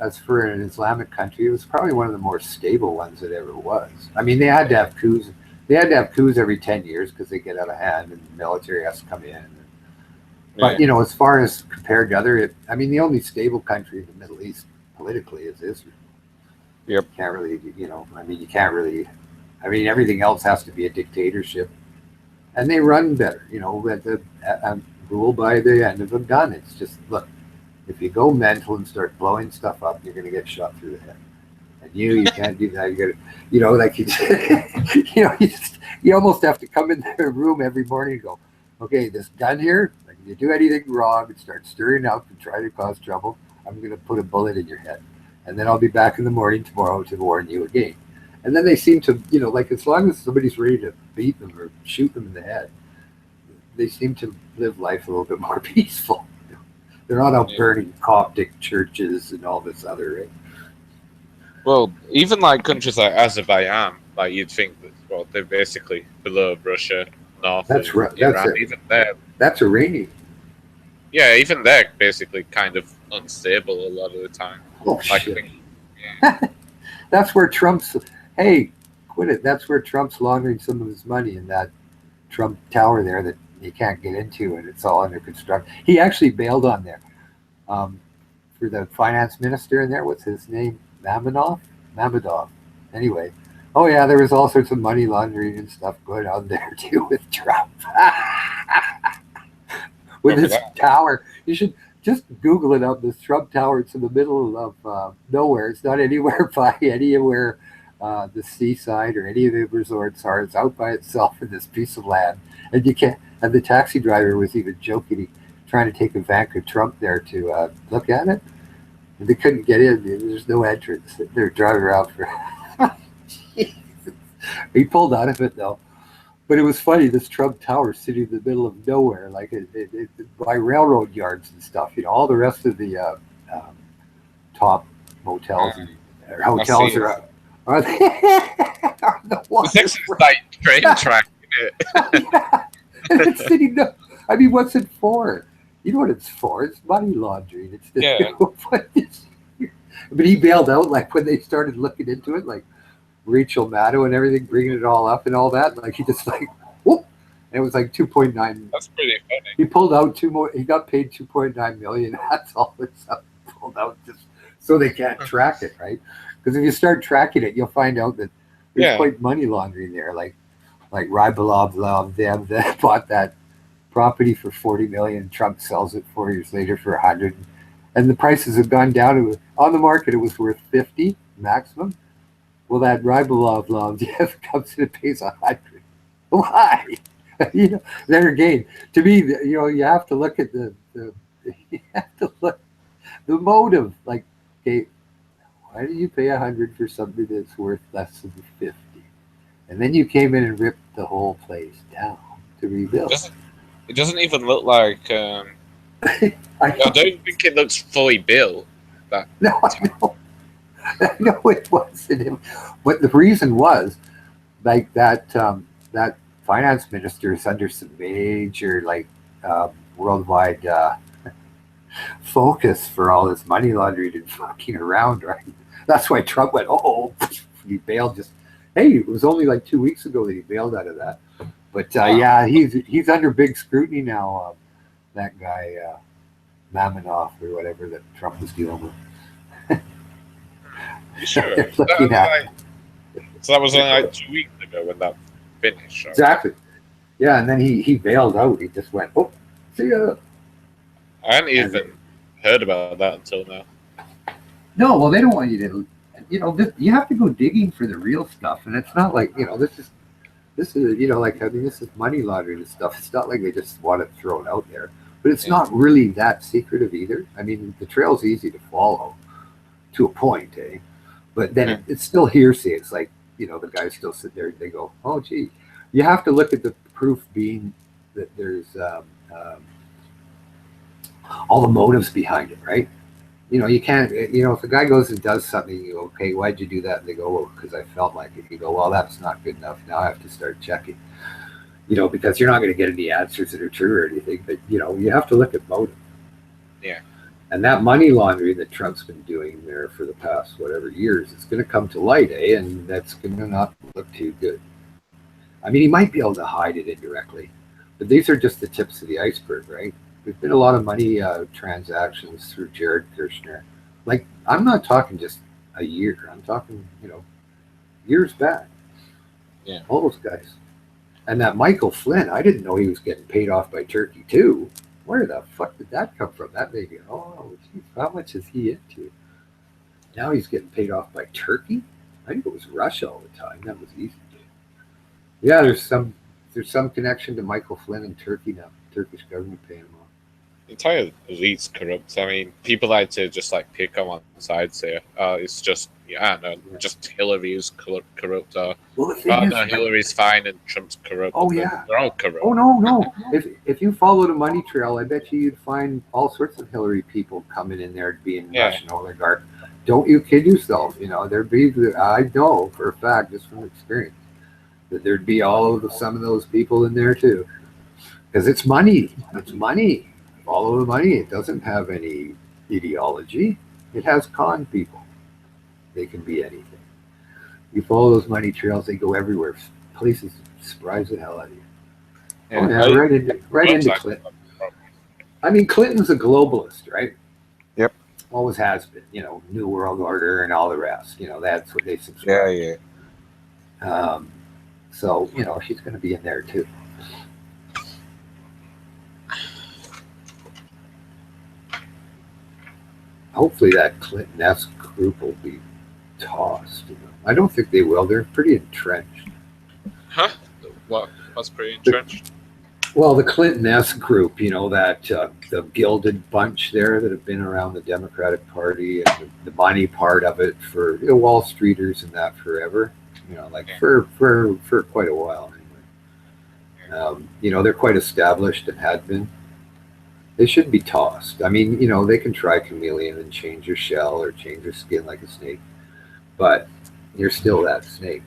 as for an Islamic country, it was probably one of the more stable ones that ever was. I mean, they had to have coups. They had to have coups every 10 years because they get out of hand and the military has to come in. But as far as compared to other, I mean, the only stable country in the Middle East politically is Israel. Yep. Can't really, I mean, you can't really. I mean, everything else has to be a dictatorship, and they run better. With the rule by the end of a gun. It's just look, if you go mental and start blowing stuff up, you're going to get shot through the head. And you can't do that. You got to, like you almost have to come in the room every morning and go, okay, this gun here. If you do anything wrong and start stirring up and try to cause trouble, I'm going to put a bullet in your head. And then I'll be back in the morning tomorrow to warn you again. And then they seem to, like as long as somebody's ready to beat them or shoot them in the head, they seem to live life a little bit more peaceful. They're not out burning Coptic churches and all this other, right? Well, even like countries like Azerbaijan, like you'd think that, well, they're basically below Russia, north That's of right. Iran. Even there, that's Iranian. yeah, even they're basically kind of unstable a lot of the time. Oh, like, shit. Yeah. That's where Trump's, hey, quit it. That's where Trump's laundering some of his money in that Trump Tower there that you can't get into, and it's all under construction. He actually bailed on there for the finance minister in there. What's his name? Mamedov. Anyway, oh yeah, there was all sorts of money laundering and stuff going on there too with Trump. With this tower, you should just Google it up. This Trump Tower. It's in the middle of nowhere. It's not anywhere by anywhere the seaside or any of the resorts are. It's out by itself in this piece of land, and you can't. And the taxi driver was even joking, trying to take Ivanka Trump there to look at it. And they couldn't get in. There's no entrance. They're driving around for. He pulled out of it though. But it was funny. This Trump Tower sitting in the middle of nowhere, like by railroad yards and stuff. All the rest of the top motels and hotels are they are the ones. It's actually like train track. Yeah. And it's sitting there. I mean, what's it for? You know what it's for? It's money laundering. It's but he bailed out like when they started looking into it, like Rachel Maddow and everything, bringing it all up and all that. Like he just like, whoop, and it was like 2.9. That's pretty funny. He pulled out two more. He got paid 2.9 million. That's all it's pulled out just so they can't track it, right? Because if you start tracking it, you'll find out that there's quite money laundering there. Like Rybalov, them that bought that property for 40 million. Trump sells it 4 years later for 100, and the prices have gone down. On the market, it was worth 50 maximum. Well, that Rybalov comes in and pays 100. Why? Then again, to me, you have to look at the motive. Like, okay, why do you pay 100 for something that's worth less than 50? And then you came in and ripped the whole place down to rebuild. It doesn't even look like I don't think it looks fully built. That No, I know. I know it wasn't him. But the reason was like that finance minister is under some major worldwide focus for all this money laundering and fucking around, right? That's why Trump went, oh, he bailed just. Hey, it was only like 2 weeks ago that he bailed out of that. But yeah, he's under big scrutiny now. That guy Mammonoff or whatever that Trump was dealing with. you sure? They're looking at So that was only like 2 weeks ago when that finished. Right? exactly. Yeah, and then he bailed out. He just went, oh, see ya. I hadn't even heard about that until now. No, well, they don't want you to. You have to go digging for the real stuff, and it's not like this is this is money laundering and stuff. It's not like they just want it thrown out there, but it's not really that secretive either. I mean, the trail's easy to follow to a point, eh? But then it's still hearsay. It's like the guys still sit there. They go, oh, gee, you have to look at the proof being that there's all the motives behind it, right? You can't, if a guy goes and does something, you go, okay, why'd you do that? And they go, well, because I felt like it. You go, well, that's not good enough. Now I have to start checking, because you're not going to get any answers that are true or anything, but, you have to look at motive. Yeah. And that money laundering that Trump's been doing there for the past, whatever years, it's going to come to light, eh? And that's going to not look too good. I mean, he might be able to hide it indirectly, but these are just the tips of the iceberg, right? There's been a lot of money transactions through Jared Kushner. Like, I'm not talking just a year. I'm talking, years back. Yeah. All those guys. And that Michael Flynn, I didn't know he was getting paid off by Turkey too. Where the fuck did that come from? That made me, oh, geez, how much is he into? Now he's getting paid off by Turkey? I think it was Russia all the time. That was easy. Yeah, there's some connection to Michael Flynn and Turkey now. Turkish government paying him off. The entire elite's corrupt. I mean, people like to just pick on one side, say, it's just, just Hillary's corrupt. Or, well, the thing is, no, Hillary's fine and Trump's corrupt. Oh, yeah. They're all corrupt. Oh, no. If you follow the money trail, I bet you'd find all sorts of Hillary people coming in there being Russian oligarch. Don't you kid yourself. There'd be, I know for a fact, just from experience, that there'd be some of those people in there too. Because it's money. It's money. Follow the money. It doesn't have any ideology. It has con people. They can be anything. You follow those money trails, they go everywhere. Places surprise the hell out of you. Right into Clinton. I mean, Clinton's a globalist, right? Yep. Always has been. New World Order and all the rest. That's what they subscribe. Yeah. So she's going to be in there too. Hopefully that Clinton-esque group will be tossed. I don't think they will. They're pretty entrenched. Huh? What's pretty entrenched? Well, the Clinton-esque group, that the gilded bunch there that have been around the Democratic Party and the money part of it for Wall Streeters and that forever. For quite a while anyway. They're quite established and had been. They shouldn't be tossed. I mean, they can try chameleon and change your shell or change your skin like a snake, but you're still that snake.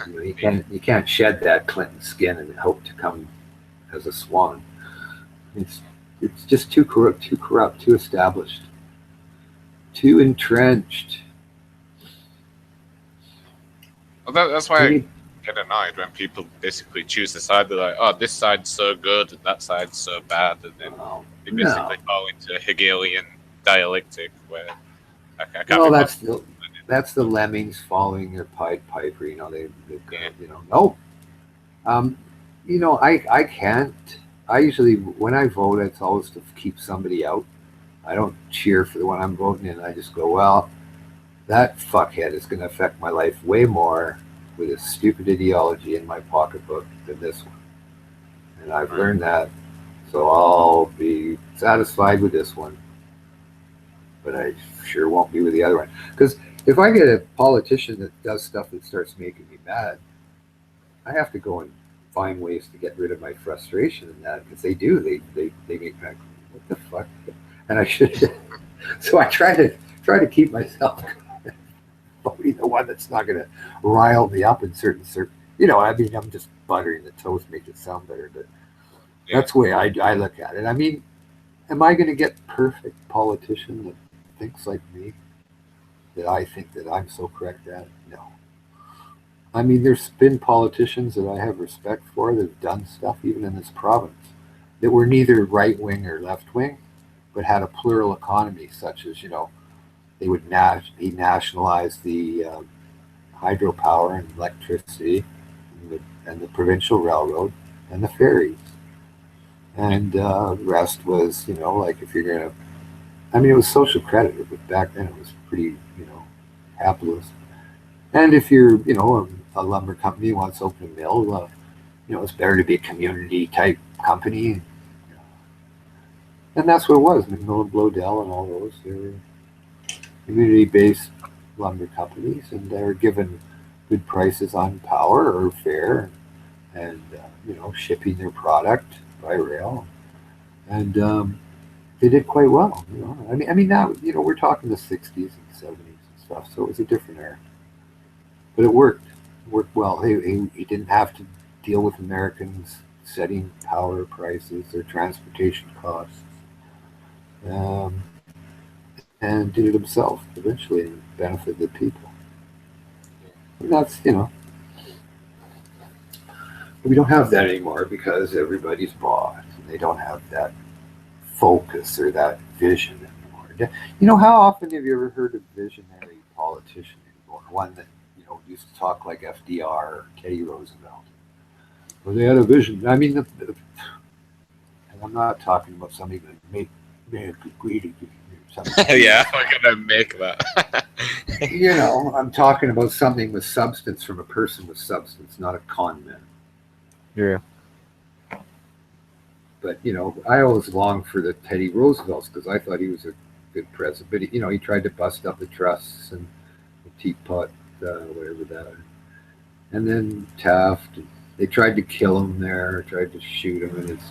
You can't shed that Clinton skin and hope to come as a swan. It's just too corrupt, too established, too entrenched. Well, that's why I get annoyed when people basically choose the side. They're like, oh, this side's so good and that side's so bad, and then they basically fall into Hegelian dialectic where I can't. Well, that's the lemmings following their Pied Piper. Nope. I can't. I usually, when I vote, it's always to keep somebody out. I don't cheer for the one I'm voting in. I just go, well, that fuckhead is going to affect my life way more with his stupid ideology in my pocketbook than this one. And I've learned that. So I'll be satisfied with this one. But I sure won't be with the other one. Because if I get a politician that does stuff that starts making me mad, I have to go and find ways to get rid of my frustration in that. Because they do. They make what the fuck? And I should. So I try to keep myself voting the one that's not going to rile me up in certain. I mean, I'm just buttering the toast, make it sound better, but that's the way I look at it. I mean, am I going to get perfect politician that thinks like me? That I think that I'm so correct at? No. I mean, there's been politicians that I have respect for that have done stuff, even in this province, that were neither right wing or left wing, but had a plural economy, such as, they would nationalize the hydropower and electricity and the provincial railroad and the ferries. And the rest was, like if you're going to, I mean, it was social credit, but back then it was pretty, capitalist. And if you're, a lumber company wants to open a mill, it's better to be a community type company. And that's what it was. McMillan Blodell and all those, they were community based lumber companies, and they were given good prices on power or fare and shipping their product by rail. And they did quite well. I mean now, we're talking the 60s and 70s and stuff, so it was a different era. But it worked. It worked well. He didn't have to deal with Americans setting power prices or transportation costs. And did it himself eventually and benefited the people. And that's, we don't have that anymore because everybody's bought. And they don't have that focus or that vision anymore. How often have you ever heard a visionary politician anymore? One that, used to talk like FDR or Teddy Roosevelt. Well, they had a vision. I mean, and I'm not talking about somebody that made greedy. Yeah, we're gonna make that. I'm talking about something with substance from a person with substance, not a con man. Yeah. But I always longed for the Teddy Roosevelts because I thought he was a good president. But he tried to bust up the trusts and the teapot, whatever that. And then Taft, they tried to kill him there, tried to shoot him in his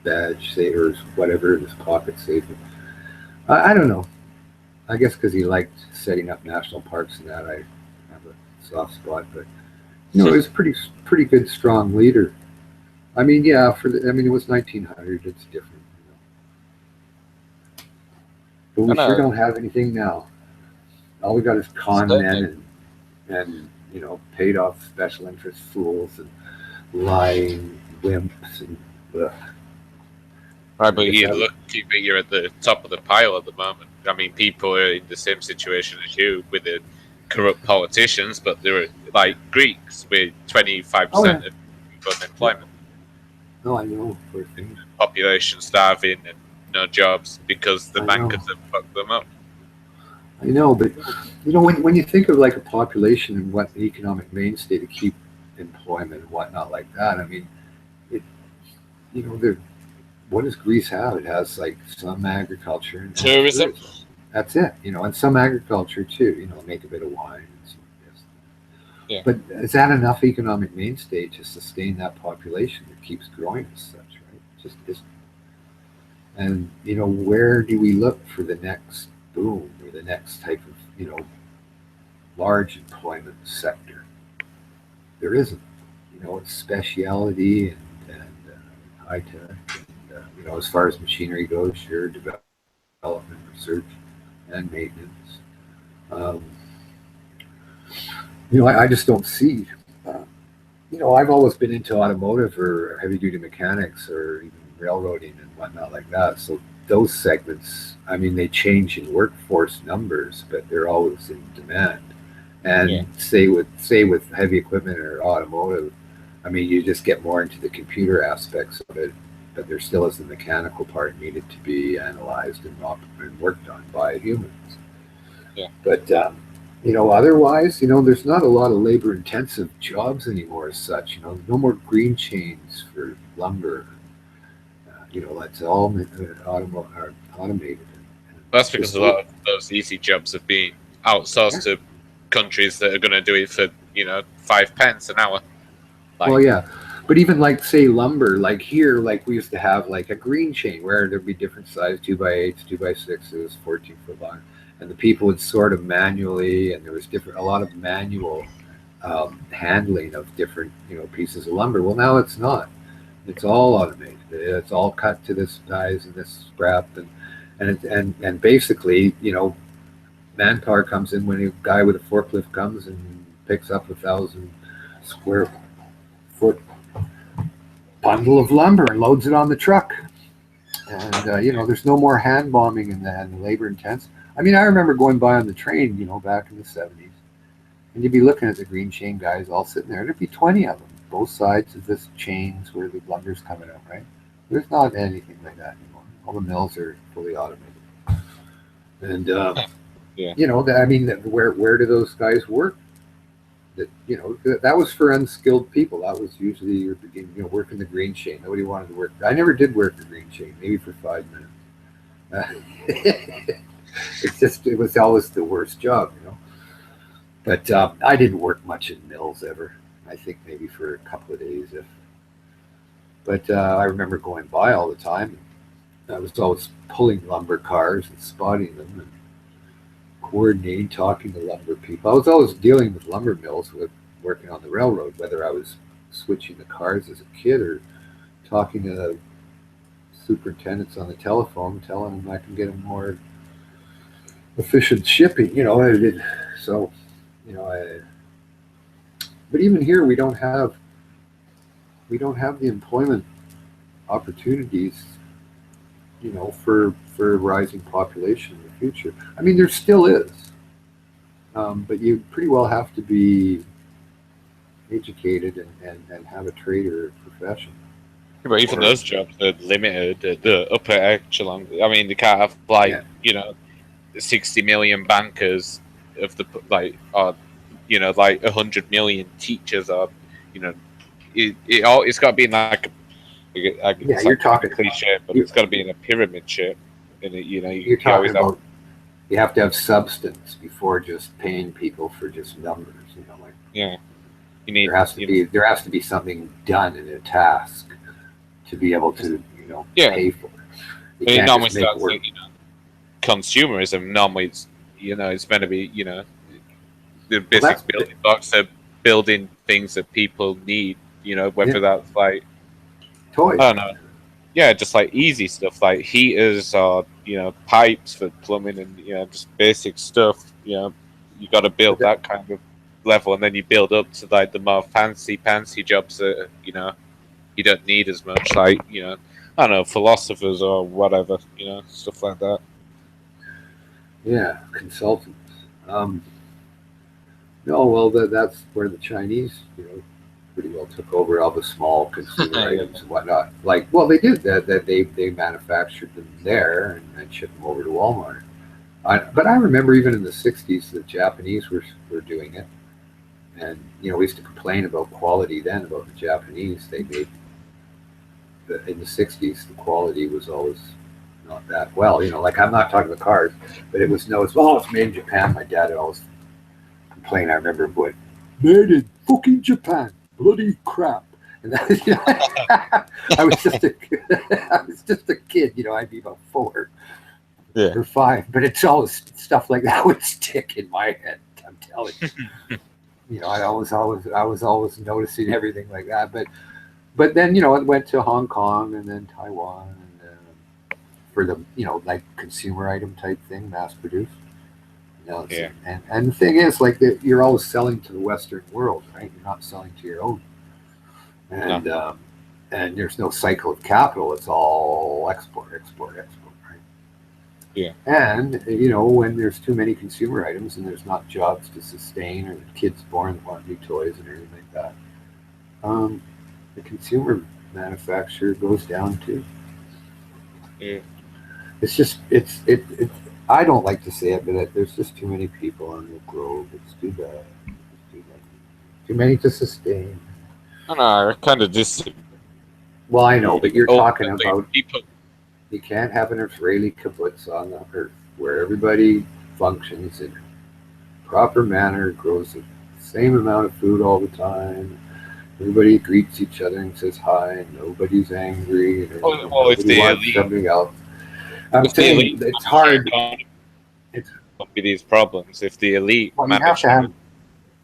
badge, or whatever, in his pocket safe. I don't know. I guess because he liked setting up national parks and that, I have a soft spot. But he was a pretty good, strong leader. I mean, yeah. It was 1900. It's different. But we sure don't have anything now. All we got is con men and paid off special interest fools and lying wimps and. Ugh. Right, but you're at the top of the pile at the moment. I mean, people are in the same situation as you with the corrupt politicians, but they're like Greeks with 25% of unemployment. No, I know, poor things. Population starving and no jobs because the bankers have fucked them up. I know, but when you think of like a population and what the economic mainstay to keep employment and whatnot like that, I mean, what does Greece have? It has like some agriculture and tourism. That's it, and some agriculture too. Make a bit of wine and some of this. Yeah. But is that enough economic mainstay to sustain that population that keeps growing as such? Right? Just isn't. And where do we look for the next boom or the next type of large employment sector? There isn't. It's speciality and high tech. As far as machinery goes, sure, development, research, and maintenance. I just don't see. I've always been into automotive or heavy-duty mechanics or even railroading and whatnot like that. So those segments, I mean, they change in workforce numbers, but they're always in demand. And say with heavy equipment or automotive, I mean, you just get more into the computer aspects of it. But there still is the mechanical part needed to be analyzed and worked on by humans. Yeah. But otherwise, there's not a lot of labor-intensive jobs anymore as such. No more green chains for lumber. That's all automated. That's because a lot of those easy jobs have been outsourced to countries that are going to do it for 5 pence an hour. Well, yeah. But even like say lumber, like here, like we used to have like a green chain where there'd be different size 2x8s, 2x6s, 14-foot long, and the people would sort of manually, and there was a lot of manual handling of different pieces of lumber. Well, now it's not. It's all automated. It's all cut to this size and this scrap, and basically manpower comes in when a guy with a forklift comes and picks up 1,000 square foot bundle of lumber and loads it on the truck. And there's no more hand bombing and the labor intense. I mean, I remember going by on the train, back in the 70s, and you'd be looking at the green chain guys all sitting there. There'd be 20 of them, both sides of this chains where the lumber's coming out, right? There's not anything like that anymore. All the mills are fully automated. And Yeah. I mean, where do those guys work? That was for unskilled people. That was usually your beginning, working the green chain. Nobody wanted to work. I never did work the green chain, maybe for 5 minutes. It was always the worst job, But I didn't work much in mills ever. I think maybe for a couple of days, if. But I remember going by all the time. I was always pulling lumber cars and spotting them and coordinating, talking to lumber people. I was always dealing with lumber mills with working on the railroad, whether I was switching the cars as a kid or talking to the superintendents on the telephone, telling them I can get them more efficient shipping. But even here we don't have the employment opportunities, for a rising population in the future. I mean, there still is, but you pretty well have to be educated and have a trade or a profession. Yeah, but even those jobs are limited at the upper echelon. I mean, they can't have 60 million bankers of the like 100 million teachers, or it's got to be in like you're talking cliche, but it's got to be in a pyramid shape. And you're talking about you have to have substance before just paying people for just numbers. Yeah, you need there has to be something done in a task to be able to pay for it. It normally starts with consumerism. Normally, it's meant to be the basic building blocks of building things that people need. Whether that's like toys. I don't know. Yeah, just like easy stuff like heaters or pipes for plumbing and just basic stuff. You got to build that kind of level, and then you build up to like the more fancy jobs that you don't need as much. Like I don't know, philosophers or whatever. Stuff like that. Yeah, consultants. No, well, that's where the Chinese, pretty well took over all the small consumer items and whatnot. Like, well, they did that. They manufactured them there and shipped them over to Walmart. But I remember even in the '60s, the Japanese were doing it, and we used to complain about quality then about the Japanese. They made in the '60s the quality was always not that well. Like I'm not talking about cars, but it was it's made in Japan. My dad had always complained. I remember, but made in fucking Japan. Bloody crap! And that, I was just a kid. I'd be about 4 or 5, but it's always stuff like that would stick in my head. I'm telling you. I was always noticing everything like that. But then it went to Hong Kong and then Taiwan and for the like consumer item type thing, mass produced. And the thing is, like, you're always selling to the Western world, right? You're not selling to your own. And and there's no cycle of capital. It's all export, right? Yeah. And when there's too many consumer items and there's not jobs to sustain, or the kids born that want new toys and everything like that, the consumer manufacturer goes down too. Yeah. It's just I don't like to say it, but there's just too many people on the globe. It's too bad. Too many to sustain. I know, I kind of just. Well, I know, but you're talking ultimately, about people. you can't have an Israeli kibbutz on the earth where everybody functions in a proper manner, grows the same amount of food all the time, Everybody greets each other and says hi, and nobody's angry, and Well, if nobody the wants elite, something else. I'm if the saying elite it's manage their hard. economy, It's won't be these problems. If the elite well, manage their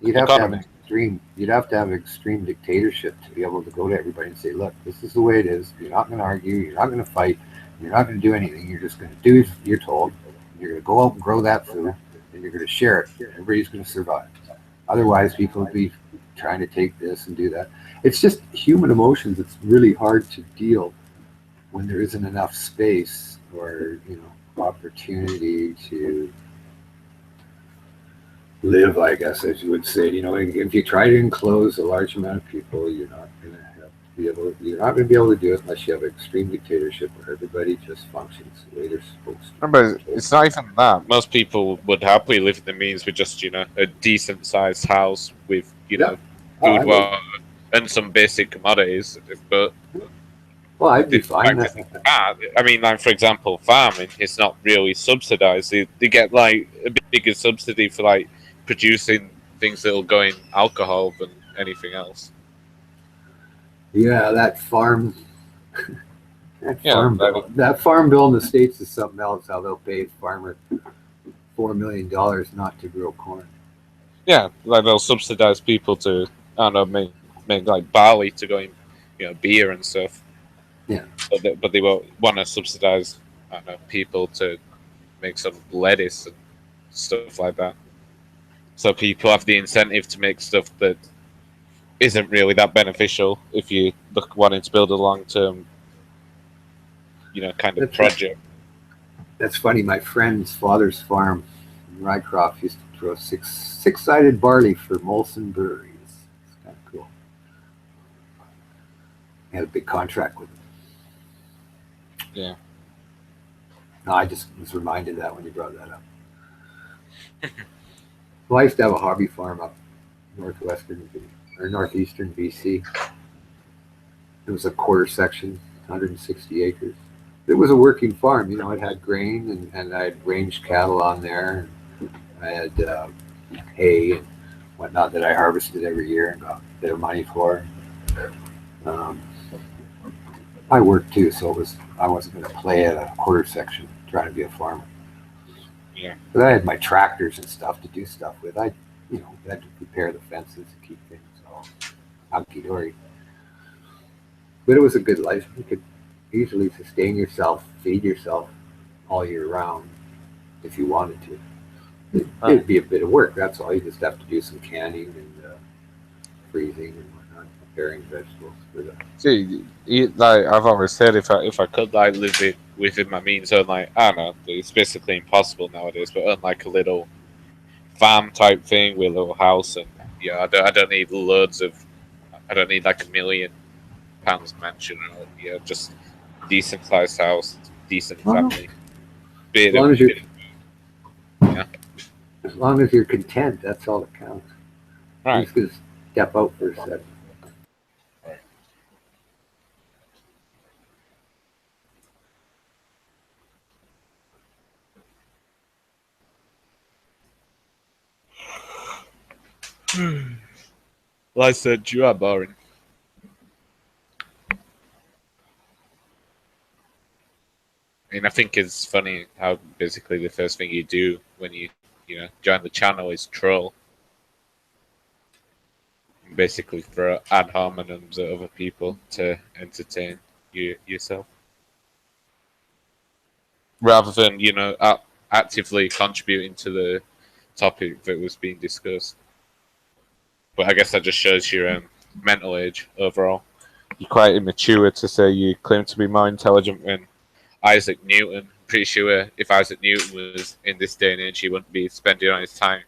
you'd have to have economy, extreme dictatorship to be able to go to everybody and say, look, this is the way it is. You're not going to argue. You're not going to fight. You're not going to do anything. You're just going to do as you're told. You're going to go out and grow that food, and you're going to share it. Everybody's going to survive. Otherwise, people will be trying to take this and do that. It's just human emotions. It's really hard to deal when there isn't enough space or opportunity to live, I guess, as you would say. If you try to enclose a large amount of people, you're not going to be able to do it unless you have an extreme dictatorship where everybody just functions the way they're supposed to. remember, it's not even that. Most people would happily live in the means with just a decent sized house with Yeah. food, I would. water, and some basic commodities. But Well, I'd be the fine. fact is that, I mean, like for example, farming is not really subsidized. They get like a bigger subsidy for like producing things that'll go in alcohol than anything else. Yeah, that farm. Yeah, That farm bill in the States is something else. How they'll pay a farmer $4 million not to grow corn. yeah, like they'll subsidize people to, I don't know, make like barley to go in, beer and stuff. Yeah. But they won't want to subsidize, I don't know, people to make some lettuce and stuff like that. So people have the incentive to make stuff that isn't really that beneficial if you look wanting to build a long term, kind of project. That's funny. My friend's father's farm in Rycroft used to grow six-sided barley for Molson breweries. It's kind of cool. He had a big contract with them. Yeah. No, I just was reminded of that when you brought that up. Well, I used to have a hobby farm up northeastern BC. It was a quarter section, 160 acres. It was a working farm. It had grain and I had ranged cattle on there. And I had hay and whatnot that I harvested every year and got a bit of money for. I worked too, so I wasn't going to play at a quarter section trying to be a farmer. Yeah. But I had my tractors and stuff to do stuff with. I had to prepare the fences and keep things all hunky-dory. But it was a good life. You could easily sustain yourself, feed yourself all year round if you wanted to. It'd be a bit of work, that's all. You just have to do some canning and freezing and whatnot, preparing vegetables for that. See, like I've always said, if I could like live it within my means, on like I don't know, it's basically impossible nowadays. But on like a little farm type thing with a little house, and I don't need loads of, I don't need like £1 million mansion, or just decent sized house, decent family. As long as you're content, that's all that counts. Right. I'm just gonna step out for a second. Well, I said you are boring. I mean, I think it's funny how basically the first thing you do when you join the channel is troll. Basically throw ad hominems at other people to entertain yourself. Rather than, actively contributing to the topic that was being discussed. But I guess that just shows your mental age overall. You're quite immature to say you claim to be more intelligent than Isaac Newton. Pretty sure if Isaac Newton was in this day and age, he wouldn't be spending on his time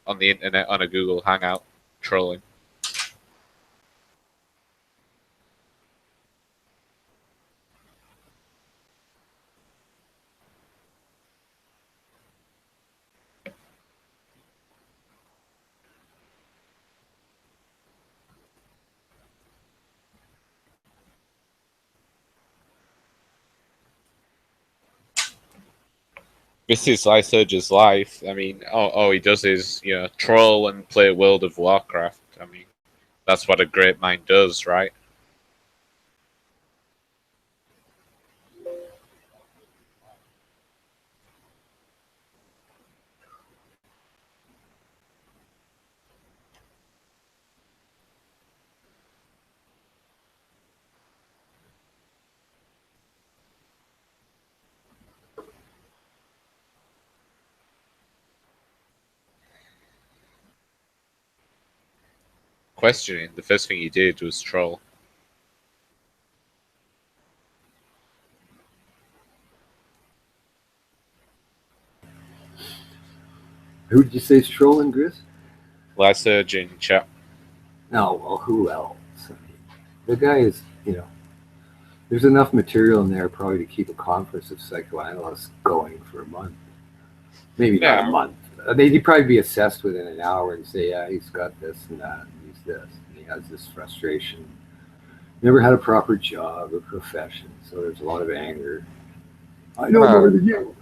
on the internet on a Google Hangout trolling. This is Lysurge's life. I mean, all he does is, troll and play World of Warcraft. I mean, that's what a great mind does, right? Questioning, the first thing he did was troll. Who did you say's trolling, Gris? Lysurge in chat. No, well, who else? The guy is, there's enough material in there probably to keep a conference of psychoanalysts going for a month. Maybe not a month. I mean, he'd probably be assessed within an hour and say, yeah, he's got this and that, and he's this, and he has this frustration. Never had a proper job or profession, so there's a lot of anger. I know more than you.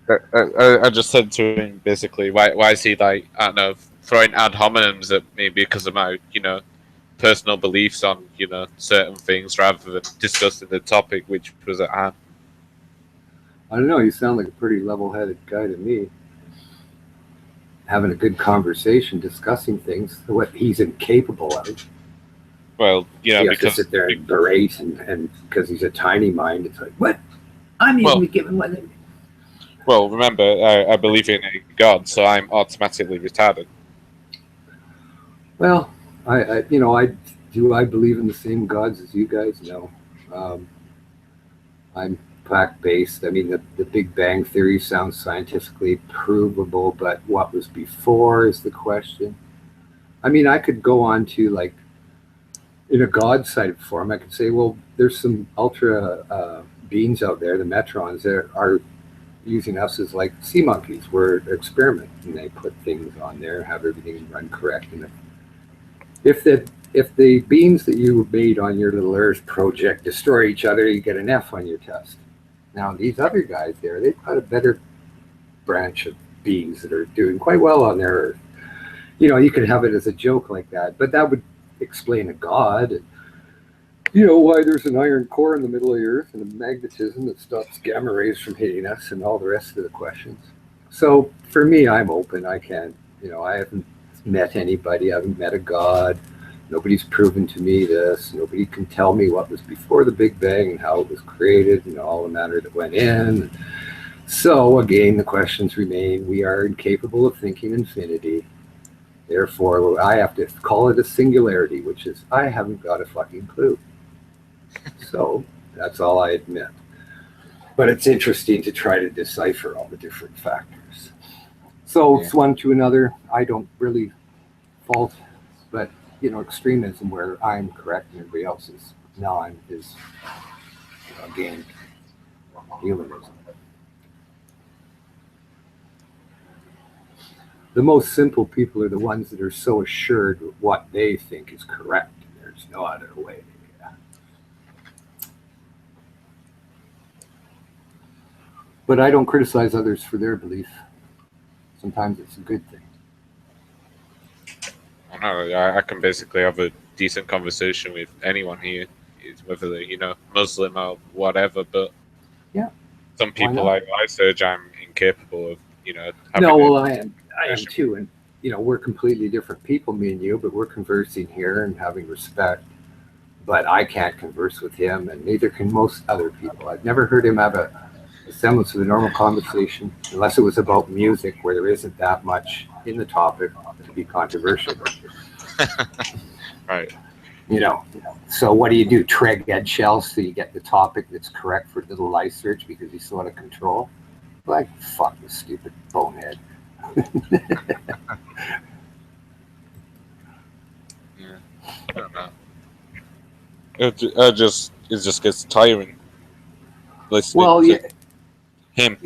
I just said to him basically, why is he like, I don't know, throwing ad hominems at me because of my, personal beliefs on, certain things rather than discussing the topic which was at hand. I don't know, you sound like a pretty level-headed guy to me. Having a good conversation, discussing things, what he's incapable of. Well, he has because to sit there and berate, and because he's a tiny mind, it's like, what? I'm even given one. Well, remember, I believe in a God, so I'm automatically retarded. Well, I believe in the same gods as you guys? No. I'm fact-based. I mean, the Big Bang Theory sounds scientifically provable, but what was before is the question. I mean, I could go on to, like, in a God-sided form, I could say, well, there's some ultra beings out there, the Metrons, that are using us as like sea monkeys. We're experiment, and they put things on there, have everything run correct. And if the beams that you made on your little Earth project destroy each other, you get an F on your test. Now these other guys there, they've got a better branch of beings that are doing quite well on their Earth. You could have it as a joke like that, but that would explain a God. And, why there's an iron core in the middle of the Earth and a magnetism that stops gamma rays from hitting us and all the rest of the questions. So for me, I'm open. I can't, I haven't met anybody. I haven't met a God. Nobody's proven to me this. Nobody can tell me what was before the Big Bang and how it was created and all the matter that went in. So again, the questions remain. We are incapable of thinking infinity. Therefore, I have to call it a singularity, which is I haven't got a fucking clue. So that's all I admit. But it's interesting to try to decipher all the different factors. So it's one to another. I don't really fault, but extremism where I'm correct and everybody else is non is again humanism. The most simple people are the ones that are so assured of what they think is correct. There's no other way. But I don't criticize others for their belief. Sometimes it's a good thing. I can basically have a decent conversation with anyone here, whether they're, Muslim or whatever, but some people like Lysurge, I'm incapable of, I am too, and we're completely different people, me and you, but we're conversing here and having respect. But I can't converse with him, and neither can most other people. I've never heard him have a semblance of a normal conversation, unless it was about music, where there isn't that much in the topic to be controversial. Right. So what do? Treg eggshells so you get the topic that's correct for little Lysurge because he's so out of control? Like, fuck this stupid bonehead. Yeah, I don't know. It just gets tiring. Well, him.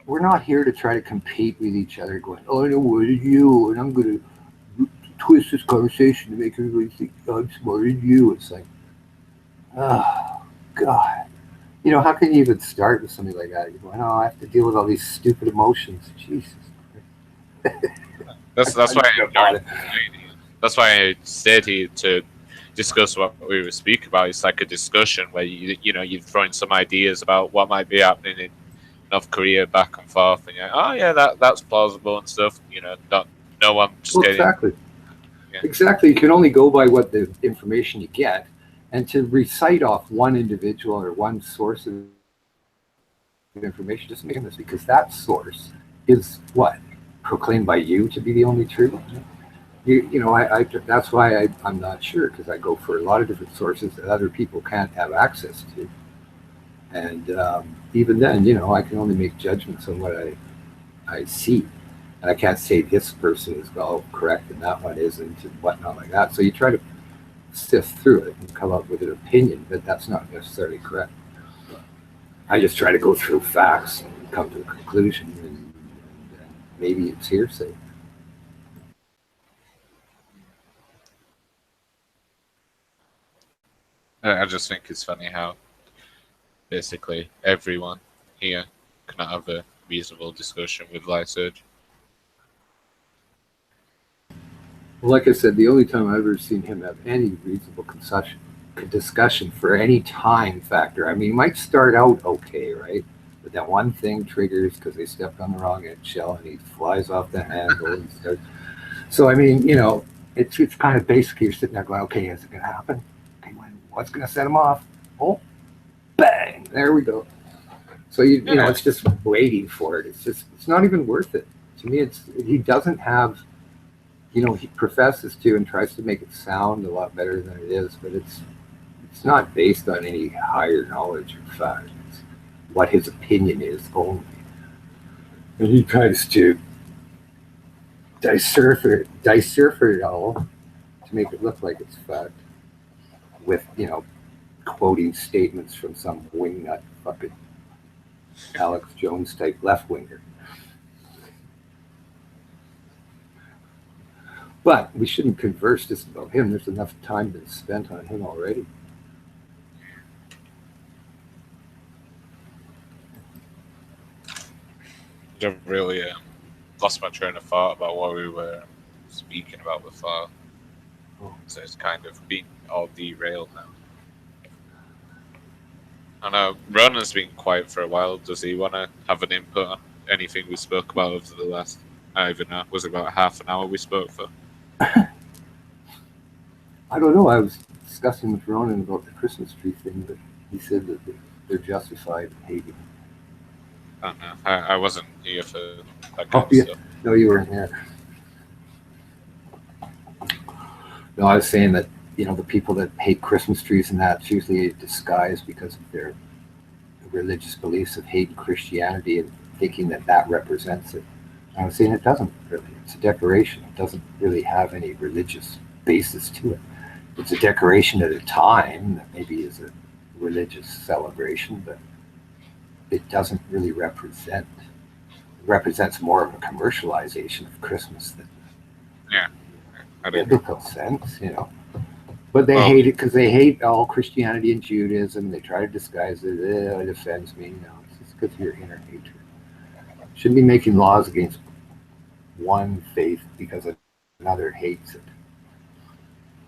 We're not here to try to compete with each other. Going, oh, I know more than you, and I'm going to twist this conversation to make everybody think I'm smarter than you. It's like, oh God. How can you even start with something like that? You're going, oh, I have to deal with all these stupid emotions. Jesus. That's why that's why I stayed here to discuss what we were speaking about. It's like a discussion where you throw in some ideas about what might be happening in North Korea back and forth, and oh yeah, that's plausible and stuff. Not no one just Well, getting. exactly. Yeah. Exactly. You can only go by what the information you get, and to recite off one individual or one source of information doesn't make sense because that source is what proclaimed by you to be the only truth. That's why I'm not sure because I go for a lot of different sources that other people can't have access to, and even then, I can only make judgments on what I see. And I can't say this person is correct and that one isn't and whatnot like that. So you try to sift through it and come up with an opinion, but that's not necessarily correct. I just try to go through facts and come to a conclusion, and maybe it's hearsay. I just think it's funny how basically everyone here cannot have a reasonable discussion with Lysurge. Well, like I said, the only time I've ever seen him have any reasonable discussion for any time factor. I mean, he might start out okay, right? But that one thing triggers because they stepped on the wrong eggshell and he flies off the handle. And starts. So, I mean, it's kind of basically you're sitting there going, okay, is it going to happen? Okay, what's going to set him off? Oh, bang! There we go. So it's just waiting for it. It's not even worth it. To me, he doesn't have. He professes to and tries to make it sound a lot better than it is, but it's not based on any higher knowledge or fact. It's what his opinion is only. And he tries to decipher it all to make it look like it's fact with, quoting statements from some wingnut fucking Alex Jones type left-winger. But we shouldn't converse just about him. There's enough time been spent on him already. I really lost my train of thought about what we were speaking about before. So it's kind of been all derailed now. I know Ronan's been quiet for a while. Does he want to have an input on anything we spoke about over the last, I don't even know, was it about half an hour we spoke for? I don't know. I was discussing with Ronan about the Christmas tree thing, but he said that they're justified in hating. I don't know. I wasn't here for that kind Oh, of yeah. stuff. No, you weren't here. No, I was saying that, the people that hate Christmas trees and that's usually a disguise because of their religious beliefs of hating Christianity and thinking that represents it. I was saying it doesn't really. It's a decoration. It doesn't really have any religious basis to it. It's a decoration at a time that maybe is a religious celebration, but it doesn't really represent. It represents more of a commercialization of Christmas than biblical sense, But they hate it because they hate all Christianity and Judaism. They try to disguise it. It offends me. It's just because of your inner hatred. Shouldn't be making laws against one faith because another hates it.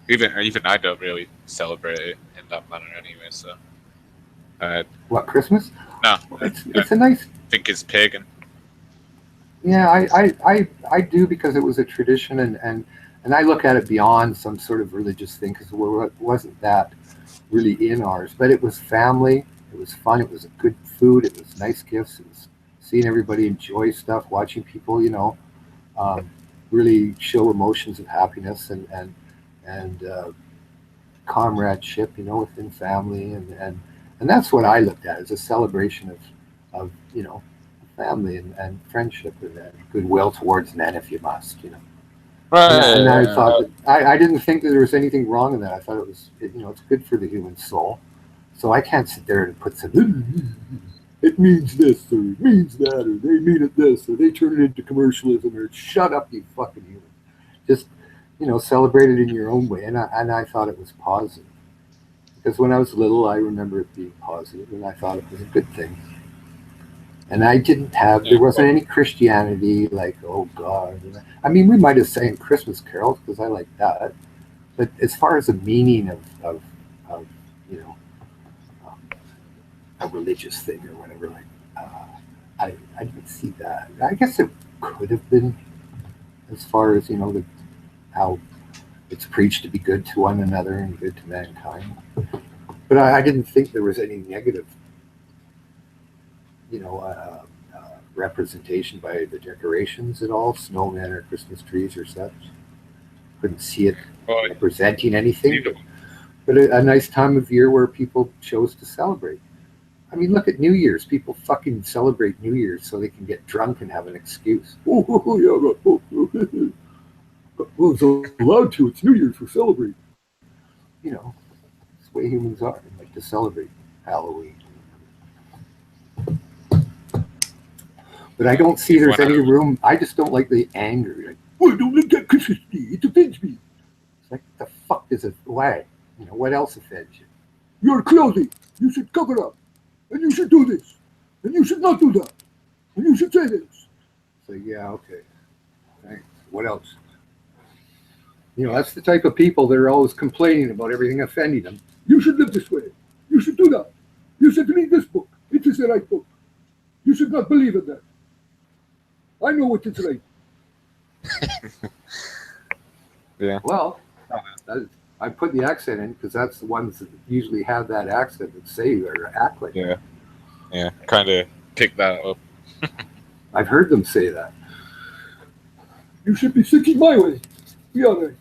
Even I don't really celebrate it in that manner anyway. So, what, Christmas? No, it's a nice. I think it's pagan. Yeah, I do because it was a tradition and I look at it beyond some sort of religious thing because it wasn't that really in ours, but it was family. It was fun. It was good food. It was nice gifts. It was seeing everybody enjoy stuff, watching people, really show emotions of happiness and comradeship, within family, and that's what I looked at as a celebration of family and friendship and goodwill towards men, if you must, And I thought I didn't think that there was anything wrong in that. I thought it was, it's good for the human soul. So I can't sit there and put some. It means this or it means that or they mean it this or they turn it into commercialism or shut up, you fucking human. Just celebrate it in your own way. And I thought it was positive because when I was little, I remember it being positive and I thought it was a good thing. And I didn't have, there wasn't any Christianity, like, oh God. I mean, we might have sang Christmas carols because I like that. But as far as the meaning of you know, um, a religious thing or whatever, like, I didn't see that. I guess it could have been as far as, how it's preached to be good to one another and good to mankind. But I didn't think there was any negative, you know, representation by the decorations at all, snowmen or Christmas trees or such. Couldn't see it representing anything, but a nice time of year where people chose to celebrate. I mean, look at New Year's. People fucking celebrate New Year's so they can get drunk and have an excuse. Well, it's allowed to. It's New Year's. We're celebrating. You know, it's the way humans are. They like to celebrate Halloween. But I don't see there's any room. I just don't like the anger. Like, oh, I don't like that Christmas tree. It offends me. It's like, the fuck does it? Why? You know, what else offends you? You're clothing. You should cover up. And you should do this. And you should not do that. And you should say this. So, yeah, okay. Thanks. What else? You know, that's the type of people that are always complaining about everything offending them. You should live this way. You should do that. You should read this book. It is the right book. You should not believe in that. I know what it's right. Yeah. Well, I put the accent in because that's the ones that usually have that accent that say or act like that. Yeah, kind of pick that up. I've heard them say that. You should be thinking my way. Be all right.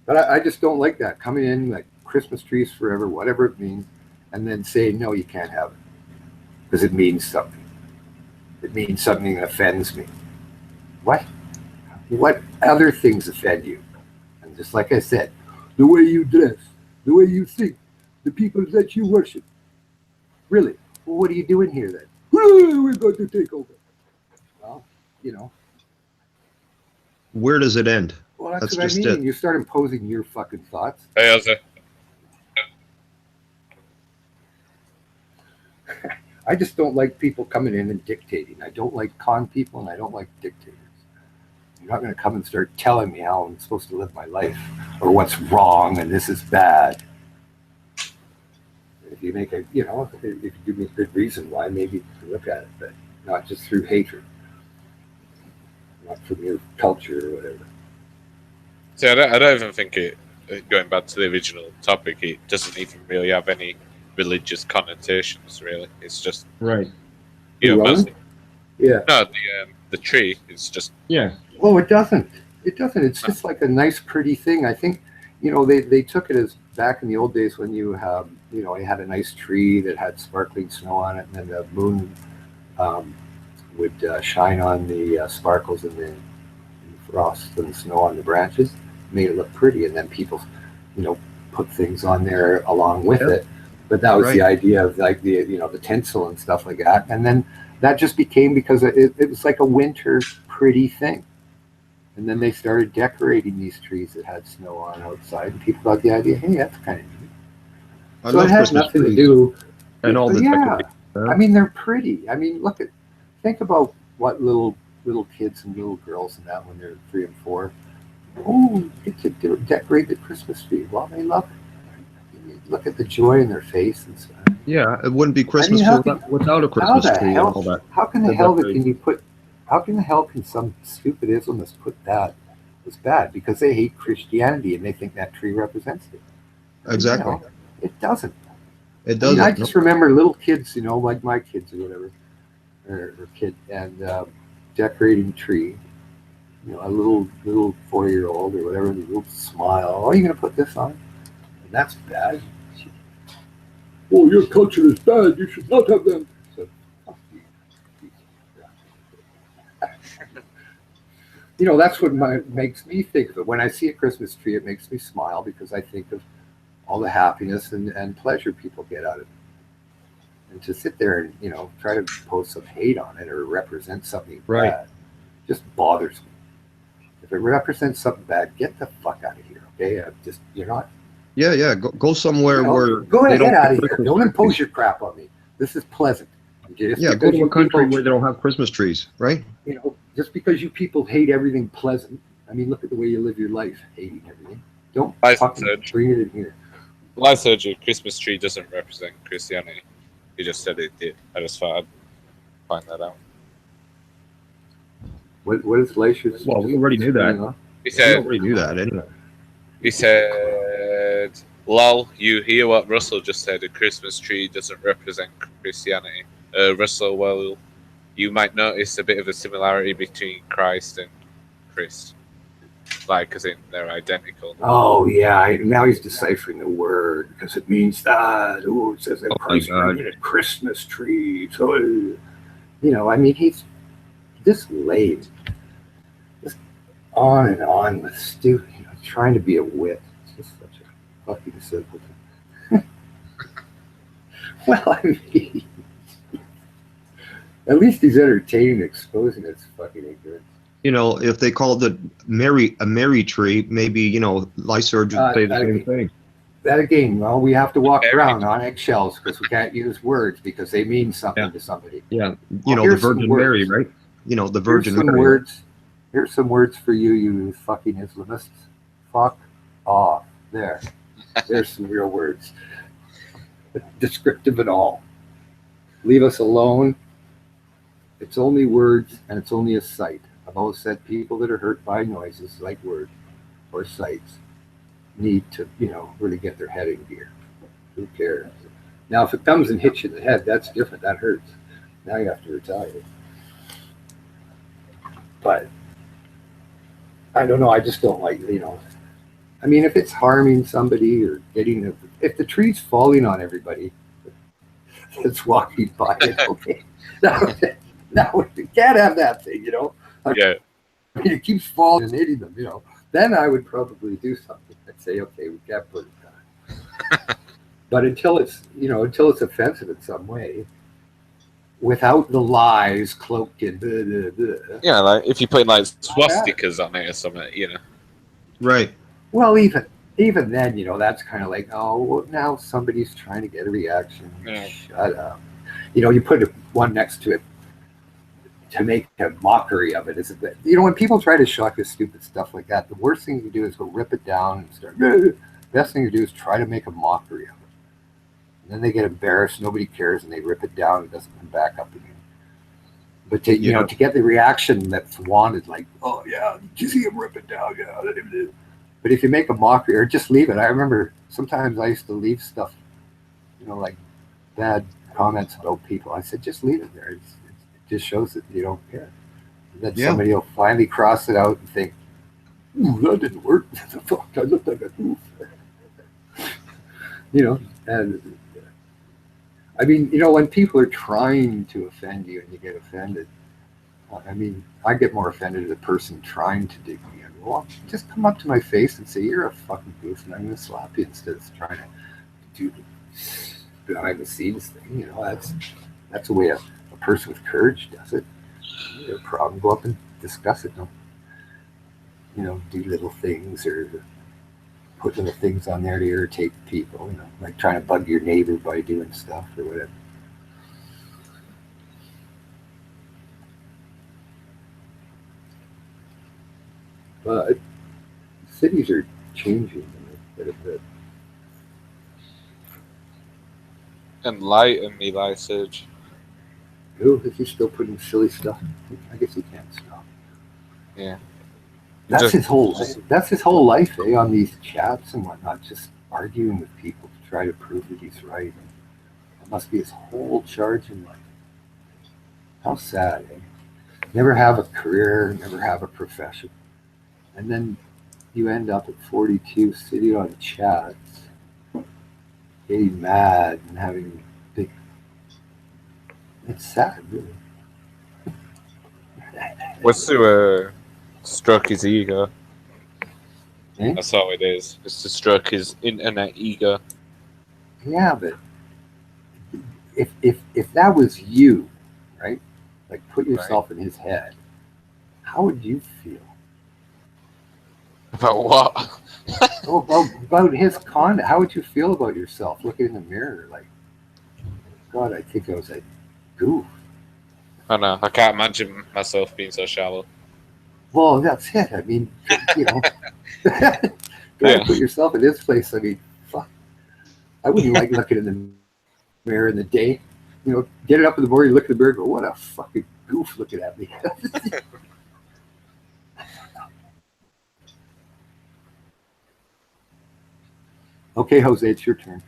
But I just don't like that. Coming in like Christmas trees forever, whatever it means, and then saying, no, you can't have it because it means something. It means something that offends me. What? What other things offend you? And just like I said, the way you dress, the way you think, the people that you worship. Really? Well, what are you doing here then? We're going to take over. Well, you know. Where does it end? Well, that's what I mean. it. You start imposing your fucking thoughts. Hey, how's it? I just don't like people coming in and dictating. I don't like con people, and I don't like dictators. You're not going to come and start telling me how I'm supposed to live my life or what's wrong and this is bad. If you make a, you know, if you give me a good reason why, maybe you can look at it, but not just through hatred, not from your culture or whatever. See, I don't even think it, going back to the original topic, it doesn't even really have any religious connotations, really. It's just, right. You know, mostly, yeah. No, the tree is just. Yeah. Well, it doesn't. It doesn't. It's just like a nice, pretty thing. I think, you know, they took it as back in the old days when you have, you know, you had a nice tree that had sparkling snow on it, and then the moon would shine on the sparkles and the frost and the snow on the branches, made it look pretty, and then people, you know, put things on there along with it. But that was the idea of like the, you know, the tinsel and stuff like that. And then that just became because it was like a winter pretty thing. And then they started decorating these trees that had snow on outside, and people got the idea, hey, that's kind of neat. So it had nothing to do. And all the I mean, they're pretty. I mean, think about what little kids and little girls and that when they're 3 and 4. Oh, get to decorate the Christmas tree. Well, they love it. Look at the joy in their face and stuff. Yeah, it wouldn't be Christmas without a Christmas tree and all that. How can the hell can you put? How can the hell can some stupid Islamists put that as bad because they hate Christianity and they think that tree represents it? Exactly. You know, it doesn't. It doesn't. I just remember little kids, you know, like my kids or whatever, or kid, and decorating tree. You know, a little 4-year-old or whatever, a little smile. Oh, you're gonna put this on? And that's bad. Oh, your culture is bad. You should not have them. So, you know, that's what makes me think of it. When I see a Christmas tree, it makes me smile because I think of all the happiness and pleasure people get out of it. And to sit there and, you know, try to post some hate on it or represent something bad just bothers me. If it represents something bad, get the fuck out of here, okay? You're not. Yeah. Go somewhere where. Go ahead, get out of here. Don't impose your crap on me. This is pleasant. Just Yeah, go because to you a country people, where they don't have Christmas trees, right? just because you people hate everything pleasant. I mean, look at the way you live your life, hating everything. Don't fucking Lysurge. bring it in here. Lysurge, a Christmas tree doesn't represent Christianity. He just said it did. I just thought I'd find that out. What is Glaciers? Well, we already knew that. He We said, already knew that anyway. he said, lol, you hear what Russell just said, a Christmas tree doesn't represent Christianity. Russell, well, you might notice a bit of a similarity between Christ and Christ. Like, as in, they're identical. Oh yeah, now he's deciphering the word because it means that. Oh, it says that Christ bringing a Christmas tree. So, I mean, he's this lame. Just on and on with stupid, trying to be a wit. It's just such a fucking simpleton. Well, I mean, at least he's entertaining, exposing its fucking ignorance. If they called it a Mary tree, maybe, Lysurge would say the same thing. That again, well, we have to walk around on eggshells because we can't use words because they mean something to somebody. Yeah, Well, the Virgin Mary, right? The Virgin Here's some Mary. words. Here's some words for you fucking Islamists. Fuck off. There's some real words. Descriptive and all. Leave us alone. It's only words and it's only a sight. I've always said people that are hurt by noises like words or sights need to, really get their head in gear. Who cares? Now, if it comes and hits you in the head, that's different. That hurts. Now you have to retaliate. But I don't know. I just don't like, I mean, if it's harming somebody or if the tree's falling on everybody that's walking by it, okay. Now, you can't have that thing, Yeah. I mean, it keeps falling and hitting them, Then I would probably do something. I'd say, okay, we can't put it down. But until it's offensive in some way, without the lies cloaked in blah, blah, blah. Yeah, like if you put like swastikas on it or something, Right. Well, even then, that's kind of like, oh, well, now somebody's trying to get a reaction. Yeah. Shut up. You put one next to it to make a mockery of it. Is that when people try to shock us stupid stuff like that, the worst thing you do is go rip it down and start. Best thing to do is try to make a mockery of it. And then they get embarrassed. Nobody cares, and they rip it down. It doesn't come back up again. But to get the reaction that's wanted, like, oh yeah, did you see him rip it down? Yeah. But if you make a mockery or just leave it, I remember sometimes I used to leave stuff, like bad comments about people. I said, just leave it there. It just shows that you don't care. And then somebody will finally cross it out and think, ooh, that didn't work. Fuck, I looked like a goof. And I mean, when people are trying to offend you and you get offended, I mean, I get more offended at a person trying to dig me in. Well, just come up to my face and say, you're a fucking goof, and I'm going to slap you instead of trying to do the behind the scenes thing. That's the way a person with courage does it. You have a problem, go up and discuss it. Don't, do little things or put little things on there to irritate people, like trying to bug your neighbor by doing stuff or whatever. But cities are changing a bit. Enlighten me, Lysurge. Who is he still putting silly stuff? I guess he can't stop. Yeah. That's his whole life, on these chats and whatnot, just arguing with people to try to prove that he's right. That must be his whole charge in life. How sad, Never have a career, never have a profession. And then you end up at 42 sitting on chats, getting mad and having big... It's sad, really. What's to stroke his ego? Eh? That's how it is. It's to stroke his internet ego. Yeah, but if that was you, right? Like put yourself in his head, how would you feel? About what? about his conduct. How would you feel about yourself looking in the mirror like, God, I think I was a goof. I know. I can't imagine myself being so shallow. Well, that's it. I mean, you know, try to put yourself in his place. I mean, fuck. I wouldn't like looking in the mirror in the day. You know, get it up in the morning, look at the mirror, and go, what a fucking goof looking at me. Okay, Jose, it's your turn.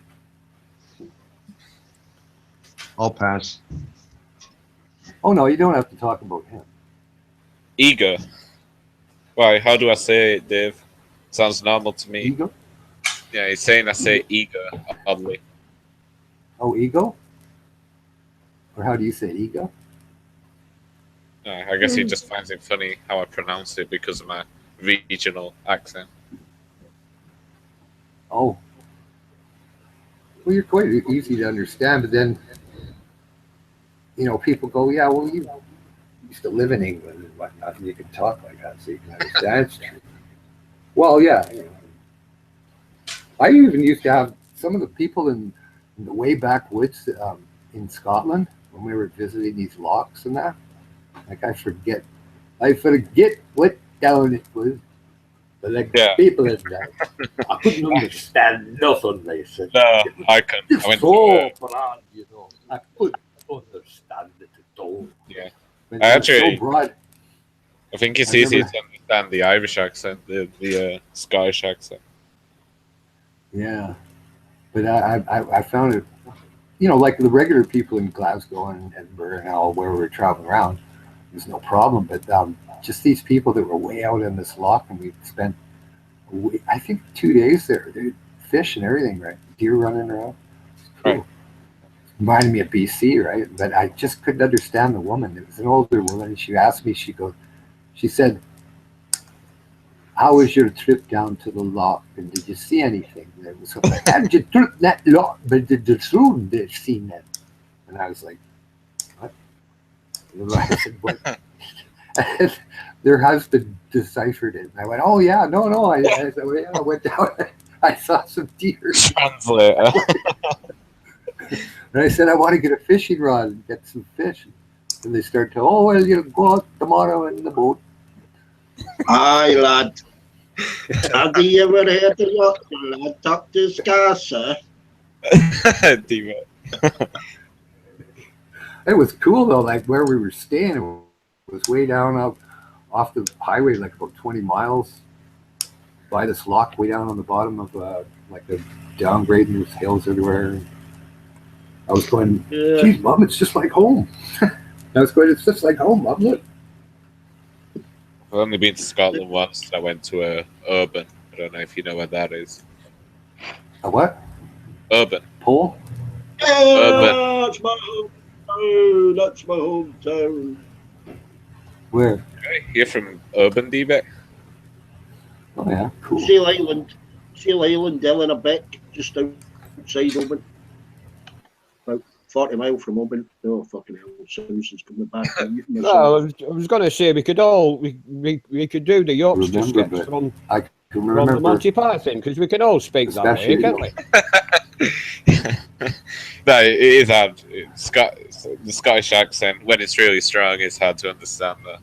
I'll pass. Oh no, you don't have to talk about him. Ego. Why? How do I say it, Dave? Sounds normal to me. Ego? Yeah, he's saying I say ego oddly. Oh, ego? Or how do you say it? Ego? I guess he just finds it funny how I pronounce it because of my regional accent. Oh. Well, you're quite easy to understand, but then, you know, people go, yeah, well, you used to live in England and whatnot, and you can talk like that, so you can understand. It's true. Well, yeah. You know, I even used to have some of the people in the way backwoods in Scotland when we were visiting these locks and that. Like I forget what town it was, but like people in that, I couldn't understand nothing they said. No, I couldn't. It's I went so broad, you know. I couldn't understand it at all. Yeah. But I it's actually, so broad. I think it's I easier remember- to understand the Irish accent, the Scottish accent. Yeah, but I found it, you know, like the regular people in Glasgow and Edinburgh and all where we were traveling around, there's no problem. But just these people that were way out in this loch, and we spent, I think, 2 days there. Dude, fish and everything, right? Deer running around. It's cool. Right. Reminded me of BC, right? But I just couldn't understand the woman. It was an older woman, and she asked me. She said, how was your trip down to the loch? And did you see anything? And it was like, how did you trip that loch? But did the soon they've seen that? And I was like, what? And I said, what? And their husband deciphered it. And I went, oh yeah, no. I said, well, yeah, I went down. I saw some deer. Translator. And I said, I want to get a fishing rod and get some fish. And they start to, oh well, you go out tomorrow in the boat. Aye, lad. Have you ever heard of what the lad doctor's car, sir? Diva. It was cool though, like where we were staying, it was way down up off the highway, like about 20 miles by this loch, way down on the bottom of like a downgrade, and there's hills everywhere. I was going, geez, Mom, it's just like home. I was going, it's just like home, Mom, look. I've only been to Scotland once. I went to Urban. I don't know if you know where that is. A what? Urban. Paul? Oh, that's my hometown. That's my hometown. Where? Okay, you're from Urban, D-Beck? Oh yeah, cool. Seal Island, Dell and a Beck, just outside Oban. About 40 miles from Oban. Oh, fucking hell, Susan's coming back. No, I was going to say we could do the Yorkshire skits from the Monty Python, because we can all speak that way, can't we? No, it is hard. The Scottish accent, when it's really strong, it's hard to understand that.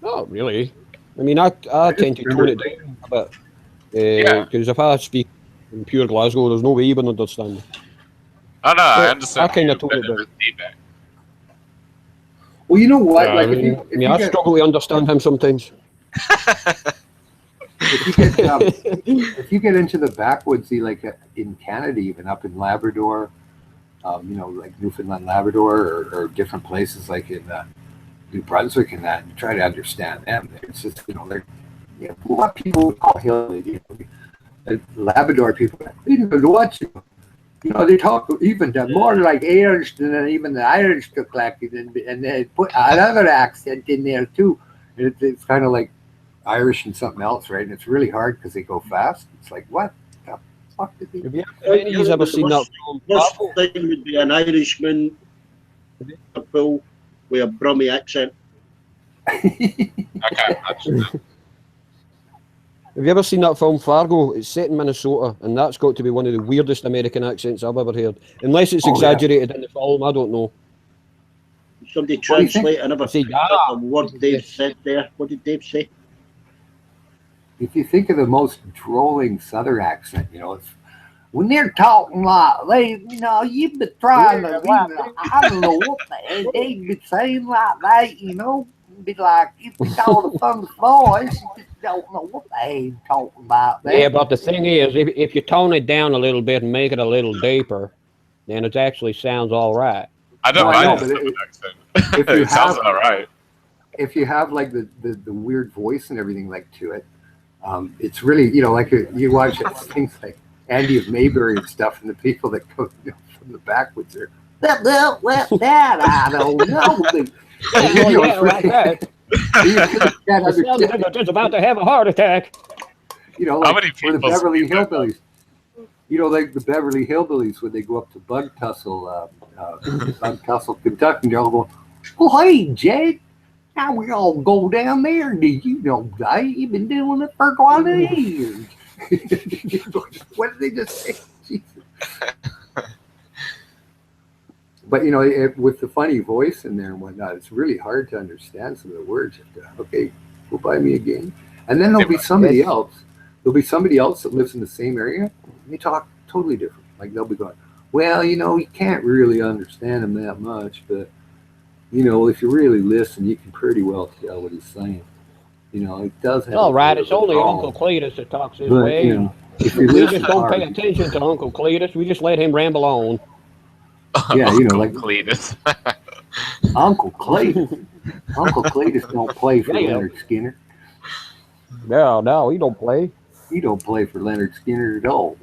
Not really. I mean, I tend to tone it down a bit. Because if I speak in pure Glasgow, there's no way you would understand me. Oh no, I understand. I kind of tone it down. Well, you know what? Yeah, like, I struggle to understand him sometimes. If you get into the backwoodsy, like in Canada, even up in Labrador, you know, like Newfoundland, Labrador, or different places like in New Brunswick and that, and try to understand them. It's just, you know, they're, you know, what people would call hillbilly, you know, Labrador people, they don't know what you know, they talk even more like Irish than even the Irish took like it, and they put another accent in there too. It's kind of like Irish and something else, right? And it's really hard because they go fast. It's like, what the fuck did they do? Have any of you ever seen that film? First thing would be an Irishman with a Brummie accent. I can't imagine that. Have you ever seen that film Fargo? It's set in Minnesota, and that's got to be one of the weirdest American accents I've ever heard. Unless it's Oh, yeah. exaggerated in the film, I don't know. Somebody What do you think? translate. I never See, picked up a word Dave said there. What did Dave say? If you think of the most drolling Southern accent, you know, it's when they're talking like you've been trying to, I don't know what they've been saying like that, you know, be like, if it's all the fun's voice, you just don't know what they talking about there. Yeah, but the thing is, if you tone it down a little bit and make it a little deeper, then it actually sounds all right. I don't No, I know, mind but the Southern accent. if you It sounds have- all right. If you have like the weird voice and everything like to it, it's really, you know, like you watch things like Andy of Mayberry and stuff, and the people that go from the backwards are, well, that I don't know. Like that. You can't It sounds like understand. they're just about to have a heart attack. You know, How like, many or the people Beverly speak that? Hillbillies. You know, like the Beverly Hillbillies when they go up to Bug Tussle, Kentucky, and they're all going, "Well, hey, Jed, how we all go down there? Did you know that you've been doing it for quite a years?" What did they just say? Jesus. But you know, with the funny voice in there and whatnot, it's really hard to understand some of the words. Okay, go buy me again, and then there'll be somebody else. There'll be somebody else that lives in the same area. They talk totally different. Like they'll be going, "Well, you know, you can't really understand him that much, but you know, if you really listen, you can pretty well tell what he's saying." You know, it does have. All right, a it's only drawl. Uncle Cletus that talks this But way. you know, if you We listen just don't pay hard, attention to Uncle Cletus. We just let him ramble on. yeah, you know, like Cletus. Uncle Cletus. Uncle Cletus don't play for Yeah, yeah. Leonard Skinner. No, he don't play. He don't play for Leonard Skinner at all.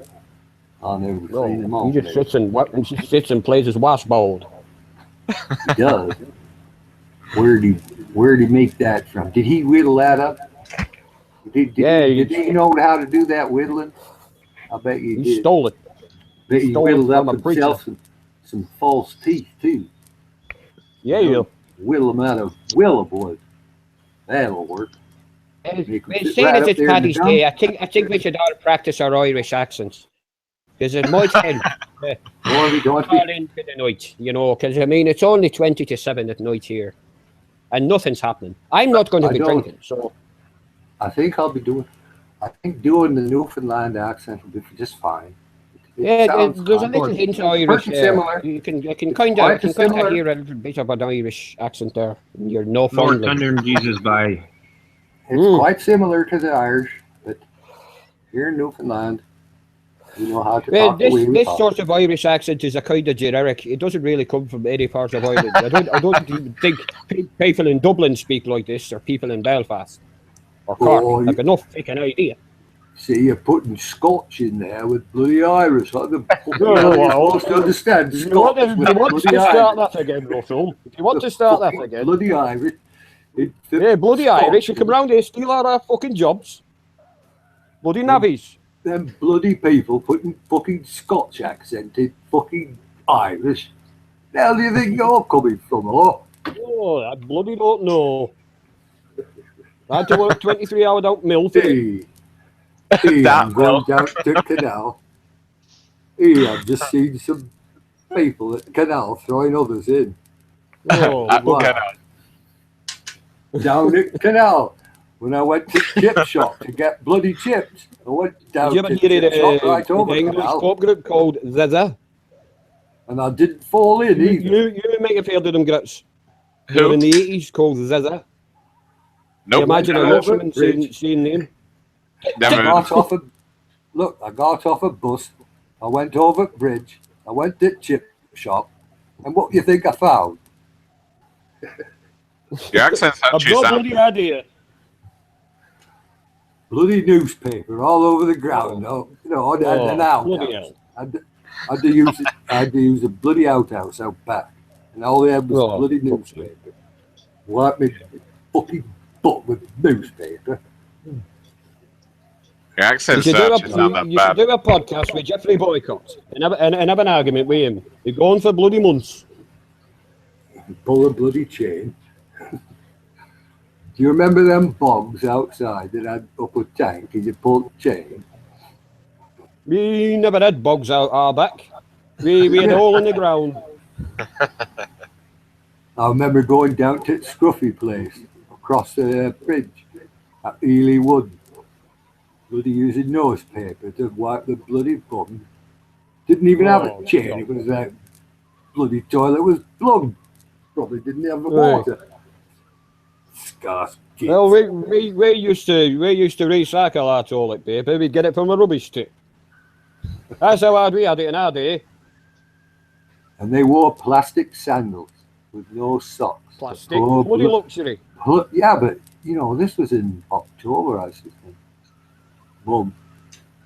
I'll never No, seen him he on just there. sits and plays his washboard. He does. Where'd he make that from? Did he whittle that up? Did he know how to do that whittling? I bet you He did. stole it. Bet he stole it whittled up from a preacher. himself some false teeth too. Yeah. Whittle them out of willowwood. That'll work. And Make 'em seeing sit right as up it's there in the Paddy's dump. Day, I think we should all practice our Irish accents. Because it might help. Don't All into the night, you know, because I mean, it's only 20 to 7 at night here. And nothing's happening. I'm not going to I be don't- drinking, so. I think doing the Newfoundland accent will be just fine. It Yeah, sounds there's a kind little of- hint of Irish pretty there. similar. You can It's kind quite of similar. hear a little bit of an Irish accent there. You're Lord Newfoundland. Thunder and Jesus by. It's quite similar to the Irish, but here in Newfoundland, we know how to Well, talk the way we this talk. sort of Irish accent is a kind of generic. It doesn't really come from any part of Ireland. I don't think people in Dublin speak like this, or people in Belfast or Cork. Oh, I've got no freaking idea. See, you're putting Scotch in there with bloody Irish. How the fuck No, are you well, supposed to understand Do you want Scotch to, with start bloody Irish? that again, Russell? Do you want to start that Fucking again? Bloody Irish. Yeah, bloody Scotch. Irish. You come round here, steal our fucking jobs. Bloody navvies. Them bloody people putting fucking Scotch accent in fucking Irish. The hell do you think you're coming from, oh? Oh, I bloody don't know. I had to work 23 hours out Milford. Hey, That I'm going well. down to the canal. Hey, I've just seen some people at the canal throwing others in. Oh, Apple wow. canal. Down at the canal. When I went to the chip shop to get bloody chips, I went down Did you to ever the hear chip shop it? right over The the English canal, pub group called Zaza. and I didn't fall in either. You might have heard of them grits. They were Who? in the 80s called Zaza. Nope. Imagine a Never. Yorkshireman saying name. I Never. got off a bus. I went over the bridge. I went to the chip shop, and what do you think I found? Your accents I've actually got sound. bloody idea. Bloody newspaper all over the ground. No, and an bloody outhouse. hell. I had to use a bloody outhouse out back, and all they had was Oh, bloody fuck's newspaper. Wipe me fucking butt with newspaper. Your accents You should actually sound that do a bad. podcast with Jeffrey Boycott and have an argument with him. You're going for bloody months. Pull a bloody chain. Do you remember them bogs outside that had up a tank and you pulled the chain? We never had bogs out our back. We had a hole in the ground. I remember going down to Scruffy place across the bridge at Ely Wood. Bloody using nose paper to wipe the bloody bum. Didn't even have a chain. It was like bloody toilet was plugged. Probably didn't have the water. Scarce kids. Well, we used to recycle our toilet paper. We'd get it from a rubbish tip. That's how hard we had it in our day. And they wore plastic sandals with no socks. Plastic, bloody luxury. Yeah, but you know, this was in October, I was thinking. Mum,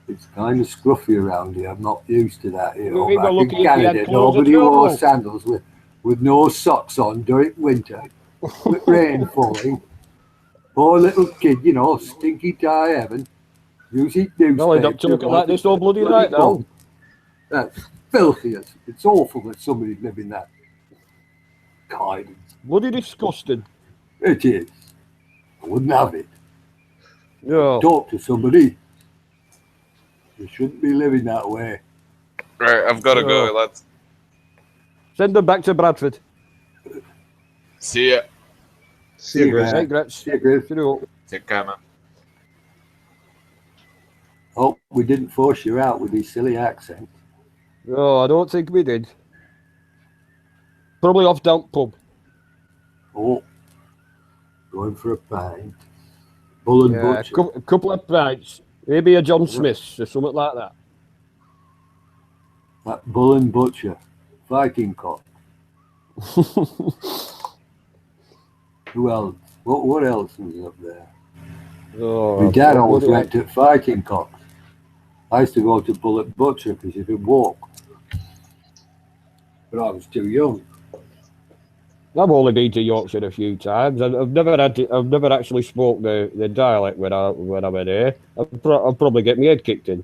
it's kind of scruffy around here. I'm not used to that. You know, back in Canada, nobody wore sandals with no socks on during winter, with rain falling. Poor little kid, you know, stinky tie heaven. Using newspaper. Well, I'd have to look at that. It's all bloody right now. That's filthy. It's awful that somebody live in that kind. Bloody disgusting. It is. I wouldn't have it. Yeah. Talk to somebody. You shouldn't be living that way. Right, I've got to go, lads. Send them back to Bradford. See ya. See you, Greg. Hey, Gretz. See you, Greg. Take care, man. Oh, we didn't force you out with his silly accent. No, I don't think we did. Probably off down pub. Oh, going for a pint. Bull and Butcher. A couple of pints. Maybe a John Smith's or something like that. That Bull and Butcher. Viking cock. Who else? What else was up there? Oh, My dad always went to Viking cocks. I used to go to Bullet Butcher because you could walk. But I was too young. I've only been to Yorkshire a few times. I've never actually spoke the dialect when I went there. I'll probably get my head kicked in.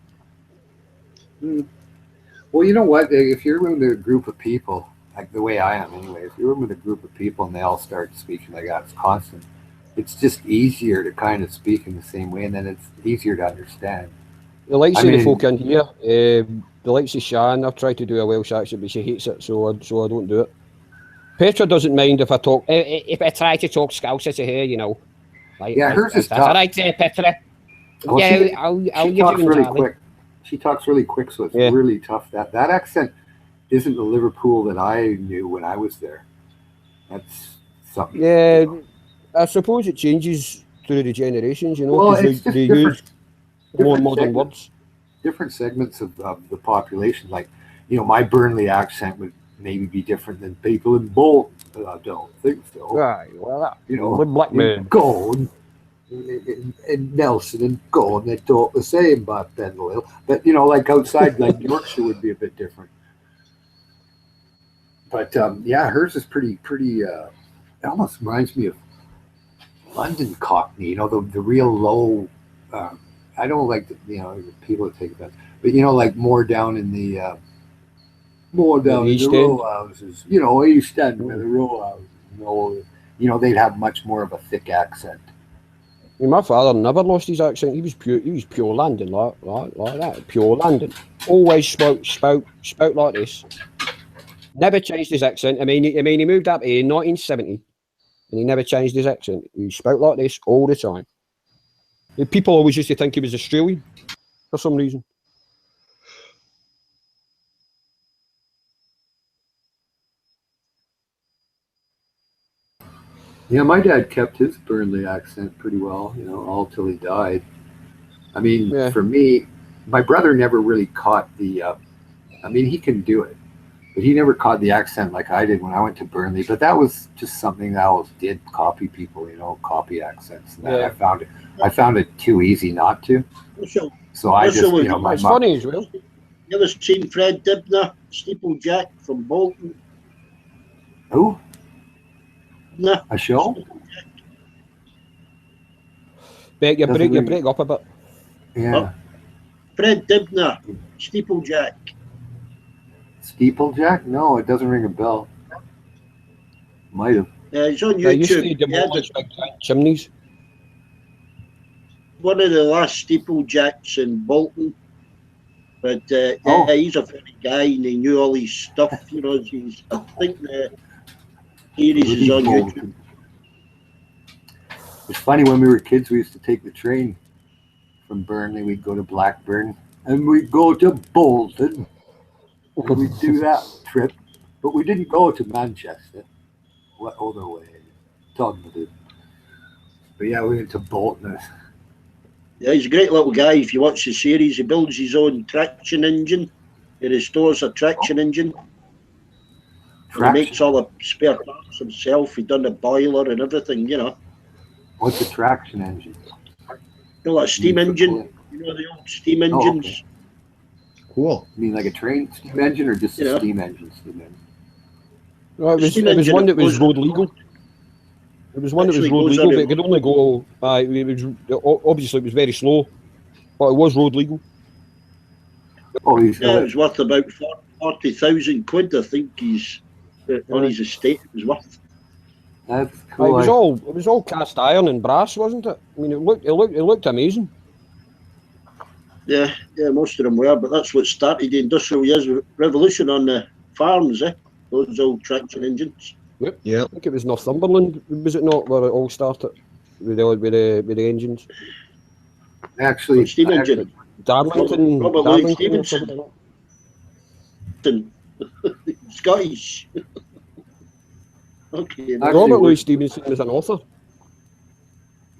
Well, you know what? If you're with a group of people, like the way I am anyway, if you're with a group of people and they all start speaking like that, it's constant. It's just easier to kind of speak in the same way, and then it's easier to understand. The likes of the folk in here, the likes of Shan, I've tried to do a Welsh accent, but she hates it, so I don't do it. Petra doesn't mind if I talk, if I try to talk Scouser to her, you know. Hers is tough. All right, Petra. Well, I'll she talks really quick. She talks really quick, so it's really tough. That accent isn't the Liverpool that I knew when I was there. That's something. Yeah, I suppose it changes through the generations, you know, Well, because they use more modern words. Different segments of the population, like, you know, my Burnley accent would maybe be different than people in Bolton, but I don't think so. Right, well, you know, Blackburn. Gone, in Nelson and Gone, they talk the same back then, but you know, like outside, like Yorkshire would be a bit different. But yeah, hers is pretty. It almost reminds me of London Cockney. You know, the real low. I don't like people that take that, but you know, like more down in the row houses. You know, East End where the row houses. You know, they'd have much more of a thick accent. I mean, my father never lost his accent. He was pure London, like that. Pure London. Always spoke like this. Never changed his accent. I mean, he moved up here in 1970, and he never changed his accent. He spoke like this all the time. People always used to think he was Australian for some reason. Yeah, my dad kept his Burnley accent pretty well, you know, all till he died. I mean, for me, my brother never really caught the, I mean, he can do it, but he never caught the accent like I did when I went to Burnley. But that was just something that I always did, copy people, you know, copy accents. And I found it too easy not to. So I just, you know, it's funny as well. You ever seen Fred Dibner, Steeplejack from Bolton? Who? No. A show? You break up a bit. Yeah. Fred Dibner, Steeplejack. Steeplejack? No, it doesn't ring a bell. Might have. It's on YouTube. Used to demolish big chimneys. one of the last steeplejacks in Bolton. But yeah, he's a funny guy, and he knew all his stuff. You know, I think the series is on YouTube. It's funny, when we were kids, we used to take the train from Burnley. We'd go to Blackburn, and we'd go to Bolton. And we'd do that trip, but we didn't go to Manchester. What other way? Tottenham. But yeah, we went to Bolton. Yeah, he's a great little guy. If you watch the series, he builds his own traction engine. He restores a traction engine. And he makes all the spare parts himself. He done the boiler and everything, you know. What's a traction engine? You know, like a steam engine. You know the old steam engines. Okay. Cool. You mean like a train steam engine, or just a steam engine? No, it was one that was road legal. It was one that was road legal, but it could only go. Obviously, it was very slow, but it was road legal. Oh, yeah, it was worth about 40,000 quid. I think he's on his estate. It was worth. That's cool. It was all cast iron and brass, wasn't it? I mean, it looked amazing. Yeah, most of them were, but that's what started the industrial revolution on the farms, those old traction engines. Yep. Yeah. I think it was Northumberland, was it not, where it all started with the engines? Actually, steam engine. Darlington. Robert Louis Stevenson. Scottish. Okay. Robert Louis Stevenson was an author.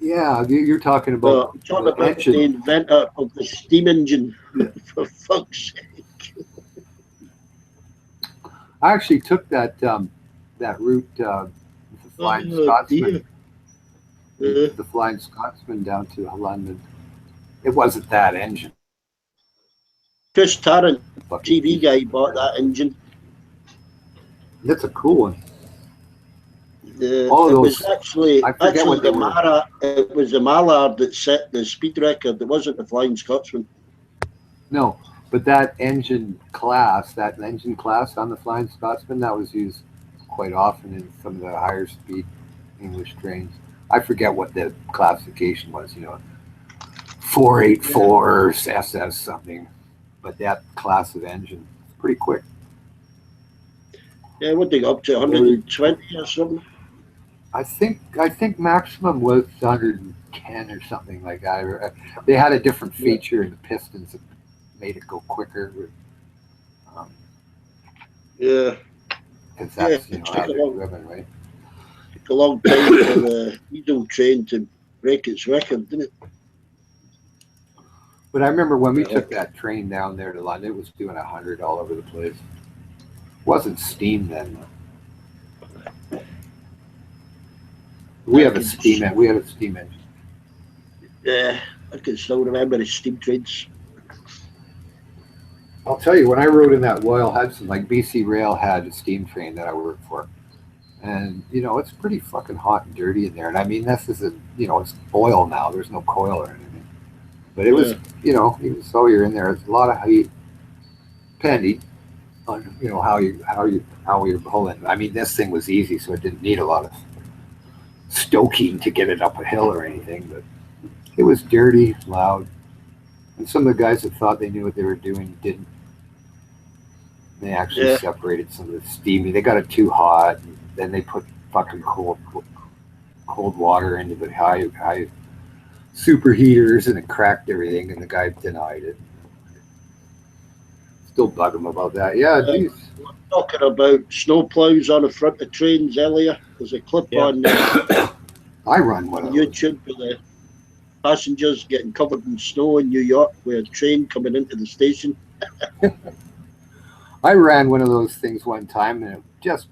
Yeah, you're talking about, the inventor of the steam engine, for fuck's sake. I actually took that route, the Flying Scotsman. The Flying Scotsman down to London. It wasn't that engine. Chris Tarrant, TV guy, bought that engine. That's a cool one. It was actually the Mara. It was the Mallard that set the speed record. It wasn't the Flying Scotsman. No, but that engine class on the Flying Scotsman, that was used quite often in some of the higher speed English trains. I forget what the classification was. 484 SS something, but that class of engine is pretty quick. Yeah, what they got up to 120 or something. I think maximum was 110 or something like that. They had a different feature in the pistons that made it go quicker. Yeah. Because that's how they're driven, right? It took a long time for the diesel train to break its record, didn't it? But I remember when we took that train down there to London, it was doing 100 all over the place. It wasn't steam then, though. We had a steam engine. Yeah, I can still remember the steam trains. I'll tell you, when I rode in that Royal Hudson, like BC Rail had a steam train that I worked for. And, it's pretty fucking hot and dirty in there. And I mean, this is it's oil now. There's no coil or anything. But it was, even so you're in there, it's a lot of heat, depending on, how you're pulling. I mean, this thing was easy, so it didn't need a lot of stoking to get it up a hill or anything, but it was dirty, loud, and some of the guys that thought they knew what they were doing didn't. They actually separated some of the steam. They got it too hot, and then they put fucking cold water into the high superheaters, and it cracked everything, and the guy denied it. Still bug him about that. Yeah, geez. Talking about snowplows on the front of trains earlier. There's a clip on I run one on YouTube with the passengers getting covered in snow in New York with a train coming into the station. I ran one of those things one time, and it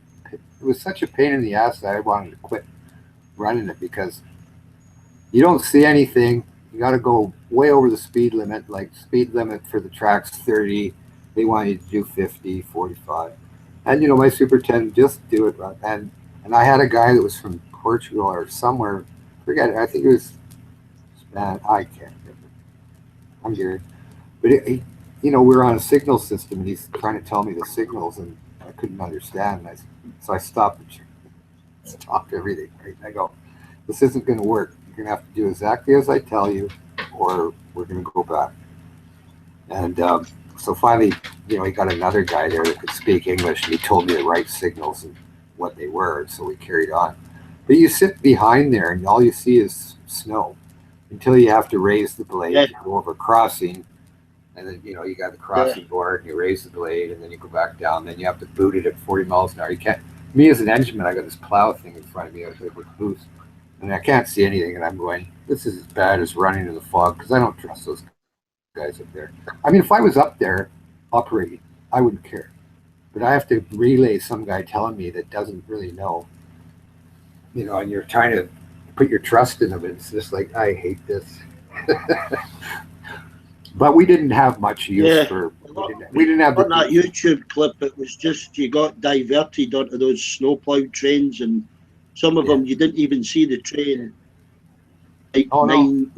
was such a pain in the ass that I wanted to quit running it, because you don't see anything. You got to go way over the speed limit. Like, speed limit for the track's 30. They want you to do 50, 45. And, my superintendent, just do it. Right? And I had a guy that was from Portugal or somewhere. Forget it. I think it was Spanish. I can't remember. I'm Gary. But, we were on a signal system, and he's trying to tell me the signals, and I couldn't understand. So I stopped everything. Right? I go, this isn't going to work. You're going to have to do exactly as I tell you. or we're going to go back. And so finally, you know, he got another guy there that could speak English, and he told me the right signals and what they were, so we carried on. But you sit behind there, and all you see is snow until you have to raise the blade to go over a crossing. And then, you know, you got the crossing board, and you raise the blade, and then you go back down. Then you have to boot it at 40 miles an hour. You can't. Me as an engineman, I got this plow thing in front of me. I was like with boost, and I can't see anything. And I'm going, this is as bad as running in the fog because I don't trust those guys up there. I mean, if I was up there operating, I wouldn't care. But I have to relay some guy telling me that doesn't really know. You know, and you're trying to put your trust in them. And it's just like, I hate this. But we didn't have much use for. We didn't have on that YouTube clip. It was just you got diverted onto those snowplow trains, and some of them you didn't even see the train. Like 9,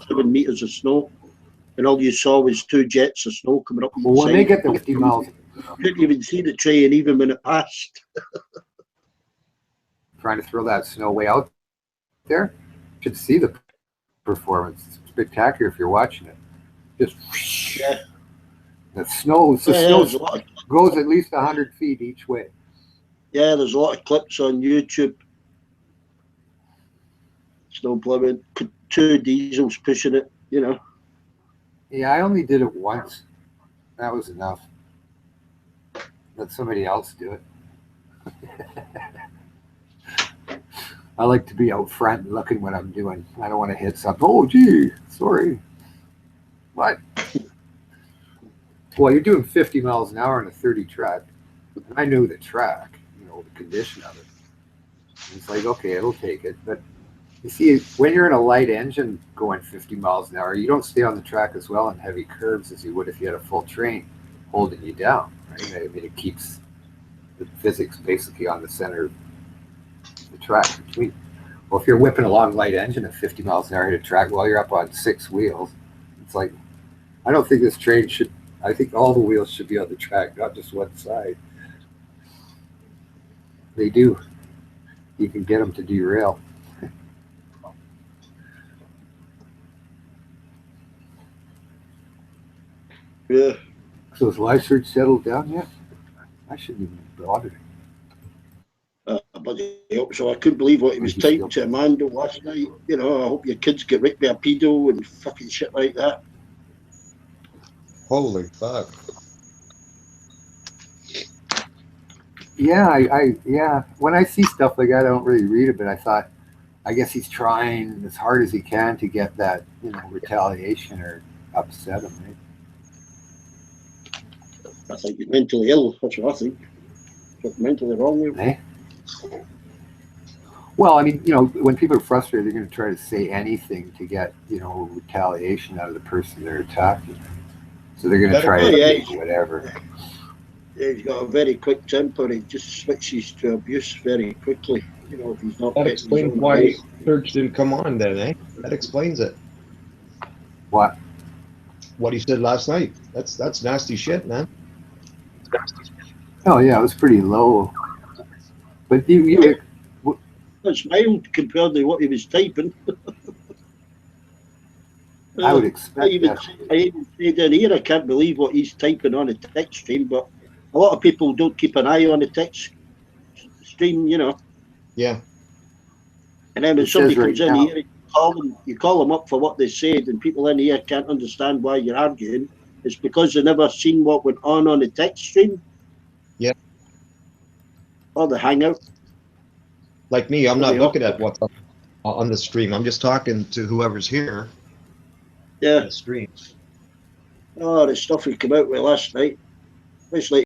7 meters of snow, and all you saw was 2 jets of snow coming up. Well, when they get the 50 miles, you couldn't even see the train even when it passed. Trying to throw that snow way out there, you should see the performance. It's spectacular if you're watching it. Just the snow goes at least 100 feet each way. Yeah, there's a lot of clips on YouTube. Snow plowing, 2 diesels pushing it, you know. Yeah, I only did it once. That was enough. Let somebody else do it. I like to be out front and looking what I'm doing. I don't want to hit something. Oh, gee, sorry. What? Well, you're doing 50 miles an hour on a 30 track. And I knew the track, you know, the condition of it. And it's like, okay, it'll take it. But you see, when you're in a light engine going 50 miles an hour, you don't stay on the track as well in heavy curves as you would if you had a full train holding you down, right? I mean, it keeps the physics basically on the center of the track between. Well, if you're whipping a long light engine at 50 miles an hour at a track while you're up on 6 wheels, it's like, I don't think this train should, I think all the wheels should be on the track, not just one side. They do. You can get them to derail. Yeah. So has Lysearch settled down yet? I shouldn't even be bothered. But so I couldn't believe what he was typing to Amanda last night. You know, I hope your kids get ripped by a pedo and fucking shit like that. Holy fuck. Yeah, yeah. When I see stuff like that, I don't really read it, but I thought, I guess he's trying as hard as he can to get that, you know, retaliation or upset him, right? I think he's mentally ill. That's what I think. What's mentally wrong with him? Well, I mean, you know, when people are frustrated, they're going to try to say anything to get, you know, retaliation out of the person they're attacking. So they're going to try to do whatever. Yeah, he's got a very quick temper. He just switches to abuse very quickly. You know, if he's not. That explains why Church didn't come on then, eh? That explains it. What? What he said last night. That's nasty shit, man. Oh yeah, it was pretty low. But it's mild compared to what he was typing. I would expect I even said in here, I can't believe what he's typing on a text stream, but a lot of people don't keep an eye on the text stream, you know. Yeah. And then when somebody comes in here, you call them up for what they said, and people in here can't understand why you're arguing. It's because they've never seen what went on the text stream. Yeah. Or the hangout. Like me, I'm not looking at what's up on the stream. I'm just talking to whoever's here. Yeah. On the stream. Oh, the stuff he came out with last night. It's like